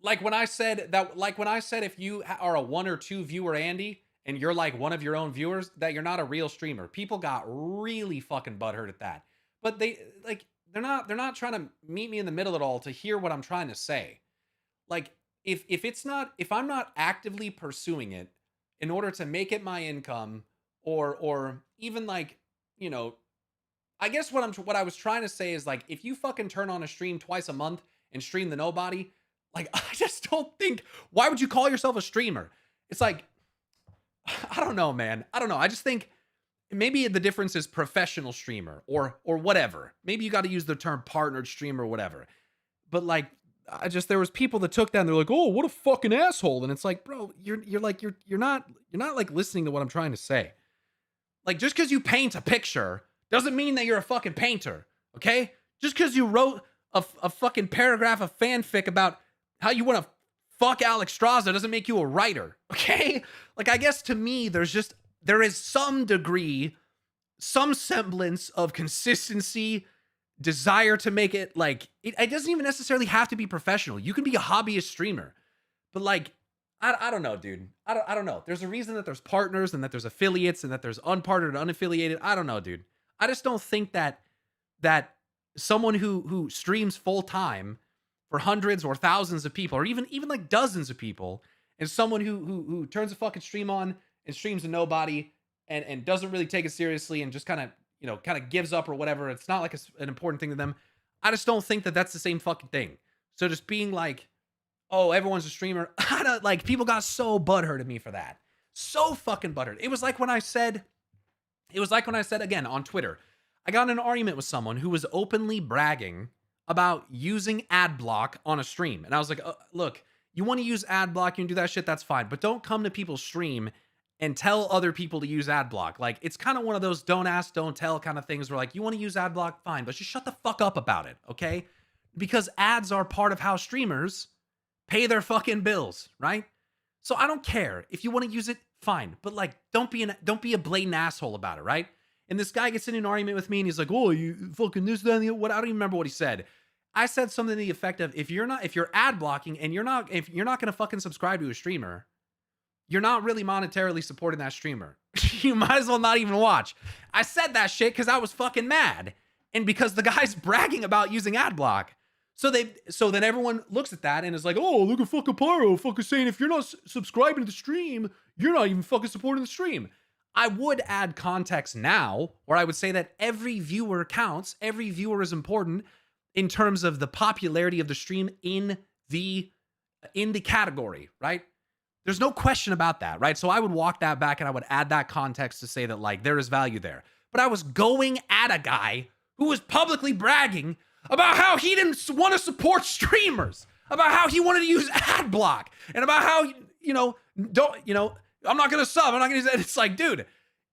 Like when I said if you are a 1 or 2 viewer Andy and you're like one of your own viewers, that you're not a real streamer. People got really fucking butthurt at that. But they're not trying to meet me in the middle at all to hear what I'm trying to say. Like if I'm not actively pursuing it in order to make it my income, or even like, you know, I guess what I was trying to say is like, if you fucking turn on a stream twice a month and stream the nobody, like, I just don't think, why would you call yourself a streamer? It's like, I don't know, man. I don't know. I just think maybe the difference is professional streamer or whatever. Maybe you got to use the term partnered streamer or whatever. But like, there was people that took that and they're like, oh, what a fucking asshole. And it's like, bro, you're not like listening to what I'm trying to say. Like, just because you paint a picture doesn't mean that you're a fucking painter, okay? Just because you wrote a fucking paragraph of fanfic about how you want to fuck Alex Straza doesn't make you a writer, okay? Like, I guess to me, there is some degree, some semblance of consistency, desire to make it, like, it doesn't even necessarily have to be professional. You can be a hobbyist streamer. But like, I don't know, dude. I don't know. There's a reason that there's partners and that there's affiliates and that there's unpartnered and unaffiliated. I don't know, dude. I just don't think that someone who streams full time for hundreds or thousands of people, or even like dozens of people, and someone who turns a fucking stream on and streams to nobody and doesn't really take it seriously and just kind of gives up or whatever. It's not like an important thing to them. I just don't think that that's the same fucking thing. So just being like, oh, everyone's a streamer. Like, people got so butthurt at me for that. So fucking butthurt. It was like when I said again on Twitter, I got in an argument with someone who was openly bragging about using ad block on a stream. And I was like, look, you want to use ad block, you can do that shit, that's fine. But don't come to people's stream and tell other people to use ad block. Like, it's kind of one of those don't ask, don't tell kind of things where like, you want to use ad block, fine, but just shut the fuck up about it, okay? Because ads are part of how streamers pay their fucking bills, right? So I don't care. If you want to use it, fine. But like, don't be a blatant asshole about it, right? And this guy gets in an argument with me and he's like, oh, you fucking this, that, and the what? I don't even remember what he said. I said something to the effect of, if you're ad blocking and if you're not going to fucking subscribe to a streamer, you're not really monetarily supporting that streamer. You might as well not even watch. I said that shit because I was fucking mad. And because the guy's bragging about using ad block. So then everyone looks at that and is like, oh, look at fucking Pyro fucking saying if you're not subscribing to the stream, you're not even fucking supporting the stream. I would add context now, or I would say that every viewer counts. Every viewer is important in terms of the popularity of the stream in the category, right? There's no question about that, right? So I would walk that back and I would add that context to say that like there is value there. But I was going at a guy who was publicly bragging about how he didn't want to support streamers, about how he wanted to use ad block, and about how, I'm not going to sub, I'm not going to, it's like, dude,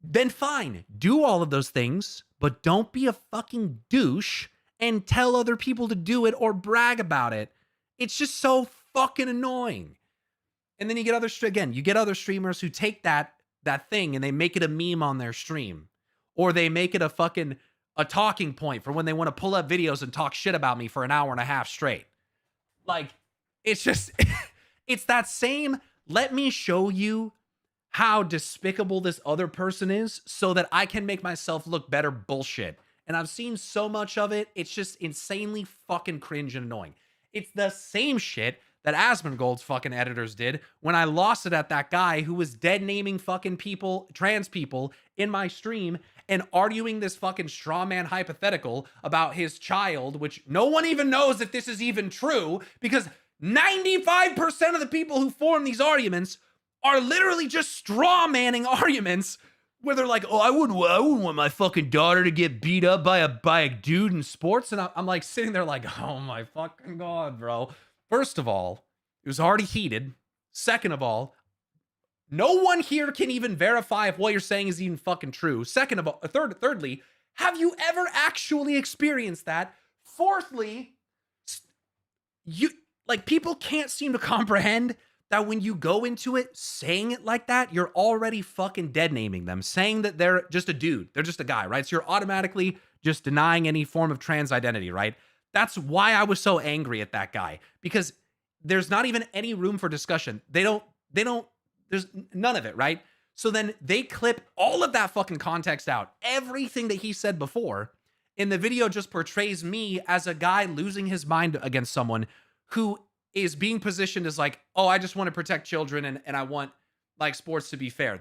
then fine, do all of those things, but don't be a fucking douche and tell other people to do it or brag about it. It's just so fucking annoying. And then you get other streamers who take that thing and they make it a meme on their stream, or they make it a talking point for when they want to pull up videos and talk shit about me for an hour and a half straight. Like, it's just, it's that same, let me show you how despicable this other person is so that I can make myself look better bullshit. And I've seen so much of it. It's just insanely fucking cringe and annoying. It's the same shit that Asmongold's fucking editors did when I lost it at that guy who was dead naming fucking people, trans people, in my stream and arguing this fucking straw man hypothetical about his child, which no one even knows if this is even true, because 95% of the people who form these arguments are literally just straw manning arguments where they're like, oh, I wouldn't want my fucking daughter to get beat up by a dude in sports. And I'm like sitting there like, oh my fucking God, bro. First of all, it was already heated. Second of all, no one here can even verify if what you're saying is even fucking true. Second of all, thirdly, have you ever actually experienced that? Fourthly, people can't seem to comprehend that when you go into it saying it like that, you're already fucking dead naming them, saying that they're just a dude, they're just a guy, right? So you're automatically just denying any form of trans identity, right? That's why I was so angry at that guy, because there's not even any room for discussion. There's none of it, right? So then they clip all of that fucking context out. Everything that he said before in the video just portrays me as a guy losing his mind against someone who is being positioned as like, oh, I just want to protect children and I want like sports to be fair.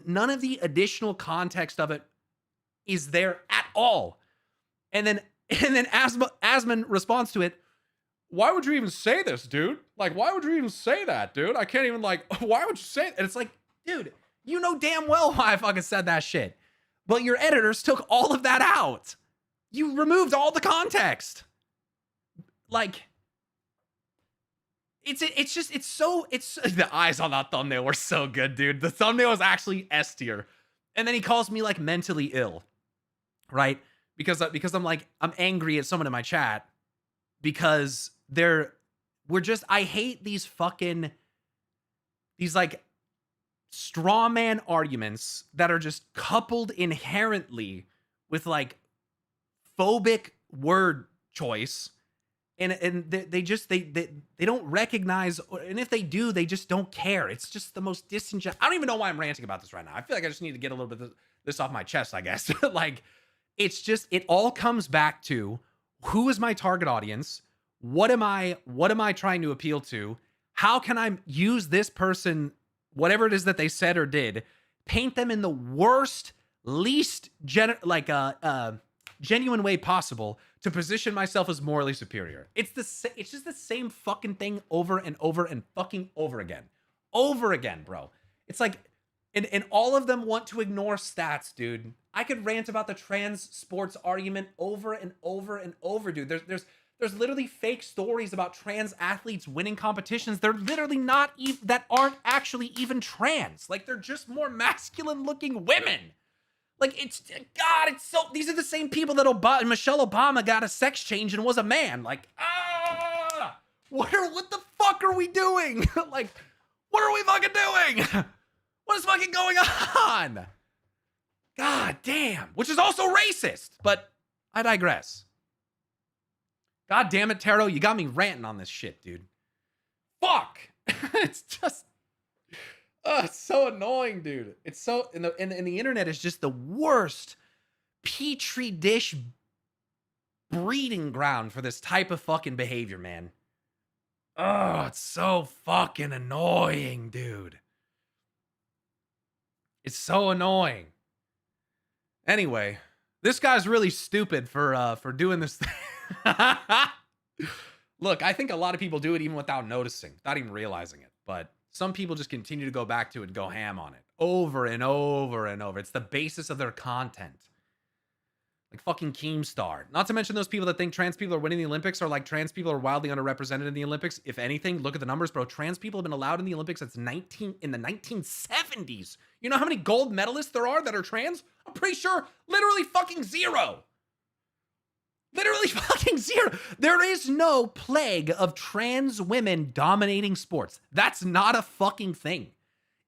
None of the additional context of it is there at all. And then Asman responds to it, why would you even say this, dude? Like, why would you even say that, dude? I can't even why would you say it? And it's like, dude, you know damn well why I fucking said that shit. But your editors took all of that out. You removed all the context. Like, it's the eyes on that thumbnail were so good, dude. The thumbnail was actually S tier. And then he calls me like mentally ill, right? Because I'm angry at someone in my chat because I hate these like straw man arguments that are just coupled inherently with like phobic word choice. And they don't recognize, and if they do, they just don't care. It's just the most disingenuous. I don't even know why I'm ranting about this right now. I feel like I just need to get a little bit of this off my chest, I guess. Like, it's just, it all comes back to who is my target audience? What am I trying to appeal to? How can I use this person, whatever it is that they said or did, paint them in the worst, least genuine way possible to position myself as morally superior? It's just the same fucking thing over and over and fucking over again. Over again, bro. It's like, and all of them want to ignore stats, dude. I could rant about the trans sports argument over and over and over, dude. There's literally fake stories about trans athletes winning competitions. They're literally not even, that aren't actually even trans. Like, they're just more masculine looking women. Like, these are the same people that Michelle Obama got a sex change and was a man. Like, what the fuck are we doing? Like, what are we fucking doing? What is fucking going on? God damn. Which is also racist, but I digress. God damn it, Taro, you got me ranting on this shit, dude. Fuck. It's just, it's so annoying, dude. It's so, and the internet is just the worst petri dish breeding ground for this type of fucking behavior, man. Oh, it's so fucking annoying, dude. It's so annoying. Anyway, this guy's really stupid for doing this thing. Look, I think a lot of people do it even without noticing, without even realizing it. But some people just continue to go back to it and go ham on it over and over and over. It's the basis of their content. Like fucking Keemstar. Not to mention those people that think trans people are winning the Olympics are like trans people are wildly underrepresented in the Olympics. If anything, look at the numbers, bro. Trans people have been allowed in the Olympics since in the 1970s. You know how many gold medalists there are that are trans? I'm pretty sure literally fucking zero. Literally fucking zero. There is no plague of trans women dominating sports. That's not a fucking thing.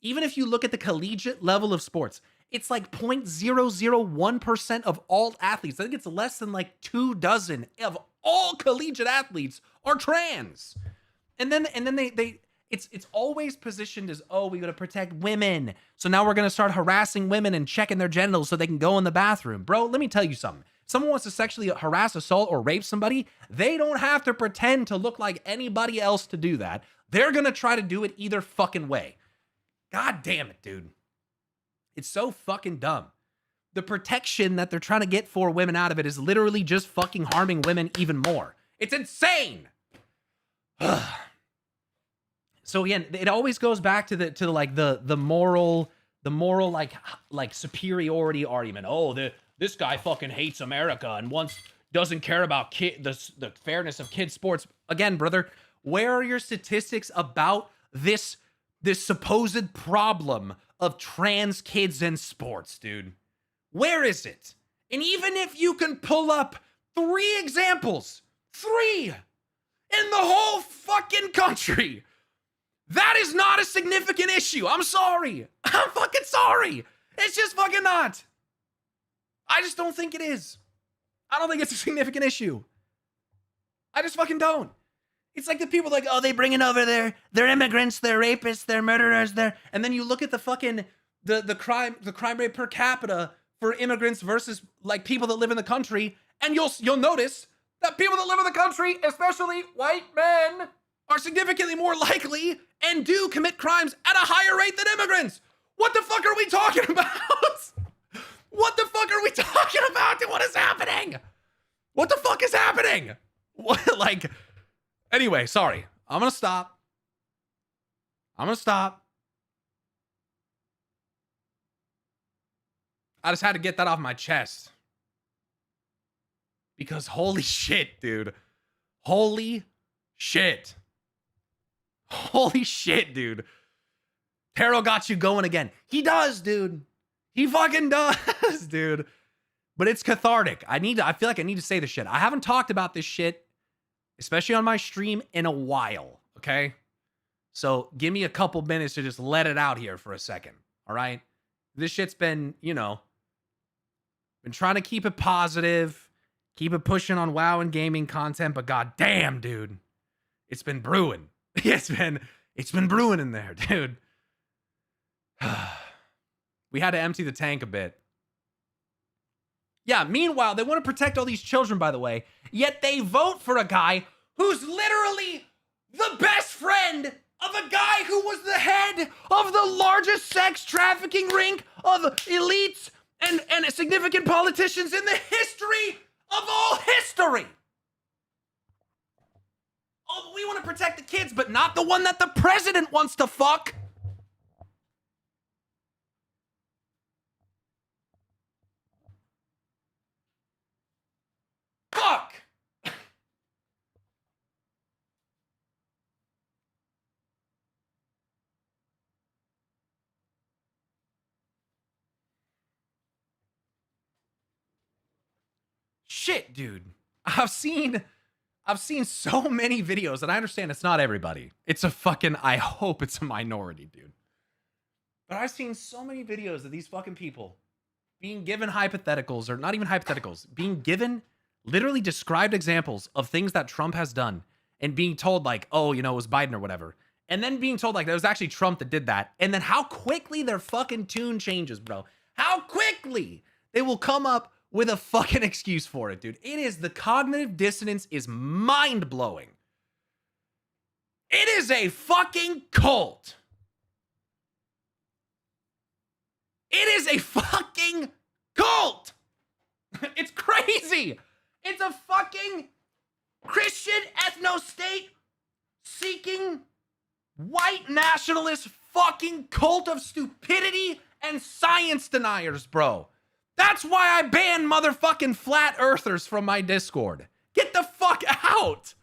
Even if you look at the collegiate level of sports, it's like 0.001% of all athletes. I think it's less than like 24 of all collegiate athletes are trans. And then It's always positioned as, oh, we got to protect women. So now we're going to start harassing women and checking their genitals so they can go in the bathroom. Bro, let me tell you something. If someone wants to sexually harass, assault, or rape somebody, they don't have to pretend to look like anybody else to do that. They're going to try to do it either fucking way. God damn it, dude. It's so fucking dumb. The protection that they're trying to get for women out of it is literally just fucking harming women even more. It's insane. So again, it always goes back to the moral like superiority argument. Oh, this guy fucking hates America and doesn't care about the fairness of kids sports. Again, brother, where are your statistics about this supposed problem of trans kids in sports, dude? Where is it? And even if you can pull up 3 examples, 3 in the whole fucking country, that is not a significant issue. I'm sorry. I'm fucking sorry. It's just fucking not. I just don't think it is. I don't think it's a significant issue. I just fucking don't. It's like the people like, oh, they bring it over there. They're immigrants. They're rapists. They're murderers. And then you look at the fucking the crime rate per capita for immigrants versus like people that live in the country, and you'll notice that people that live in the country, especially white men, are significantly more likely and do commit crimes at a higher rate than immigrants. What the fuck are we talking about? What the fuck are we talking about? What is happening? What the fuck is happening? What, like, anyway, sorry. I'm gonna stop. I just had to get that off my chest. Because holy shit, dude. Holy shit. Holy shit, dude. Taro got you going again. He does, dude. He fucking does, dude. But it's cathartic. I feel like I need to say this shit. I haven't talked about this shit, especially on my stream, in a while, okay? So give me a couple minutes to just let it out here for a second, all right? This shit's been, been trying to keep it positive, keep it pushing on WoW and gaming content, but goddamn, dude, it's been brewing. It's been brewing in there, dude. We had to empty the tank a bit. Yeah, meanwhile, they want to protect all these children, by the way, yet they vote for a guy who's literally the best friend of a guy who was the head of the largest sex trafficking ring of elites and significant politicians in the history of all history. Oh, but we want to protect the kids, but not the one that the president wants to fuck. Fuck! Shit, dude. I've seen so many videos, and I understand it's not everybody. It's a fucking, I hope it's a minority, dude. But I've seen so many videos of these fucking people being given hypotheticals, or not even hypotheticals, being given literally described examples of things that Trump has done and being told like, oh, it was Biden or whatever. And then being told like, that was actually Trump that did that. And then how quickly their fucking tune changes, bro. How quickly they will come up with a fucking excuse for it, dude. The cognitive dissonance is mind-blowing. It is a fucking cult. It is a fucking cult. It's crazy. It's a fucking Christian ethno-state seeking white nationalist fucking cult of stupidity and science deniers, bro. That's why I ban motherfucking flat earthers from my Discord. Get the fuck out.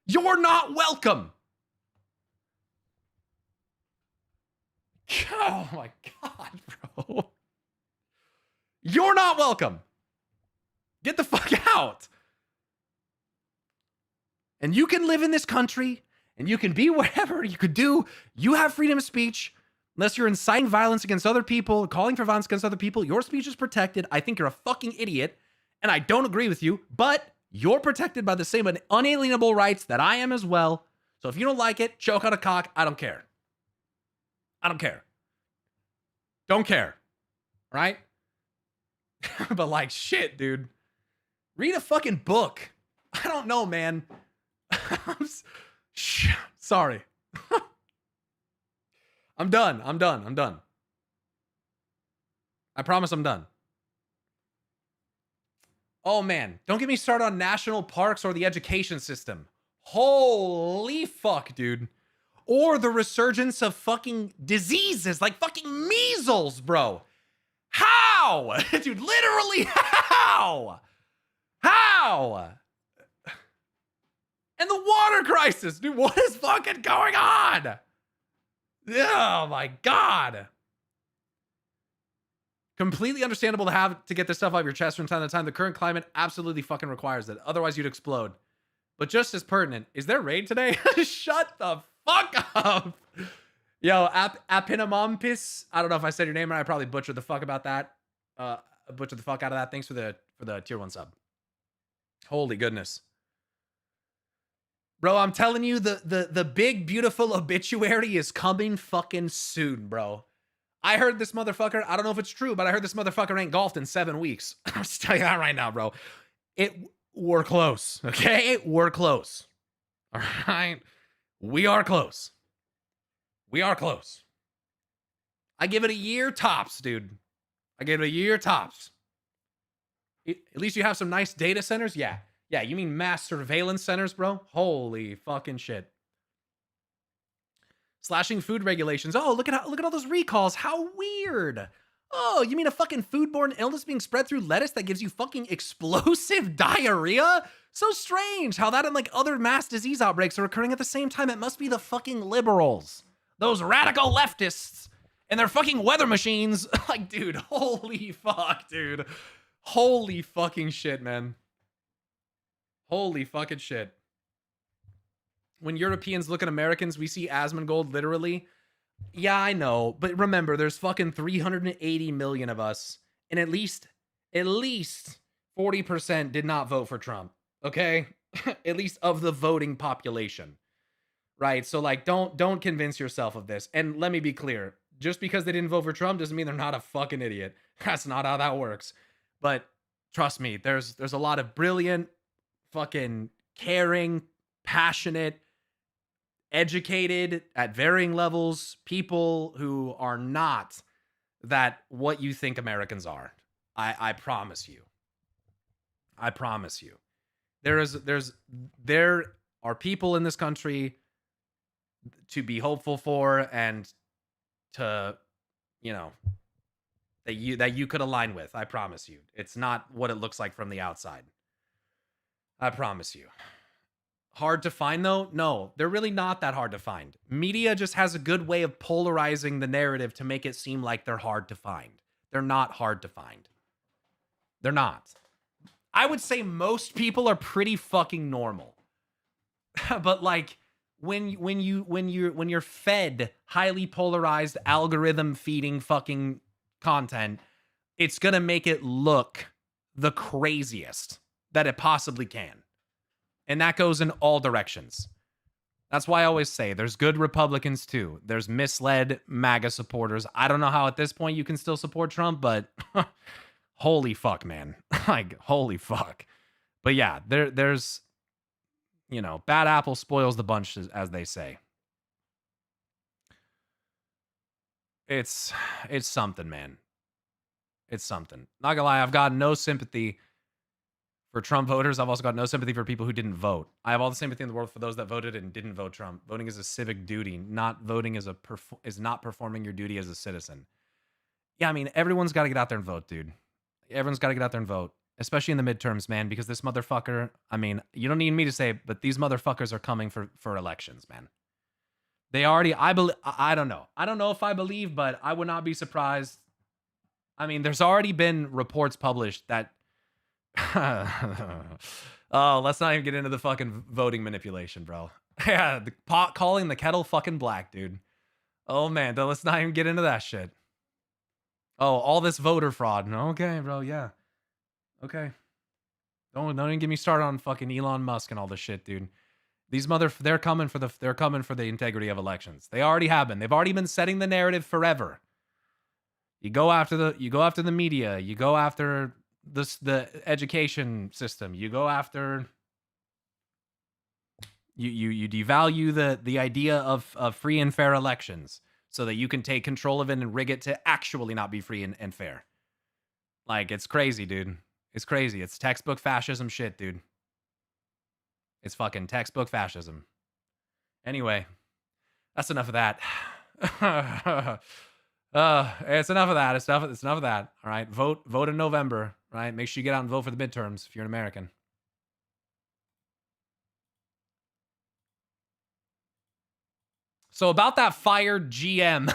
You're not welcome. Oh my God, bro. You're not welcome. Get the fuck out. And you can live in this country and you can be wherever you could do. You have freedom of speech. Unless you're inciting violence against other people, calling for violence against other people, your speech is protected. I think you're a fucking idiot, and I don't agree with you, but you're protected by the same unalienable rights that I am as well. So if you don't like it, choke on a cock. I don't care. I don't care. Don't care. Right? But like, shit, dude. Read a fucking book. I don't know, man. Sorry. I'm done. I'm done. I'm done. I promise I'm done. Oh, man. Don't get me started on national parks or the education system. Holy fuck, dude. Or the resurgence of fucking diseases like fucking measles, bro. How? Dude, literally how? How? And the water crisis. Dude, what is fucking going on? Oh my God. Completely understandable to get this stuff off your chest from time to time. The current climate absolutely fucking requires it. Otherwise, you'd explode. But just as pertinent, is there raid today? Shut the fuck up. Yo, Apinamompis. I don't know if I said your name right. I probably butchered the fuck about that. Butchered the fuck out of that. Thanks for the tier 1 sub. Holy goodness. Bro, I'm telling you, the big, beautiful obituary is coming fucking soon, bro. I heard this motherfucker, I don't know if it's true, but I heard this motherfucker ain't golfed in 7 weeks. I'm just telling you that right now, bro. We're close, okay? We're close. All right? We are close. We are close. I give it a year tops, dude. I give it a year tops. At least you have some nice data centers? Yeah. Yeah, you mean mass surveillance centers, bro? Holy fucking shit. Slashing food regulations. Oh, look at all those recalls. How weird. Oh, you mean a fucking foodborne illness being spread through lettuce that gives you fucking explosive diarrhea? So strange how that and like other mass disease outbreaks are occurring at the same time. It must be the fucking liberals. Those radical leftists and their fucking weather machines. Like, dude, holy fuck, dude. Holy fucking shit, man. Holy fucking shit. When Europeans look at Americans, we see Asmongold literally. Yeah, I know. But remember, there's fucking 380 million of us. And at least 40% did not vote for Trump. Okay? At least of the voting population. Right? So like, don't convince yourself of this. And let me be clear. Just because they didn't vote for Trump doesn't mean they're not a fucking idiot. That's not how that works. But trust me, there's a lot of brilliant, fucking caring, passionate, educated at varying levels people who are not that what you think Americans are. I promise you. I promise you. There are people in this country to be hopeful for and to, you know, that you could align with. I promise you. It's not what it looks like from the outside. I promise you. Hard to find, though? No, they're really not that hard to find. Media just has a good way of polarizing the narrative to make it seem like they're hard to find. They're not hard to find. They're not. I would say most people are pretty fucking normal. But like when you're fed highly polarized algorithm feeding fucking content, it's gonna make it look the craziest that it possibly can. And that goes in all directions. That's why I always say there's good Republicans too. There's misled MAGA supporters. I don't know how at this point you can still support Trump, but holy fuck, man. Like, holy fuck. But yeah, there's, you know, bad apple spoils the bunch, as they say. It's something, man. It's something. Not gonna lie, I've got no sympathy for Trump voters. I've also got no sympathy for people who didn't vote. I have all the sympathy in the world for those that voted and didn't vote Trump. Voting is a civic duty. Not voting is not performing your duty as a citizen. Yeah, I mean, everyone's got to get out there and vote, dude. Everyone's got to get out there and vote, especially in the midterms, man, because this motherfucker, I mean, you don't need me to say, but these motherfuckers are coming for elections, man. They already, I don't know. I don't know if I believe, but I would not be surprised. I mean, there's already been reports published that oh, let's not even get into the fucking voting manipulation, bro. Yeah, the pot calling the kettle fucking black, dude. Oh man, let's not even get into that shit. Oh, all this voter fraud. Okay, bro, yeah. Okay. Don't even get me started on fucking Elon Musk and all this shit, dude. they're coming for the integrity of elections. They already have been. They've already been setting the narrative forever. You go after the media, you go after the education system, you go after you devalue the idea of free and fair elections so that you can take control of it and rig it to actually not be free and fair. Like, it's crazy, dude. It's crazy. It's textbook fascism shit, dude. It's fucking textbook fascism. Anyway, that's enough of that. It's enough of that. It's enough of that. All right, vote in November. Right, make sure you get out and vote for the midterms if you're an American. So about that fired GM.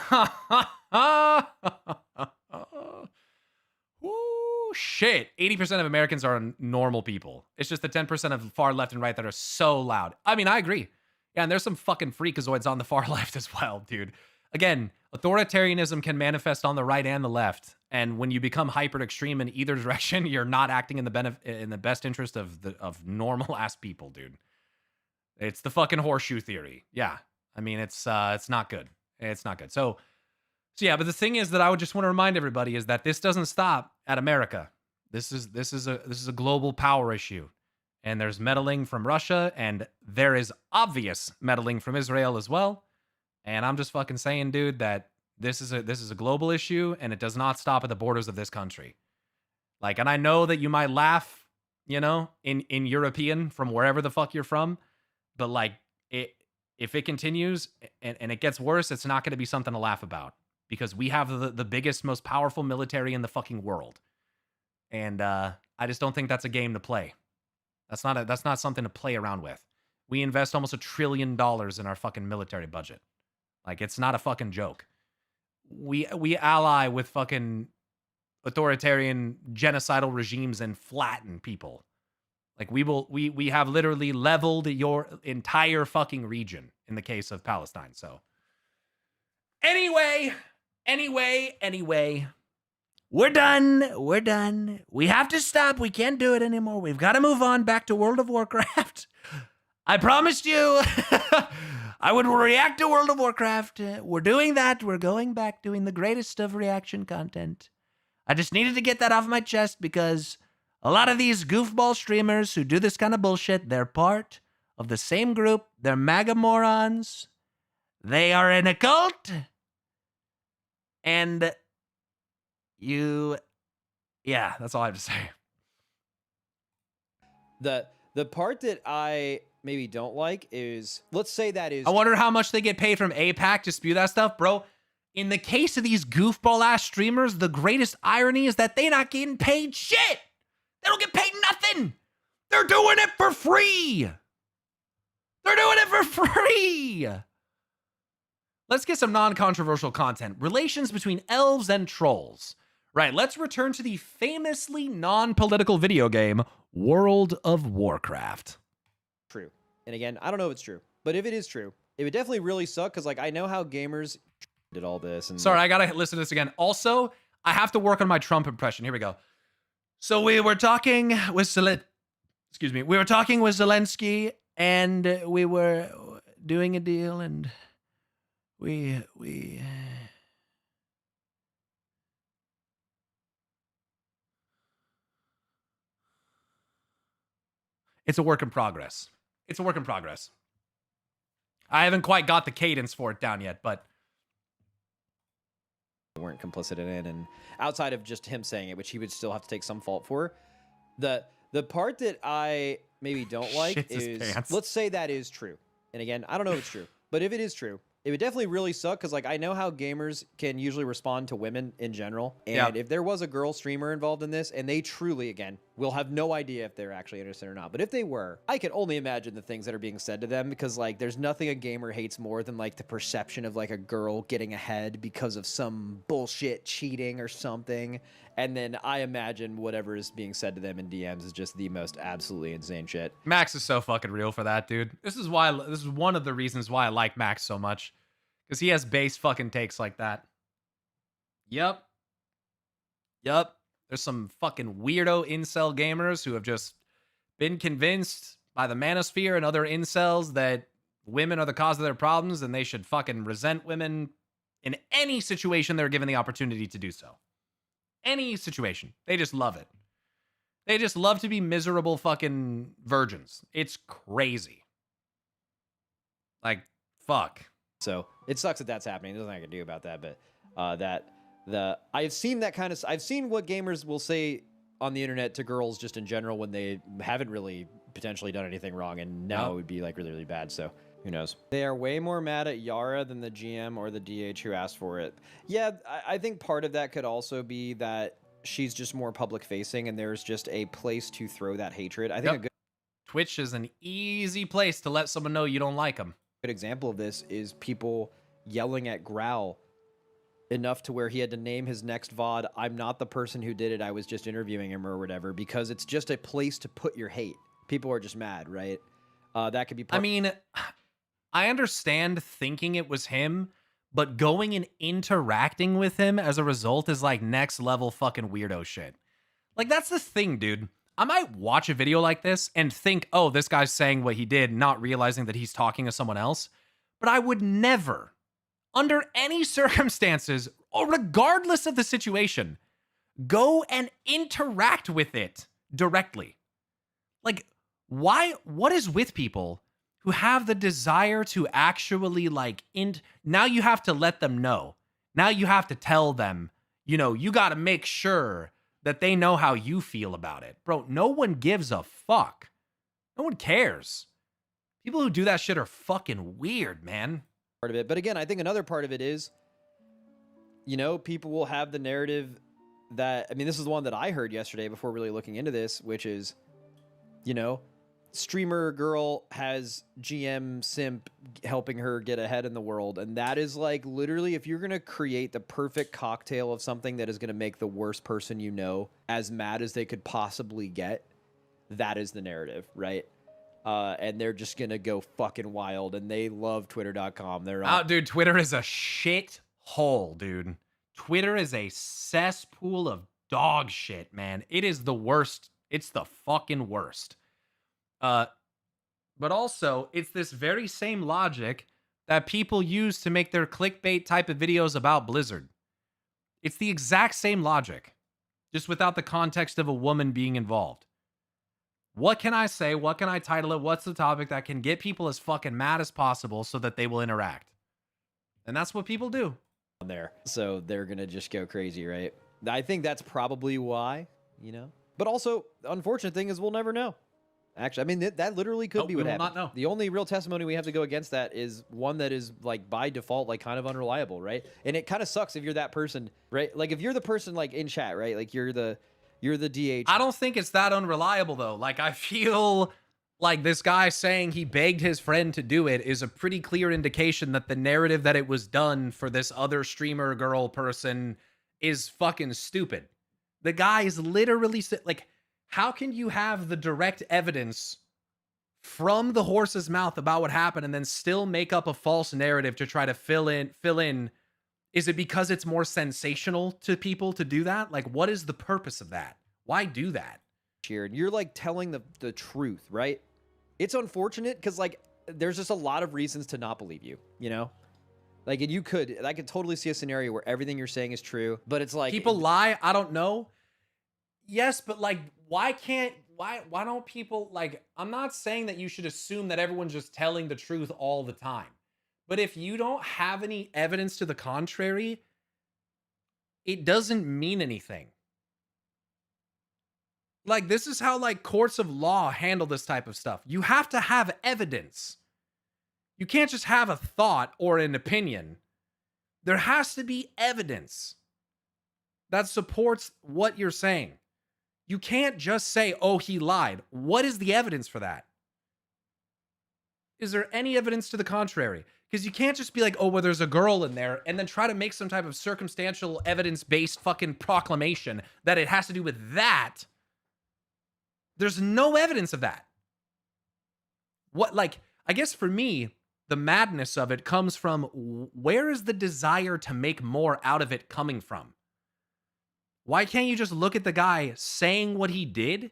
Woo, shit. 80% of Americans are normal people. It's just the 10% of far left and right that are so loud. I mean, I agree. Yeah, and there's some fucking freakazoids on the far left as well, dude. Again, authoritarianism can manifest on the right and the left. And when you become hyper extreme in either direction, you're not acting in the best interest of normal ass people, dude. It's the fucking horseshoe theory. Yeah. I mean, it's not good. It's not good. So yeah, but the thing is that I would just want to remind everybody is that this doesn't stop at America. This is a global power issue. And there's meddling from Russia, and there is obvious meddling from Israel as well. And I'm just fucking saying, dude, that this is a global issue, and it does not stop at the borders of this country. Like, and I know that you might laugh, you know, in European from wherever the fuck you're from, but like if it continues and it gets worse, it's not going to be something to laugh about, because we have the biggest, most powerful military in the fucking world. And I just don't think that's a game to play. That's not something to play around with. We invest almost $1 trillion in our fucking military budget. Like, it's not a fucking joke. We ally with fucking authoritarian genocidal regimes and flatten people. Like, we have literally leveled your entire fucking region in the case of Palestine. So anyway, we're done. We have to stop. We can't do it anymore. We've got to move on back to World of Warcraft. I promised you I would react to World of Warcraft. We're doing that. We're going back doing the greatest of reaction content. I just needed to get that off my chest because a lot of these goofball streamers who do this kind of bullshit, they're part of the same group. They're MAGA morons. They are in a cult. And yeah, that's all I have to say. The part that I maybe don't like is, let's say that is... I wonder how much they get paid from APAC to spew that stuff, bro. In the case of these goofball-ass streamers, the greatest irony is that they're not getting paid shit. They don't get paid nothing. They're doing it for free. Let's get some non-controversial content. Relations between elves and trolls. Right, let's return to the famously non-political video game, World of Warcraft. True. And again, I don't know if it's true, but if it is true, it would definitely really suck, because like I know how gamers did all this. And sorry, I gotta listen to this again. Also, I have to work on my Trump impression. Here we go. So we were talking with We were talking with Zelensky, and we were doing a deal, and we It's a work in progress. I haven't quite got the cadence for it down yet, but weren't complicit in it, and outside of just him saying it, which he would still have to take some fault for, the part that I maybe don't like is, let's say that is true, and again, I don't know if it's true, but if it is true, it would definitely really suck, because like I know how gamers can usually respond to women in general, and if there was a girl streamer involved in this, and they truly, again, will have no idea if they're actually interested or not, but if they were, I could only imagine the things that are being said to them, because like there's nothing a gamer hates more than like the perception of like a girl getting ahead because of some bullshit cheating or something, and then I imagine whatever is being said to them in DMs is just the most absolutely insane shit. Max is so fucking real for that, dude. This is one of the reasons why I like Max so much. Because he has base fucking takes like that. Yup. There's some fucking weirdo incel gamers who have just been convinced by the manosphere and other incels that women are the cause of their problems and they should fucking resent women in any situation they're given the opportunity to do so. Any situation. They just love it. They just love to be miserable fucking virgins. It's crazy. Like, fuck. So it sucks that that's happening. There's nothing I can do about that. But I've seen that kind of. I've seen what gamers will say on the internet to girls just in general when they haven't really potentially done anything wrong, and now it would be like really, really bad. So who knows? They are way more mad at Yara than the GM or the DH who asked for it. Yeah, I think part of that could also be that she's just more public facing, and there's just a place to throw that hatred. I think a good Twitch is an easy place to let someone know you don't like them. good example of this is people yelling at Growl enough to where he had to name his next VOD, "I'm not the person who did it, I was just interviewing him," or whatever, because it's just a place to put your hate. People are just mad, right? That could be I mean, I understand thinking it was him, but going and interacting with him as a result is like next level fucking weirdo shit. Like, that's the thing, dude. I might watch a video like this and think, oh, this guy's saying what he did, not realizing that he's talking to someone else. But I would never, under any circumstances, or regardless of the situation, go and interact with it directly. Like, why? What is with people who have the desire to actually, like, now you have to let them know. Now you have to tell them, you know, you got to make sure that they know how you feel about it. Bro, no one gives a fuck. No one cares. People who do that shit are fucking weird, man. Part of it. But again, I think another part of it is, you know, people will have the narrative that, I mean, this is the one that I heard yesterday before really looking into this, which is, you know, streamer girl has GM simp helping her get ahead in the world. And that is like, literally, if you're going to create the perfect cocktail of something that is going to make the worst person you know as mad as they could possibly get, that is the narrative, right? And they're just going to go fucking wild, and they love twitter.com. They're Oh, dude, Twitter is a shit hole, dude. Twitter is a cesspool of dog shit, man. It is the worst. It's the fucking worst. But also, it's this very same logic that people use to make their clickbait type of videos about Blizzard. It's the exact same logic, just without the context of a woman being involved. What can I say? What can I title it? What's the topic that can get people as fucking mad as possible so that they will interact? And that's what people do. There. So they're going to just go crazy, right? I think that's probably why, you know? But also, the unfortunate thing is we'll never know. Actually, I mean, that literally could be what happened. Not know. The only real testimony we have to go against that is one that is, like, by default, like, kind of unreliable, right? And it kind of sucks if you're that person, right? Like, if you're the person, like, in chat, right? Like, you're the DH. I don't think it's that unreliable, though. Like, I feel like this guy saying he begged his friend to do it is a pretty clear indication that the narrative that it was done for this other streamer girl person is fucking stupid. The guy is literally, like, how can you have the direct evidence from the horse's mouth about what happened and then still make up a false narrative to try to fill in? Is it because it's more sensational to people to do that? Like, what is the purpose of that? Why do that? You're like telling the truth, right? It's unfortunate because, like, there's just a lot of reasons to not believe you, you know? Like, and I could totally see a scenario where everything you're saying is true, but it's like people lie. I don't know. Yes, but like, why don't people, like, I'm not saying that you should assume that everyone's just telling the truth all the time. But if you don't have any evidence to the contrary, it doesn't mean anything. Like, this is how, like, courts of law handle this type of stuff. You have to have evidence. You can't just have a thought or an opinion. There has to be evidence that supports what you're saying. You can't just say, oh, he lied. What is the evidence for that? Is there any evidence to the contrary? Because you can't just be like, oh, well, there's a girl in there, and then try to make some type of circumstantial evidence-based fucking proclamation that it has to do with that. There's no evidence of that. What, like, I guess for me, the madness of it comes from, where is the desire to make more out of it coming from? Why can't you just look at the guy saying what he did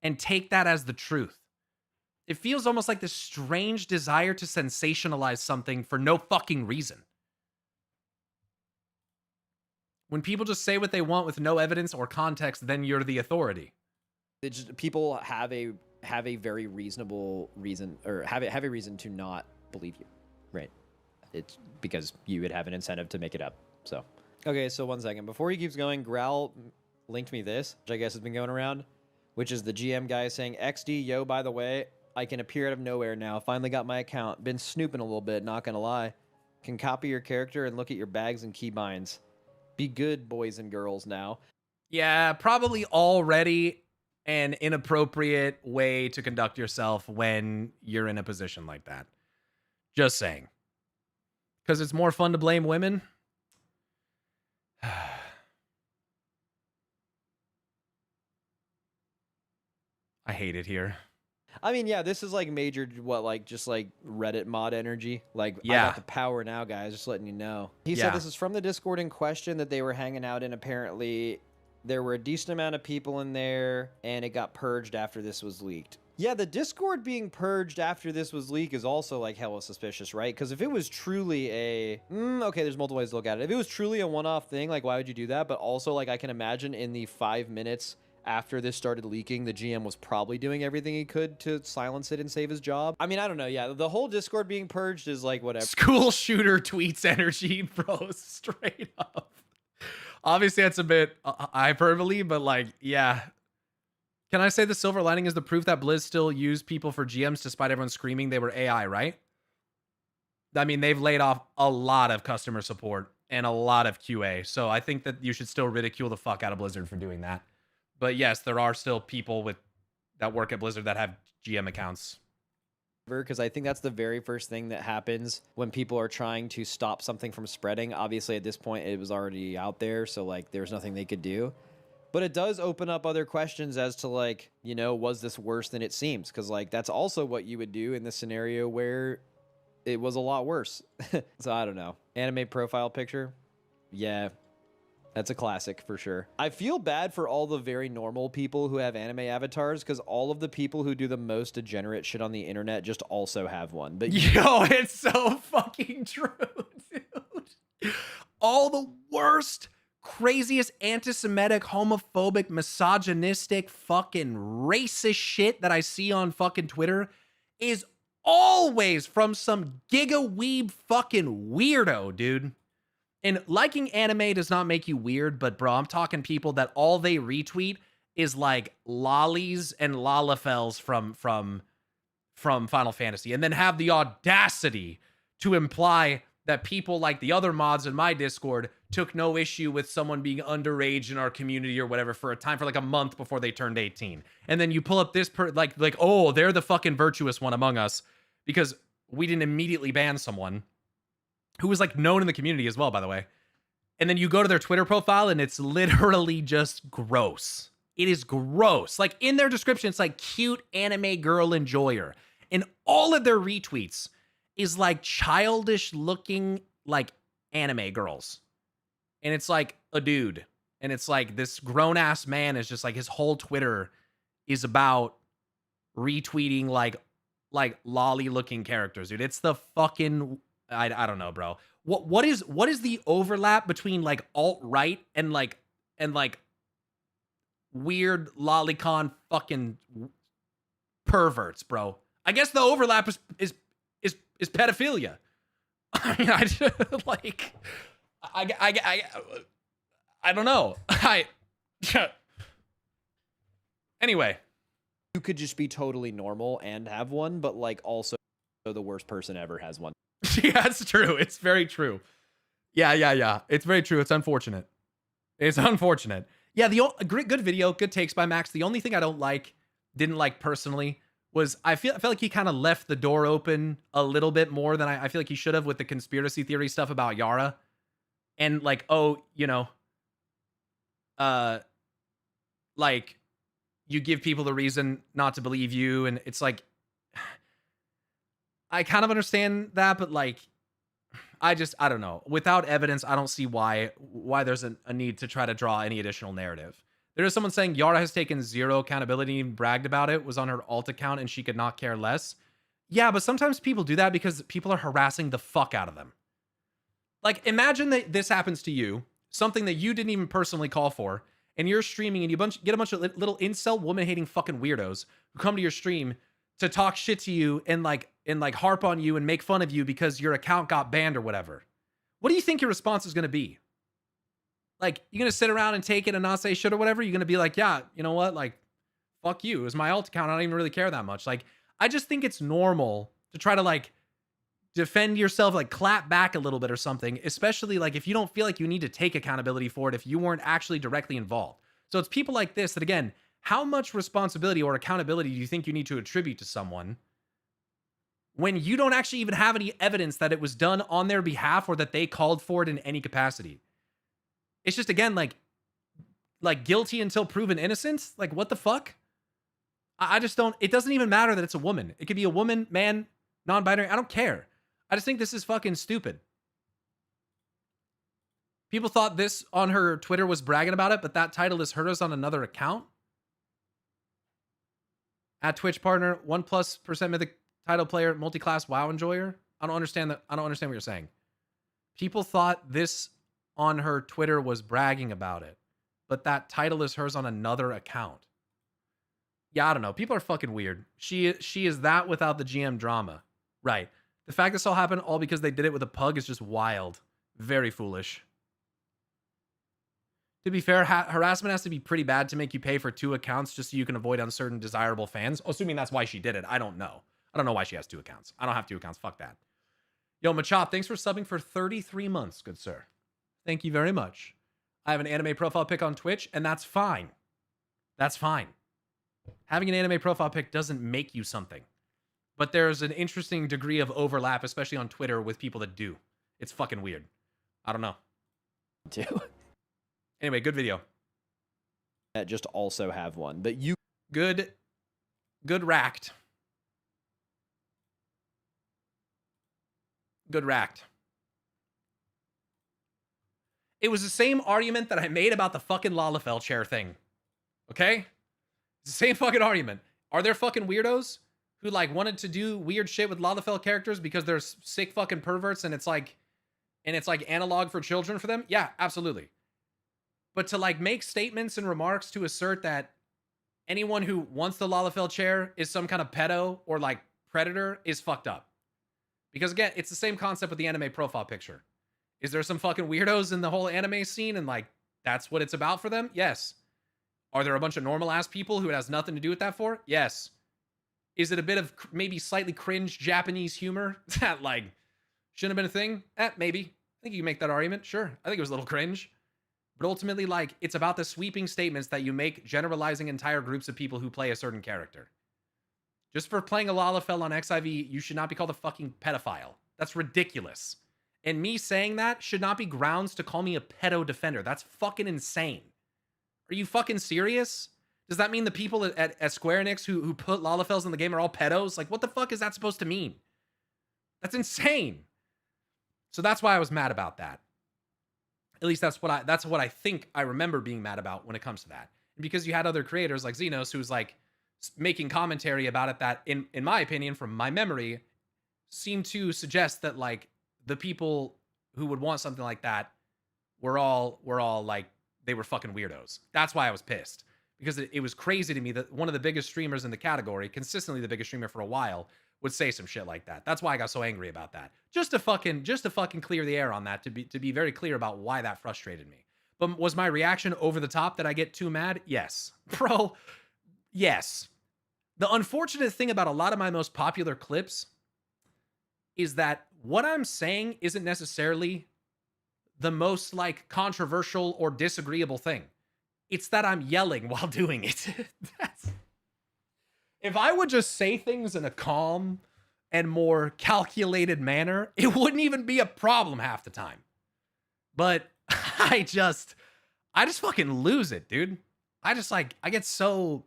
and take that as the truth? it feels almost like this strange desire to sensationalize something for no fucking reason. When people just say what they want with no evidence or context, then you're the authority. It's just, people have a very reasonable reason, or have a reason to not believe you, right? It's because you would have an incentive to make it up. So, okay, so 1 second before he keeps going, Growl linked me this, which I guess has been going around, which is the GM guy saying, "XD, yo, by the way, I can appear out of nowhere now. Finally got my account. Been snooping a little bit, not gonna lie. Can copy your character and look at your bags and keybinds. Be good, boys and girls, now." Yeah, probably already an inappropriate way to conduct yourself when you're in a position like that. Just saying. Because it's more fun to blame women. I hate it here. I mean, yeah, this is like major, just like Reddit mod energy. Like, Yeah. I got the power now, guys, just letting you know. He Yeah. said this is from the Discord in question that they were hanging out in. Apparently, there were a decent amount of people in there, and it got purged after this was leaked. Yeah, the Discord being purged after this was leaked is also, like, hella suspicious, right? Because if it was truly a... okay, there's multiple ways to look at it. If it was truly a one-off thing, like, why would you do that? But also, like, I can imagine in the 5 minutes after this started leaking, the GM was probably doing everything he could to silence it and save his job. I mean, I don't know. Yeah, the whole Discord being purged is, like, whatever. School shooter tweets energy, bro. Straight up. Obviously, that's a bit hyperbole, but, like, yeah. Can I say the silver lining is the proof that Blizz still used people for GMs despite everyone screaming they were AI, right? I mean, they've laid off a lot of customer support and a lot of QA. So I think that you should still ridicule the fuck out of Blizzard for doing that. But yes, there are still people that work at Blizzard that have GM accounts. Because I think that's the very first thing that happens when people are trying to stop something from spreading. Obviously, at this point, it was already out there, so, like, there's nothing they could do. But it does open up other questions as to, like, you know, was this worse than it seems? Because, like, that's also what you would do in this scenario where it was a lot worse. So, I don't know. Anime profile picture? Yeah. That's a classic for sure. I feel bad for all the very normal people who have anime avatars because all of the people who do the most degenerate shit on the internet just also have one. But yo, it's so fucking true, dude. All the worst, craziest anti-Semitic, homophobic, misogynistic, fucking racist shit that I see on fucking Twitter is always from some giga weeb fucking weirdo, dude. And liking anime does not make you weird, but bro, I'm talking people that all they retweet is like lollies and lalafels from Final Fantasy, and then have the audacity to imply that people like the other mods in my Discord took no issue with someone being underage in our community or whatever for a time for like a month before they turned 18. And then you pull up this like, oh, they're the fucking virtuous one among us because we didn't immediately ban someone who was like known in the community as well, by the way. And then you go to their Twitter profile and it's literally just gross. It is gross. Like in their description, it's like cute anime girl enjoyer. And all of their retweets is like childish looking like anime girls. And it's like a dude. And it's like this grown ass man is just like his whole Twitter is about retweeting like lolly looking characters, dude. It's the fucking I don't know, bro. What is the overlap between like alt-right and like weird lolicon fucking perverts, bro? I guess the overlap is pedophilia. I mean, I don't know. Anyway, you could just be totally normal and have one, but like also the worst person ever has one. Yeah, it's true. It's very true. Yeah. It's very true. It's unfortunate. It's unfortunate. Yeah, good video, good takes by Max. The only thing I didn't like personally, was I felt like he kind of left the door open a little bit more than I feel like he should have with the conspiracy theory stuff about Yara. And like, oh, you know, like you give people the reason not to believe you, and it's like, I kind of understand that, but like, I don't know. Without evidence, I don't see why there's a need to try to draw any additional narrative. There is someone saying Yara has taken zero accountability and bragged about it, was on her alt account, and she could not care less. Yeah, but sometimes people do that because people are harassing the fuck out of them. Like, imagine that this happens to you, something that you didn't even personally call for, and you're streaming and you get a bunch of little incel woman-hating fucking weirdos who come to your stream to talk shit to you and like harp on you and make fun of you because your account got banned or whatever. What do you think your response is going to be? Like, you're going to sit around and take it and not say shit or whatever? You're going to be like, yeah, you know what? Like, fuck you. It was my alt account. I don't even really care that much. Like, I just think it's normal to try to like defend yourself, like clap back a little bit or something, especially like if you don't feel like you need to take accountability for it if you weren't actually directly involved. So it's people like this that, again, how much responsibility or accountability do you think you need to attribute to someone when you don't actually even have any evidence that it was done on their behalf or that they called for it in any capacity? It's just, again, like guilty until proven innocent. Like, what the fuck? I just don't, it doesn't even matter that it's a woman. It could be a woman, man, non-binary. I don't care. I just think this is fucking stupid. People thought this on her Twitter was bragging about it, but that title is hers on another account. At Twitch partner, 1+% mythic title player, multi-class WoW enjoyer. I don't understand that. I don't understand what you're saying. People thought this on her Twitter was bragging about it, but that title is hers on another account. Yeah, I don't know. People are fucking weird. She is that without the GM drama. Right. The fact this all happened all because they did it with a pug is just wild. Very foolish. To be fair, harassment has to be pretty bad to make you pay for 2 accounts just so you can avoid uncertain desirable fans. Assuming that's why she did it. I don't know. I don't know why she has 2 accounts. I don't have 2 accounts. Fuck that. Yo, Machop, thanks for subbing for 33 months, good sir. Thank you very much. I have an anime profile pic on Twitch, and that's fine. That's fine. Having an anime profile pic doesn't make you something. But there's an interesting degree of overlap, especially on Twitter, with people that do. It's fucking weird. I don't know. Anyway, good video. That just also have one. But you... Good racked. Good racked. It was the same argument that I made about the fucking Lalafell chair thing. Okay? It's the same fucking argument. Are there fucking weirdos who like wanted to do weird shit with Lalafell characters because they're sick fucking perverts and it's like analog for children for them? Yeah, absolutely. But to like make statements and remarks to assert that anyone who wants the Lalafell chair is some kind of pedo or like predator is fucked up. Because again, it's the same concept with the anime profile picture. Is there some fucking weirdos in the whole anime scene and like that's what it's about for them? Yes. Are there a bunch of normal ass people who it has nothing to do with that for? Yes. Is it a bit of maybe slightly cringe Japanese humor that like shouldn't have been a thing? Maybe. I think you can make that argument. Sure. I think it was a little cringe. But ultimately, like, it's about the sweeping statements that you make generalizing entire groups of people who play a certain character. Just for playing a Lalafell on XIV, you should not be called a fucking pedophile. That's ridiculous. And me saying that should not be grounds to call me a pedo defender. That's fucking insane. Are you fucking serious? Does that mean the people at Square Enix who put Lalafells in the game are all pedos? Like, what the fuck is that supposed to mean? That's insane. So that's why I was mad about that. At least that's what I think I remember being mad about when it comes to that. And because you had other creators like Xenos who's like making commentary about it that, in my opinion, from my memory, seemed to suggest that like the people who would want something like that were all like they were fucking weirdos. That's why I was pissed. Because it was crazy to me that one of the biggest streamers in the category, consistently the biggest streamer for a while, would say some shit like that. That's why I got so angry about that. Just to fucking clear the air on that, to be very clear about why that frustrated me. But was my reaction over the top that I get too mad? Yes. Bro, yes. The unfortunate thing about a lot of my most popular clips is that what I'm saying isn't necessarily the most like controversial or disagreeable thing. It's that I'm yelling while doing it. If I would just say things in a calm and more calculated manner, it wouldn't even be a problem half the time. But I just fucking lose it, dude. I get so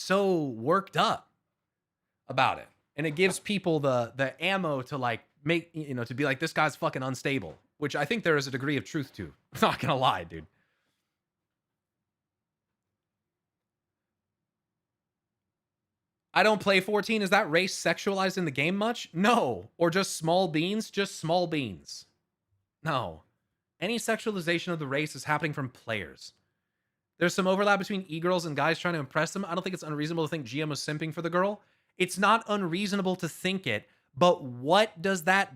worked up about it. And it gives people the ammo to like make, to be like, this guy's fucking unstable, which I think there is a degree of truth to. I'm not gonna lie, dude. I don't play 14. Is that race sexualized in the game much? No. Or just small beans? Just small beans. No. Any sexualization of the race is happening from players. There's some overlap between e-girls and guys trying to impress them. I don't think it's unreasonable to think GM was simping for the girl. It's not unreasonable to think it, but what does that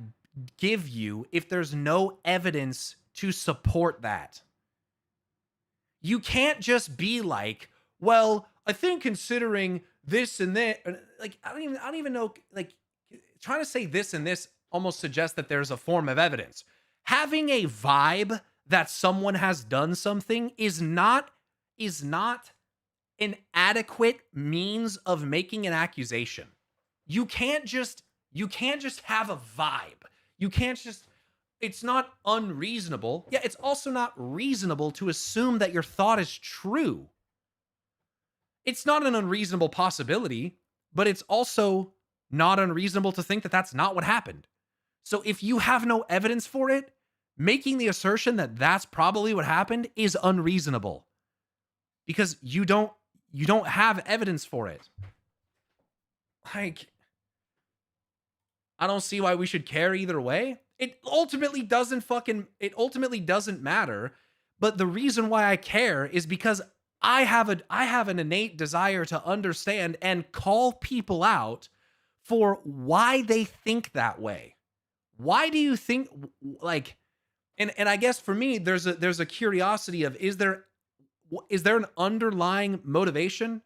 give you if there's no evidence to support that? You can't just be like, well, I think considering this and that, like, I don't even know, like, trying to say this and this almost suggests that there's a form of evidence. Having a vibe that someone has done something is not an adequate means of making an accusation. You can't just have a vibe. You can't just, it's not unreasonable. Yeah, it's also not reasonable to assume that your thought is true. It's not an unreasonable possibility, but it's also not unreasonable to think that that's not what happened. So if you have no evidence for it, making the assertion that that's probably what happened is unreasonable because you don't have evidence for it. Like, I don't see why we should care either way. It ultimately doesn't matter. But the reason why I care is because I have an innate desire to understand and call people out for why they think that way. Why do you think, like, and I guess for me, there's a curiosity of, is there an underlying motivation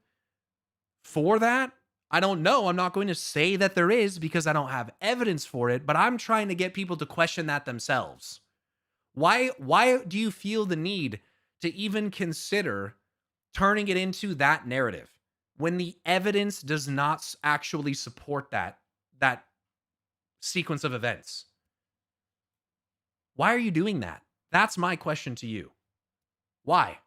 for that? I don't know. I'm not going to say that there is because I don't have evidence for it, but I'm trying to get people to question that themselves. Why do you feel the need to even consider turning it into that narrative when the evidence does not actually support that sequence of events? Why are you doing that? That's my question to you. Why?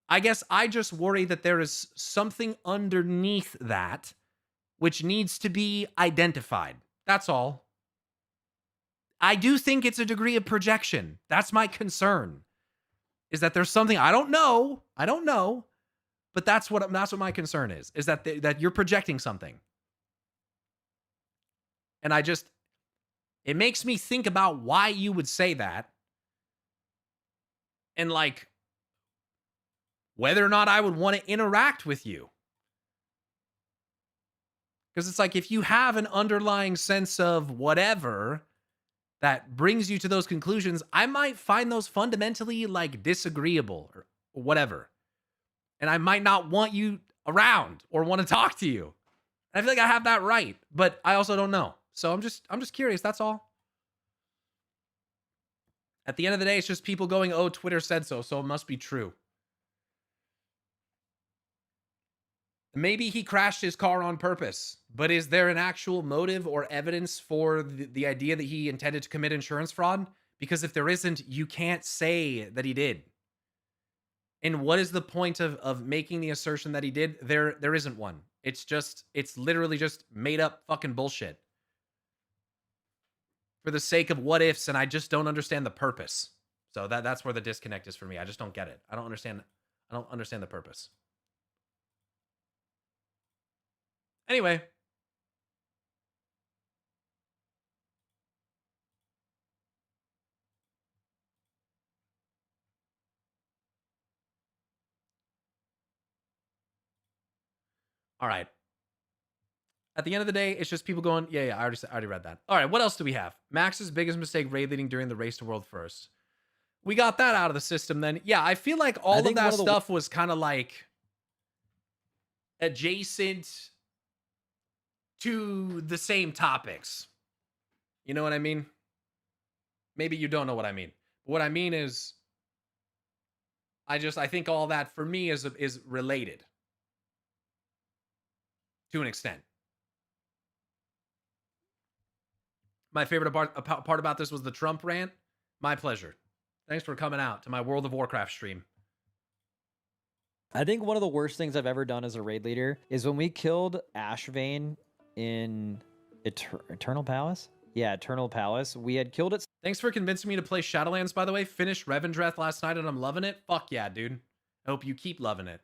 I guess I just worry that there is something underneath that which needs to be identified. That's all. I do think it's a degree of projection. That's my concern. Is that there's something I don't know, but that's what my concern is that you're projecting something. And it makes me think about why you would say that. And like whether or not I would want to interact with you. Because it's like, if you have an underlying sense of whatever that brings you to those conclusions, I might find those fundamentally like disagreeable or whatever. And I might not want you around or want to talk to you. And I feel like I have that right, but I also don't know. So I'm just curious, that's all. At the end of the day, it's just people going, oh, Twitter said so it must be true. Maybe he crashed his car on purpose, but is there an actual motive or evidence for the idea that he intended to commit insurance fraud? Because if there isn't, you can't say that he did. And what is the point of making the assertion that he did? There isn't one. It's literally just made up fucking bullshit for the sake of what ifs, and I just don't understand the purpose. So that's where the disconnect is for me. I just don't get it. I don't understand the purpose. Anyway. All right. At the end of the day, it's just people going, yeah, I already read that. All right, what else do we have? Max's biggest mistake, raid leading during the race to world first. We got that out of the system then. Yeah, I feel like all of that stuff was kind of like adjacent to the same topics. You know what I mean? Maybe you don't know what I mean. What I mean is, I think all that for me is related to an extent. My favorite part about this was the Trump rant. My pleasure. Thanks for coming out to my World of Warcraft stream. I think one of the worst things I've ever done as a raid leader is when we killed Ashvane in Eternal Palace. Yeah, Eternal Palace. We had killed it. Thanks for convincing me to play Shadowlands, by the way. Finished Revendreth last night and I'm loving it. Fuck yeah, dude. I hope you keep loving it.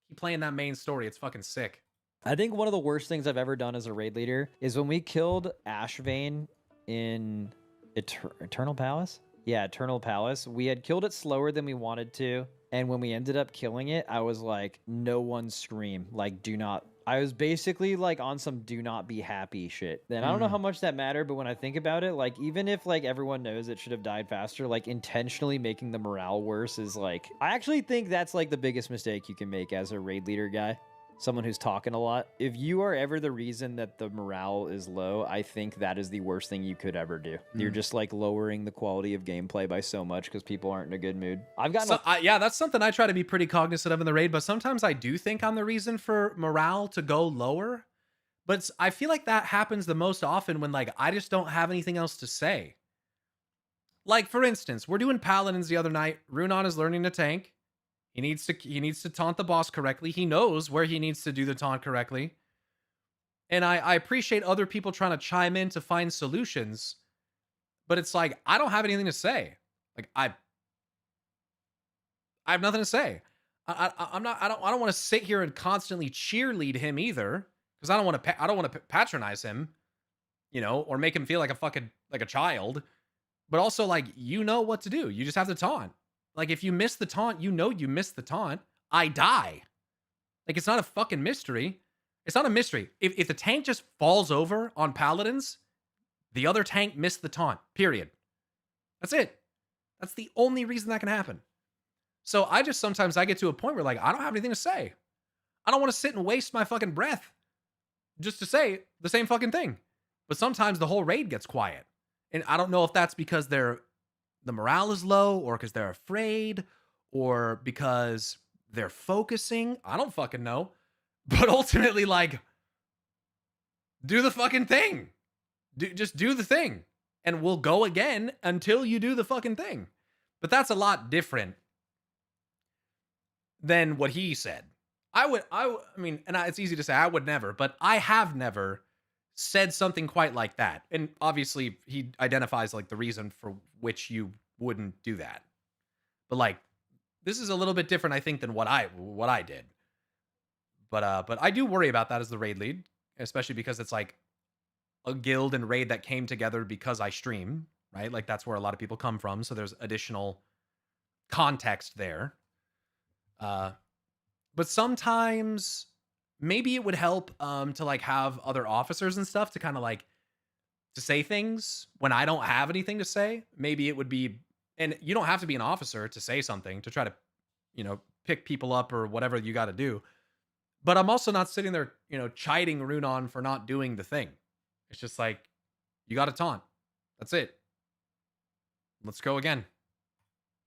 Keep playing that main story. It's fucking sick. I think one of the worst things I've ever done as a raid leader is when we killed Ashvane in Eternal Palace. Yeah, Eternal Palace. We had killed it slower than we wanted to. And when we ended up killing it, I was like, no one scream. Like, do not. I was basically like on some do not be happy shit. And I don't know how much that mattered, but when I think about it, like, even if like everyone knows it should have died faster, like intentionally making the morale worse is like, I actually think that's like the biggest mistake you can make as a raid leader guy. Someone who's talking a lot. If you are ever the reason that the morale is low, I think that is the worst thing you could ever do. You're just like lowering the quality of gameplay by so much because people aren't in a good mood. I've gotten yeah, that's something I try to be pretty cognizant of in the raid, but sometimes I do think I'm the reason for morale to go lower. But I feel like that happens the most often when like I just don't have anything else to say. Like for instance, we're doing paladins the other night. Runon is learning to tank. He needs to taunt the boss correctly. He knows where he needs to do the taunt correctly. And I appreciate other people trying to chime in to find solutions. But it's like, I don't have anything to say. Like I have nothing to say. I don't want to sit here and constantly cheerlead him either. Because I don't want to patronize him, you know, or make him feel like a child. But also like, you know what to do. You just have to taunt. Like, if you miss the taunt, you know you missed the taunt. I die. Like, it's not a fucking mystery. It's not a mystery. If the tank just falls over on paladins, the other tank missed the taunt. Period. That's it. That's the only reason that can happen. So sometimes I get to a point where, like, I don't have anything to say. I don't want to sit and waste my fucking breath just to say the same fucking thing. But sometimes the whole raid gets quiet. And I don't know if that's because the morale is low, or because they're afraid, or because they're focusing. I don't fucking know. But ultimately, like, do the fucking thing. Just do the thing. And we'll go again until you do the fucking thing. But that's a lot different than what he said. I mean, and it's easy to say I would never, but I have never said something quite like that. And obviously he identifies like the reason for which you wouldn't do that. But like, this is a little bit different, I think, than what I did. But I do worry about that as the raid lead, especially because it's like a guild and raid that came together because I stream, right? Like that's where a lot of people come from. So there's additional context there. But sometimes maybe it would help to like have other officers and stuff to kind of like to say things when I don't have anything to say. Maybe it would be, and you don't have to be an officer to say something, to try to, you know, pick people up or whatever you got to do. But I'm also not sitting there, you know, chiding Runon for not doing the thing. It's just like, you got to taunt. That's it. Let's go again.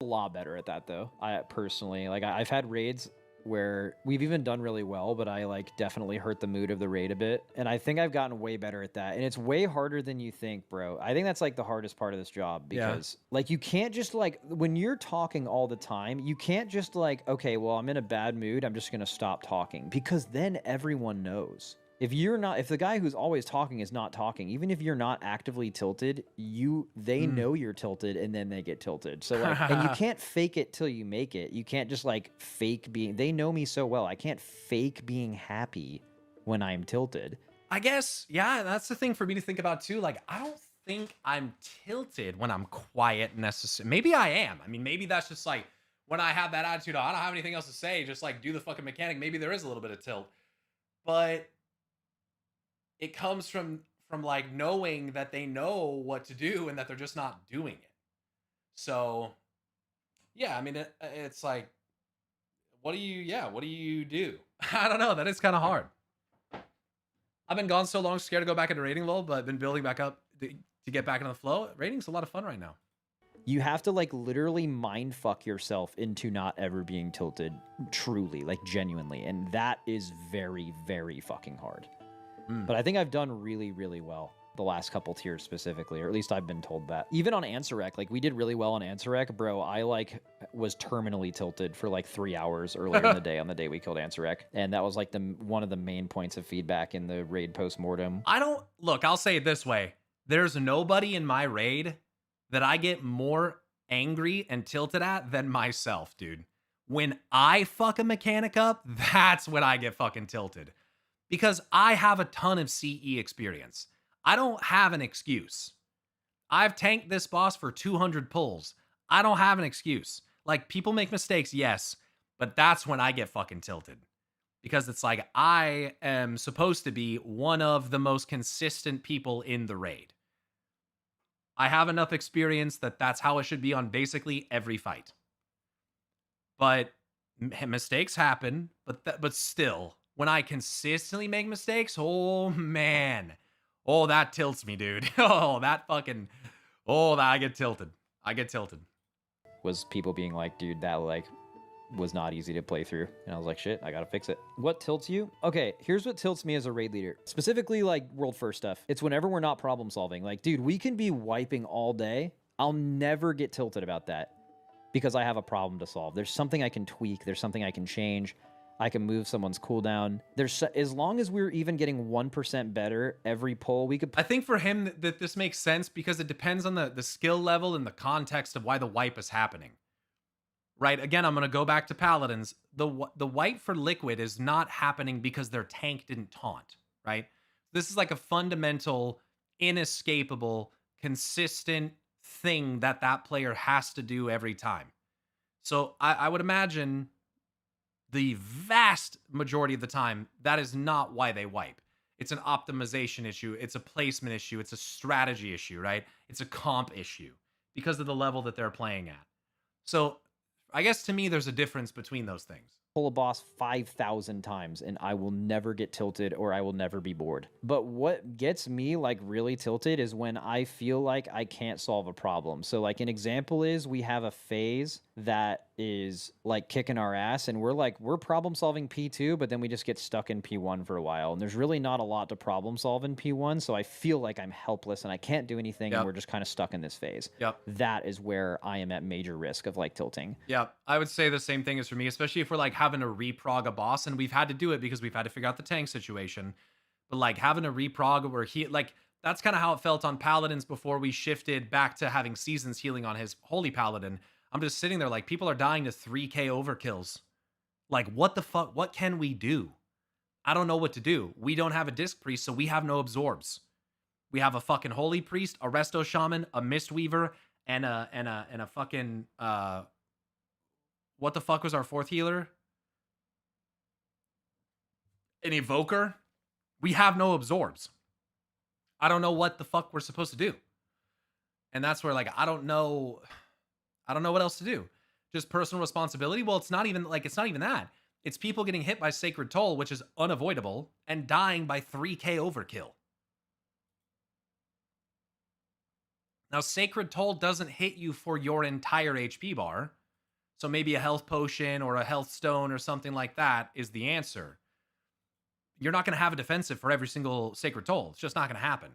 A lot better at that though. I personally, like, I've had raids where we've even done really well, but I like definitely hurt the mood of the raid a bit. And I think I've gotten way better at that. And it's way harder than you think, bro. I think that's like the hardest part of this job because like you can't just like, when you're talking all the time, you can't just like, okay, well, I'm in a bad mood, I'm just gonna stop talking, because then everyone knows. If the guy who's always talking is not talking, even if you're not actively tilted, they know you're tilted and then they get tilted. So like, and you can't fake it till you make it. You can't just like fake being, they know me so well. I can't fake being happy when I'm tilted. I guess, yeah, that's the thing for me to think about too. Like, I don't think I'm tilted when I'm quiet necessarily. Maybe I am. I mean, maybe that's just like when I have that attitude, I don't have anything else to say, just like do the fucking mechanic. Maybe there is a little bit of tilt, but it comes from like knowing that they know what to do and that they're just not doing it. So yeah, I mean, it's like, what do you do? I don't know. That is kind of hard. I've been gone so long, scared to go back into raiding lull, but I've been building back up to get back into the flow. Raiding's a lot of fun right now. You have to like literally mind fuck yourself into not ever being tilted truly, like genuinely. And that is very, very fucking hard. But I think I've done really, really well the last couple tiers specifically, or at least I've been told that. Even on Ansarek, like we did really well on Ansarek, bro. I like was terminally tilted for like 3 hours earlier in the day on the day we killed Ansarek. And that was like one of the main points of feedback in the raid post-mortem. I'll say it this way. There's nobody in my raid that I get more angry and tilted at than myself, dude. When I fuck a mechanic up, that's when I get fucking tilted. because I have a ton of CE experience. I don't have an excuse. I've tanked this boss for 200 pulls. I don't have an excuse. Like, people make mistakes, yes, but that's when I get fucking tilted. Because it's like, I am supposed to be one of the most consistent people in the raid. I have enough experience that that's how it should be on basically every fight. But mistakes happen, but still, when I consistently make mistakes, oh man. Oh, that tilts me, dude. Oh, I get tilted. I get tilted. Was people being like, dude, that like was not easy to play through. And I was like, shit, I gotta fix it. What tilts you? Okay, here's what tilts me as a raid leader. Specifically like world first stuff. It's whenever we're not problem solving. Like, dude, we can be wiping all day. I'll never get tilted about that because I have a problem to solve. There's something I can tweak. There's something I can change. I can move someone's cooldown. As long as we're even getting 1% better every pull, we could... I think for him that this makes sense because it depends on the skill level and the context of why the wipe is happening. Right? Again, I'm going to go back to Paladins. The wipe for Liquid is not happening because their tank didn't taunt, right? This is like a fundamental, inescapable, consistent thing that player has to do every time. So I would imagine the vast majority of the time, that is not why they wipe. It's an optimization issue. It's a placement issue. It's a strategy issue, right? It's a comp issue because of the level that they're playing at. So I guess to me, there's a difference between those things. Pull a boss 5,000 times and I will never get tilted or I will never be bored. But what gets me like really tilted is when I feel like I can't solve a problem. So like an example is we have a phase that is like kicking our ass and we're problem solving P2, but then we just get stuck in P1 for a while. And there's really not a lot to problem solve in P1. So I feel like I'm helpless and I can't do anything. Yep. And we're just kind of stuck in this phase. Yep. That is where I am at major risk of like tilting. Yeah, I would say the same thing as for me, especially if we're like having to reprog a boss, and we've had to do it because we've had to figure out the tank situation. But like having a reprog where that's kind of how it felt on Paladins before we shifted back to having Seasons healing on his Holy Paladin. I'm just sitting there like people are dying to 3k overkills. Like what the fuck? What can we do? I don't know what to do. We don't have a Disc Priest, so we have no absorbs. We have a fucking Holy Priest, a Resto Shaman, a Mistweaver, and a fucking what the fuck was our fourth healer? An Evoker. We have no absorbs. I don't know what the fuck we're supposed to do. And that's where like I don't know what else to do. Just personal responsibility. Well, it's not even that. It's people getting hit by Sacred Toll, which is unavoidable, and dying by 3k overkill. Now, Sacred Toll doesn't hit you for your entire HP bar. So maybe a health potion or a health stone or something like that is the answer. You're not going to have a defensive for every single Sacred Toll. It's just not going to happen.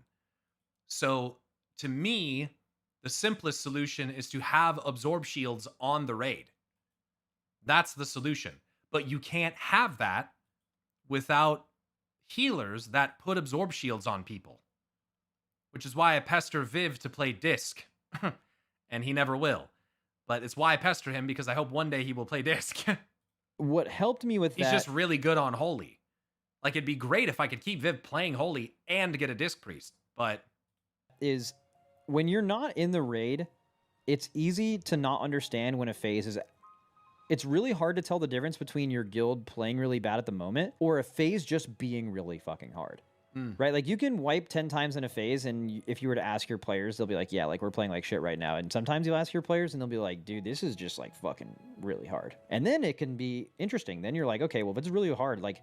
So to me, the simplest solution is to have absorb shields on the raid. That's the solution. But you can't have that without healers that put absorb shields on people. Which is why I pester Viv to play Disc. And he never will. But it's why I pester him, because I hope one day he will play Disc. What helped me with that... He's just really good on Holy. Like, it'd be great if I could keep Viv playing Holy and get a Disc Priest, but... Is when you're not in the raid, it's easy to not understand when a phase is... It's really hard to tell the difference between your guild playing really bad at the moment or a phase just being really fucking hard. Right? Like, you can wipe 10 times in a phase, and if you were to ask your players, they'll be like, yeah, like, we're playing like shit right now. And sometimes you'll ask your players, and they'll be like, dude, this is just, like, fucking really hard. And then it can be interesting. Then you're like, okay, well, if it's really hard, like...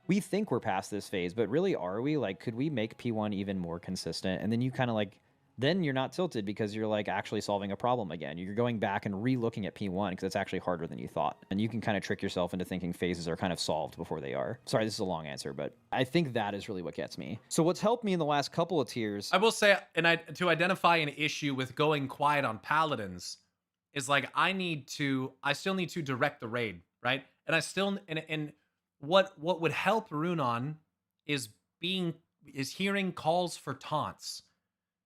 We think we're past this phase, but really are we? Like, could we make P1 even more consistent? And then you kind of like, then you're not tilted because you're like actually solving a problem again. You're going back and re-looking at P1 because it's actually harder than you thought. And you can kind of trick yourself into thinking phases are kind of solved before they are. Sorry, this is a long answer, but I think that is really what gets me. So what's helped me in the last couple of tiers... I will say, to identify an issue with going quiet on Paladins is like, I still need to direct the raid, right? And I still, and what would help Runon is hearing calls for taunts,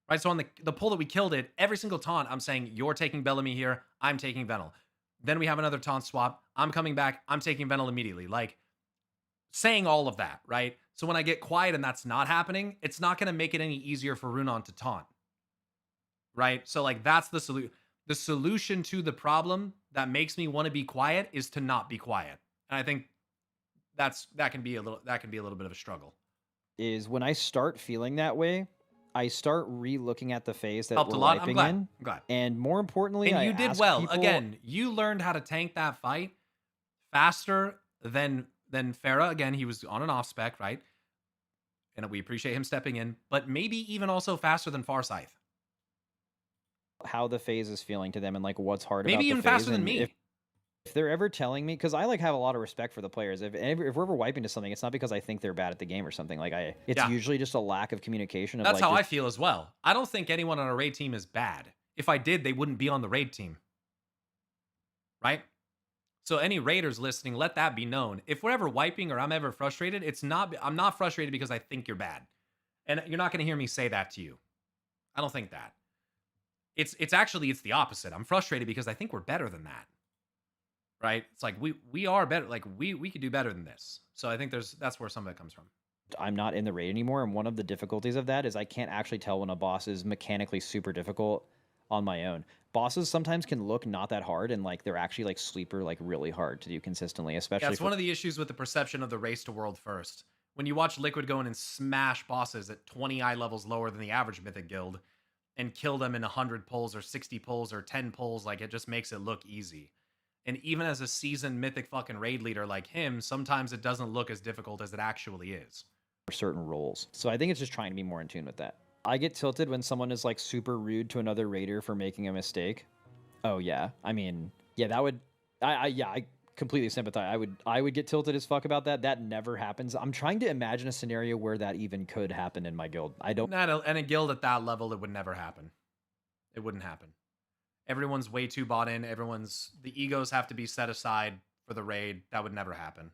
right? So on the pull that we killed it, every single taunt, I'm saying, you're taking Bellamy here, I'm taking Venal. Then we have another taunt swap, I'm coming back, I'm taking Venal immediately. Like, saying all of that, right? So when I get quiet and that's not happening, it's not going to make it any easier for Runon to taunt. Right? So like that's the solution. The solution to the problem that makes me want to be quiet is to not be quiet. And I think that can be a little bit of a struggle. Is when I start feeling that way, I start re-looking at the phase that Helped we're a lot. wiping I'm in. glad. And more importantly, And I you did ask well. people- Again, you learned how to tank that fight faster than Farah. Again, he was on an off spec, right? And we appreciate him stepping in, but maybe even also faster than Farsight. how the phase is feeling to them and like what's hard about Maybe the even phase. faster than And me. If they're ever telling me, because I like have a lot of respect for the players. If we're ever wiping to something, it's not because I think they're bad at the game or something. Like it's Yeah. usually just a lack of communication. Of That's like, how I just- feel as well. I don't think anyone on a raid team is bad. If I did, they wouldn't be on the raid team. Right? So any raiders listening, let that be known. If we're ever wiping or I'm ever frustrated, I'm not frustrated because I think you're bad. And you're not going to hear me say that to you. I don't think that. It's actually the opposite. I'm frustrated because I think we're better than that. Right? It's like we are better. Like we could do better than this. So I think that's where some of it comes from. I'm not in the raid anymore, and one of the difficulties of that is I can't actually tell when a boss is mechanically super difficult on my own. Bosses sometimes can look not that hard, and like they're actually like sleeper, like really hard to do consistently, especially. Yeah, it's one of the issues with the perception of the race to world first. When you watch Liquid go in and smash bosses at 20 eye levels lower than the average Mythic guild and kill them in 100 pulls or 60 pulls or 10 pulls, like it just makes it look easy. And even as a seasoned Mythic fucking raid leader like him, sometimes it doesn't look as difficult as it actually is. For certain roles. So I think it's just trying to be more in tune with that. I get tilted when someone is like super rude to another raider for making a mistake. Oh yeah. I mean, yeah, that would I completely sympathize. I would get tilted as fuck about that. That never happens. I'm trying to imagine a scenario where that even could happen in my guild. I don't And a guild at that level, it would never happen. It wouldn't happen. Everyone's way too bought in. The egos have to be set aside for the raid. That would never happen.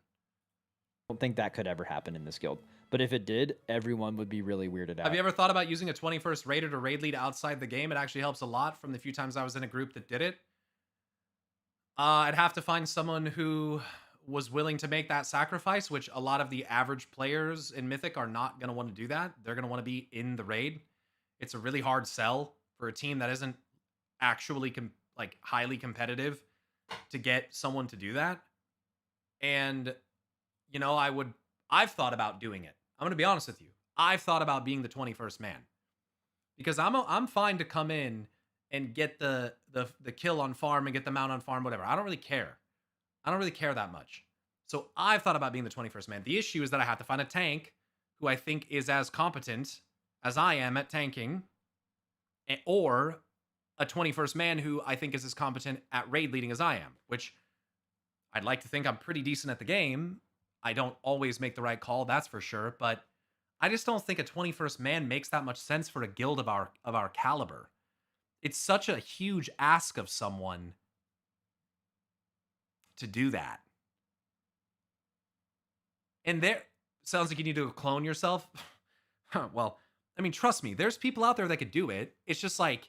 don't think that could ever happen in this guild. But if it did, everyone would be really weirded out. Have you ever thought about using a 21st raider to raid lead outside the game? It actually helps a lot from the few times I was in a group that did it. I'd have to find someone who was willing to make that sacrifice, which a lot of the average players in Mythic are not going to want to do that. They're going to want to be in the raid. It's a really hard sell for a team that isn't actually highly competitive to get someone to do that. And, you know, I've thought about doing it. I'm going to be honest with you. I've thought about being the 21st man because I'm fine to come in and get the kill on farm and get the mount on farm, whatever. I don't really care. I don't really care that much. So I've thought about being the 21st man. The issue is that I have to find a tank who I think is as competent as I am at tanking, or a 21st man who I think is as competent at raid leading as I am, which I'd like to think I'm pretty decent at the game. I don't always make the right call, that's for sure, but I just don't think a 21st man makes that much sense for a guild of our caliber. It's such a huge ask of someone to do that. And there sounds like you need to clone yourself. Well, I mean, trust me, there's people out there that could do it. It's just like,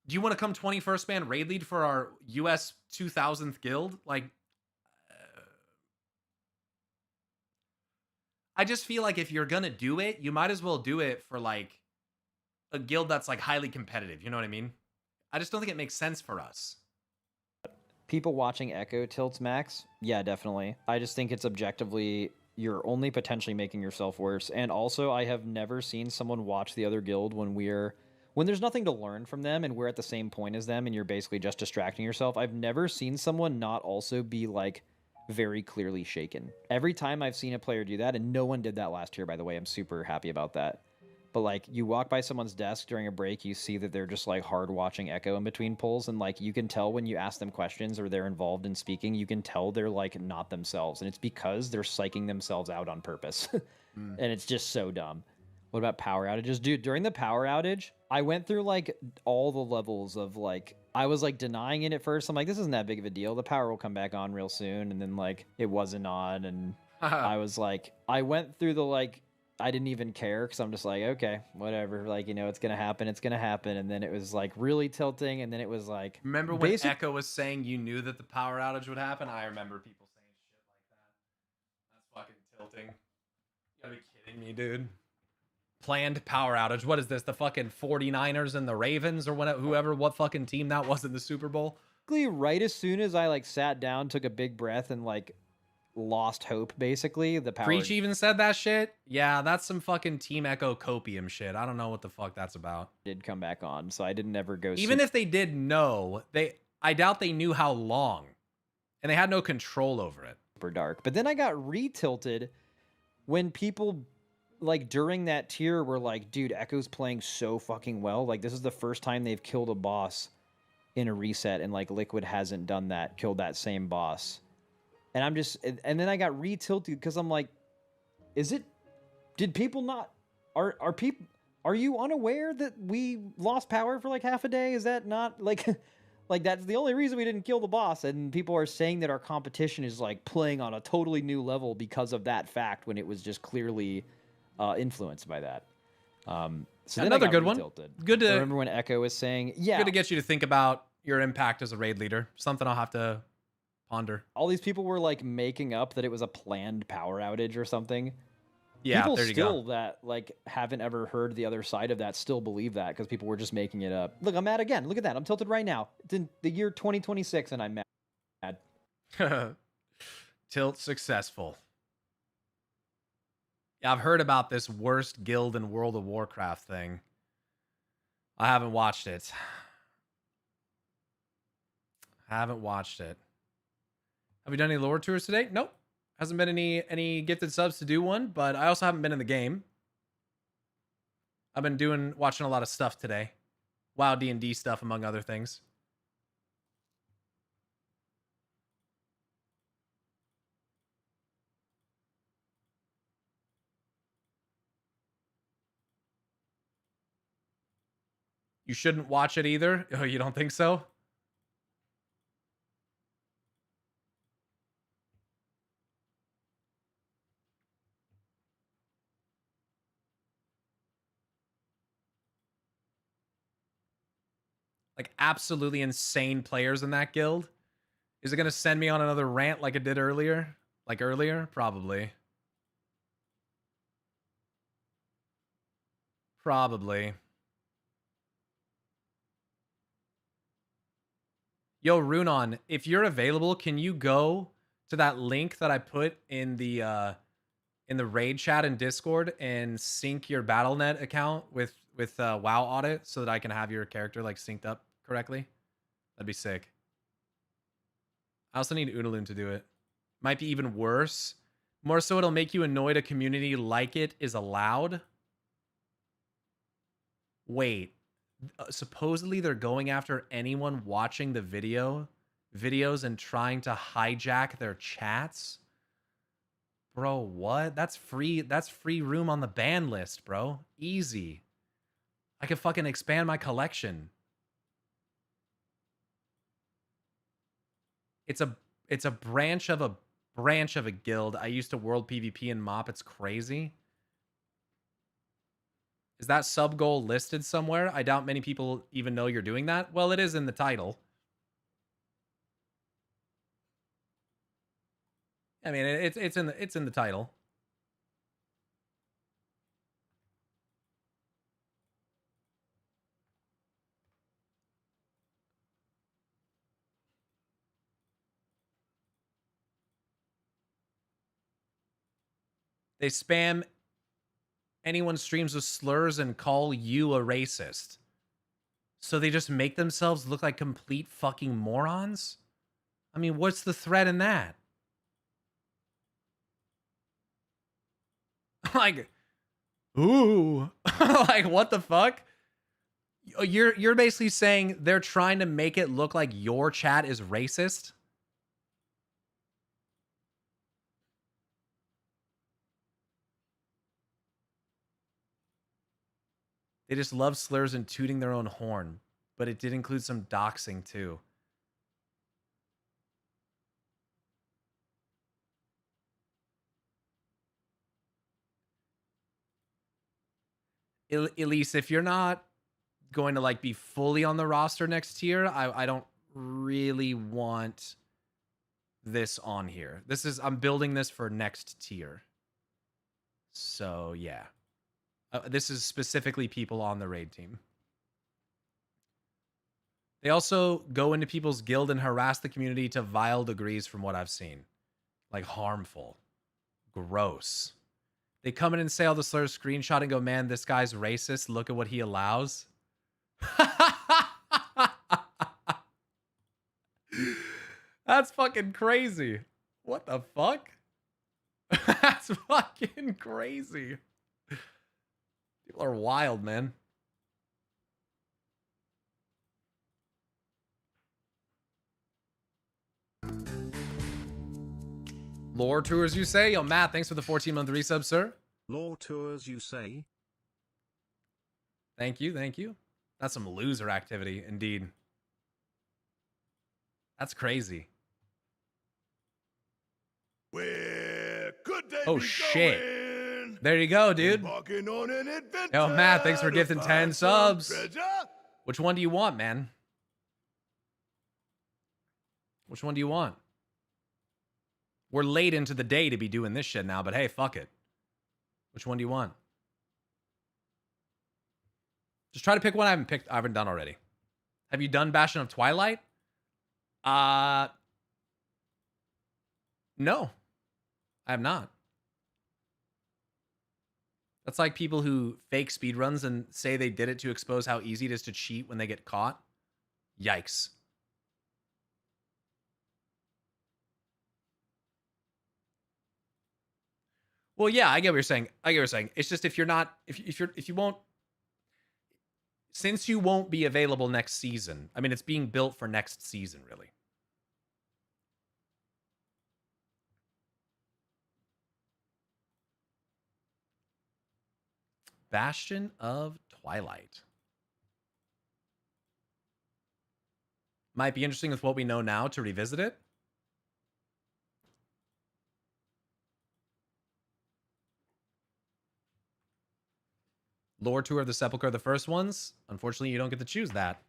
do you want to come 21st man raid lead for our US 2000th guild? Like, I just feel like if you're going to do it, you might as well do it for like a guild that's like highly competitive. You know what I mean? I just don't think it makes sense for us. People watching Echo tilts max? Yeah, definitely. I just think it's objectively, you're only potentially making yourself worse. And also, I have never seen someone watch the other guild when there's nothing to learn from them and we're at the same point as them and you're basically just distracting yourself. I've never seen someone not also be like very clearly shaken. Every time I've seen a player do that, and no one did that last year, by the way, I'm super happy about that. But like you walk by someone's desk during a break, you see that they're just like hard watching Echo in between pulls, and like you can tell when you ask them questions or they're involved in speaking, you can tell they're like not themselves, and it's because they're psyching themselves out on purpose. And it's just so dumb. What about power outages? Dude, during the power outage, I went through like all the levels of like, I was like denying it at first. I'm like, this isn't that big of a deal. The power will come back on real soon. And then like it wasn't on. And I was like, I went through the like, I didn't even care because I'm just like, okay, whatever. Like, you know, it's going to happen. It's going to happen. And then it was like really tilting. And then it was like. Remember when Echo was saying you knew that the power outage would happen? I remember people saying shit like that. That's fucking tilting. You gotta be Me, dude. Planned power outage. What is this? The fucking 49ers and the Ravens or whoever, what fucking team that was in the Super Bowl? Right as soon as I like sat down, took a big breath, and like lost hope, basically, the power. Preach even said that shit? Yeah, that's some fucking Team Echo copium shit. I don't know what the fuck that's about. Did come back on, so I didn't ever go. Even if they did know, I doubt they knew how long. And they had no control over it. Super dark. But then I got retilted when people like during that tier were like, dude, Echo's playing so fucking well. Like this is the first time they've killed a boss in a reset, and like Liquid hasn't done that, killed that same boss. And I'm just, and then I got retilted because I'm like, did people not, are you unaware that we lost power for like half a day? Is that not like, like that's the only reason we didn't kill the boss? And people are saying that our competition is like playing on a totally new level because of that fact when it was just clearly influenced by that. So another good one. Good to remember when Echo was saying, yeah, good to get you to think about your impact as a raid leader. Something I'll have to ponder. All these people were like making up that it was a planned power outage or something. Yeah, people there you still go. that like haven't ever heard the other side of that still believe that because people were just making it up. Look, I'm mad again. Look at that. I'm tilted right now. It's in the year 2026 and I'm mad. Tilt successful. Yeah, I've heard about this worst guild in World of Warcraft thing. I haven't watched it. Have you done any lore tours today? Nope. Hasn't been any gifted subs to do one, but I also haven't been in the game. I've been watching a lot of stuff today. WoW D&D stuff, among other things. You shouldn't watch it either? Oh, you don't think so? Like absolutely insane players in that guild. Is it going to send me on another rant like it did earlier? Like earlier? Probably. Probably. Yo, Runon, if you're available, can you go to that link that I put in the raid chat in Discord and sync your Battle.net account with WoW Audit so that I can have your character like synced up correctly? That'd be sick. I also need Unaloon to do it. Might be even worse. More so it'll make you annoyed a community like it is allowed. Wait. Supposedly they're going after anyone watching the videos and trying to hijack their chats. Bro, what? That's free room on the ban list, bro. Easy. I could fucking expand my collection. It's a branch of a guild. I used to world PvP and mop. It's crazy. Is that sub goal listed somewhere? I doubt many people even know you're doing that. Well, it is in the title. I mean, it's in the title. They spam anyone streams with slurs and call you a racist. So they just make themselves look like complete fucking morons? I mean, what's the threat in that? Like, ooh. Like, what the fuck? You're basically saying they're trying to make it look like your chat is racist? They just love slurs and tooting their own horn, but it did include some doxing too. Elise, if you're not going to like be fully on the roster next year, I don't really want this on here. I'm building this for next tier. So, yeah. This is specifically people on the raid team. They also go into people's guild and harass the community to vile degrees from what I've seen. Like harmful. Gross. They come in and say all the slurs, screenshot and go, man, this guy's racist. Look at what he allows. That's fucking crazy. What the fuck? That's fucking crazy. People are wild, man. Lore tours, you say? Yo, Matt, thanks for the 14-month resub, sir. Lore tours, you say? Thank you, thank you. That's some loser activity, indeed. That's crazy. Where could they Oh, be shit. going? There you go, dude. Embarking on an adventure Yo, Matt, thanks for to gifting find 10 some subs. treasure? Which one do you want, man? Which one do you want? We're late into the day to be doing this shit now, but hey, fuck it. Which one do you want? Just try to pick one I haven't done already. Have you done Bastion of Twilight? No. I have not. That's like people who fake speedruns and say they did it to expose how easy it is to cheat when they get caught. Yikes. Well, yeah, I get what you're saying. I get what you're saying. It's just if you're not, if you won't, since you won't be available next season. I mean, it's being built for next season, really. Bastion of Twilight. Might be interesting with what we know now to revisit it. Lore Tour of the Sepulchre, the first ones. Unfortunately, you don't get to choose that.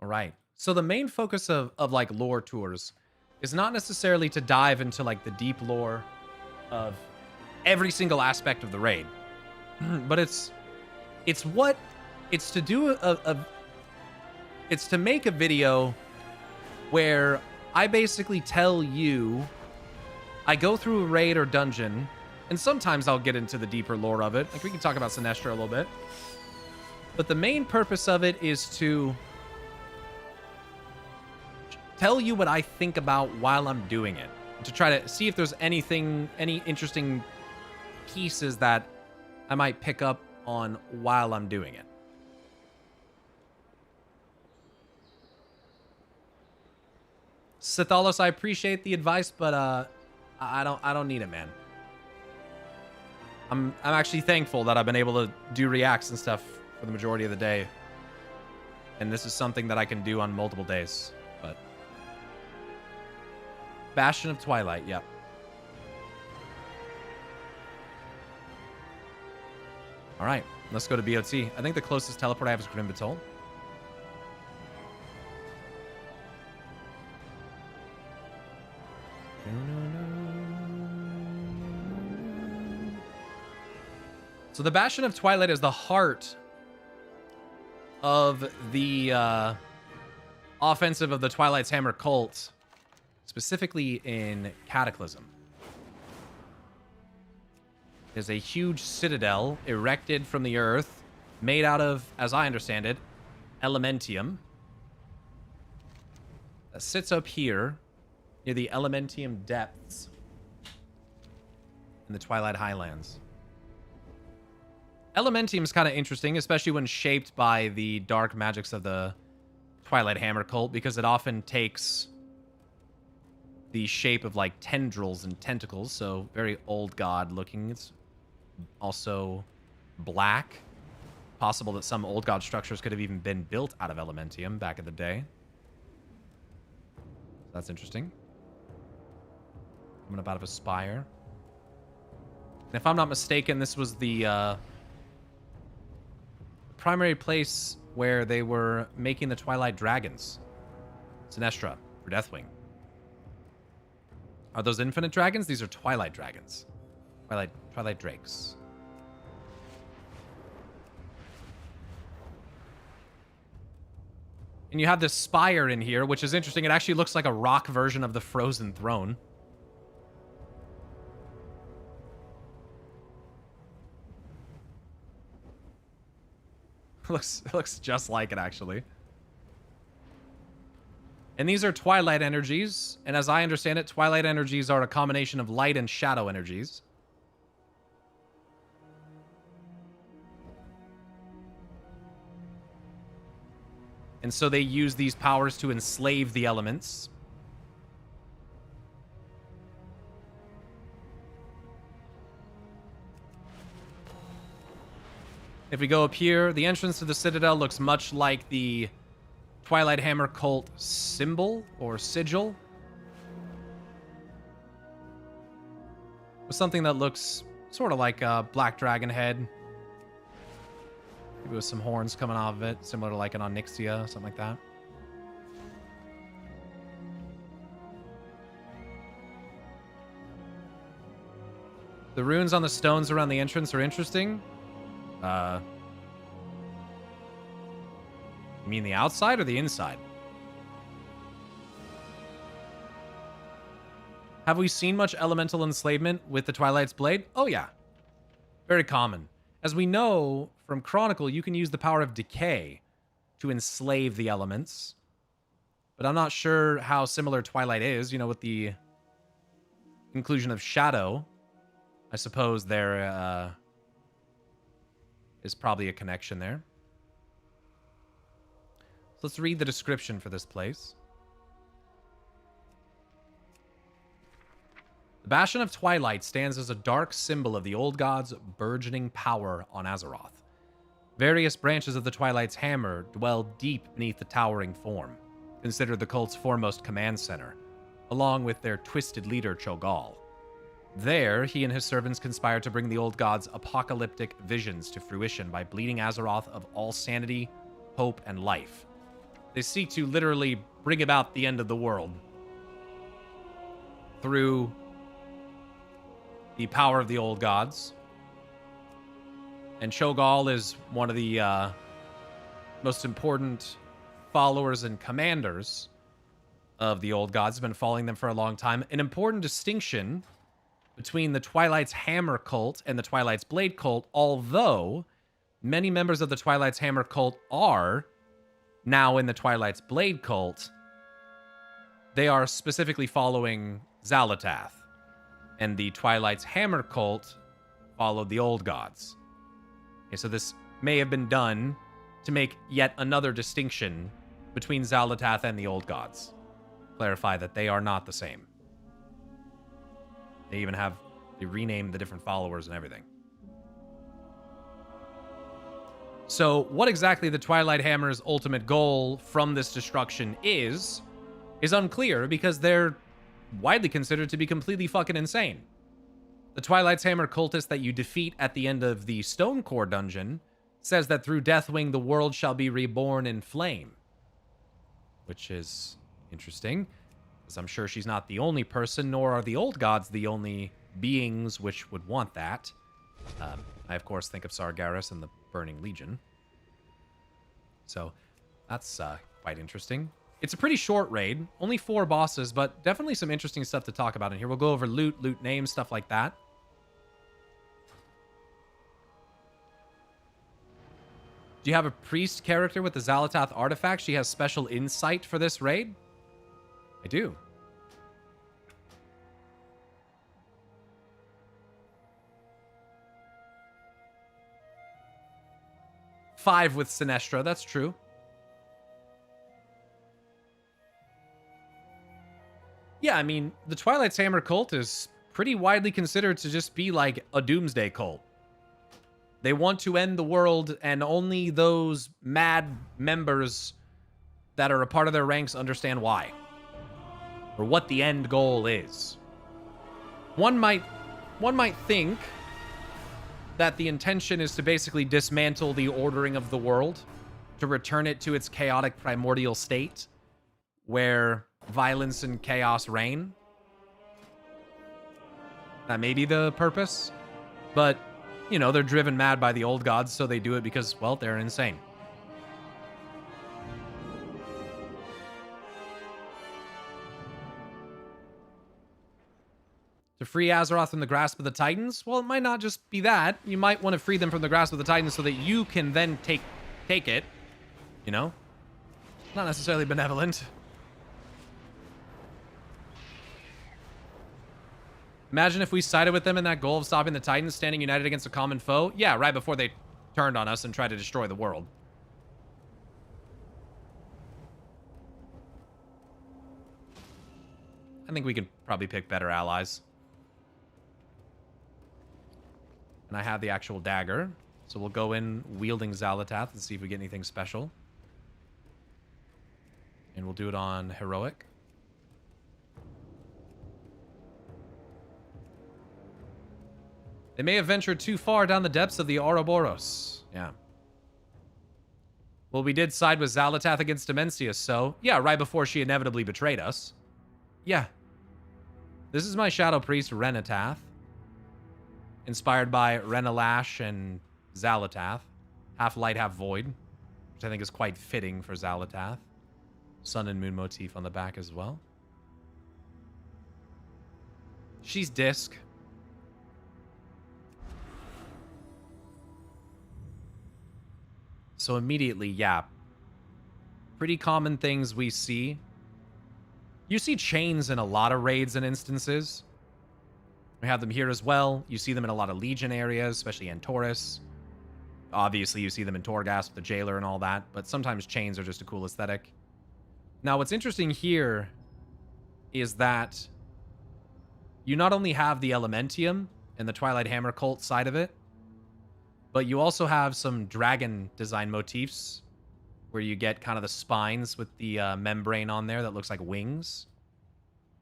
All right. So the main focus of like lore tours is not necessarily to dive into like the deep lore of every single aspect of the raid, but it's to do it's to make a video where I basically tell you, I go through a raid or dungeon, and sometimes I'll get into the deeper lore of it. Like we can talk about Sinestra a little bit, but the main purpose of it is to tell you what I think about while I'm doing it, to try to see if there's any interesting pieces that I might pick up on while I'm doing it. Sithalos, I appreciate the advice, but I don't need it, man. I'm actually thankful that I've been able to do reacts and stuff for the majority of the day, and this is something that I can do on multiple days. But Bastion of Twilight, yep. All right, let's go to BOT. I think the closest teleport I have is Grim Batol. So the Bastion of Twilight is the heart of the offensive of the Twilight's Hammer cult, specifically in Cataclysm. There's a huge citadel erected from the earth, made out of, as I understand it, elementium, that sits up here near the elementium depths in the Twilight Highlands. Elementium is kind of interesting, especially when shaped by the dark magics of the Twilight Hammer cult, because it often takes the shape of like tendrils and tentacles, so very old god looking. It's also black. Possible that some old god structures could have even been built out of elementium back in the day. That's interesting. Coming up out of a spire. And if I'm not mistaken, this was the primary place where they were making the Twilight Dragons. Sinestra for Deathwing. Are those infinite dragons? These are Twilight Dragons. Twilight Drakes. And you have this spire in here, which is interesting. It actually looks like a rock version of the Frozen Throne. It looks just like it, actually. And these are Twilight energies. And as I understand it, Twilight energies are a combination of light and shadow energies. And so they use these powers to enslave the elements. If we go up here, the entrance to the Citadel looks much like the Twilight Hammer cult symbol or sigil. With something that looks sort of like a black dragon head. Maybe with some horns coming off of it, similar to like an Onyxia, something like that. The runes on the stones around the entrance are interesting. You mean the outside or the inside? Have we seen much elemental enslavement with the Twilight's Blade? Oh yeah. Very common. As we know from Chronicle, you can use the power of decay to enslave the elements. But I'm not sure how similar Twilight is, you know, with the inclusion of Shadow. I suppose there is probably a connection there. So let's read the description for this place. The Bastion of Twilight stands as a dark symbol of the old god's burgeoning power on Azeroth. Various branches of the Twilight's Hammer dwell deep beneath the towering form, considered the cult's foremost command center, along with their twisted leader Cho'Gall. There, he and his servants conspire to bring the old god's apocalyptic visions to fruition by bleeding Azeroth of all sanity, hope, and life. They seek to literally bring about the end of the world through the power of the old gods. And Cho'Gall is one of the most important followers and commanders of the old gods. Been following them for a long time. An important distinction between the Twilight's Hammer cult and the Twilight's Blade cult, although many members of the Twilight's Hammer cult are now in the Twilight's Blade cult, they are specifically following Xal'atath. And the Twilight's Hammer cult followed the old gods. Okay, so this may have been done to make yet another distinction between Xal'atath and the old gods. Clarify that they are not the same. They even they renamed the different followers and everything. So what exactly the Twilight Hammer's ultimate goal from this destruction is unclear, because they're widely considered to be completely fucking insane. The Twilight's Hammer cultist that you defeat at the end of the Stone Core dungeon says that through Deathwing the world shall be reborn in flame. Which is interesting, because I'm sure she's not the only person, nor are the old gods the only beings which would want that. I, of course, think of Sargeras and the Burning Legion. So that's quite interesting. It's a pretty short raid, only 4 bosses, but definitely some interesting stuff to talk about in here. We'll go over loot names, stuff like that. Do you have a priest character with the Xal'atath artifact? She has special insight for this raid? I do. Five with Sinestra, that's true. Yeah, I mean, the Twilight's Hammer cult is pretty widely considered to just be like a doomsday cult. They want to end the world, and only those mad members that are a part of their ranks understand why. Or what the end goal is. One might think that the intention is to basically dismantle the ordering of the world, to return it to its chaotic primordial state, where violence and chaos reign. That may be the purpose, but, you know, they're driven mad by the old gods, so they do it because, well, they're insane. To free Azeroth from the grasp of the Titans? Well, it might not just be that. You might want to free them from the grasp of the Titans so that you can then take it. You know? Not necessarily benevolent. Imagine if we sided with them in that goal of stopping the Titans standing united against a common foe. Yeah, right before they turned on us and tried to destroy the world. I think we could probably pick better allies. And I have the actual dagger. So we'll go in wielding Xalatath and see if we get anything special. And we'll do it on heroic. They may have ventured too far down the depths of the Ouroboros. Yeah. Well, we did side with Xalatath against Dimensius, so... Yeah, right before she inevitably betrayed us. Yeah. This is my Shadow Priest, Renatath. Inspired by Renalash and Xalatath. Half light, half void. Which I think is quite fitting for Xalatath. Sun and moon motif on the back as well. She's disc. So immediately, yeah. Pretty common things we see. You see chains in a lot of raids and instances. We have them here as well. You see them in a lot of Legion areas, especially in Taurus. Obviously, you see them in Torghast with the Jailer and all that, but sometimes chains are just a cool aesthetic. Now, what's interesting here is that you not only have the Elementium and the Twilight Hammer cult side of it, but you also have some dragon design motifs where you get kind of the spines with the membrane on there that looks like wings.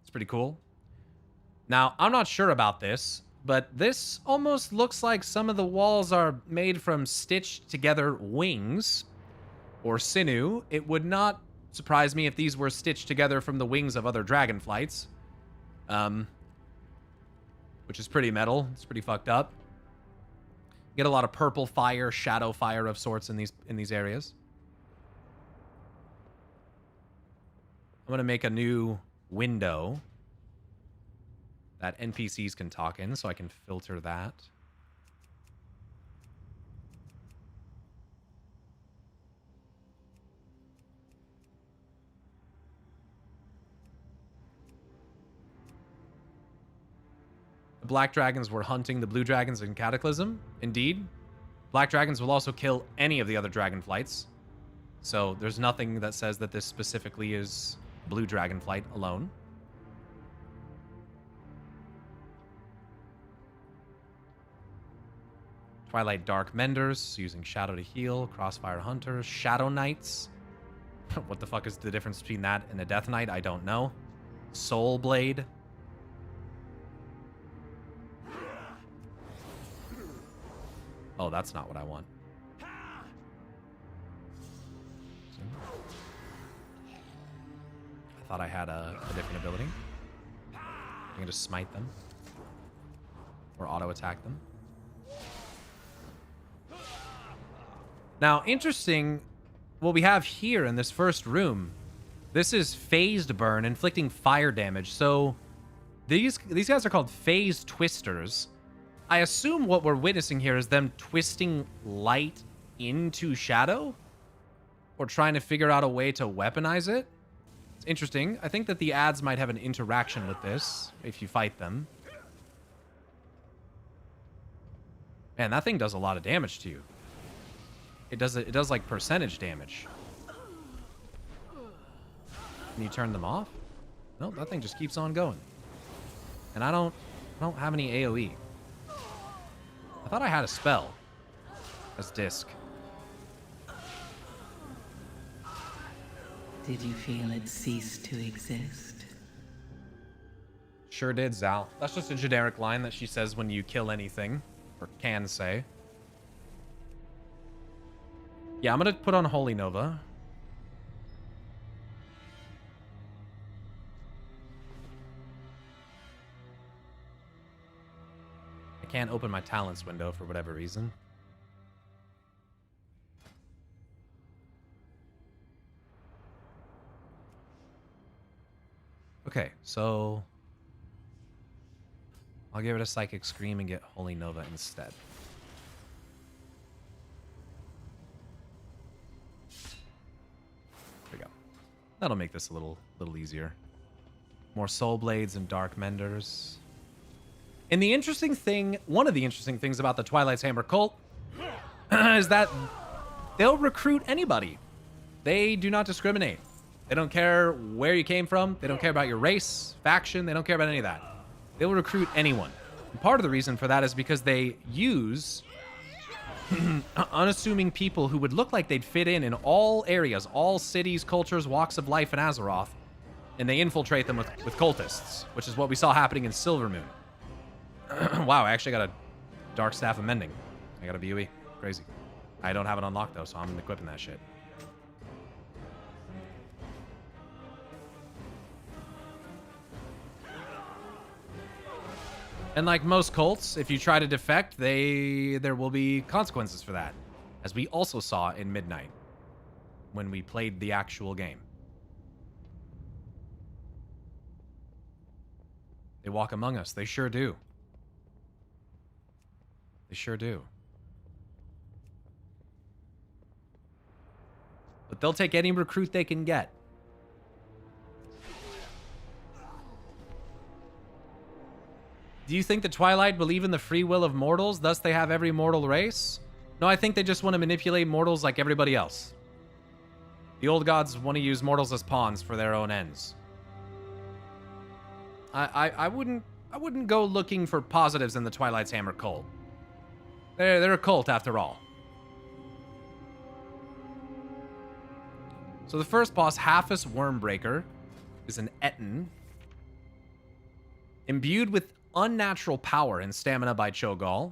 It's pretty cool. Now, I'm not sure about this, but this almost looks like some of the walls are made from stitched together wings or sinew. It would not surprise me if these were stitched together from the wings of other dragonflights. Which is pretty metal. It's pretty fucked up. Get a lot of purple fire, shadow fire of sorts in these areas. I'm gonna make a new window that NPCs can talk in, so I can filter that. The black dragons were hunting the blue dragons in Cataclysm. Indeed. Black dragons will also kill any of the other dragonflights. So there's nothing that says that this specifically is blue dragonflight alone. Twilight Dark Menders, using Shadow to heal. Crossfire Hunters. Shadow Knights. What the fuck is the difference between that and a Death Knight? I don't know. Soul Blade. Oh, that's not what I want. I thought I had a different ability. I can just smite them. Or auto-attack them. Now, interesting, what we have here in this first room. This is phased burn, inflicting fire damage. So, these guys are called phased twisters. I assume what we're witnessing here is them twisting light into shadow? Or trying to figure out a way to weaponize it? It's interesting. I think that the ads might have an interaction with this, if you fight them. Man, that thing does a lot of damage to you. It does like percentage damage. Can you turn them off? Nope, that thing just keeps on going. And I don't have any AoE. I thought I had a spell as disc. Did you feel it cease to exist? Sure did, Zal. That's just a generic line that she says when you kill anything, or can say. Yeah, I'm gonna put on Holy Nova. I can't open my talents window for whatever reason. Okay, so I'll give it a Psychic Scream and get Holy Nova instead. There we go. That'll make this a little easier. More Soul Blades and Dark Menders. And the interesting thing, one of the interesting things about the Twilight's Hammer cult is that they'll recruit anybody. They do not discriminate. They don't care where you came from. They don't care about your race, faction. They don't care about any of that. They will recruit anyone. And part of the reason for that is because they use unassuming people who would look like they'd fit in all areas, all cities, cultures, walks of life in Azeroth, and they infiltrate them with cultists, which is what we saw happening in Silvermoon. Wow, I actually got a Dark Staff of Mending. I got a BOE. Crazy. I don't have it unlocked, though, so I'm equipping that shit. And like most cults, if you try to defect, there will be consequences for that. As we also saw in Midnight, when we played the actual game. They walk among us. They sure do. They sure do. But they'll take any recruit they can get. Do you think the Twilight believe in the free will of mortals, thus they have every mortal race? No, I think they just want to manipulate mortals like everybody else. The old gods want to use mortals as pawns for their own ends. I wouldn't go looking for positives in the Twilight's Hammer cult. They're a cult after all. So the first boss, Halfus Wormbreaker, is an Etten. Imbued with unnatural power and stamina by Cho'Gall,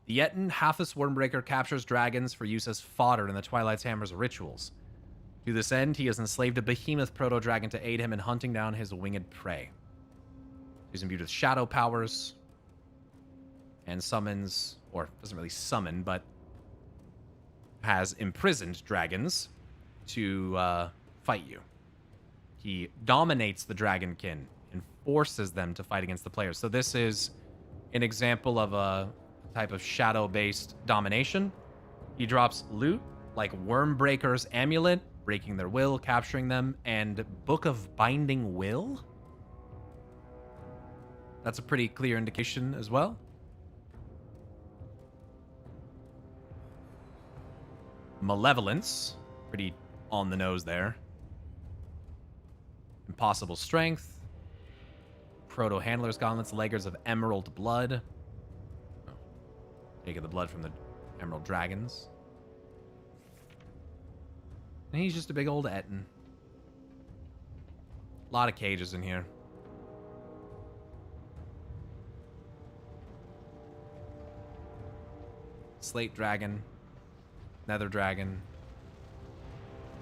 the Etten Halfus Wormbreaker captures dragons for use as fodder in the Twilight's Hammer's rituals. To this end, he has enslaved a behemoth proto-dragon to aid him in hunting down his winged prey. He's imbued with shadow powers and summons, or doesn't really summon, but has imprisoned dragons to fight you. He dominates the dragonkin and forces them to fight against the players. So this is an example of a type of shadow-based domination. He drops loot like Wormbreaker's Amulet, breaking their will, capturing them, and Book of Binding Will. That's a pretty clear indication as well. Malevolence, pretty on the nose there. Impossible Strength. Proto-Handler's Gauntlets, Leggers of Emerald Blood. Oh. Taking the blood from the Emerald Dragons. And he's just a big old Etten. A lot of cages in here. Slate Dragon. Nether Dragon.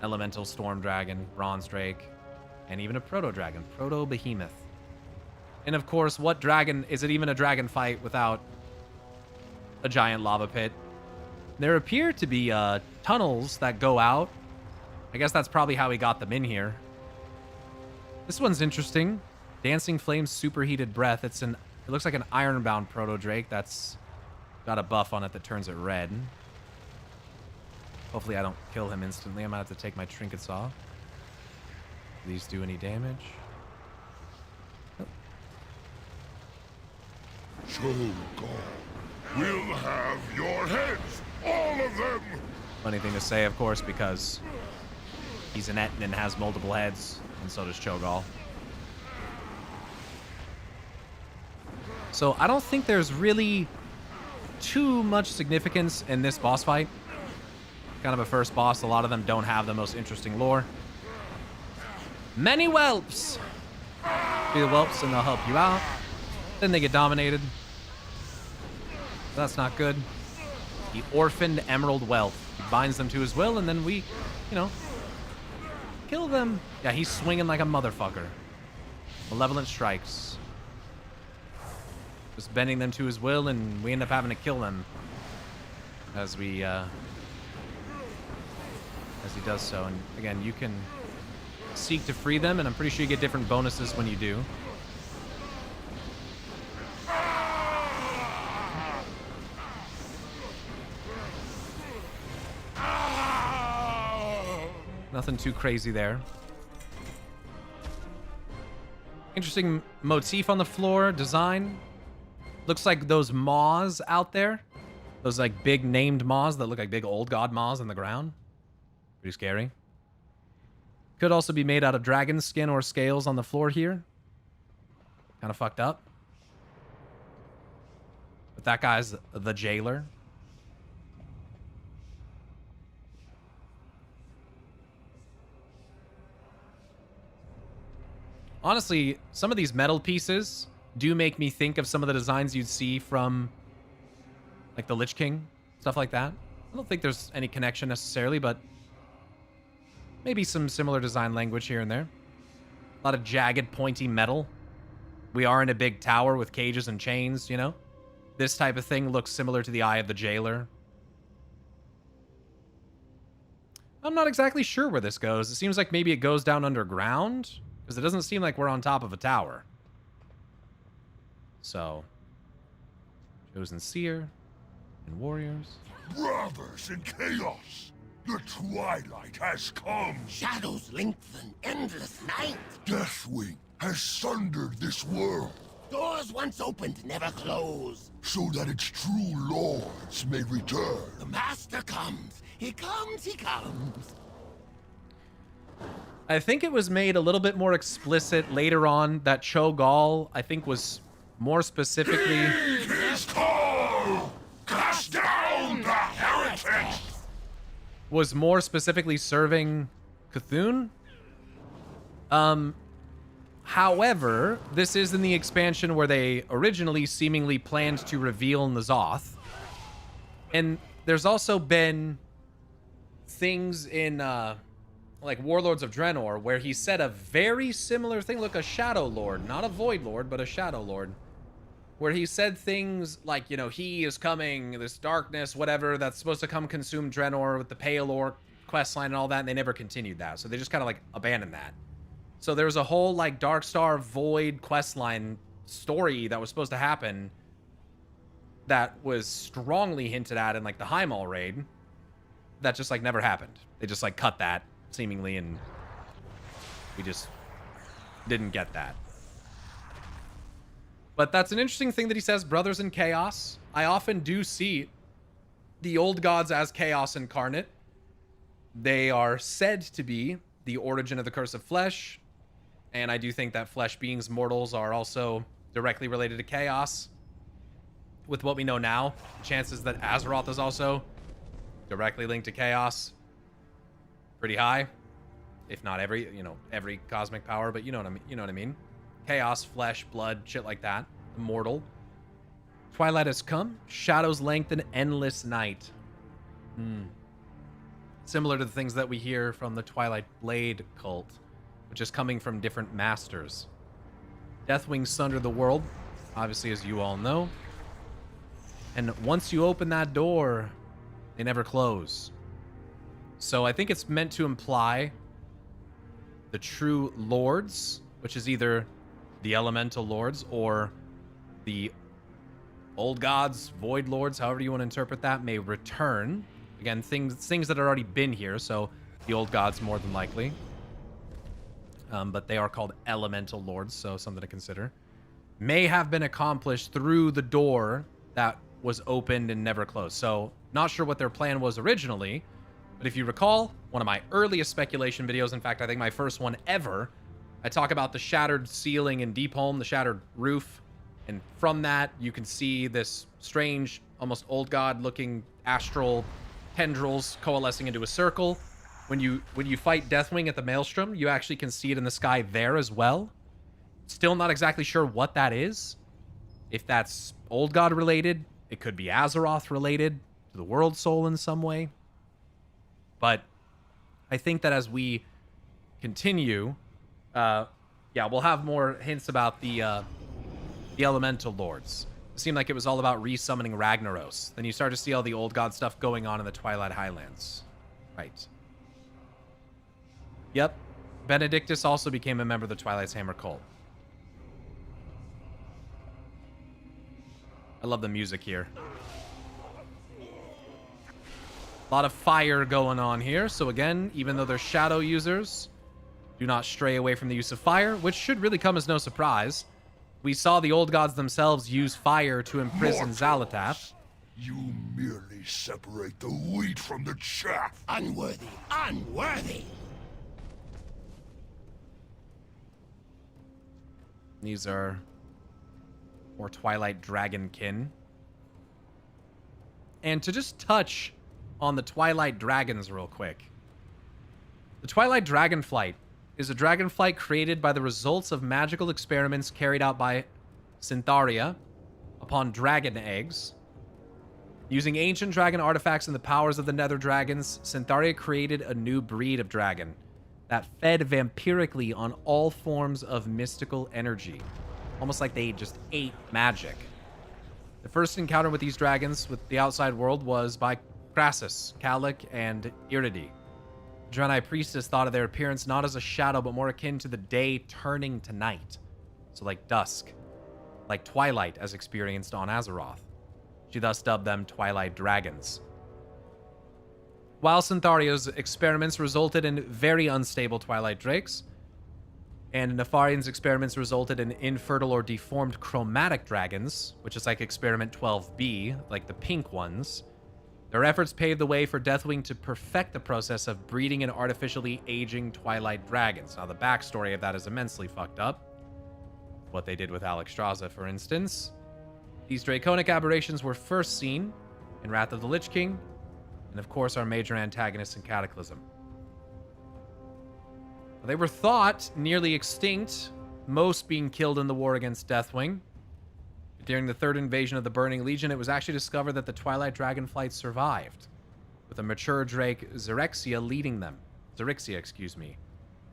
Elemental Storm Dragon. Bronze Drake. And even a Proto-Dragon. Proto-Behemoth. And of course, what dragon... Is it even a dragon fight without a giant lava pit? There appear to be tunnels that go out. I guess that's probably how he got them in here. This one's interesting. Dancing Flames Superheated Breath. It looks like an Ironbound Proto-Drake that's got a buff on it that turns it red. Hopefully I don't kill him instantly. I might have to take my trinkets off. Do these do any damage? Nope. Cho'Gall will have your heads, all of them. Funny thing to say, of course, because he's an Etten and has multiple heads, and so does Cho'Gall. So I don't think there's really too much significance in this boss fight. Kind of a first boss. A lot of them don't have the most interesting lore. Many whelps. Be the whelps and they'll help you out. Then they get dominated. That's not good. The orphaned emerald whelp. He binds them to his will, and then we, kill them. Yeah, he's swinging like a motherfucker. Malevolent strikes. Just bending them to his will, and we end up having to kill them as we, as he does so. And again, you can seek to free them, and I'm pretty sure you get different bonuses when you do. Nothing too crazy there. Interesting motif on the floor, design. Looks like those maws out there. Those like big named maws that look like big old god maws in the ground. Pretty scary. Could also be made out of dragon skin or scales on the floor here. Kind of fucked up. But that guy's the jailer. Honestly, some of these metal pieces do make me think of some of the designs you'd see from like the Lich King, stuff like that. I don't think there's any connection necessarily, but maybe some similar design language here and there. A lot of jagged, pointy metal. We are in a big tower with cages and chains, This type of thing looks similar to the Eye of the Jailer. I'm not exactly sure where this goes. It seems like maybe it goes down underground, because it doesn't seem like we're on top of a tower. So, Chosen Seer and Warriors. Brothers in chaos, the twilight has come. Shadows lengthen, endless night. Deathwing has sundered this world. Doors once opened never close. So that its true lords may return. The master comes. He comes, he comes. I think it was made a little bit more explicit later on that Cho'Gall, I think, was more specifically... His call! Cast down the heretics! Was more specifically serving Cthulhu. However, this is in the expansion where they originally seemingly planned to reveal N'Zoth. And there's also been things in... like Warlords of Draenor, where he said a very similar thing. Look, a Shadow Lord, not a Void Lord, but a Shadow Lord, where he said things like, he is coming, this darkness, whatever, that's supposed to come consume Draenor with the Pale Orc questline and all that, and they never continued that. So they just kind of like abandoned that. So there was a whole like Darkstar Void questline story that was supposed to happen that was strongly hinted at in like the Heimdall raid that just like never happened. They just like cut that seemingly, and we just didn't get that. But that's an interesting thing that he says, brothers in chaos. I often do see the old gods as chaos incarnate. They are said to be the origin of the curse of flesh, and I do think that flesh beings, mortals, are also directly related to chaos. With what we know now, chances that Azeroth is also directly linked to chaos pretty high, if not every cosmic power, but you know what I mean. Chaos, flesh, blood, shit like that. Immortal. Twilight has come. Shadows lengthen, endless night. Similar to the things that we hear from the Twilight Blade cult, which is coming from different masters. Deathwing sunder the world, obviously, as you all know. And once you open that door, they never close. So I think it's meant to imply the true lords, which is either the elemental lords or the old gods, void lords, however you want to interpret that, may return. Again, things that have already been here, so the old gods more than likely. But they are called elemental lords, so something to consider. May have been accomplished through the door that was opened and never closed. So not sure what their plan was originally, but if you recall, one of my earliest speculation videos, in fact, I think my first one ever, I talk about the shattered ceiling in Deepholm, the shattered roof And from that, you can see this strange, almost old god looking astral tendrils coalescing into a circle. When you fight Deathwing at the Maelstrom, you actually can see it in the sky there as well. Still not exactly sure what that is. If that's old god related, it could be Azeroth related to the World Soul in some way. But I think that as we continue, yeah, we'll have more hints about the Elemental Lords. It seemed like it was all about resummoning Ragnaros. Then you start to see all the old god stuff going on in the Twilight Highlands. Right. Yep. Benedictus also became a member of the Twilight's Hammer cult. I love the music here. A lot of fire going on here. So again, even though they're shadow users, do not stray away from the use of fire, which should really come as no surprise. We saw the old gods themselves use fire to imprison Xalatath. You merely separate the wheat from the chaff. Unworthy, unworthy. These are more Twilight Dragonkin. And to just touch on the Twilight Dragons real quick. The Twilight Dragonflight is a dragonflight created by the results of magical experiments carried out by Syntharia upon dragon eggs. Using ancient dragon artifacts and the powers of the nether dragons, Syntharia created a new breed of dragon that fed vampirically on all forms of mystical energy. Almost like they just ate magic. The first encounter with these dragons with the outside world was by Crassus, Kalik, and Iridy. The Draenei priestess thought of their appearance not as a shadow, but more akin to the day turning to night. So like dusk. Like twilight as experienced on Azeroth. She thus dubbed them Twilight Dragons. While Syntharia's experiments resulted in very unstable Twilight Drakes, and Nefarian's experiments resulted in infertile or deformed chromatic dragons, which is like experiment 12B, like the pink ones, their efforts paved the way for Deathwing to perfect the process of breeding and artificially aging Twilight dragons. Now, the backstory of that is immensely fucked up. What they did with Alexstrasza, for instance. These draconic aberrations were first seen in Wrath of the Lich King, and of course our major antagonists in Cataclysm. They were thought nearly extinct, most being killed in the war against Deathwing. During the third invasion of the Burning Legion, it was actually discovered that the Twilight Dragonflight survived, with a mature drake, Xerxia, leading them. Xerxia, excuse me.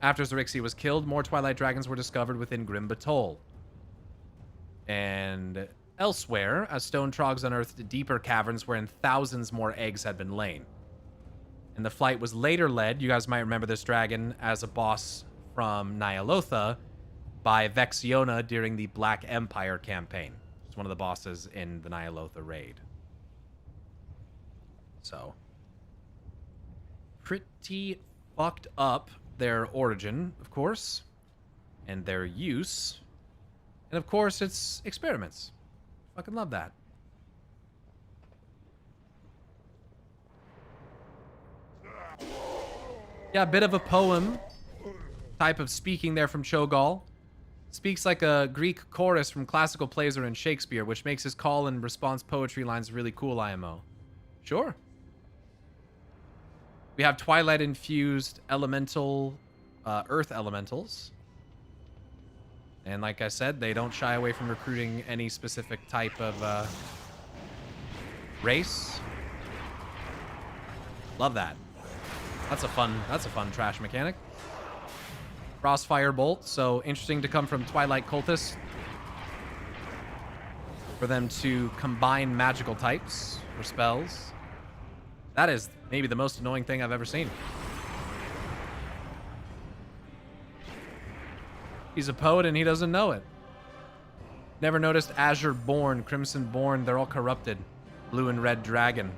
After Xerxia was killed, more Twilight Dragons were discovered within Grim Batol. And elsewhere, as stone trogs unearthed deeper caverns wherein thousands more eggs had been lain. And the flight was later led, you guys might remember this dragon, as a boss from Nyalotha by Vexiona during the Black Empire campaign. It's one of the bosses in the Nyalotha raid. So, pretty fucked up their origin, of course, and their use. And of course, it's experiments. Fucking love that. Yeah, a bit of a poem type of speaking there from Cho'Gall. Speaks like a Greek chorus from classical plays or in Shakespeare, which makes his call and response poetry lines really cool, IMO. Sure. We have Twilight-infused elemental, earth elementals. And like I said, they don't shy away from recruiting any specific type of race. Love that. That's a fun trash mechanic. Frostfire Bolt, so interesting to come from Twilight Cultists. For them to combine magical types for spells. That is maybe the most annoying thing I've ever seen. He's a poet and he doesn't know it. Never noticed Azure Born, Crimson Born, they're all corrupted. Blue and Red Dragon.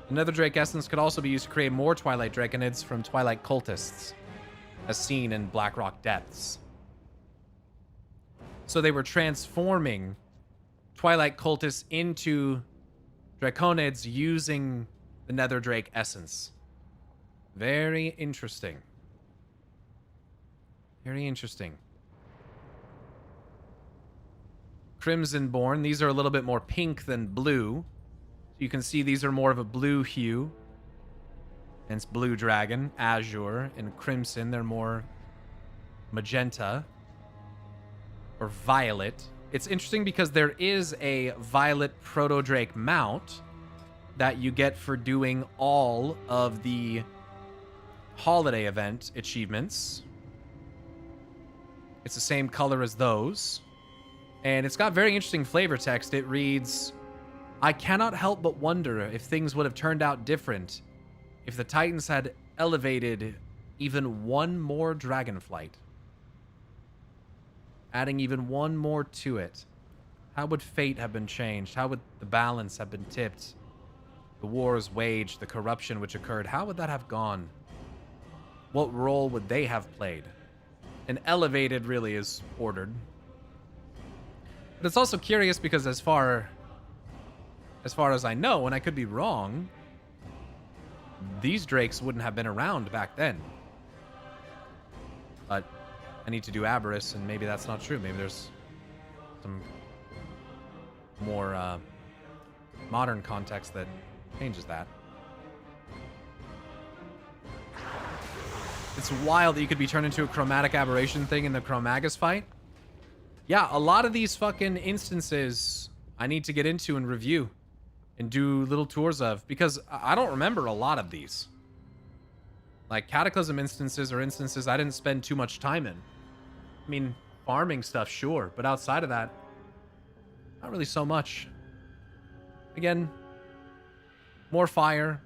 Another Drake Essence could also be used to create more Twilight Draconids from Twilight Cultists, as seen in Blackrock Depths. So they were transforming Twilight Cultists into Draconids using the Nether Drake Essence. Very interesting. Very interesting. Crimsonborn. These are a little bit more pink than blue. So you can see these are more of a blue hue. Hence blue dragon, azure, and crimson. They're more magenta or violet. It's interesting because there is a violet proto-drake mount that you get for doing all of the holiday event achievements. It's the same color as those. And it's got very interesting flavor text. It reads, I cannot help but wonder if things would have turned out different if the Titans had elevated even one more dragonflight. Adding even one more to it. How would fate have been changed? How would the balance have been tipped? The wars waged, the corruption which occurred, how would that have gone? What role would they have played? And elevated really is ordered. But it's also curious because as far as I know, and I could be wrong, these drakes wouldn't have been around back then. But I need to do Aberrus, and maybe that's not true. Maybe there's some more modern context that changes that. It's wild that you could be turned into a chromatic aberration thing in the Chromagus fight. Yeah, a lot of these fucking instances I need to get into and review and do little tours of, because I don't remember a lot of these. Like, Cataclysm instances are instances I didn't spend too much time in. I mean, farming stuff, sure, but outside of that, not really so much. Again, more fire.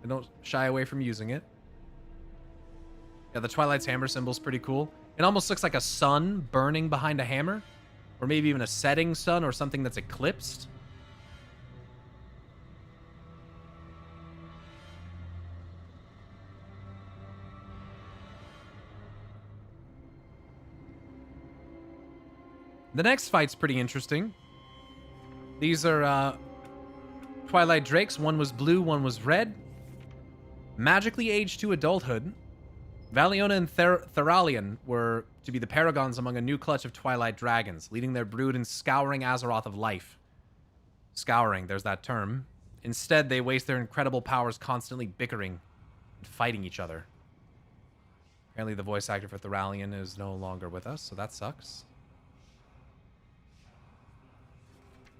I don't shy away from using it. Yeah, the Twilight's hammer symbol's pretty cool. It almost looks like a sun burning behind a hammer. Or maybe even a setting sun or something that's eclipsed. The next fight's pretty interesting. These are Twilight Drakes. One was blue, one was red. Magically aged to adulthood. Valiona and Theralion were to be the paragons among a new clutch of Twilight Dragons, leading their brood in scouring Azeroth of life. Scouring, there's that term. Instead, they waste their incredible powers constantly bickering and fighting each other. Apparently the voice actor for Theralion is no longer with us, so that sucks.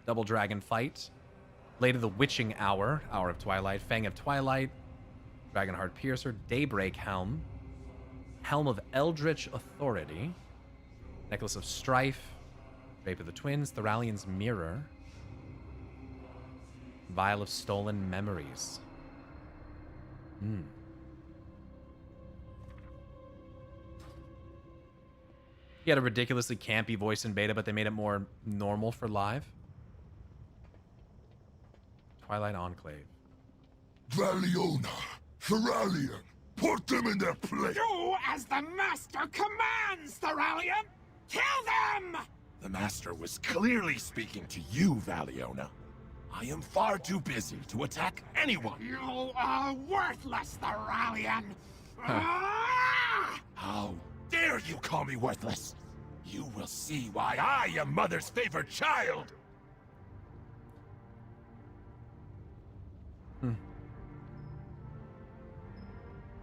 Double dragon fight. Blade of the Witching Hour, Hour of Twilight, Fang of Twilight, Dragonheart Piercer, Daybreak Helm, Helm of Eldritch Authority, Necklace of Strife, Drape of the Twins, Theralion's Mirror, Vial of Stolen Memories. He had a ridiculously campy voice in beta, but they made it more normal for live. Twilight Enclave. Valiona, Theralion, put them in their place! Do as the Master commands, Theralion! Kill them! The Master was clearly speaking to you, Valiona. I am far too busy to attack anyone. You are worthless, Theralion! Ah! How dare you call me worthless? You will see why I am Mother's favorite child!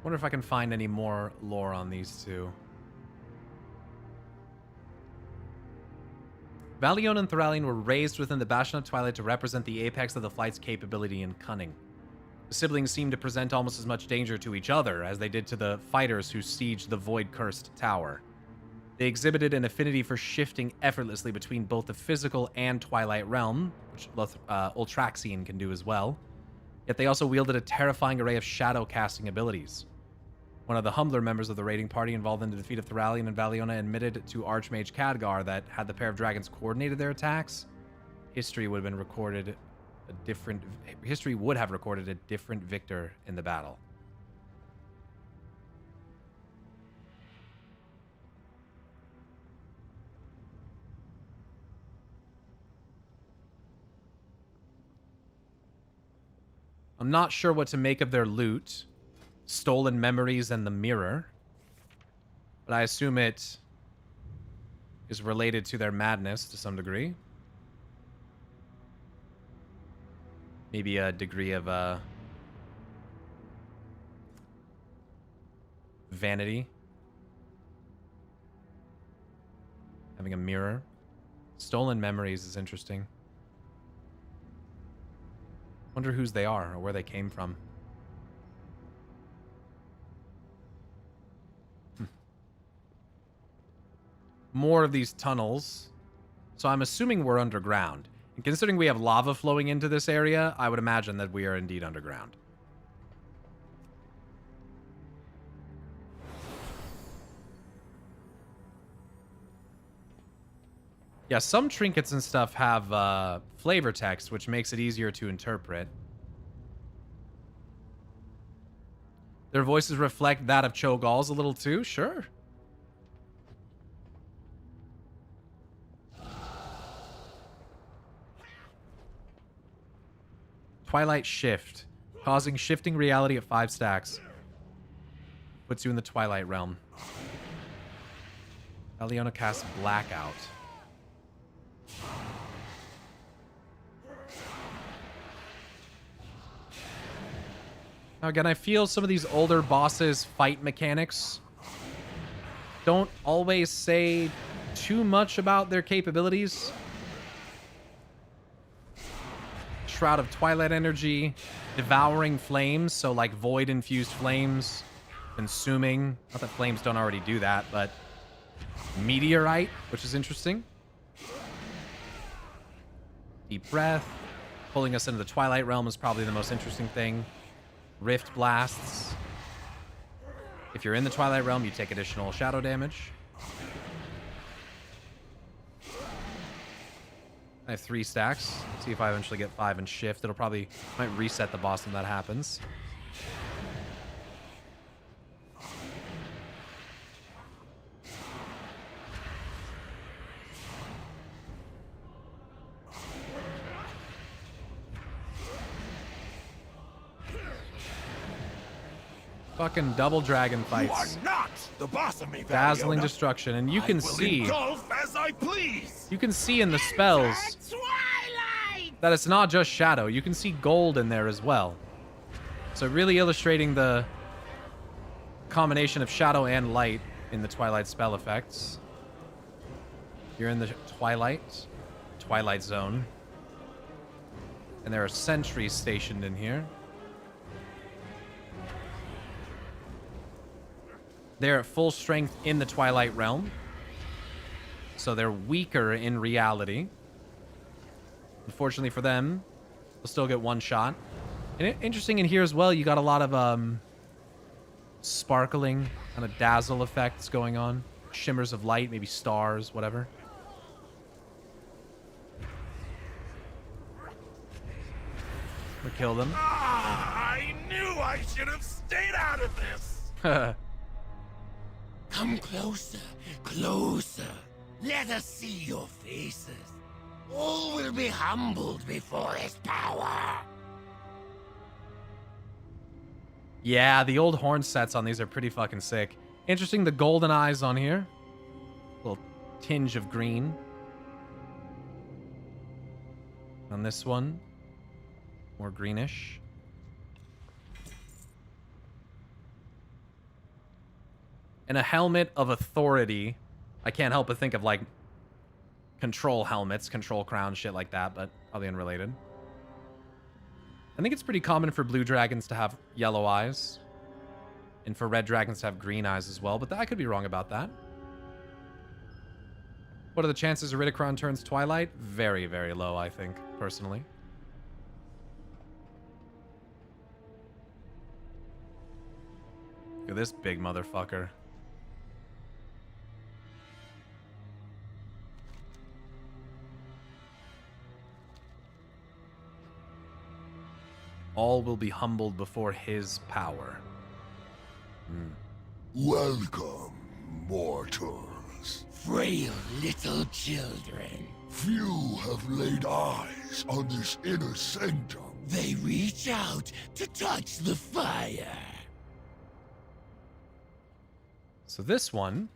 Wonder if I can find any more lore on these two. Valiona and Theralion were raised within the Bastion of Twilight to represent the apex of the flight's capability and cunning. The siblings seemed to present almost as much danger to each other as they did to the fighters who sieged the Void-Cursed Tower. They exhibited an affinity for shifting effortlessly between both the physical and Twilight realm, which Ultraxian can do as well. Yet they also wielded a terrifying array of shadow-casting abilities. One of the humbler members of the raiding party involved in the defeat of Theralion and Valiona admitted to Archmage Khadgar that had the pair of dragons coordinated their attacks, history would have recorded a different victor in the battle. I'm not sure what to make of their loot. Stolen memories and the mirror. But I assume it is related to their madness to some degree. Maybe a degree of vanity. Having a mirror. Stolen memories is interesting. Wonder whose they are or where they came from. More of these tunnels. So I'm assuming we're underground. And considering we have lava flowing into this area, I would imagine that we are indeed underground. Yeah, some trinkets and stuff have flavor text, which makes it easier to interpret. Their voices reflect that of Cho'Gall's a little too, sure. Twilight Shift. Causing shifting reality at 5 stacks. Puts you in the Twilight realm. Valiona casts Blackout. Now again, I feel some of these older bosses' fight mechanics don't always say too much about their capabilities. Shroud of Twilight energy, devouring flames, so like void-infused flames, consuming. Not that flames don't already do that, but meteorite, which is interesting. Deep breath. Pulling us into the Twilight realm is probably the most interesting thing. Rift blasts. If you're in the Twilight realm, you take additional shadow damage. I have 3 stacks. See if I eventually get 5 and shift. It'll probably might reset the boss when that happens. Fucking double dragon fights. You are not the boss of me, Dazzling Valiona. destruction, and you can see. Engulf as I please. You can see in the spells that it's not just shadow. You can see gold in there as well. So really illustrating the combination of shadow and light in the Twilight spell effects. You're in the Twilight zone. And there are sentries stationed in here. They're at full strength in the Twilight realm. So they're weaker in reality. Unfortunately for them, they'll still get 1 shot. And interesting in here as well, you got a lot of sparkling, kind of dazzle effects going on. Shimmers of light, maybe stars, whatever. We kill them. I knew I should have stayed out of this. Come closer, closer. Let us see your faces. All will be humbled before his power. Yeah, the old horn sets on these are pretty fucking sick. Interesting, the golden eyes on here. Little tinge of green. On this one, more greenish. And a helmet of authority. I can't help but think of like control helmets, control crown, shit like that, but probably unrelated. I think it's pretty common for blue dragons to have yellow eyes. And for red dragons to have green eyes as well, but I could be wrong about that. What are the chances Iridicron turns Twilight? Very, very low, I think, personally. Look at this big motherfucker. All will be humbled before his power. Welcome, mortals. Frail little children. Few have laid eyes on this inner sanctum They reach out to touch the fire. So this one,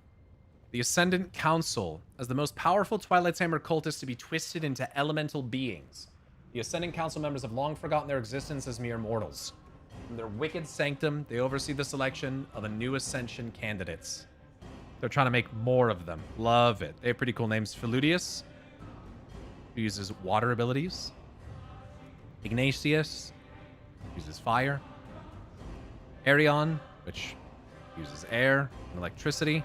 the Ascendant Council, as the most powerful Twilight's Hammer cultists to be twisted into elemental beings. The Ascendant Council members have long forgotten their existence as mere mortals. From their wicked sanctum, they oversee the selection of a new Ascension candidates. They're trying to make more of them. Love it. They have pretty cool names. Philudius, who uses water abilities. Ignatius, uses fire. Arion, which uses air and electricity.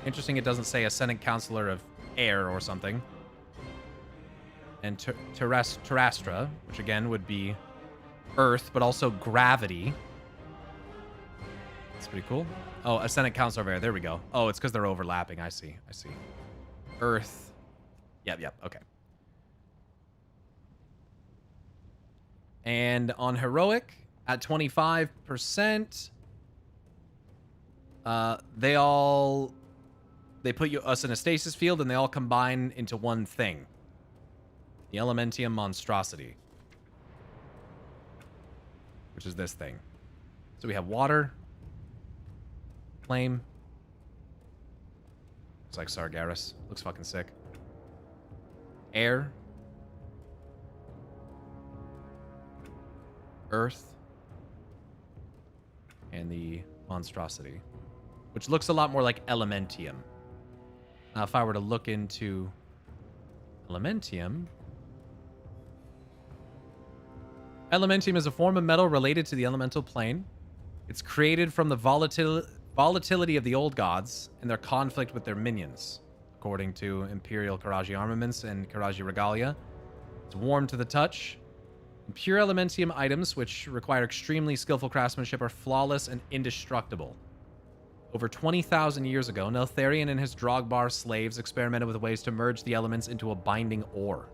Interesting, it doesn't say Ascendant Counselor of Air or something. And Terrastra, which again would be Earth, but also gravity. That's pretty cool. Oh, Ascendant Counselor of Air. There we go. Oh, it's because they're overlapping. I see. I see. Earth. Yep. Okay. And on Heroic, at 25%, they put us in a stasis field, and they all combine into one thing. The Elementium Monstrosity. Which is this thing. So we have water. Flame. Looks like Sargeras. Looks fucking sick. Air. Earth. And the Monstrosity. Which looks a lot more like Elementium. Now, if I were to look into Elementium... Elementium is a form of metal related to the elemental plane. It's created from the volatility of the old gods and their conflict with their minions, according to Imperial Karaji armaments and Karaji regalia. It's warm to the touch. And pure Elementium items, which require extremely skillful craftsmanship, are flawless and indestructible. Over 20,000 years ago, Neltharion and his Drogbar slaves experimented with ways to merge the elements into a binding ore.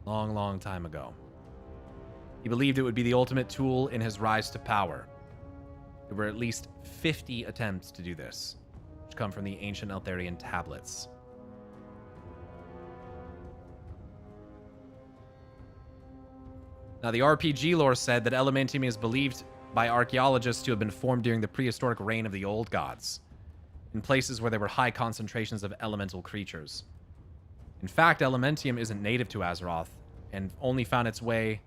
Long time ago. He believed it would be the ultimate tool in his rise to power. There were at least 50 attempts to do this, which come from the ancient Eltharion tablets. Now, the RPG lore said that Elementium is believed by archaeologists to have been formed during the prehistoric reign of the old gods, in places where there were high concentrations of elemental creatures. In fact, Elementium isn't native to Azeroth, and only found its way,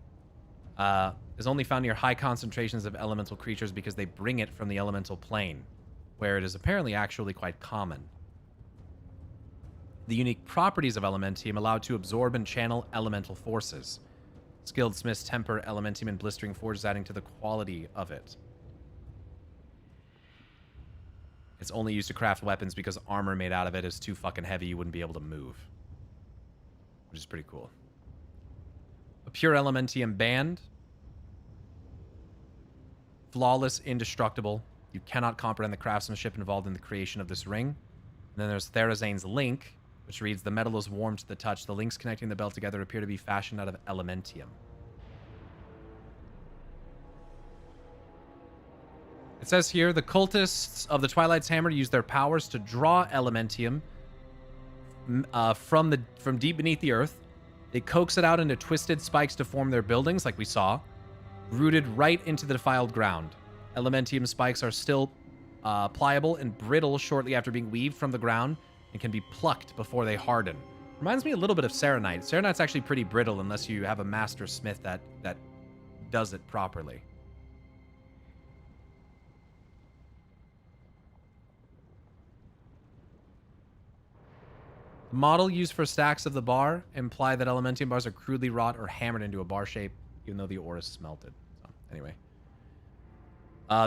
is only found near high concentrations of elemental creatures because they bring it from the elemental plane, where it is apparently actually quite common. The unique properties of Elementium allow it to absorb and channel elemental forces. Skilled smiths temper Elementium in blistering forges, adding to the quality of it. It's only used to craft weapons because armor made out of it is too fucking heavy, you wouldn't be able to move. Which is pretty cool. A pure Elementium band. Flawless, indestructible. You cannot comprehend the craftsmanship involved in the creation of this ring. And then there's Therazane's link, which reads, the metal is warm to the touch. The links connecting the belt together appear to be fashioned out of Elementium. It says here, the cultists of the Twilight's Hammer use their powers to draw Elementium from deep beneath the earth. They coax it out into twisted spikes to form their buildings, like we saw, rooted right into the defiled ground. Elementium spikes are still pliable and brittle shortly after being weaved from the ground and can be plucked before they harden. Reminds me a little bit of Serenite. Serenite's actually pretty brittle unless you have a master smith that does it properly. The model used for stacks of the bar imply that Elementium bars are crudely wrought or hammered into a bar shape, even though the ore is smelted. So, anyway.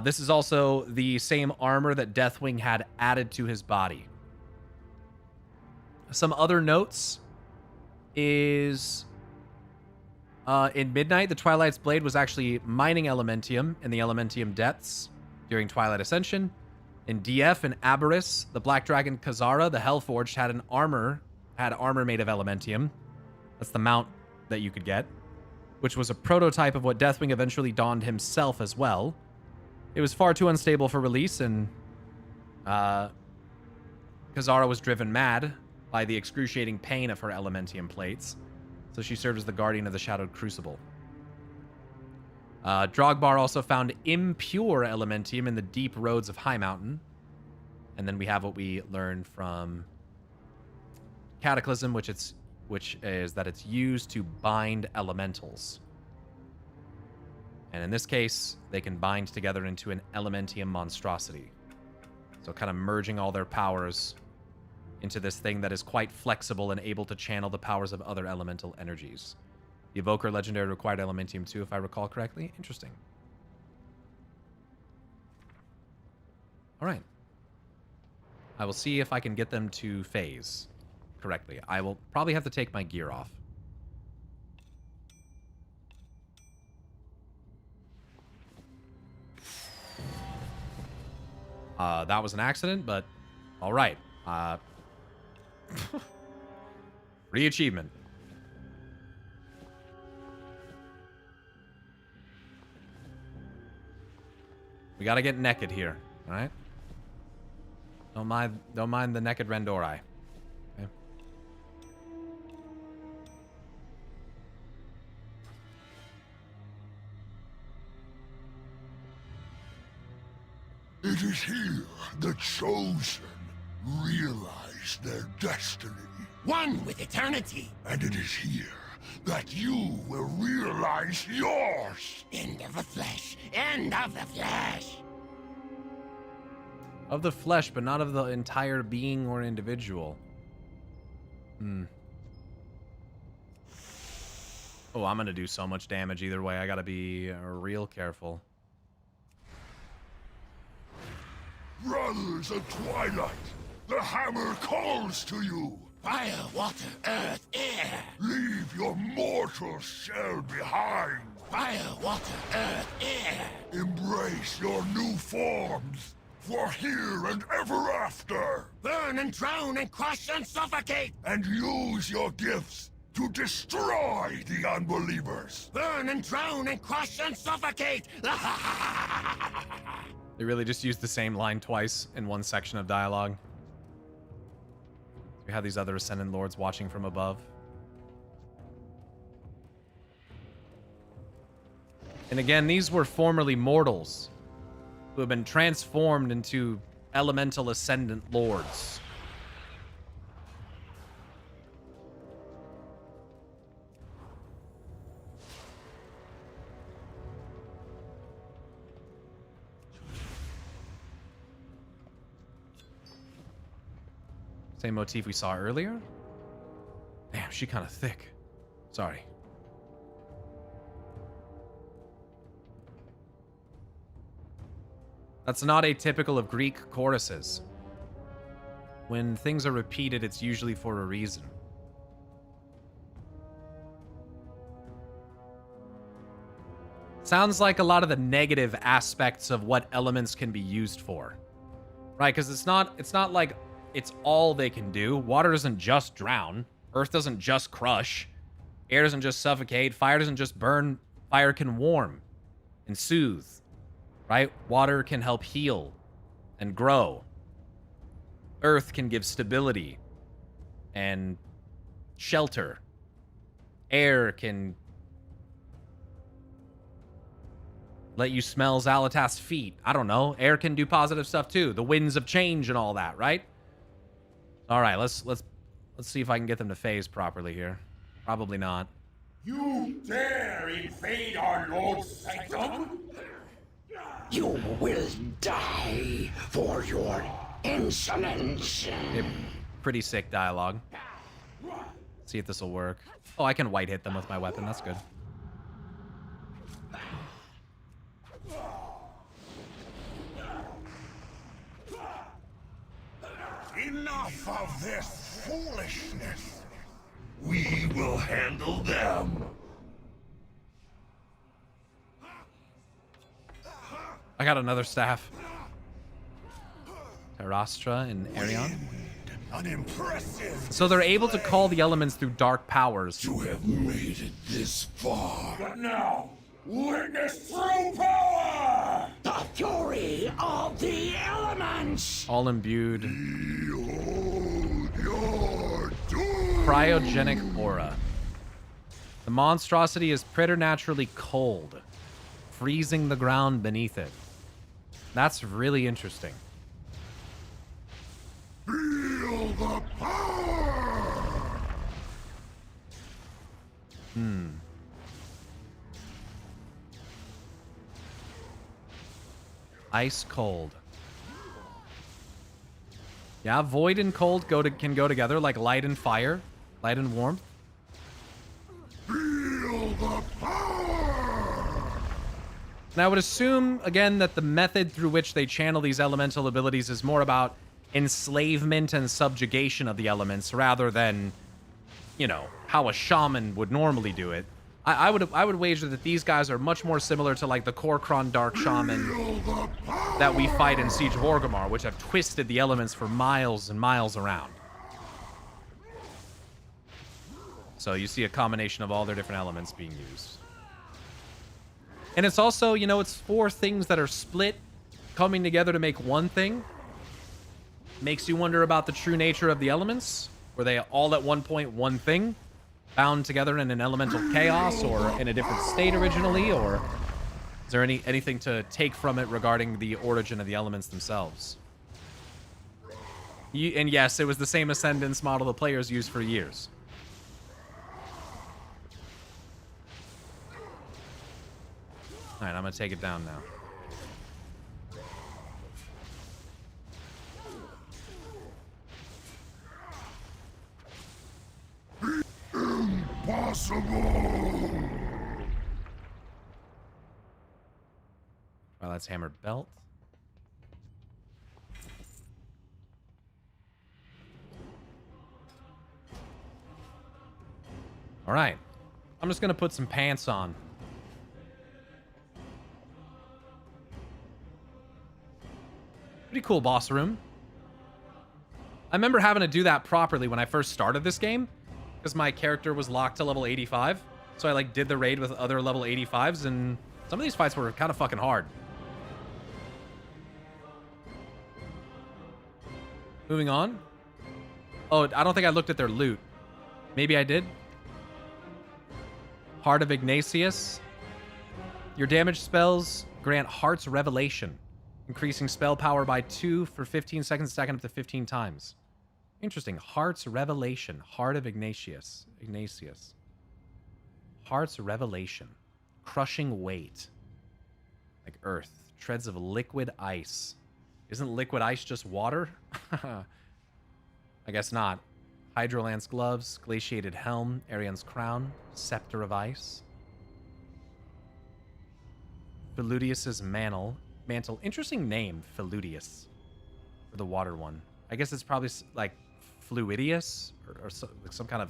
This is also the same armor that Deathwing had added to his body. Some other notes is... in Midnight, the Twilight's Blade was actually mining Elementium in the Elementium depths during Twilight Ascension. In DF and Aberys, the Black Dragon Khazara, the Hellforged, had armor made of Elementium. That's the mount that you could get, which was a prototype of what Deathwing eventually donned himself as well. It was far too unstable for release, and Khazara was driven mad by the excruciating pain of her Elementium plates. So she served as the guardian of the Shadowed Crucible. Drogbar also found impure elementium in the deep roads of High Mountain. And then we have what we learned from Cataclysm, which is that it's used to bind elementals. And in this case, they can bind together into an elementium monstrosity. So kind of merging all their powers into this thing that is quite flexible and able to channel the powers of other elemental energies. The Evoker Legendary required Elementium 2, if I recall correctly. Interesting. All right. I will see if I can get them to phase correctly. I will probably have to take my gear off. That was an accident, but all right. Free achievement. We gotta get naked here, all right? Don't mind the naked Randori. Okay. It is here the chosen realize their destiny. One with eternity. And it is here that you will realize yours. End of the flesh. End of the flesh. Of the flesh, but not of the entire being or individual. Oh, I'm gonna do so much damage either way. I gotta be real careful. Brothers of Twilight, the hammer calls to you. Fire, water, earth, air. Leave your mortal shell behind. Fire, water, earth, air. Embrace your new forms, for here and ever after. Burn and drown and crush and suffocate. And use your gifts to destroy the unbelievers. Burn and drown and crush and suffocate. They really just used the same line twice in one section of dialogue. We have these other Ascendant Lords watching from above. And again, these were formerly mortals who have been transformed into elemental Ascendant Lords. Same motif we saw earlier. Damn, she kind of thick. Sorry. That's not atypical of Greek choruses. When things are repeated, it's usually for a reason. Sounds like a lot of the negative aspects of what elements can be used for. Right? Because it's not like it's all they can do. Water doesn't just drown. Earth doesn't just crush. Air doesn't just suffocate. Fire doesn't just burn. Fire can warm and soothe. Right? Water can help heal and grow. Earth can give stability and shelter. Air can let you smell Xalatath's feet. I don't know. Air can do positive stuff too. The winds of change and all that, right? All right, let's see if I can get them to phase properly here. Probably not. You dare invade our Lord's sanctum? You will die for your insolence. Pretty sick dialogue. See if this will work. Oh, I can white hit them with my weapon. That's good. Enough of this foolishness. We will handle them. I got another staff. Terastra and Arion. Unimpressive. So they're able to call the elements through dark powers. You have made it this far. But now, witness true power! The fury of the elements! All imbued. Behold your doom. Cryogenic aura. The monstrosity is preternaturally cold, freezing the ground beneath it. That's really interesting. Feel the power! Ice cold. Yeah, void and cold can go together, like light and fire, light and warmth. Feel the power! And I would assume, again, that the method through which they channel these elemental abilities is more about enslavement and subjugation of the elements rather than, you know, how a shaman would normally do it. I would wager that these guys are much more similar to like the Korkron Dark Shaman that we fight in Siege of Orgrimmar, which have twisted the elements for miles and miles around. So you see a combination of all their different elements being used. And it's also, you know, it's 4 things that are split, coming together to make one thing. Makes you wonder about the true nature of the elements. Were they all at one point one thing? Bound together in an elemental chaos or in a different state originally? Or is there anything to take from it regarding the origin of the elements themselves? And yes, it was the same Ascendance model the players used for years. Alright, I'm gonna take it down now. Impossible! Well, that's hammered belt. All right. I'm just going to put some pants on. Pretty cool boss room. I remember having to do that properly when I first started this game because my character was locked to level 85. So I like did the raid with other level 85s and some of these fights were kind of fucking hard. Moving on. Oh, I don't think I looked at their loot. Maybe I did. Heart of Ignatius. Your damage spells grant Heart's Revelation, increasing spell power by 2 for 15 seconds, stacking up to 15 times. Interesting. Heart's Revelation. Heart of Ignatius. Heart's Revelation. Crushing weight. Like earth. Treads of liquid ice. Isn't liquid ice just water? I guess not. Hydrolance gloves, glaciated helm, Arian's crown, scepter of ice. Philudius's mantle. Interesting name, Philudius. For the water one. I guess it's probably like Fluidius or like some kind of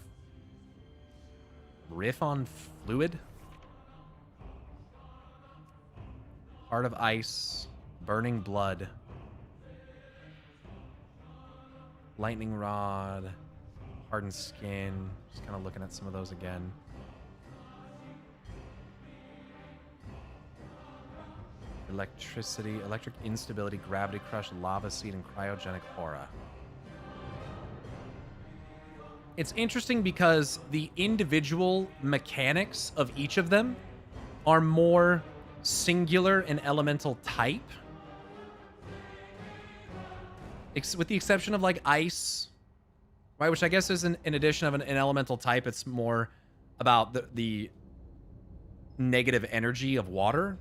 riff on fluid. Heart of ice, burning blood. Lightning rod, hardened skin. Just kind of looking at some of those again. Electricity, electric instability, gravity crush, lava seed, and cryogenic aura. It's interesting because the individual mechanics of each of them are more singular in elemental type. With the exception of like ice, right? Which I guess is an addition of an elemental type. It's more about the negative energy of water.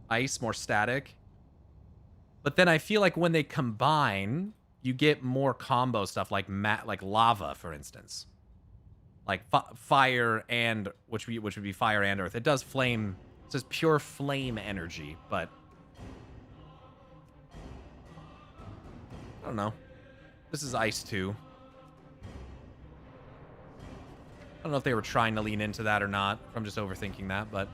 Ice, more static. But then I feel like when they combine, you get more combo stuff like lava, for instance. Like fire and, which would be fire and earth. It does flame, it says pure flame energy, but I don't know. This is ice too. I don't know if they were trying to lean into that or not. I'm just overthinking that, but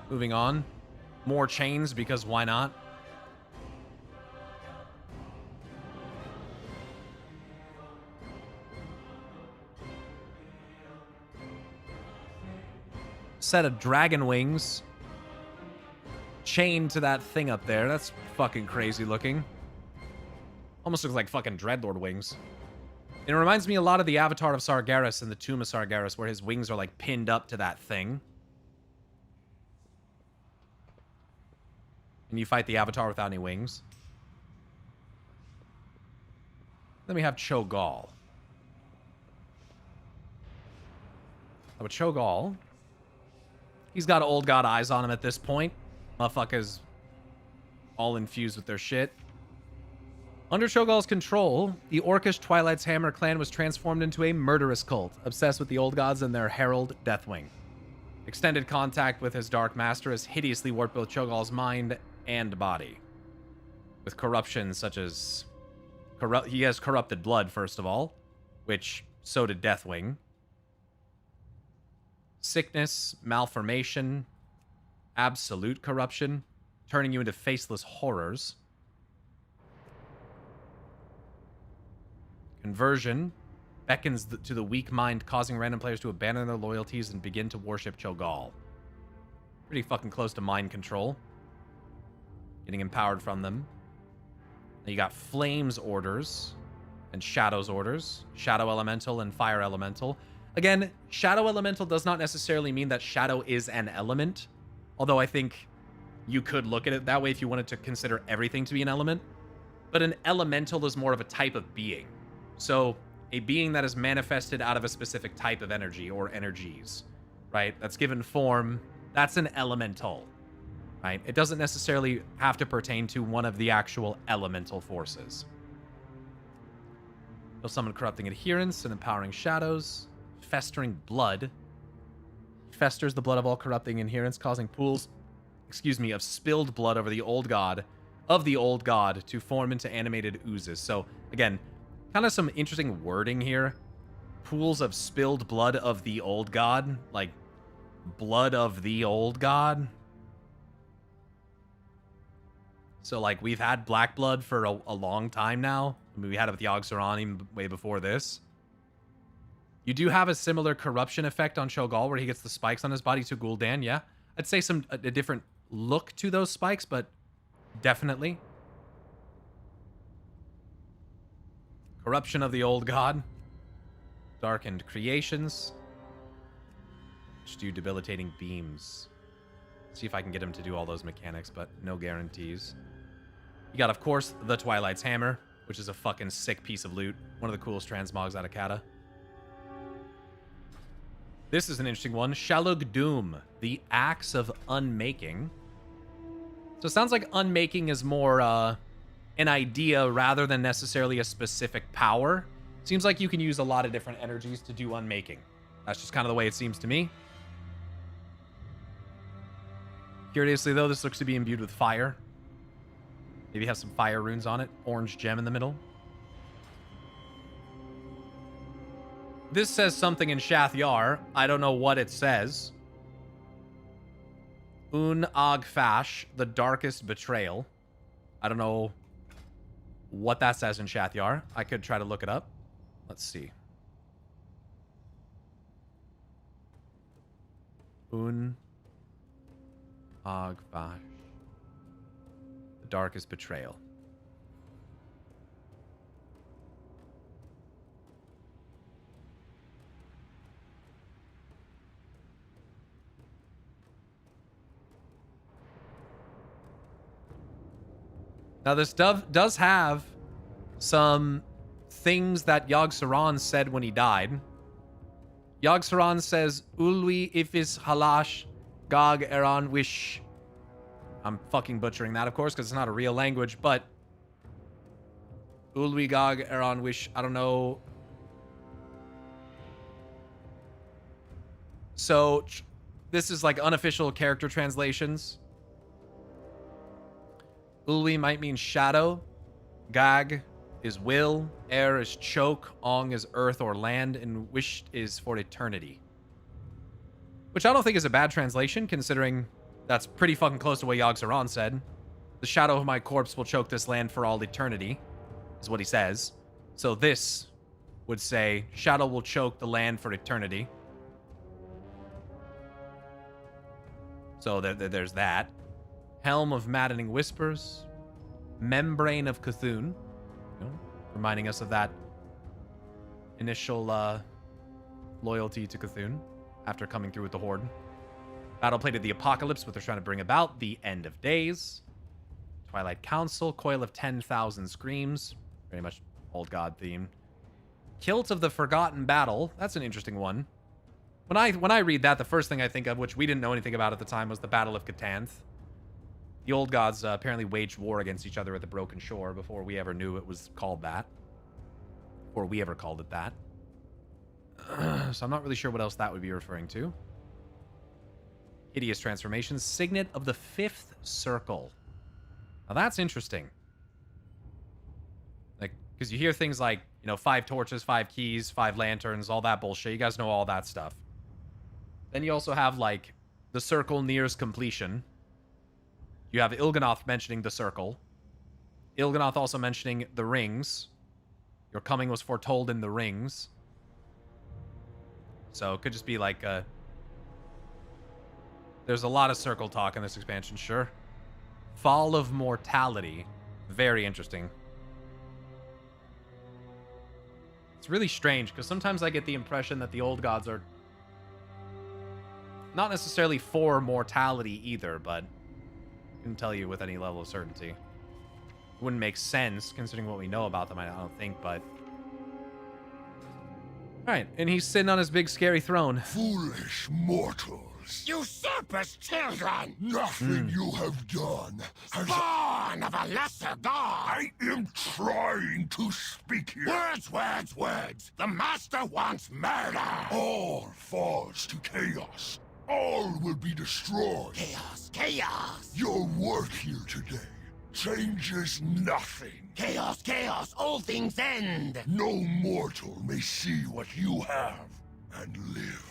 moving on. More chains because why not? Set of dragon wings chained to that thing up there. That's fucking crazy looking. Almost looks like fucking Dreadlord wings. It reminds me a lot of the Avatar of Sargeras in the Tomb of Sargeras, where his wings are like pinned up to that thing. And you fight the Avatar without any wings. Then we have Cho'Gall. But Cho'Gall, he's got old god eyes on him at this point. Motherfuckers all infused with their shit. Under Cho'Gall's control, the Orcish Twilight's Hammer clan was transformed into a murderous cult, obsessed with the old gods and their herald, Deathwing. Extended contact with his Dark Master has hideously warped both Cho'Gall's mind and body. With corruption such as... he has corrupted blood, first of all, which so did Deathwing. Sickness, malformation, absolute corruption, turning you into faceless horrors. Conversion beckons to the weak mind, causing random players to abandon their loyalties and begin to worship Cho'Gall. Pretty fucking close to mind control. Getting empowered from them. Then you got Flames orders and Shadows orders. Shadow Elemental and Fire Elemental. Again, Shadow Elemental does not necessarily mean that Shadow is an element. Although I think you could look at it that way if you wanted to consider everything to be an element. But an Elemental is more of a type of being. So, a being that is manifested out of a specific type of energy or energies, right? That's given form. That's an Elemental, right? It doesn't necessarily have to pertain to one of the actual elemental forces. He'll summon Corrupting Adherence and Empowering Shadows. Festering Blood. Festers the blood of all corrupting adherents, causing pools, of spilled blood over the old god, to form into animated oozes. So, again, kind of some interesting wording here. Pools of spilled blood of the old god, like blood of the old god. So, like, we've had black blood for a long time now. I mean, we had it with Yogg-Saron even way before this. You do have a similar corruption effect on Cho'Gall where he gets the spikes on his body to Gul'dan, yeah. I'd say a different look to those spikes, but definitely. Corruption of the old god. Darkened creations. Which do debilitating beams. See if I can get him to do all those mechanics, but no guarantees. You got, of course, the Twilight's Hammer, which is a fucking sick piece of loot. One of the coolest transmogs out of Kata. This is an interesting one. Shalug Doom, the Axe of Unmaking. So it sounds like Unmaking is more an idea rather than necessarily a specific power. Seems like you can use a lot of different energies to do Unmaking. That's just kind of the way it seems to me. Curiously, though, this looks to be imbued with fire. Maybe have some fire runes on it. Orange gem in the middle. This says something in Shath Yar. I don't know what it says. Un Ag Fash, the darkest betrayal. I don't know what that says in Shath Yar. I could try to look it up. Let's see. Un Ag Fash. The darkest betrayal. Now, this does have some things that Yogg-Saron said when he died. Yogg-Saron says, Ulwi ifis halash gag eran wish. I'm fucking butchering that, of course, because it's not a real language, but Ulwi gag eran wish, I don't know. So, this is like unofficial character translations. Ulwi might mean shadow. Gag is will. Air is choke. Ong is earth or land. And wish is for eternity. Which I don't think is a bad translation, considering that's pretty fucking close to what Yogg-Saron said. The shadow of my corpse will choke this land for all eternity, is what he says. So this would say, shadow will choke the land for eternity. So there's that. Helm of Maddening Whispers. Membrane of Cthulhu. You know, reminding us of that initial loyalty to Cthulhu after coming through with the Horde. Battle plated the Apocalypse, what they're trying to bring about, the End of Days. Twilight Council, Coil of 10,000 Screams, very much Old God theme. Kilt of the Forgotten Battle, that's an interesting one. When I read that, the first thing I think of, which we didn't know anything about at the time, was the Battle of Cthulhu. The old gods apparently waged war against each other at the Broken Shore before we ever knew it was called that. Or we ever called it that. So I'm not really sure what else that would be referring to. Hideous Transformations, Signet of the Fifth Circle. Now that's interesting. Like, because you hear things like, you know, 5 torches, 5 keys, 5 lanterns, all that bullshit. You guys know all that stuff. Then you also have, like, the circle nears completion. You have Il'gynoth mentioning the circle. Il'gynoth also mentioning the rings. Your coming was foretold in the rings. So it could just be like there's a lot of circle talk in this expansion, sure. Fall of Mortality. Very interesting. It's really strange, because sometimes I get the impression that the old gods are not necessarily for mortality either, but I couldn't tell you with any level of certainty. It wouldn't make sense, considering what we know about them, I don't think, but... Alright, and he's sitting on his big scary throne. Foolish mortals. Usurpers, children! Nothing you have done has... Spawn of a lesser god! I am trying to speak here. Words! The master wants murder! All falls to chaos. All will be destroyed. Chaos! Your work here today changes nothing. Chaos! All things end! No mortal may see what you have and live.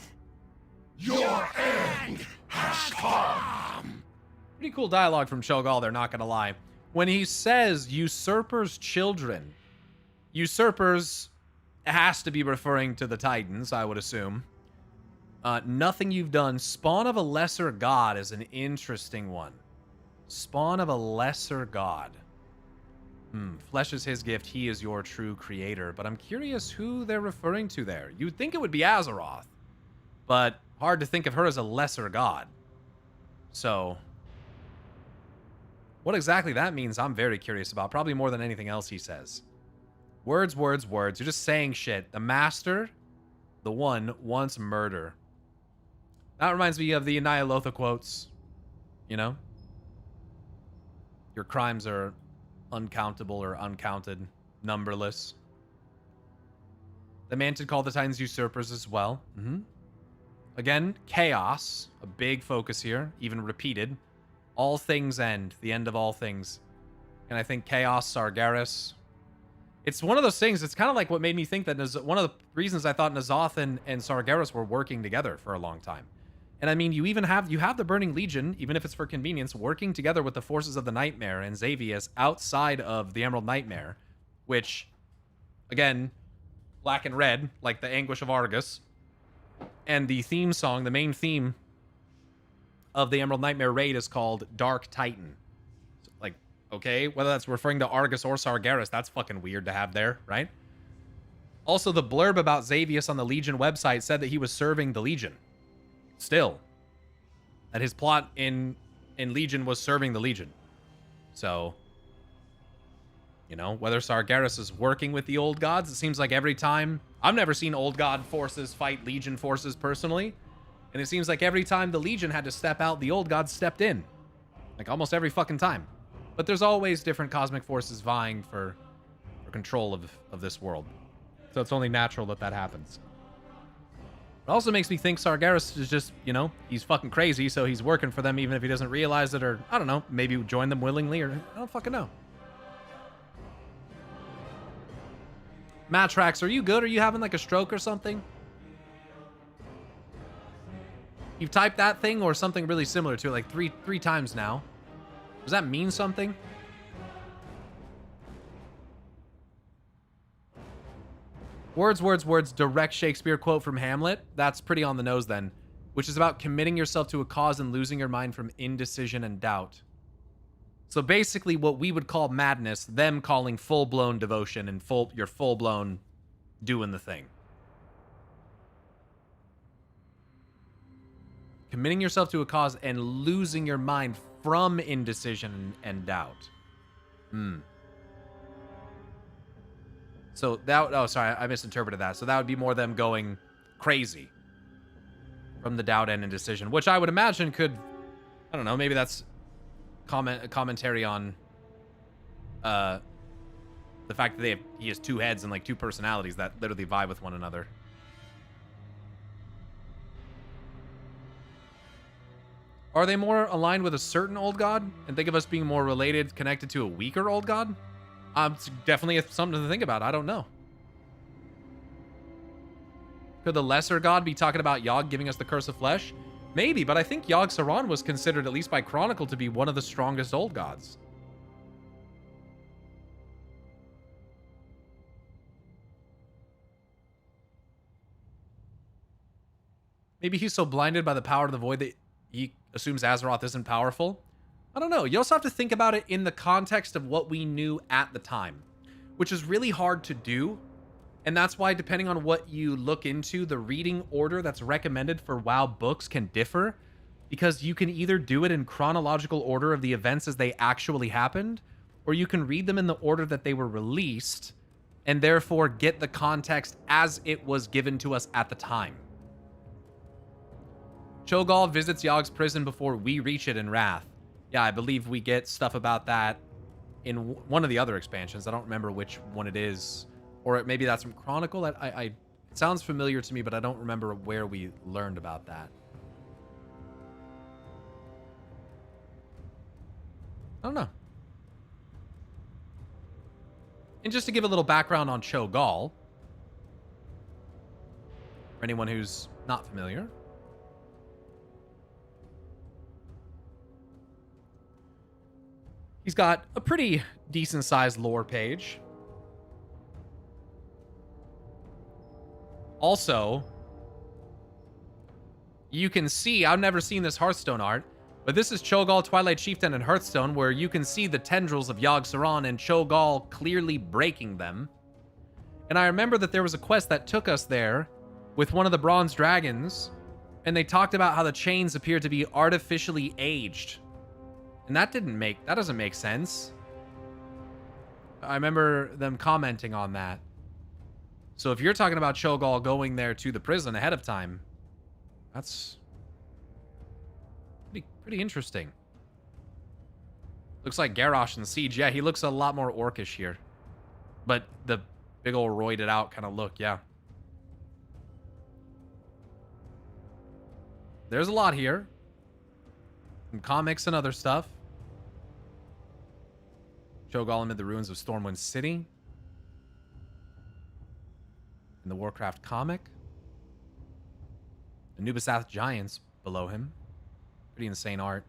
Your end has come! Pretty cool dialogue from Cho'Gall there, not gonna lie. When he says usurpers' children, usurpers has to be referring to the Titans, I would assume. Nothing you've done. Spawn of a lesser god is an interesting one. Spawn of a lesser god. Flesh is his gift. He is your true creator. But I'm curious who they're referring to there. You'd think it would be Azeroth, but hard to think of her as a lesser god. So, what exactly that means, I'm very curious about. Probably more than anything else he says. Words. You're just saying shit. The master, the one, wants murder. That reminds me of the Ny'alotha quotes. You know? Your crimes are uncountable or uncounted, numberless. The Mantid call the Titans usurpers as well. Again, chaos, a big focus here, even repeated. All things end, the end of all things. And I think chaos, Sargeras. It's one of those things, it's kind of like what made me think that one of the reasons I thought N'Zoth and Sargeras were working together for a long time. And I mean, you have the Burning Legion, even if it's for convenience, working together with the forces of the Nightmare and Xavius outside of the Emerald Nightmare, which, again, black and red, like the Anguish of Argus. And the theme song, the main theme of the Emerald Nightmare raid is called Dark Titan. Like, okay, whether that's referring to Argus or Sargeras, that's fucking weird to have there, right? Also, the blurb about Xavius on the Legion website said that he was serving the Legion. Still. That his plot in Legion was serving the Legion. So, you know, whether Sargeras is working with the old gods, it seems like every time... I've never seen old god forces fight Legion forces personally. And it seems like every time the Legion had to step out, the old gods stepped in. Like almost every fucking time. But there's always different cosmic forces vying for control of this world. So it's only natural that that happens. It also makes me think Sargeras is just, you know, he's fucking crazy, so he's working for them even if he doesn't realize it, or, I don't know, maybe join them willingly, or I don't fucking know. Matrax, are you good? Are you having like a stroke or something? You've typed that thing or something really similar to it like three times now. Does that mean something? Words, direct Shakespeare quote from Hamlet. That's pretty on the nose then. Which is about committing yourself to a cause and losing your mind from indecision and doubt. So basically what we would call madness, them calling full-blown devotion and you're full-blown doing the thing. committing yourself to a cause and losing your mind from indecision and doubt. So that, oh, sorry, I misinterpreted that. So that would be more them going crazy from the doubt and indecision, which I would imagine could, I don't know, maybe that's commentary on the fact that he has two heads and like two personalities that literally vie with one another. Are they more aligned with a certain old god and think of us being more related, connected to a weaker old god? It's definitely something to think about. I don't know. Could the lesser god be talking about Yogg giving us the curse of flesh? Maybe, but I think Yogg-Saron was considered, at least by Chronicle, to be one of the strongest old gods. Maybe he's so blinded by the power of the void that he assumes Azeroth isn't powerful. I don't know. You also have to think about it in the context of what we knew at the time, which is really hard to do. And that's why, depending on what you look into, the reading order that's recommended for WoW books can differ, because you can either do it in chronological order of the events as they actually happened, or you can read them in the order that they were released, and therefore get the context as it was given to us at the time. Cho'Gall visits Yogg's prison before we reach it in Wrath. Yeah, I believe we get stuff about that in one of the other expansions. I don't remember which one it is. Or maybe that's from Chronicle. It sounds familiar to me, but I don't remember where we learned about that. I don't know. And just to give a little background on Cho'Gall, for anyone who's not familiar, he's got a pretty decent-sized lore page. Also, you can see, I've never seen this Hearthstone art, but this is Cho'Gall, Twilight Chieftain, and Hearthstone, where you can see the tendrils of Yogg-Saron and Cho'Gall clearly breaking them. And I remember that there was a quest that took us there with one of the bronze dragons, and they talked about how the chains appeared to be artificially aged. And that doesn't make sense. I remember them commenting on that. So if you're talking about Cho'Gall going there to the prison ahead of time, that's pretty interesting. Looks like Garrosh in Siege. Yeah, he looks a lot more orcish here. But the big old roided out kind of look, yeah. There's a lot here. Some comics and other stuff. Cho'Gall amid the ruins of Stormwind City. In the Warcraft comic. The Nubisath Giants below him. Pretty insane art.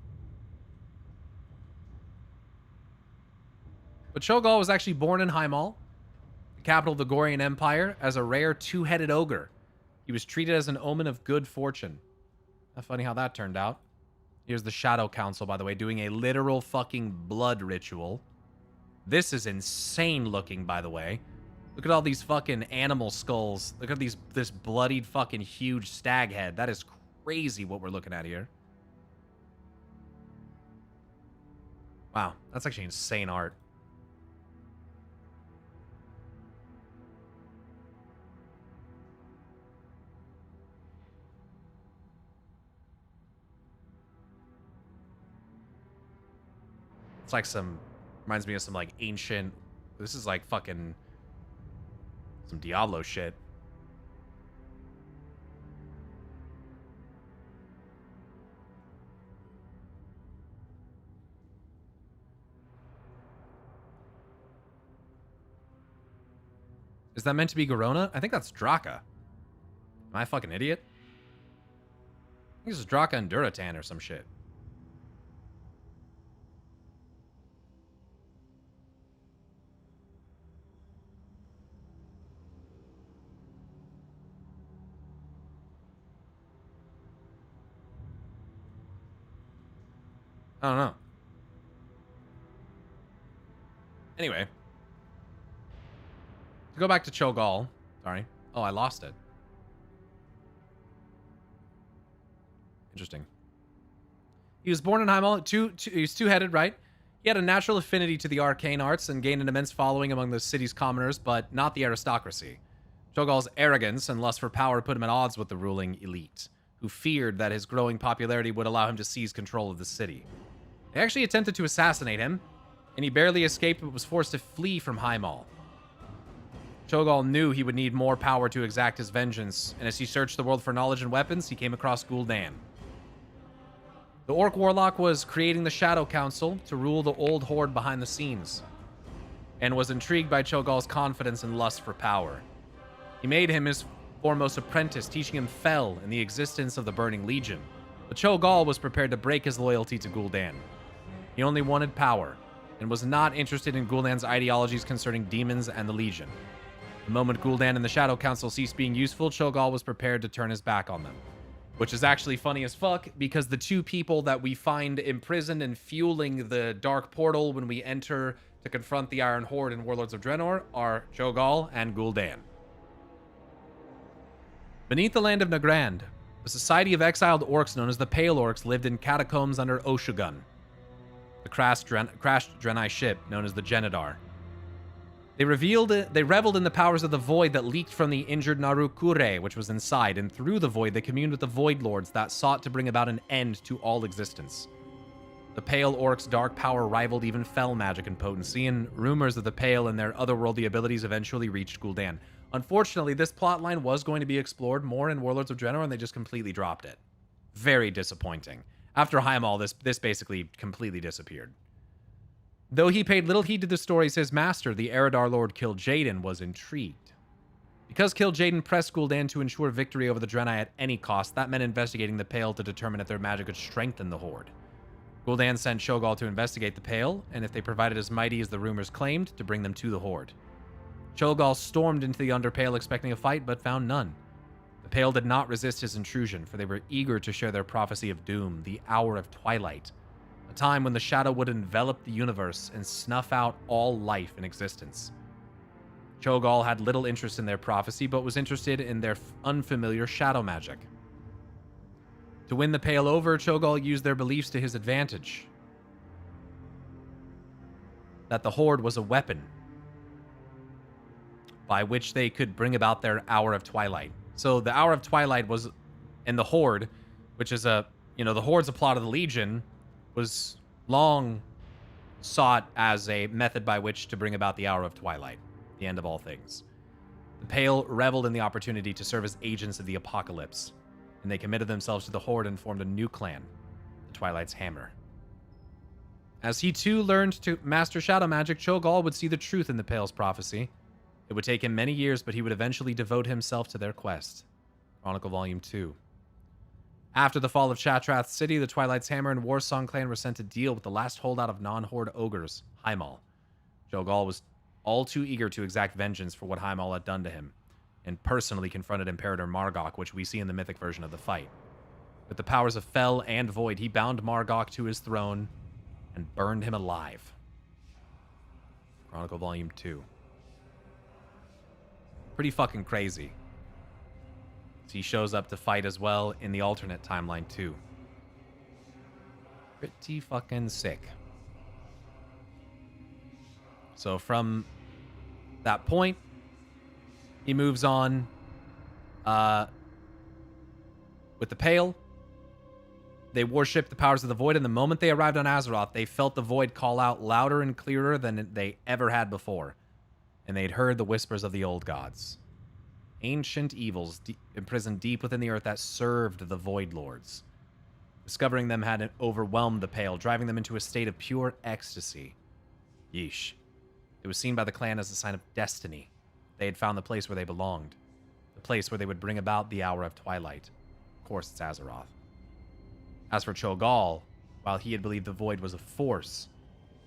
But Cho'Gall was actually born in Heimal, the capital of the Gorian Empire, as a rare two-headed ogre. He was treated as an omen of good fortune. Not funny how that turned out. Here's the Shadow Council, by the way, doing a literal fucking blood ritual. This is insane looking, by the way. Look at all these fucking animal skulls. Look at this bloodied fucking huge stag head. That is crazy what we're looking at here. Wow, that's actually insane art. It's like reminds me of some like ancient, this is like fucking some Diablo shit. Is that meant to be Garona? I think that's Draka. Am I a fucking idiot? I think this is Draka and Duratan or some shit. I don't know. Anyway. To go back to Cho'Gall. Sorry. Oh, I lost it. Interesting. He was born in Heimdall. He was two-headed, right? He had a natural affinity to the arcane arts and gained an immense following among the city's commoners, but not the aristocracy. Cho'Gall's arrogance and lust for power put him at odds with the ruling elite, who feared that his growing popularity would allow him to seize control of the city. They actually attempted to assassinate him, and he barely escaped but was forced to flee from Heimdall. Cho'Gall knew he would need more power to exact his vengeance, and as he searched the world for knowledge and weapons, he came across Gul'dan. The Orc Warlock was creating the Shadow Council to rule the old horde behind the scenes, and was intrigued by Cho'Gall's confidence and lust for power. He made him his foremost apprentice, teaching him Fel and the existence of the Burning Legion. But Cho'Gall was prepared to break his loyalty to Gul'dan. He only wanted power, and was not interested in Gul'dan's ideologies concerning demons and the Legion. The moment Gul'dan and the Shadow Council ceased being useful, Cho'Gall was prepared to turn his back on them. Which is actually funny as fuck, because the two people that we find imprisoned and fueling the Dark Portal when we enter to confront the Iron Horde in Warlords of Draenor are Cho'Gall and Gul'dan. Beneath the land of Nagrand, a society of exiled orcs known as the Pale Orcs lived in catacombs under Oshugun, the crashed Draenei ship known as the Genedar. They reveled in the powers of the void that leaked from the injured Narukure, which was inside, and through the void they communed with the Void Lords that sought to bring about an end to all existence. The Pale Orcs' dark power rivaled even Fel magic in potency, and rumors of the Pale and their otherworldly abilities eventually reached Gul'dan. Unfortunately, this plotline was going to be explored more in Warlords of Draenor, and they just completely dropped it. Very disappointing. After Heimdall, this basically completely disappeared. Though he paid little heed to the stories, his master, the Eredar Lord Kil'jaeden, was intrigued. Because Kil'jaeden pressed Gul'dan to ensure victory over the Draenei at any cost, that meant investigating the Pale to determine if their magic could strengthen the Horde. Gul'dan sent Cho'Gall to investigate the Pale, and if they provided as mighty as the rumors claimed, to bring them to the Horde. Cho'Gall stormed into the Underpale expecting a fight, but found none. The Pale did not resist his intrusion, for they were eager to share their prophecy of doom, the hour of twilight, a time when the shadow would envelop the universe and snuff out all life in existence. Cho'Gall had little interest in their prophecy, but was interested in their unfamiliar shadow magic. To win the Pale over, Cho'Gall used their beliefs to his advantage. That the Horde was a weapon by which they could bring about their hour of twilight. So the hour of twilight was, in the Horde, which is the Horde's a plot of the Legion, was long sought as a method by which to bring about the hour of twilight, the end of all things. The Pale reveled in the opportunity to serve as agents of the apocalypse, and they committed themselves to the Horde and formed a new clan, the Twilight's Hammer. As he too learned to master shadow magic, Cho'Gall would see the truth in the Pale's prophecy. It would take him many years, but he would eventually devote himself to their quest. Chronicle Volume 2. After the fall of Chatrath City, the Twilight's Hammer and Warsong clan were sent to deal with the last holdout of non-Horde ogres, Heimdall. Cho'Gall was all too eager to exact vengeance for what Heimdall had done to him, and personally confronted Imperator Margok, which we see in the mythic version of the fight. With the powers of Fel and Void, he bound Margok to his throne and burned him alive. Chronicle Volume 2. Pretty fucking crazy. He shows up to fight as well in the alternate timeline too. Pretty fucking sick. So from that point, he moves on with the Pale. They worshipped the powers of the Void, and the moment they arrived on Azeroth, they felt the Void call out louder and clearer than they ever had before. And they'd heard the whispers of the old gods. Ancient evils imprisoned deep within the earth that served the Void Lords. Discovering them had overwhelmed the Pale, driving them into a state of pure ecstasy. Yeesh. It was seen by the clan as a sign of destiny. They had found the place where they belonged. The place where they would bring about the hour of twilight. Of course, it's Azeroth. As for Cho'Gall, while he had believed the Void was a force,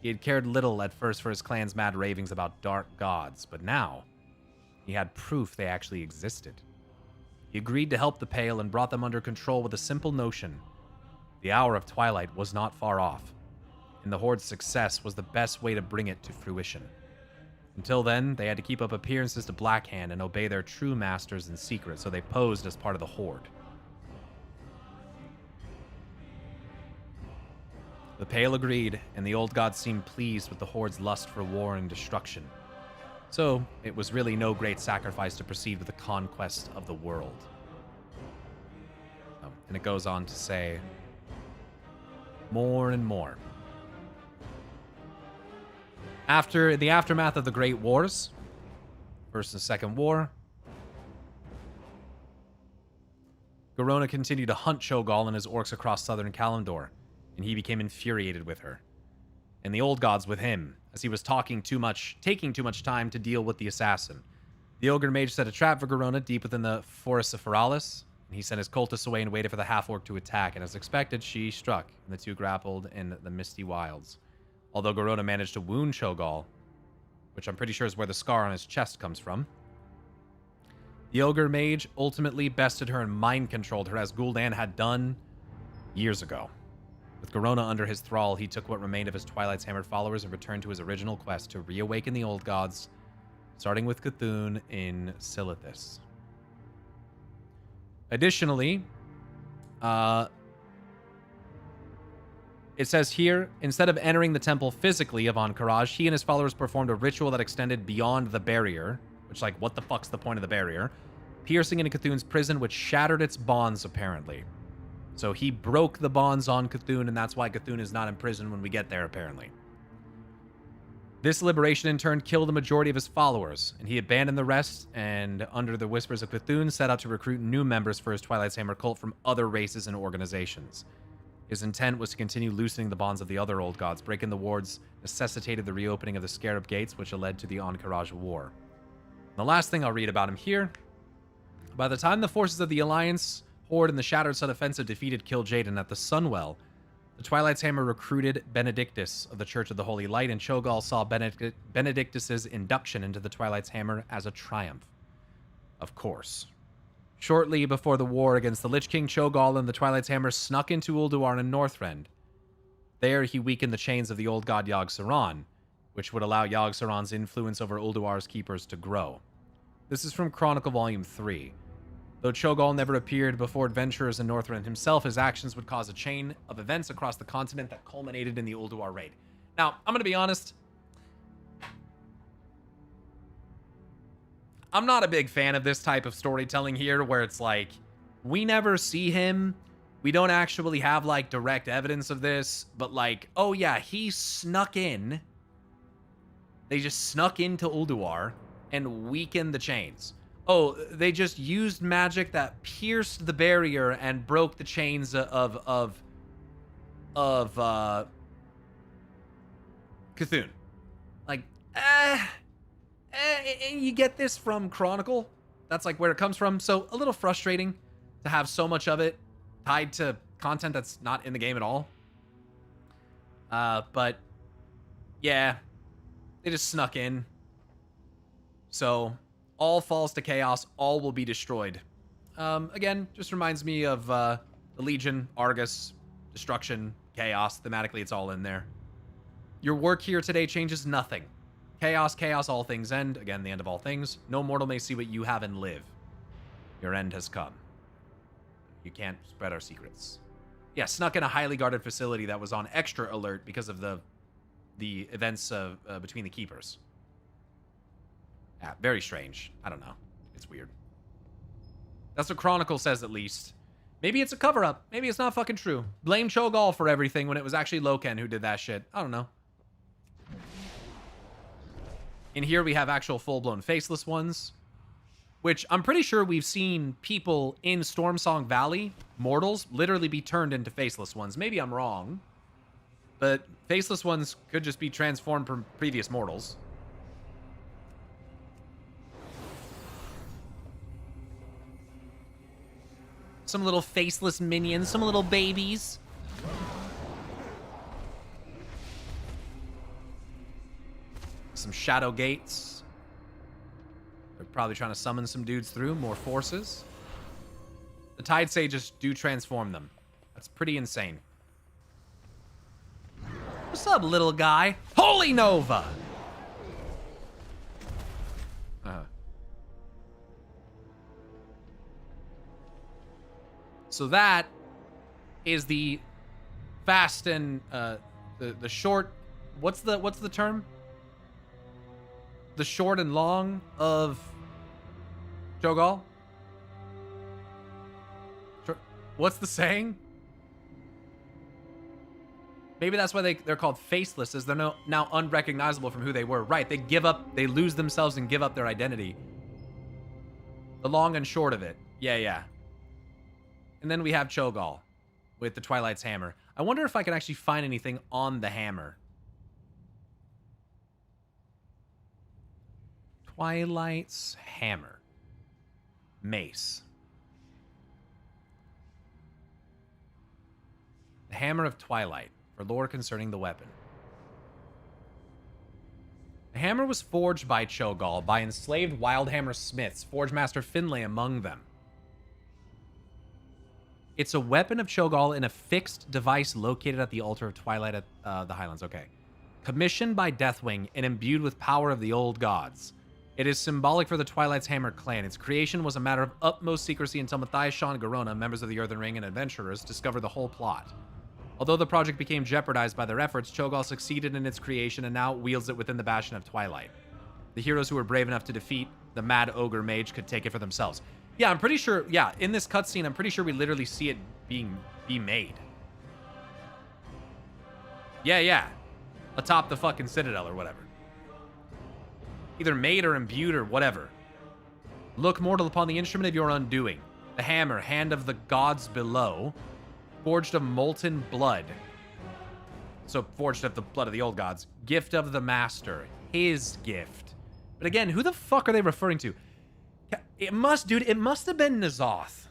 he had cared little at first for his clan's mad ravings about dark gods, but now he had proof they actually existed. He agreed to help the Pale and brought them under control with a simple notion. The hour of twilight was not far off, and the Horde's success was the best way to bring it to fruition. Until then, they had to keep up appearances to Blackhand and obey their true masters in secret, so they posed as part of the Horde. The Pale agreed, and the old gods seemed pleased with the Horde's lust for war and destruction. So, it was really no great sacrifice to proceed with the conquest of the world. And it goes on to say more and more. After the aftermath of the Great Wars, First and Second War, Garona continued to hunt Cho'Gall and his orcs across southern Kalimdor, and he became infuriated with her, and the old gods with him, as he was taking too much time to deal with the assassin. The ogre mage set a trap for Garona deep within the forests of Feralis, and he sent his cultists away and waited for the half-orc to attack, and as expected, she struck, and the two grappled in the misty wilds. Although Garona managed to wound Cho'Gall, which I'm pretty sure is where the scar on his chest comes from, the ogre mage ultimately bested her and mind-controlled her, as Gul'dan had done years ago. With Garona under his thrall, he took what remained of his Twilight's Hammered followers and returned to his original quest to reawaken the old gods, starting with Cthulhu in Silithus. Additionally, it says here, instead of entering the temple physically of Ahn'Qiraj, he and his followers performed a ritual that extended beyond the barrier, which, like, what the fuck's the point of the barrier? Piercing into Cthulhu's prison, which shattered its bonds, apparently. So he broke the bonds on Cthulhu, and that's why Cthulhu is not in prison when we get there, apparently. This liberation, in turn, killed the majority of his followers, and he abandoned the rest, and under the whispers of Cthulhu, set out to recruit new members for his Twilight's Hammer cult from other races and organizations. His intent was to continue loosening the bonds of the other old gods. Breaking the wards necessitated the reopening of the Scarab Gates, which led to the Ahn'Qiraj War. And the last thing I'll read about him here, by the time the forces of the Alliance, Horde, and the Shattered Sun Offensive defeated Kil'jaeden at the Sunwell, the Twilight's Hammer recruited Benedictus of the Church of the Holy Light, and Cho'Gall saw Benedictus's induction into the Twilight's Hammer as a triumph. Of course. Shortly before the war against the Lich King, Cho'Gall and the Twilight's Hammer snuck into Ulduar and Northrend. There, he weakened the chains of the old god Yogg-Saron, which would allow Yogg-Saron's influence over Ulduar's keepers to grow. This is from Chronicle Volume 3. Though Cho'Gall never appeared before adventurers in Northrend himself, his actions would cause a chain of events across the continent that culminated in the Ulduar raid. Now, I'm going to be honest. I'm not a big fan of this type of storytelling here, where it's like, we never see him. We don't actually have, like, direct evidence of this. But, like, oh yeah, he snuck in. They just snuck into Ulduar and weakened the chains. Oh, they just used magic that pierced the barrier and broke the chains of Cthulhu. Like, you get this from Chronicle. That's like where it comes from. So a little frustrating to have so much of it tied to content that's not in the game at all. But yeah, they just snuck in. So all falls to chaos. All will be destroyed. Again, just reminds me of the Legion, Argus, destruction, chaos. Thematically, it's all in there. Your work here today changes nothing. Chaos, chaos, all things end. Again, the end of all things. No mortal may see what you have and live. Your end has come. You can't spread our secrets. Yeah, snuck in a highly guarded facility that was on extra alert because of the events between the keepers. Yeah, very strange. I don't know. It's weird. That's what Chronicle says, at least. Maybe it's a cover-up. Maybe it's not fucking true. Blame Cho'Gall for everything when it was actually Loken who did that shit. I don't know. In here, we have actual full-blown faceless ones, which I'm pretty sure we've seen people in Stormsong Valley, mortals, literally be turned into faceless ones. Maybe I'm wrong, but faceless ones could just be transformed from previous mortals. Some little faceless minions, some little babies. Some shadow gates. They're probably trying to summon some dudes through, more forces. The Tide Sages do transform them. That's pretty insane. What's up, little guy? Holy Nova! So that is the fast and the short. What's the term? The short and long of Cho'Gall. What's the saying? Maybe that's why they're called faceless, as they're now unrecognizable from who they were. Right, they lose themselves and give up their identity. The long and short of it. Yeah. And then we have Cho'Gall with the Twilight's hammer. I wonder if I can actually find anything on the hammer. Twilight's hammer. Mace. The Hammer of Twilight. For lore concerning the weapon. The hammer was forged by Cho'Gall by enslaved Wildhammer smiths, Forge Master Finlay among them. It's a weapon of Cho'Gall in a fixed device located at the altar of Twilight at the Highlands. Okay. Commissioned by Deathwing and imbued with power of the old gods. It is symbolic for the Twilight's Hammer clan. Its creation was a matter of utmost secrecy until Matthias Shaw and Garona, members of the Earthen Ring and adventurers, discovered the whole plot. Although the project became jeopardized by their efforts, Cho'Gall succeeded in its creation and now wields it within the Bastion of Twilight. The heroes who were brave enough to defeat the Mad Ogre Mage could take it for themselves. Yeah, I'm pretty sure, in this cutscene, I'm pretty sure we literally see it be made. Yeah. Atop the fucking Citadel or whatever. Either made or imbued or whatever. Look, mortal, upon the instrument of your undoing. The hammer, hand of the gods below. Forged of molten blood. So forged of the blood of the old gods. Gift of the master. His gift. But again, who the fuck are they referring to? It must have been N'Zoth.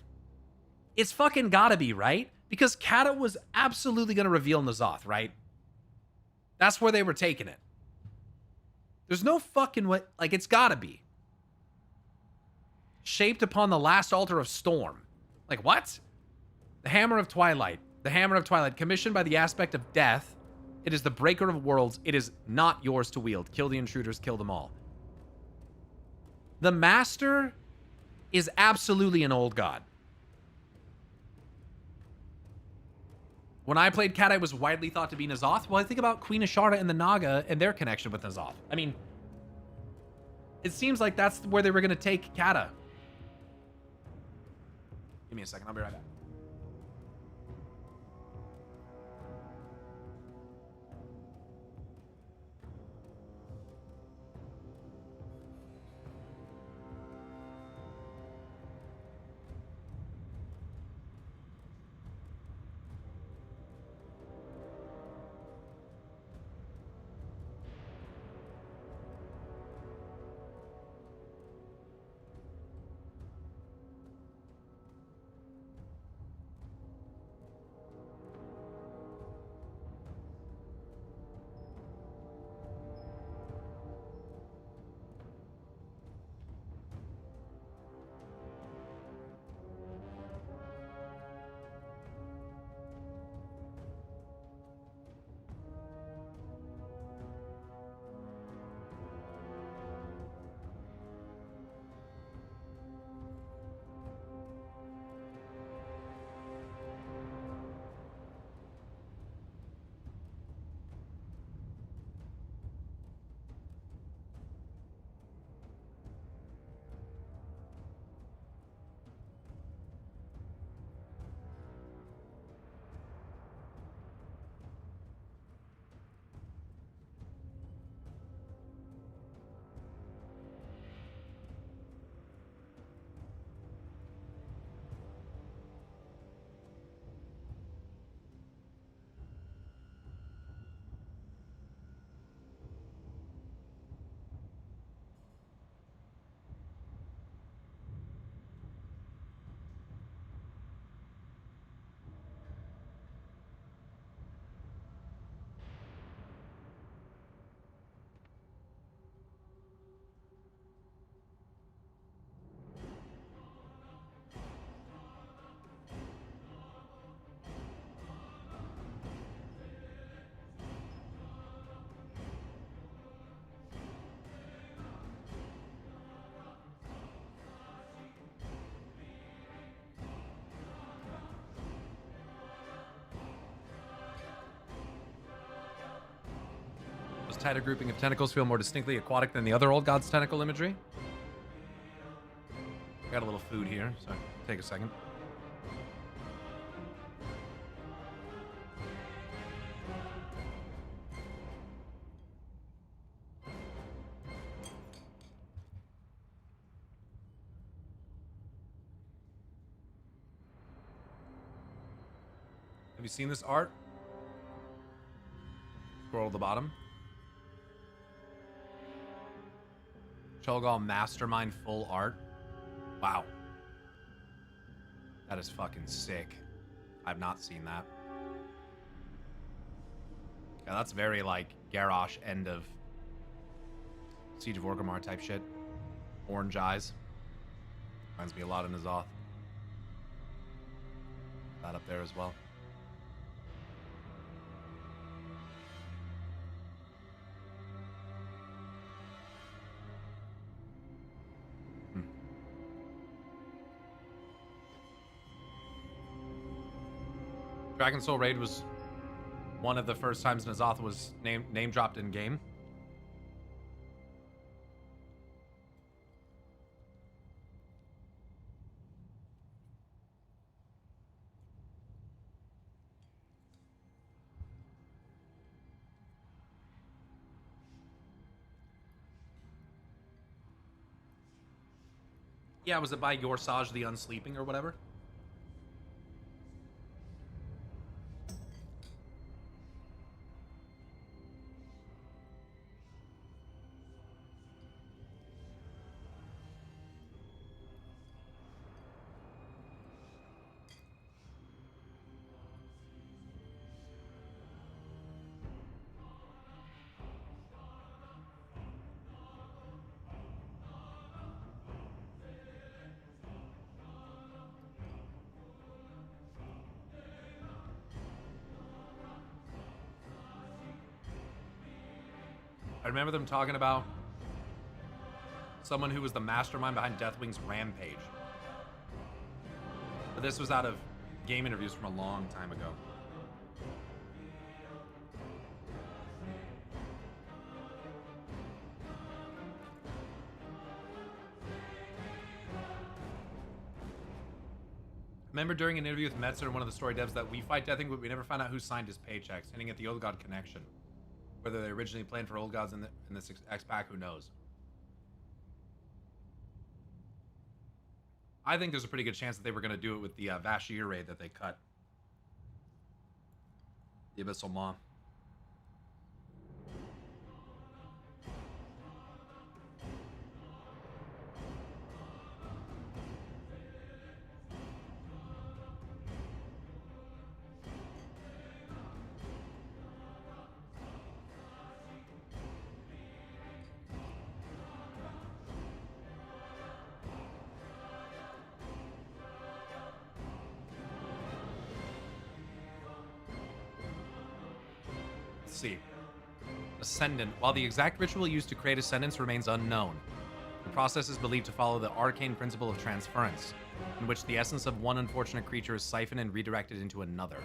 It's fucking gotta be, right? Because Kata was absolutely gonna reveal N'Zoth, right? That's where they were taking it. There's no fucking way, like, it's gotta be. Shaped upon the last altar of Storm. Like, what? The Hammer of Twilight. The Hammer of Twilight, commissioned by the aspect of death. It is the breaker of worlds. It is not yours to wield. Kill the intruders, kill them all. The Master is absolutely an old god. When I played Cat, I was widely thought to be N'Zoth. Well, I think about Queen Ashara and the Naga and their connection with N'Zoth. I mean, it seems like that's where they were going to take Kata. Give me a second. I'll be right back. tighter grouping of tentacles feel more distinctly aquatic than the other old gods' tentacle imagery. Got a little food here, so take a second. Have you seen this art? Scroll to the bottom. Cho'Gall Mastermind full art. Wow. That is fucking sick. I've not seen that. Yeah, that's very like Garrosh end of Siege of Orgrimmar type shit. Orange eyes. Reminds me a lot of N'Zoth. That up there as well. Dragon Soul Raid was one of the first times N'Zoth was name dropped in game. Yeah, was it by Yorsaj the Unsleeping or whatever? I remember them talking about someone who was the mastermind behind Deathwing's Rampage. But this was out of game interviews from a long time ago. Remember during an interview with Metzer, one of the story devs, that we fight Deathwing, but we never found out who signed his paychecks, hinting at the Old God connection. Whether they originally planned for Old Gods in this X-Pack, who knows? I think there's a pretty good chance that they were going to do it with the Vashir raid that they cut. The Abyssal Maw. See. Ascendant. While the exact ritual used to create Ascendants remains unknown, the process is believed to follow the arcane principle of transference, in which the essence of one unfortunate creature is siphoned and redirected into another.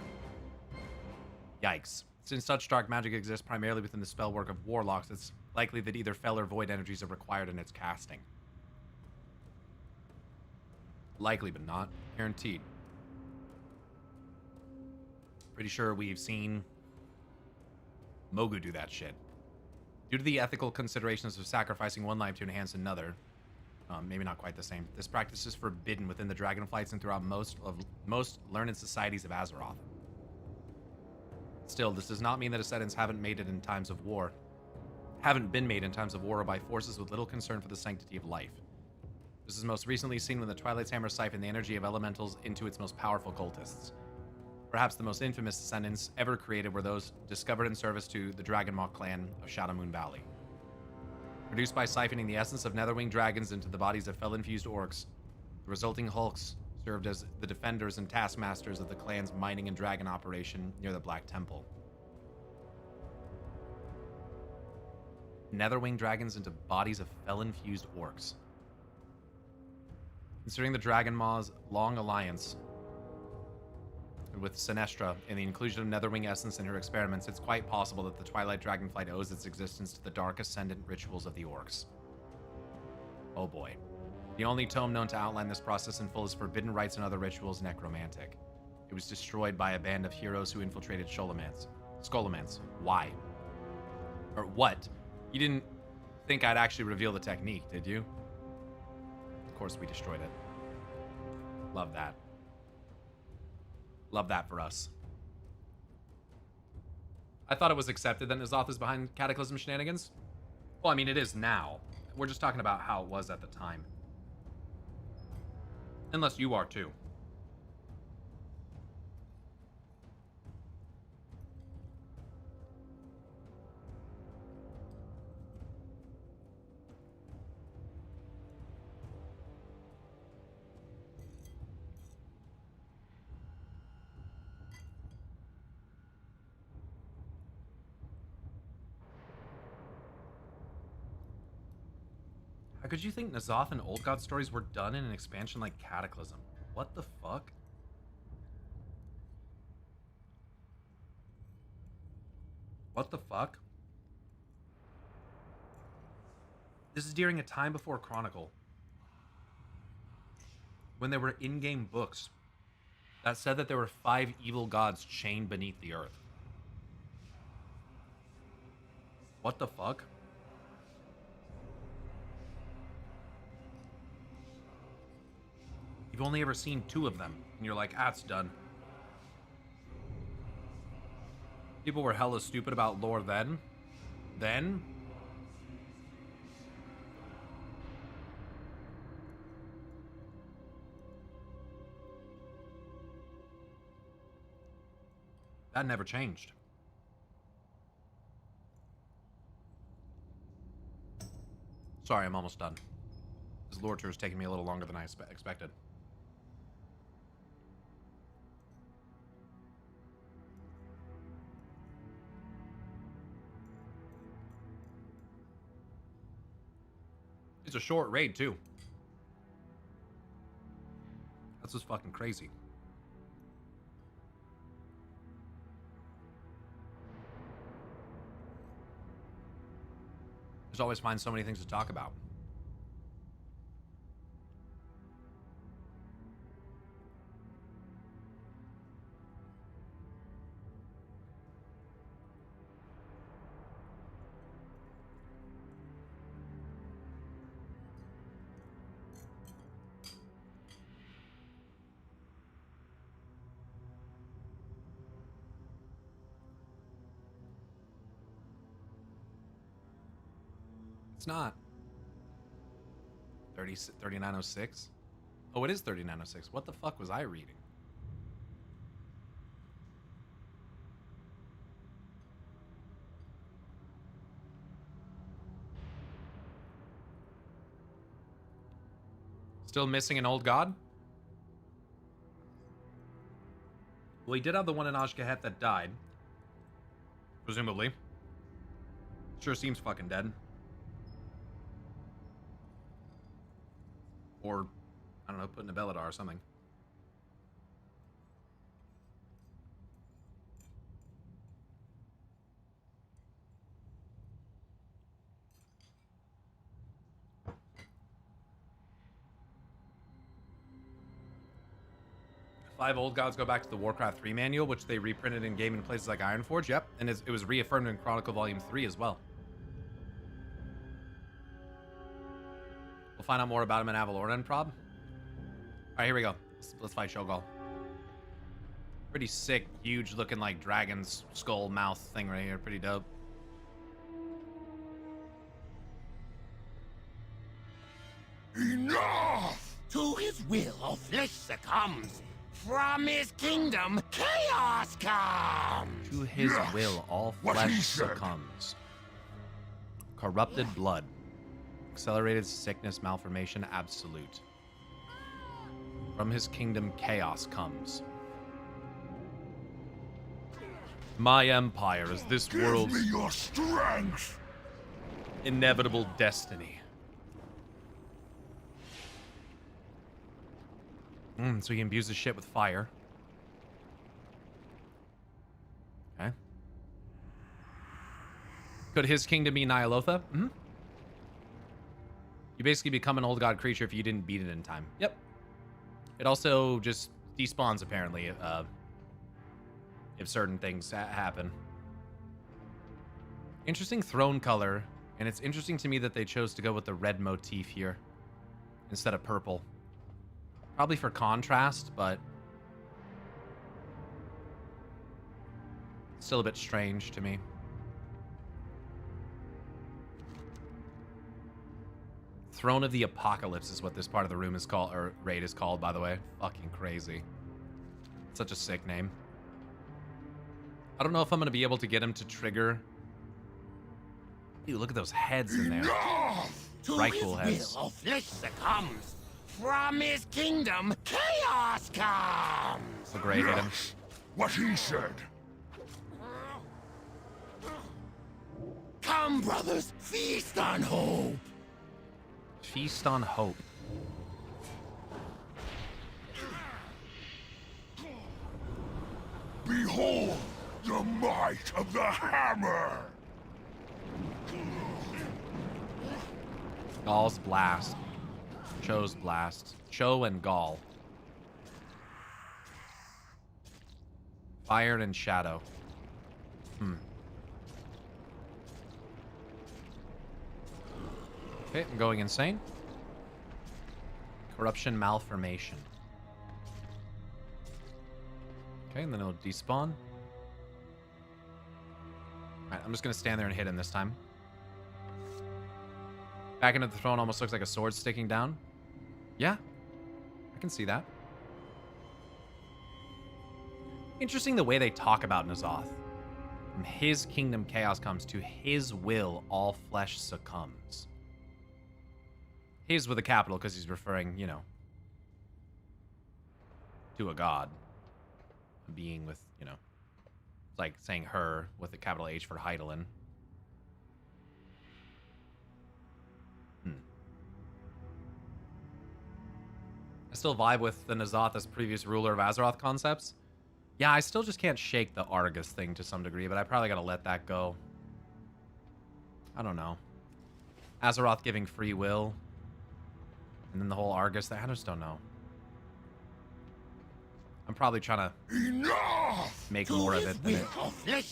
Yikes. Since such dark magic exists primarily within the spellwork of warlocks, it's likely that either fel or void energies are required in its casting. Likely, but not guaranteed. Pretty sure we've seen Mogu do that shit. Due to the ethical considerations of sacrificing one life to enhance another, maybe not quite the same, this practice is forbidden within the Dragonflights and throughout most learned societies of Azeroth. Still, this does not mean that Ascendants haven't been made in times of war or by forces with little concern for the sanctity of life. This is most recently seen when the Twilight's Hammer siphoned the energy of elementals into its most powerful cultists. Perhaps the most infamous Ascendants ever created were those discovered in service to the Dragonmaw clan of Shadowmoon Valley. Produced by siphoning the essence of Netherwing dragons into the bodies of fel-infused orcs, the resulting hulks served as the defenders and taskmasters of the clan's mining and dragon operation near the Black Temple. Netherwing dragons into bodies of fel-infused orcs. Considering the Dragonmaw's long alliance with Sinestra and the inclusion of Netherwing essence in her experiments, it's quite possible that the Twilight Dragonflight owes its existence to the dark ascendant rituals of the orcs. Oh boy. The only tome known to outline this process in full is Forbidden Rites and Other Rituals Necromantic. It was destroyed by a band of heroes who infiltrated Scholomance. Why? Or what? You didn't think I'd actually reveal the technique, did you? Of course we destroyed it. Love that. Love that for us. I thought it was accepted that N'Zoth is behind Cataclysm shenanigans. Well, I mean, it is now. We're just talking about how it was at the time. Unless you are too. How could you think N'Zoth and Old God stories were done in an expansion like Cataclysm? What the fuck? What the fuck? This is during a time before Chronicle, when there were in-game books that said that there were 5 evil gods chained beneath the earth. What the fuck? You've only ever seen 2 of them, and you're like, ah, it's done. People were hella stupid about lore then. That never changed. Sorry, I'm almost done. This lore tour is taking me a little longer than I expected. It's a short raid, too. That's just fucking crazy. There's always find so many things to talk about. It's not. 3906? Oh, it is 3906. What the fuck was I reading? Still missing an old god? Well, he did have the one in Ashkahet that died. Presumably. Sure seems fucking dead. Or, I don't know, put in a Beladar or something. Five old gods go back to the Warcraft 3 manual, which they reprinted in game in places like Ironforge. Yep, and it was reaffirmed in Chronicle Volume 3 as well. We'll find out more about him in Avalorn, prob. Alright, here we go. Let's fight Shogal. Pretty sick, huge looking like dragon's skull mouth thing right here. Pretty dope. Enough! To his will, all flesh succumbs. From his kingdom, chaos comes! To his will, all flesh succumbs. Corrupted blood. Accelerated sickness, malformation, absolute. From his kingdom, chaos comes. My empire is this world's Give me your strength! inevitable destiny. So he imbues his shit with fire. Could his kingdom be Nyalotha? Mm-hmm. You basically become an old god creature if you didn't beat it in time. Yep. It also just despawns, apparently, if certain things happen. Interesting throne color, and it's interesting to me that they chose to go with the red motif here instead of purple. Probably for contrast, but still a bit strange to me. Throne of the Apocalypse is what this part of the room is called, or raid is called, by the way. Fucking crazy. Such a sick name. I don't know if I'm going to be able to get him to trigger. Dude, look at those heads in there. Right, cool heads. Will of flesh succumbs. From his kingdom, chaos comes. A great hit him. What he said. Come, brothers, feast on hope. Feast on hope. Behold the might of the hammer. Gaul's blast. Cho's blast. Cho and Gaul. Fire and shadow. Okay, I'm going insane. Corruption, malformation. Okay, and then it'll despawn. Alright, I'm just gonna stand there and hit him this time. Back into the throne almost looks like a sword sticking down. Yeah, I can see that. Interesting the way they talk about N'Zoth. From his kingdom, chaos comes. To his will, all flesh succumbs. His with a capital because he's referring, you know, to a god. A being with, you know, it's like saying her with a capital H for Heidelin. I still vibe with the N'Zoth as previous ruler of Azeroth concepts. Yeah, I still just can't shake the Argus thing to some degree, but I probably gotta let that go. I don't know. Azeroth giving free will. And then the whole Argus thing, I just don't know. I'm probably trying to make more of it than it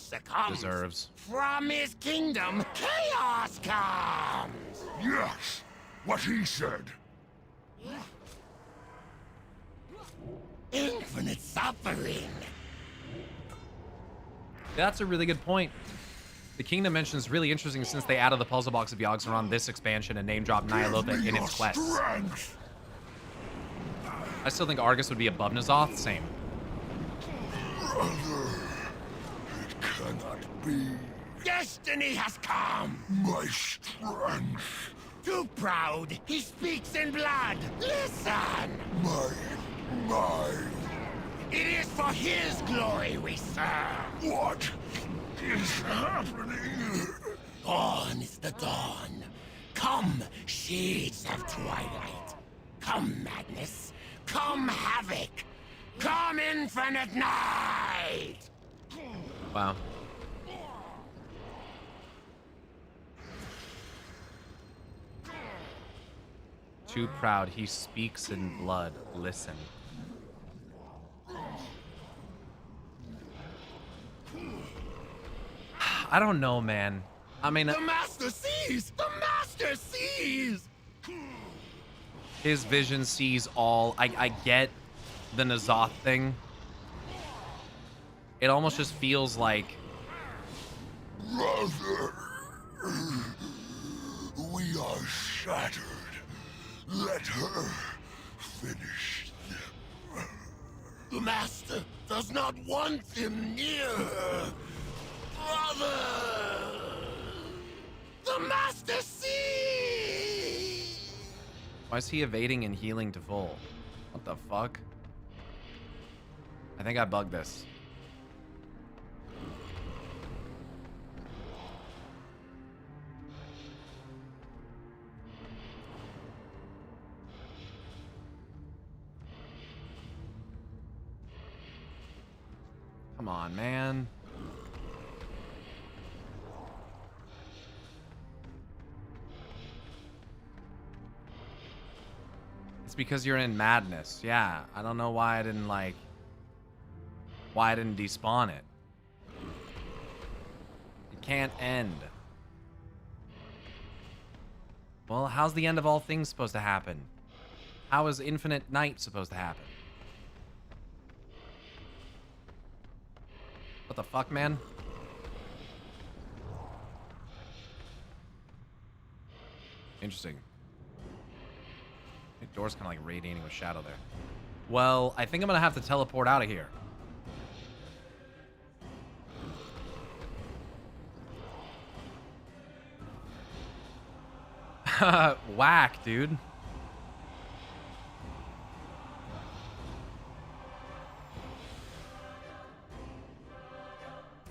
deserves. From his kingdom, chaos comes. Yes, what he said. Infinite suffering. That's a really good point. The Kingdom mention is really interesting since they added the puzzle box of Yogg-Saron on this expansion and name dropped Nyalotha in its quests. I still think Argus would be above N'Zoth. Same. Brother, it cannot be. Destiny has come. My strength. Too proud. He speaks in blood. Listen. My. It is for his glory we serve. What is happening? Dawn is the dawn. Come, shades of twilight. Come, madness. Come, havoc. Come, infinite night. Wow. Too proud. He speaks in blood. Listen. I don't know, man. I mean, the master sees. The master sees. His vision sees all. I get the N'Zoth thing. It almost just feels like, Brother, we are shattered. Let her finish them. The master does not want him near her. Brother! The master sees! why is he evading and healing to full? What the fuck? I think I bugged this. Come on, man. It's because you're in madness. Yeah, I don't know why I didn't despawn it. It can't end. Well, how's the end of all things supposed to happen? How is infinite night supposed to happen? What the fuck, man? Interesting. The door's kind of like radiating with shadow there. Well, I think I'm gonna have to teleport out of here. Whack, dude.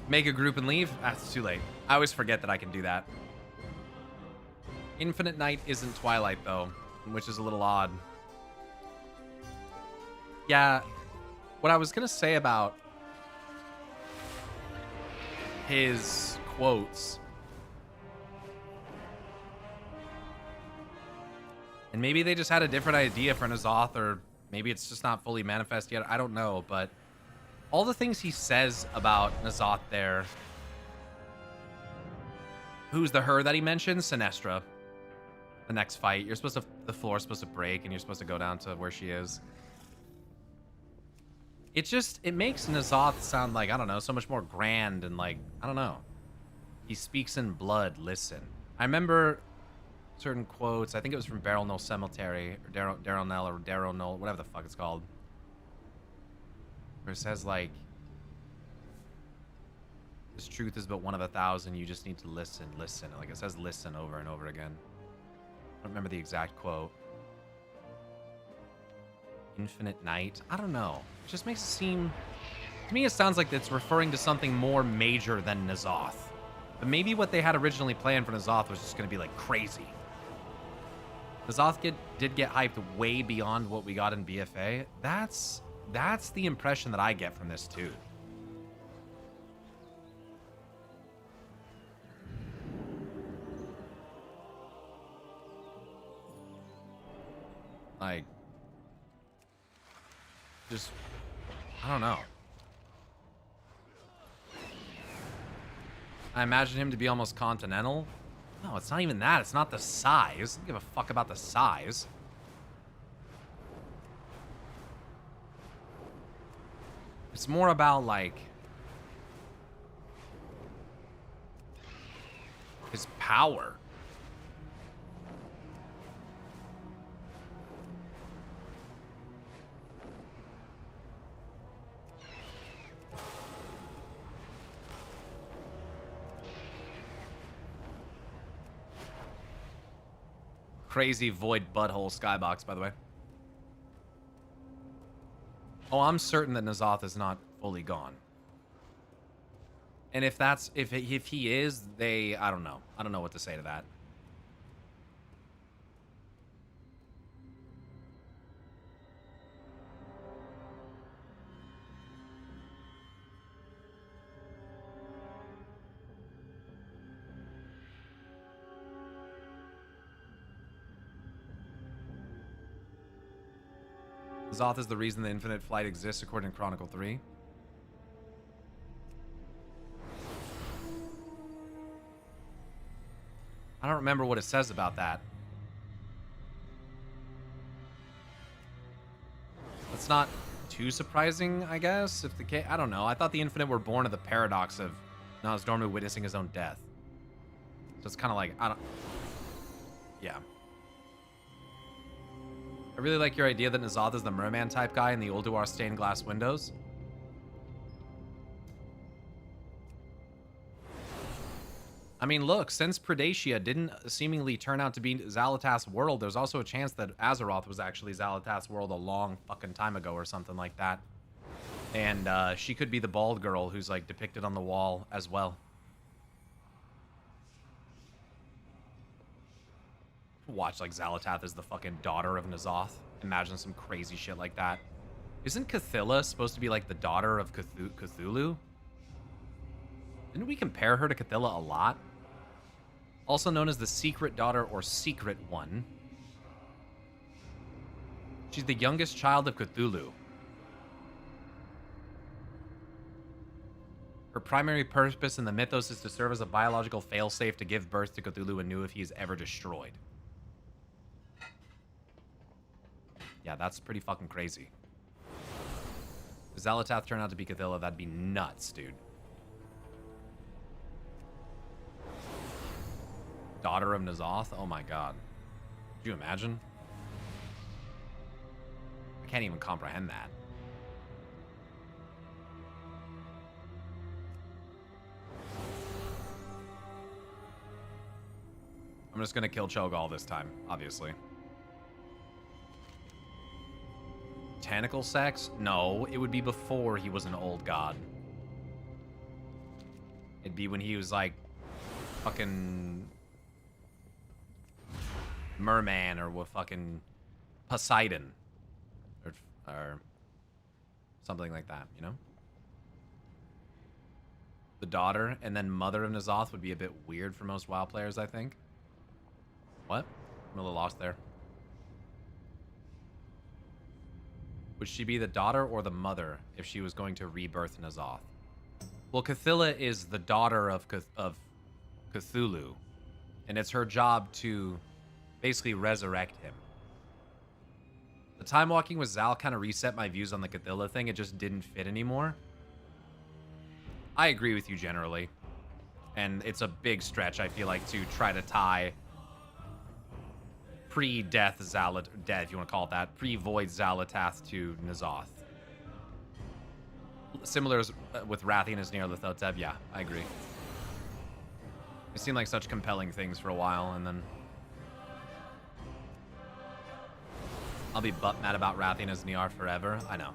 Make a group and leave? Ah, it's too late. I always forget that I can do that. Infinite Night isn't Twilight, though, which is a little odd. Yeah, what I was gonna say about his quotes, and maybe they just had a different idea for N'Zoth, or maybe it's just not fully manifest yet. I don't know, but all the things he says about N'Zoth there. Who's the her that he mentioned? Sinestra. The next fight, you're supposed to, the floor's supposed to break, and you're supposed to go down to where she is. It makes N'Zoth sound like, I don't know, so much more grand and like, I don't know. He speaks in blood, listen. I remember certain quotes, I think it was from Barrel Knoll Cemetery, or Darrow Knoll, or Darrow Knoll, whatever the fuck it's called. Where it says like, this truth is but one of 1,000, you just need to listen, listen. Like it says listen over and over again. I don't remember the exact quote. Infinite Night? I don't know. It just makes it seem... To me, it sounds like it's referring to something more major than N'Zoth. But maybe what they had originally planned for N'Zoth was just going to be, like, crazy. N'Zoth did get hyped way beyond what we got in BFA. That's the impression that I get from this, too. Like... Just, I don't know. I imagine him to be almost continental. No, it's not even that. It's not the size. I don't give a fuck about the size. It's more about, like, his power. Crazy void butthole skybox, by the way. Oh, I'm certain that N'Zoth is not fully gone. And if he is, I don't know. I don't know what to say to that. N'Zoth is the reason the infinite flight exists, according to Chronicle 3. I don't remember what it says about that. That's not too surprising, I guess. If the case, I don't know. I thought the infinite were born of the paradox of Nozdormu witnessing his own death. So it's kind of like, I don't... Yeah. I really like your idea that N'Zoth is the merman type guy in the Ulduar stained glass windows. I mean, look, since Predacia didn't seemingly turn out to be Xal'atath's world, there's also a chance that Azeroth was actually Xal'atath's world a long fucking time ago or something like that. And she could be the bald girl who's like depicted on the wall as well. Watch like Xal'atath is the fucking daughter of N'Zoth. Imagine some crazy shit like that. Isn't Cthulhu supposed to be like the daughter of Cthulhu? Didn't we compare her to Cthulhu a lot? Also known as the Secret Daughter or Secret One. She's the youngest child of Cthulhu. Her primary purpose in the mythos is to serve as a biological failsafe to give birth to Cthulhu anew if he is ever destroyed. Yeah, that's pretty fucking crazy. If Xalatath turned out to be Cthulhu, that'd be nuts, dude. Daughter of N'Zoth? Oh my god. Could you imagine? I can't even comprehend that. I'm just gonna kill Cho'Gall this time, obviously. Botanical sex? No, it would be before he was an old god. It'd be when he was like fucking Merman or what fucking Poseidon or something like that, you know? The daughter and then mother of N'Zoth would be a bit weird for most WoW players, I think. What? I'm a little lost there. Would she be the daughter or the mother if she was going to rebirth N'Zoth? Well, Cthulhu is the daughter of Cthulhu, and it's her job to basically resurrect him. The time walking with Zal kind of reset my views on the Cthulhu thing. It just didn't fit anymore. I agree with you generally, and it's a big stretch, I feel like, to try to tie pre-death Xalatath, death if you want to call it that, pre-void Xalatath to N'Zoth. Similar with Rathian as Nyarlathotep, yeah, I agree. It seemed like such compelling things for a while, and then I'll be butt mad about Rathian as Niar forever. I know.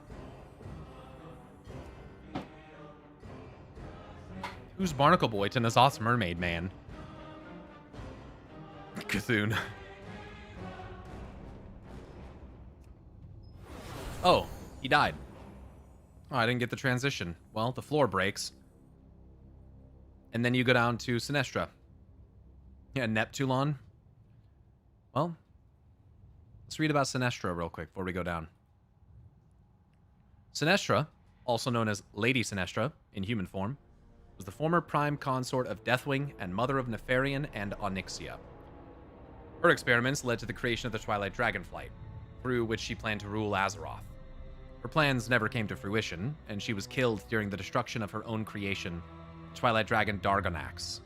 Who's Barnacle Boy to N'Zoth's Mermaid Man? Cthulhu. Oh, he died. Oh, I didn't get the transition. Well, the floor breaks. And then you go down to Sinestra. Yeah, Neptulon. Well, let's read about Sinestra real quick before we go down. Sinestra, also known as Lady Sinestra in human form, was the former prime consort of Deathwing and mother of Nefarian and Onyxia. Her experiments led to the creation of the Twilight Dragonflight, through which she planned to rule Azeroth. Her plans never came to fruition, and she was killed during the destruction of her own creation, Twilight Dragon Dargonax.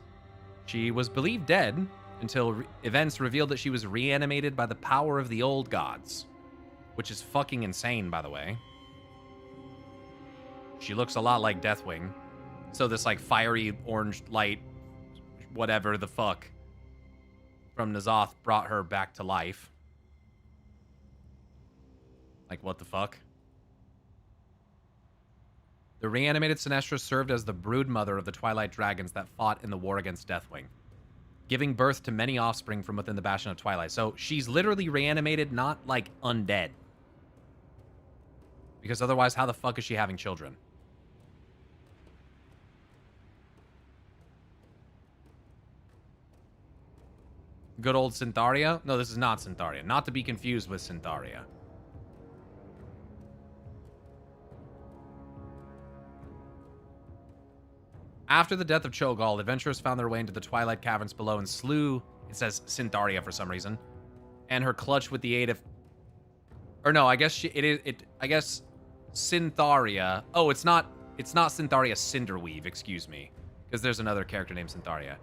She was believed dead until events revealed that she was reanimated by the power of the old gods, which is fucking insane, by the way. She looks a lot like Deathwing, so this like fiery orange light, whatever the fuck, from N'Zoth brought her back to life. Like, what the fuck? The reanimated Sinestra served as the brood mother of the Twilight Dragons that fought in the war against Deathwing, giving birth to many offspring from within the Bastion of Twilight. So she's literally reanimated, not like undead. Because otherwise, how the fuck is she having children? Good old Syntharia? No, this is not Syntharia. Not to be confused with Syntharia. After the death of Cho'Gall, adventurers found their way into the Twilight Caverns below and slew, it says Syntharia for some reason, and her clutch with the aid of, or no, I guess I guess Syntharia. Oh, it's not Syntharia Cinderweave, excuse me, because there's another character named Syntharia.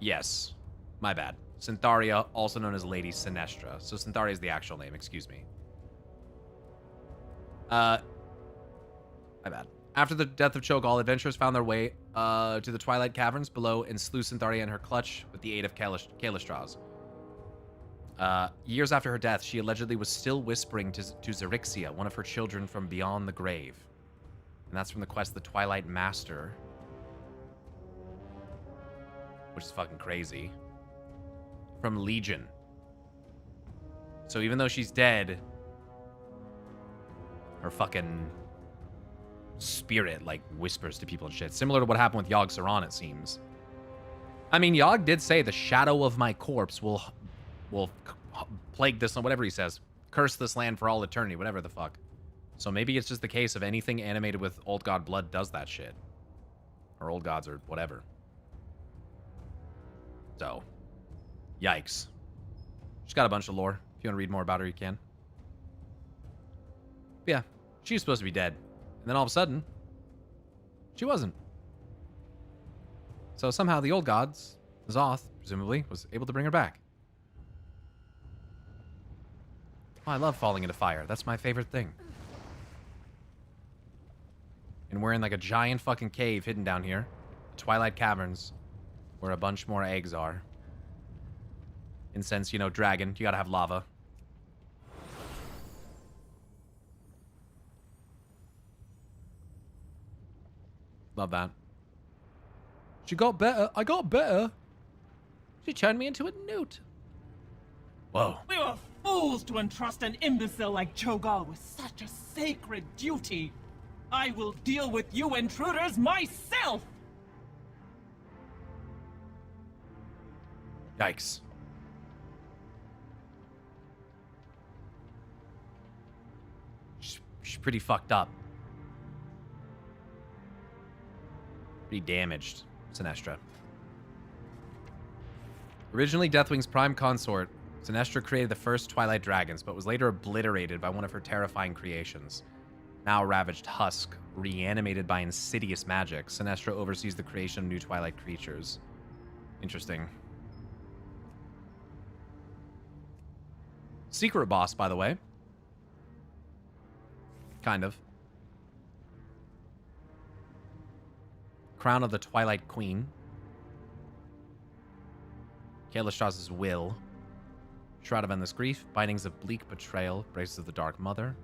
Yes, my bad. Syntharia, also known as Lady Sinestra. So Syntharia is the actual name, excuse me. My bad. After the death of Cho'Gall, adventurers found their way to the Twilight Caverns below and slew Syntharia and her clutch with the aid of Kalistraz. Years after her death, she allegedly was still whispering to Xerixia, one of her children from beyond the grave. And that's from the quest The Twilight Master, which is fucking crazy. From Legion. So even though she's dead, her fucking spirit like whispers to people and shit. Similar to what happened with Yogg Saron, it seems. I mean, Yogg did say the shadow of my corpse will plague this, whatever he says, curse this land for all eternity, whatever the fuck. So maybe it's just the case of anything animated with old god blood does that shit. Or old gods or whatever. So, yikes. She's got a bunch of lore. If you want to read more about her, you can. But yeah, she was supposed to be dead. And then all of a sudden, she wasn't. So somehow the old gods, Zoth, presumably, was able to bring her back. Oh, I love falling into fire. That's my favorite thing. And we're in like a giant fucking cave hidden down here. The Twilight Caverns. Where a bunch more eggs are. And since, you know, dragon, you gotta have lava. Love that. She got better. I got better. She turned me into a newt. Whoa. We were fools to entrust an imbecile like Cho'Gall with such a sacred duty. I will deal with you intruders myself! Yikes. She's pretty fucked up. Pretty damaged, Sinestro. Originally Deathwing's prime consort, Sinestro created the first Twilight Dragons, but was later obliterated by one of her terrifying creations. Now ravaged husk, reanimated by insidious magic, Sinestro oversees the creation of new Twilight creatures. Interesting. Secret boss, by the way. Kind of. Crown of the Twilight Queen. Kalestra's will. Shroud of Endless Grief. Bindings of Bleak Betrayal. Braces of the Dark Mother.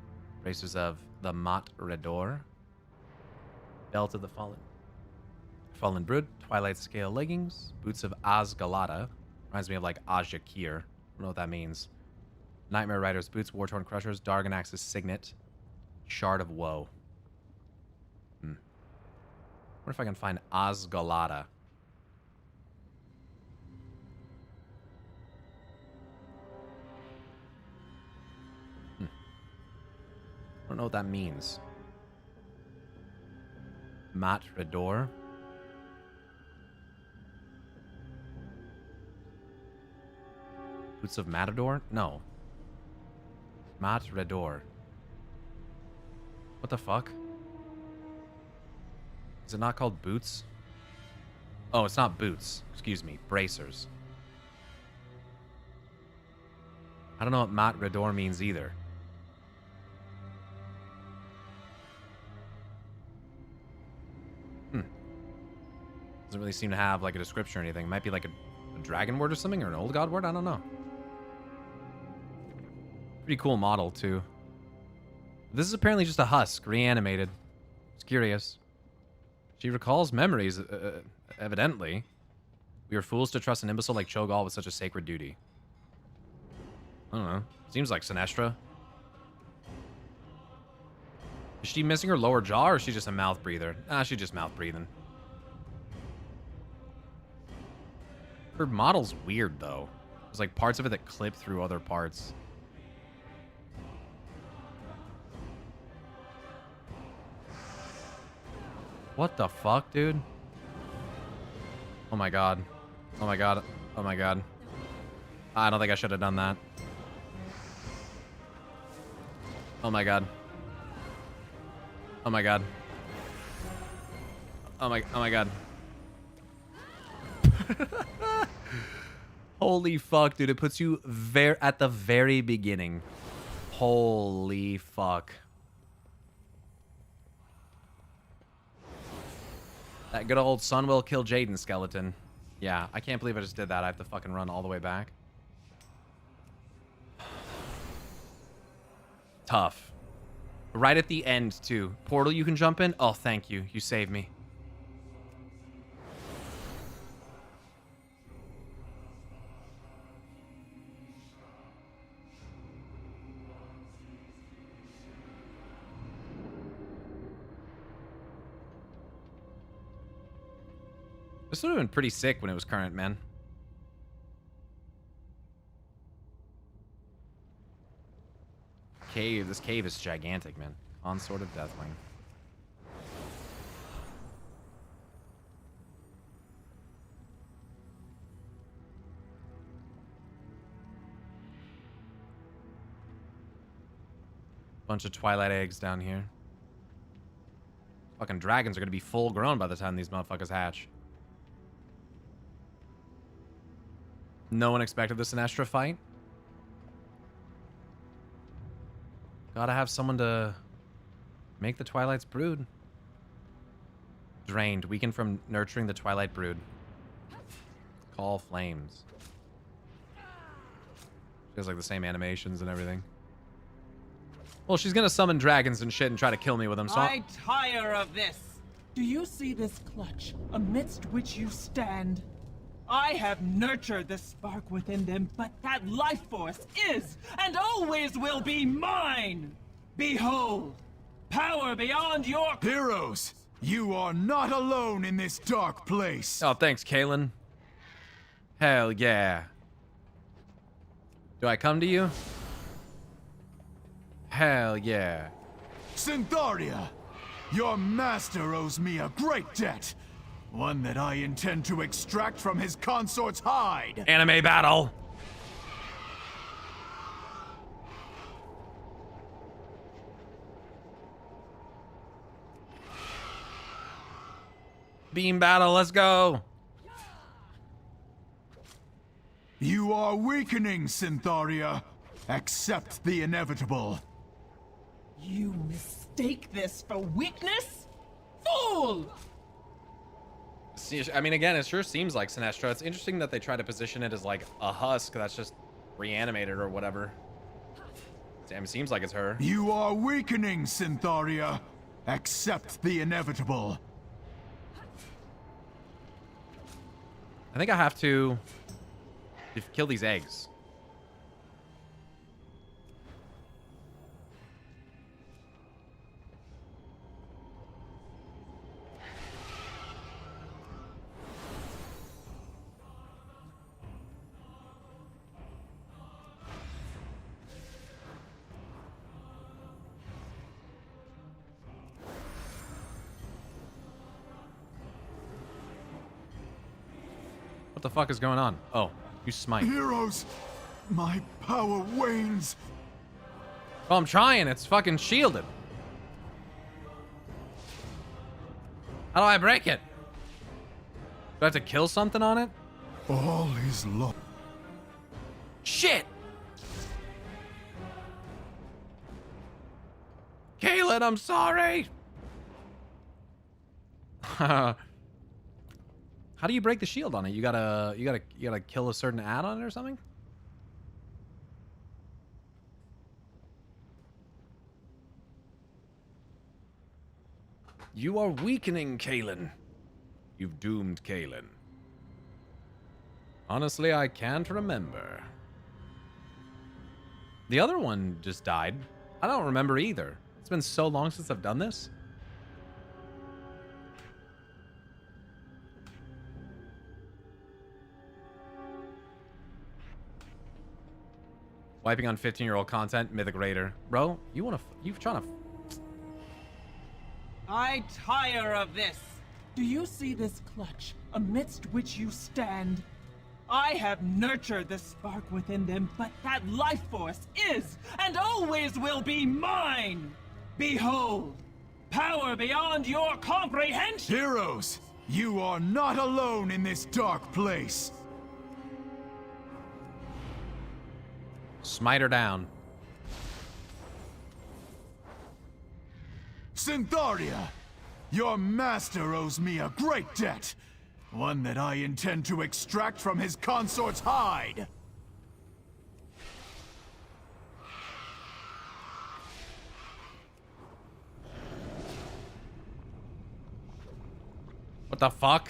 Braces of the Mat Redor. Belt of the Fallen. Fallen Brood. Twilight Scale Leggings. Boots of Asgalata. Reminds me of like Ajakir. I don't know what that means. Nightmare Rider's Boots. War-Torn Crushers. Darganax's Signet. Shard of Woe. Wonder if I can find Asgalata. I don't know what that means. Mat Redor. Boots of Matador? No. Mat Redor. What the fuck? Is it not called boots? Oh, it's not boots. Excuse me. Bracers. I don't know what Mat Redor means either. Doesn't really seem to have like a description or anything. It might be like a dragon word or something, or an old god word. I don't know. Pretty cool model too. This is apparently just a husk, reanimated. It's curious. She recalls memories, evidently. We are fools to trust an imbecile like Cho'Gall with such a sacred duty. I don't know. Seems like Sinestra. Is she missing her lower jaw, or is she just a mouth breather? Ah, she's just mouth breathing. Her model's weird, though. There's like parts of it that clip through other parts. What the fuck, dude? Oh my god. Oh my god. Oh my god. I don't think I should have done that. Oh my god. Oh my god. Oh my god. Holy fuck, dude. It puts you at the very beginning. Holy fuck. That good old sun will kill Jaden skeleton. Yeah, I can't believe I just did that. I have to fucking run all the way back. Tough. Right at the end, too. Portal you can jump in? Oh, thank you. You saved me. This would have been pretty sick when it was current, man. This cave is gigantic, man. Consort of Deathwing. Bunch of Twilight eggs down here. Fucking dragons are gonna be full grown by the time these motherfuckers hatch. No one expected the Sinestro fight. Gotta have someone to make the Twilight's brood. Drained, weakened from nurturing the Twilight brood. Call flames. She has like the same animations and everything. Well, she's gonna summon dragons and shit and try to kill me with them, so I tire of this. Do you see this clutch amidst which you stand? I have nurtured the spark within them, but that life force is and always will be mine. Behold, power beyond your... Heroes, you are not alone in this dark place. Oh, thanks, Kalen. Hell yeah. Do I come to you? Hell yeah. Syntharia, your master owes me a great debt. One that I intend to extract from his consort's hide. Anime battle. Beam battle, let's go. You are weakening, Syntharia. Accept the inevitable. You mistake this for weakness? Fool! See, I mean, again, it sure seems like Sinestro. It's interesting that they try to position it as like a husk that's just reanimated or whatever. Damn, it seems like it's her. You are weakening, Syntharia. Accept the inevitable. I think I have to kill these eggs. What the fuck is going on? Oh, you smite. Heroes, my power wanes. Oh, I'm trying. It's fucking shielded. How do I break it? Do I have to kill something on it? All is lost. Shit! Kaylin, I'm sorry. How do you break the shield on it? You gotta kill a certain add-on or something? You are weakening Kaylin. You've doomed Kaylin. Honestly, I can't remember. The other one just died. I don't remember either. It's been so long since I've done this. Wiping on 15-year-old content, Mythic Raider. Bro, you trying to... I tire of this. Do you see this clutch amidst which you stand? I have nurtured the spark within them, but that life force is and always will be mine. Behold, power beyond your comprehension. Heroes, you are not alone in this dark place. Smite her down. Syntharia, your master owes me a great debt. One that I intend to extract from his consort's hide. What the fuck?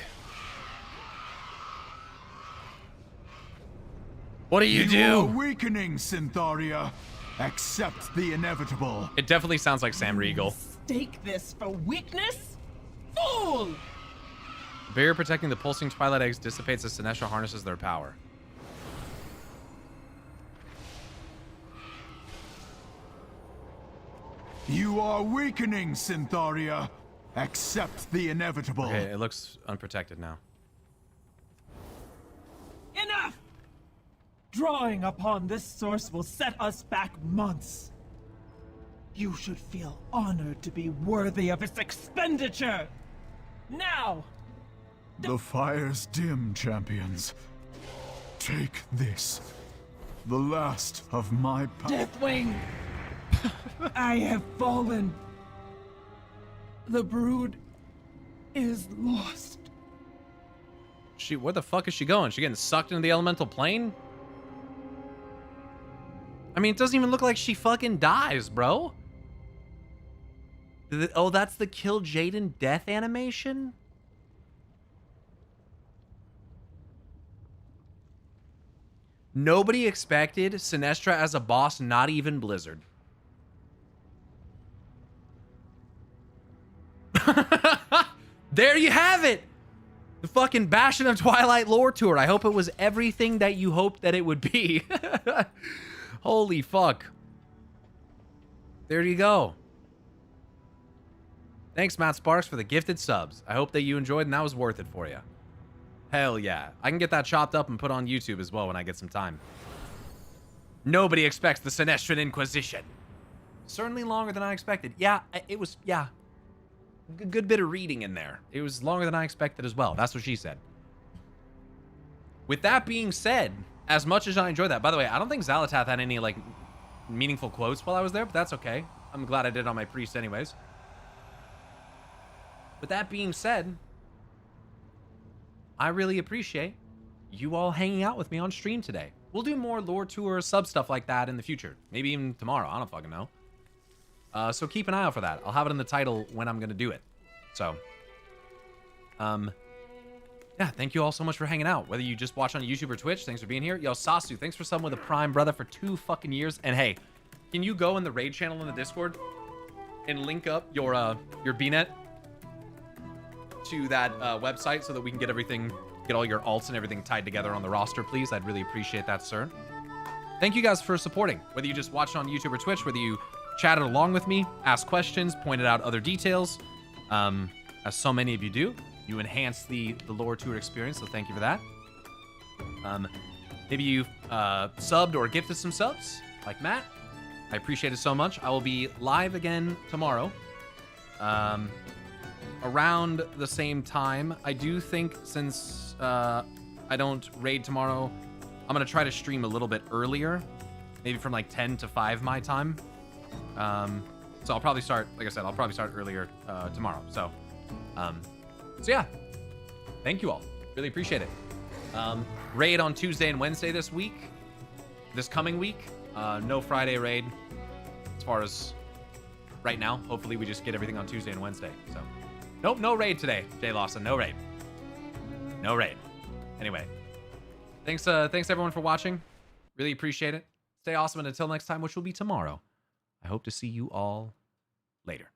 What do you do? You are weakening, Syntharia. Accept the inevitable. It definitely sounds like Sam Riegel. Take this for weakness? Fool! The barrier protecting the pulsing Twilight eggs dissipates as Sinestro harnesses their power. You are weakening, Syntharia. Accept the inevitable. Okay, it looks unprotected now. Enough! Drawing upon this source will set us back months. You should feel honored to be worthy of its expenditure. Now! The fire's dim, champions. Take this. The last of my power. Deathwing! I have fallen. The brood is lost. Where the fuck is she going? She getting sucked into the elemental plane? I mean, it doesn't even look like she fucking dies, bro. Oh, that's the Kill Jaden death animation? Nobody expected Sinestra as a boss, not even Blizzard. There you have it! The fucking Bastion of Twilight lore tour. I hope it was everything that you hoped that it would be. Holy fuck. There you go. Thanks, Matt Sparks, for the gifted subs. I hope that you enjoyed and that was worth it for you. Hell yeah. I can get that chopped up and put on YouTube as well when I get some time. Nobody expects the Sinestran Inquisition. Certainly longer than I expected. Yeah, it was, yeah. Good bit of reading in there. It was longer than I expected as well. That's what she said. With that being said, as much as I enjoyed that, by the way, I don't think Xalatath had any, like, meaningful quotes while I was there, but that's okay. I'm glad I did on my priest anyways. With that being said, I really appreciate you all hanging out with me on stream today. We'll do more lore tour sub stuff like that in the future. Maybe even tomorrow. I don't fucking know. So keep an eye out for that. I'll have it in the title when I'm going to do it. So, yeah, thank you all so much for hanging out. Whether you just watch on YouTube or Twitch, thanks for being here. Yo, Sasu, thanks for subbing with a Prime, brother, for 2 fucking years. And hey, can you go in the raid channel in the Discord and link up your BNet to that website so that we can get everything, get all your alts and everything tied together on the roster, please? I'd really appreciate that, sir. Thank you guys for supporting. Whether you just watched on YouTube or Twitch, whether you chatted along with me, asked questions, pointed out other details, as so many of you do. You enhance the lore tour experience, so thank you for that. Maybe you subbed or gifted some subs, like Matt. I appreciate it so much. I will be live again tomorrow, around the same time. I do think since I don't raid tomorrow, I'm going to try to stream a little bit earlier, maybe from like 10 to 5 my time. So I'll probably start, like I said, I'll probably start earlier tomorrow. So yeah, thank you all. Really appreciate it. Raid on Tuesday and Wednesday this coming week. No Friday raid as far as right now. Hopefully we just get everything on Tuesday and Wednesday. So nope, no raid today, Jay Lawson. No raid. No raid. Anyway, thanks everyone for watching. Really appreciate it. Stay awesome, and until next time, which will be tomorrow, I hope to see you all later.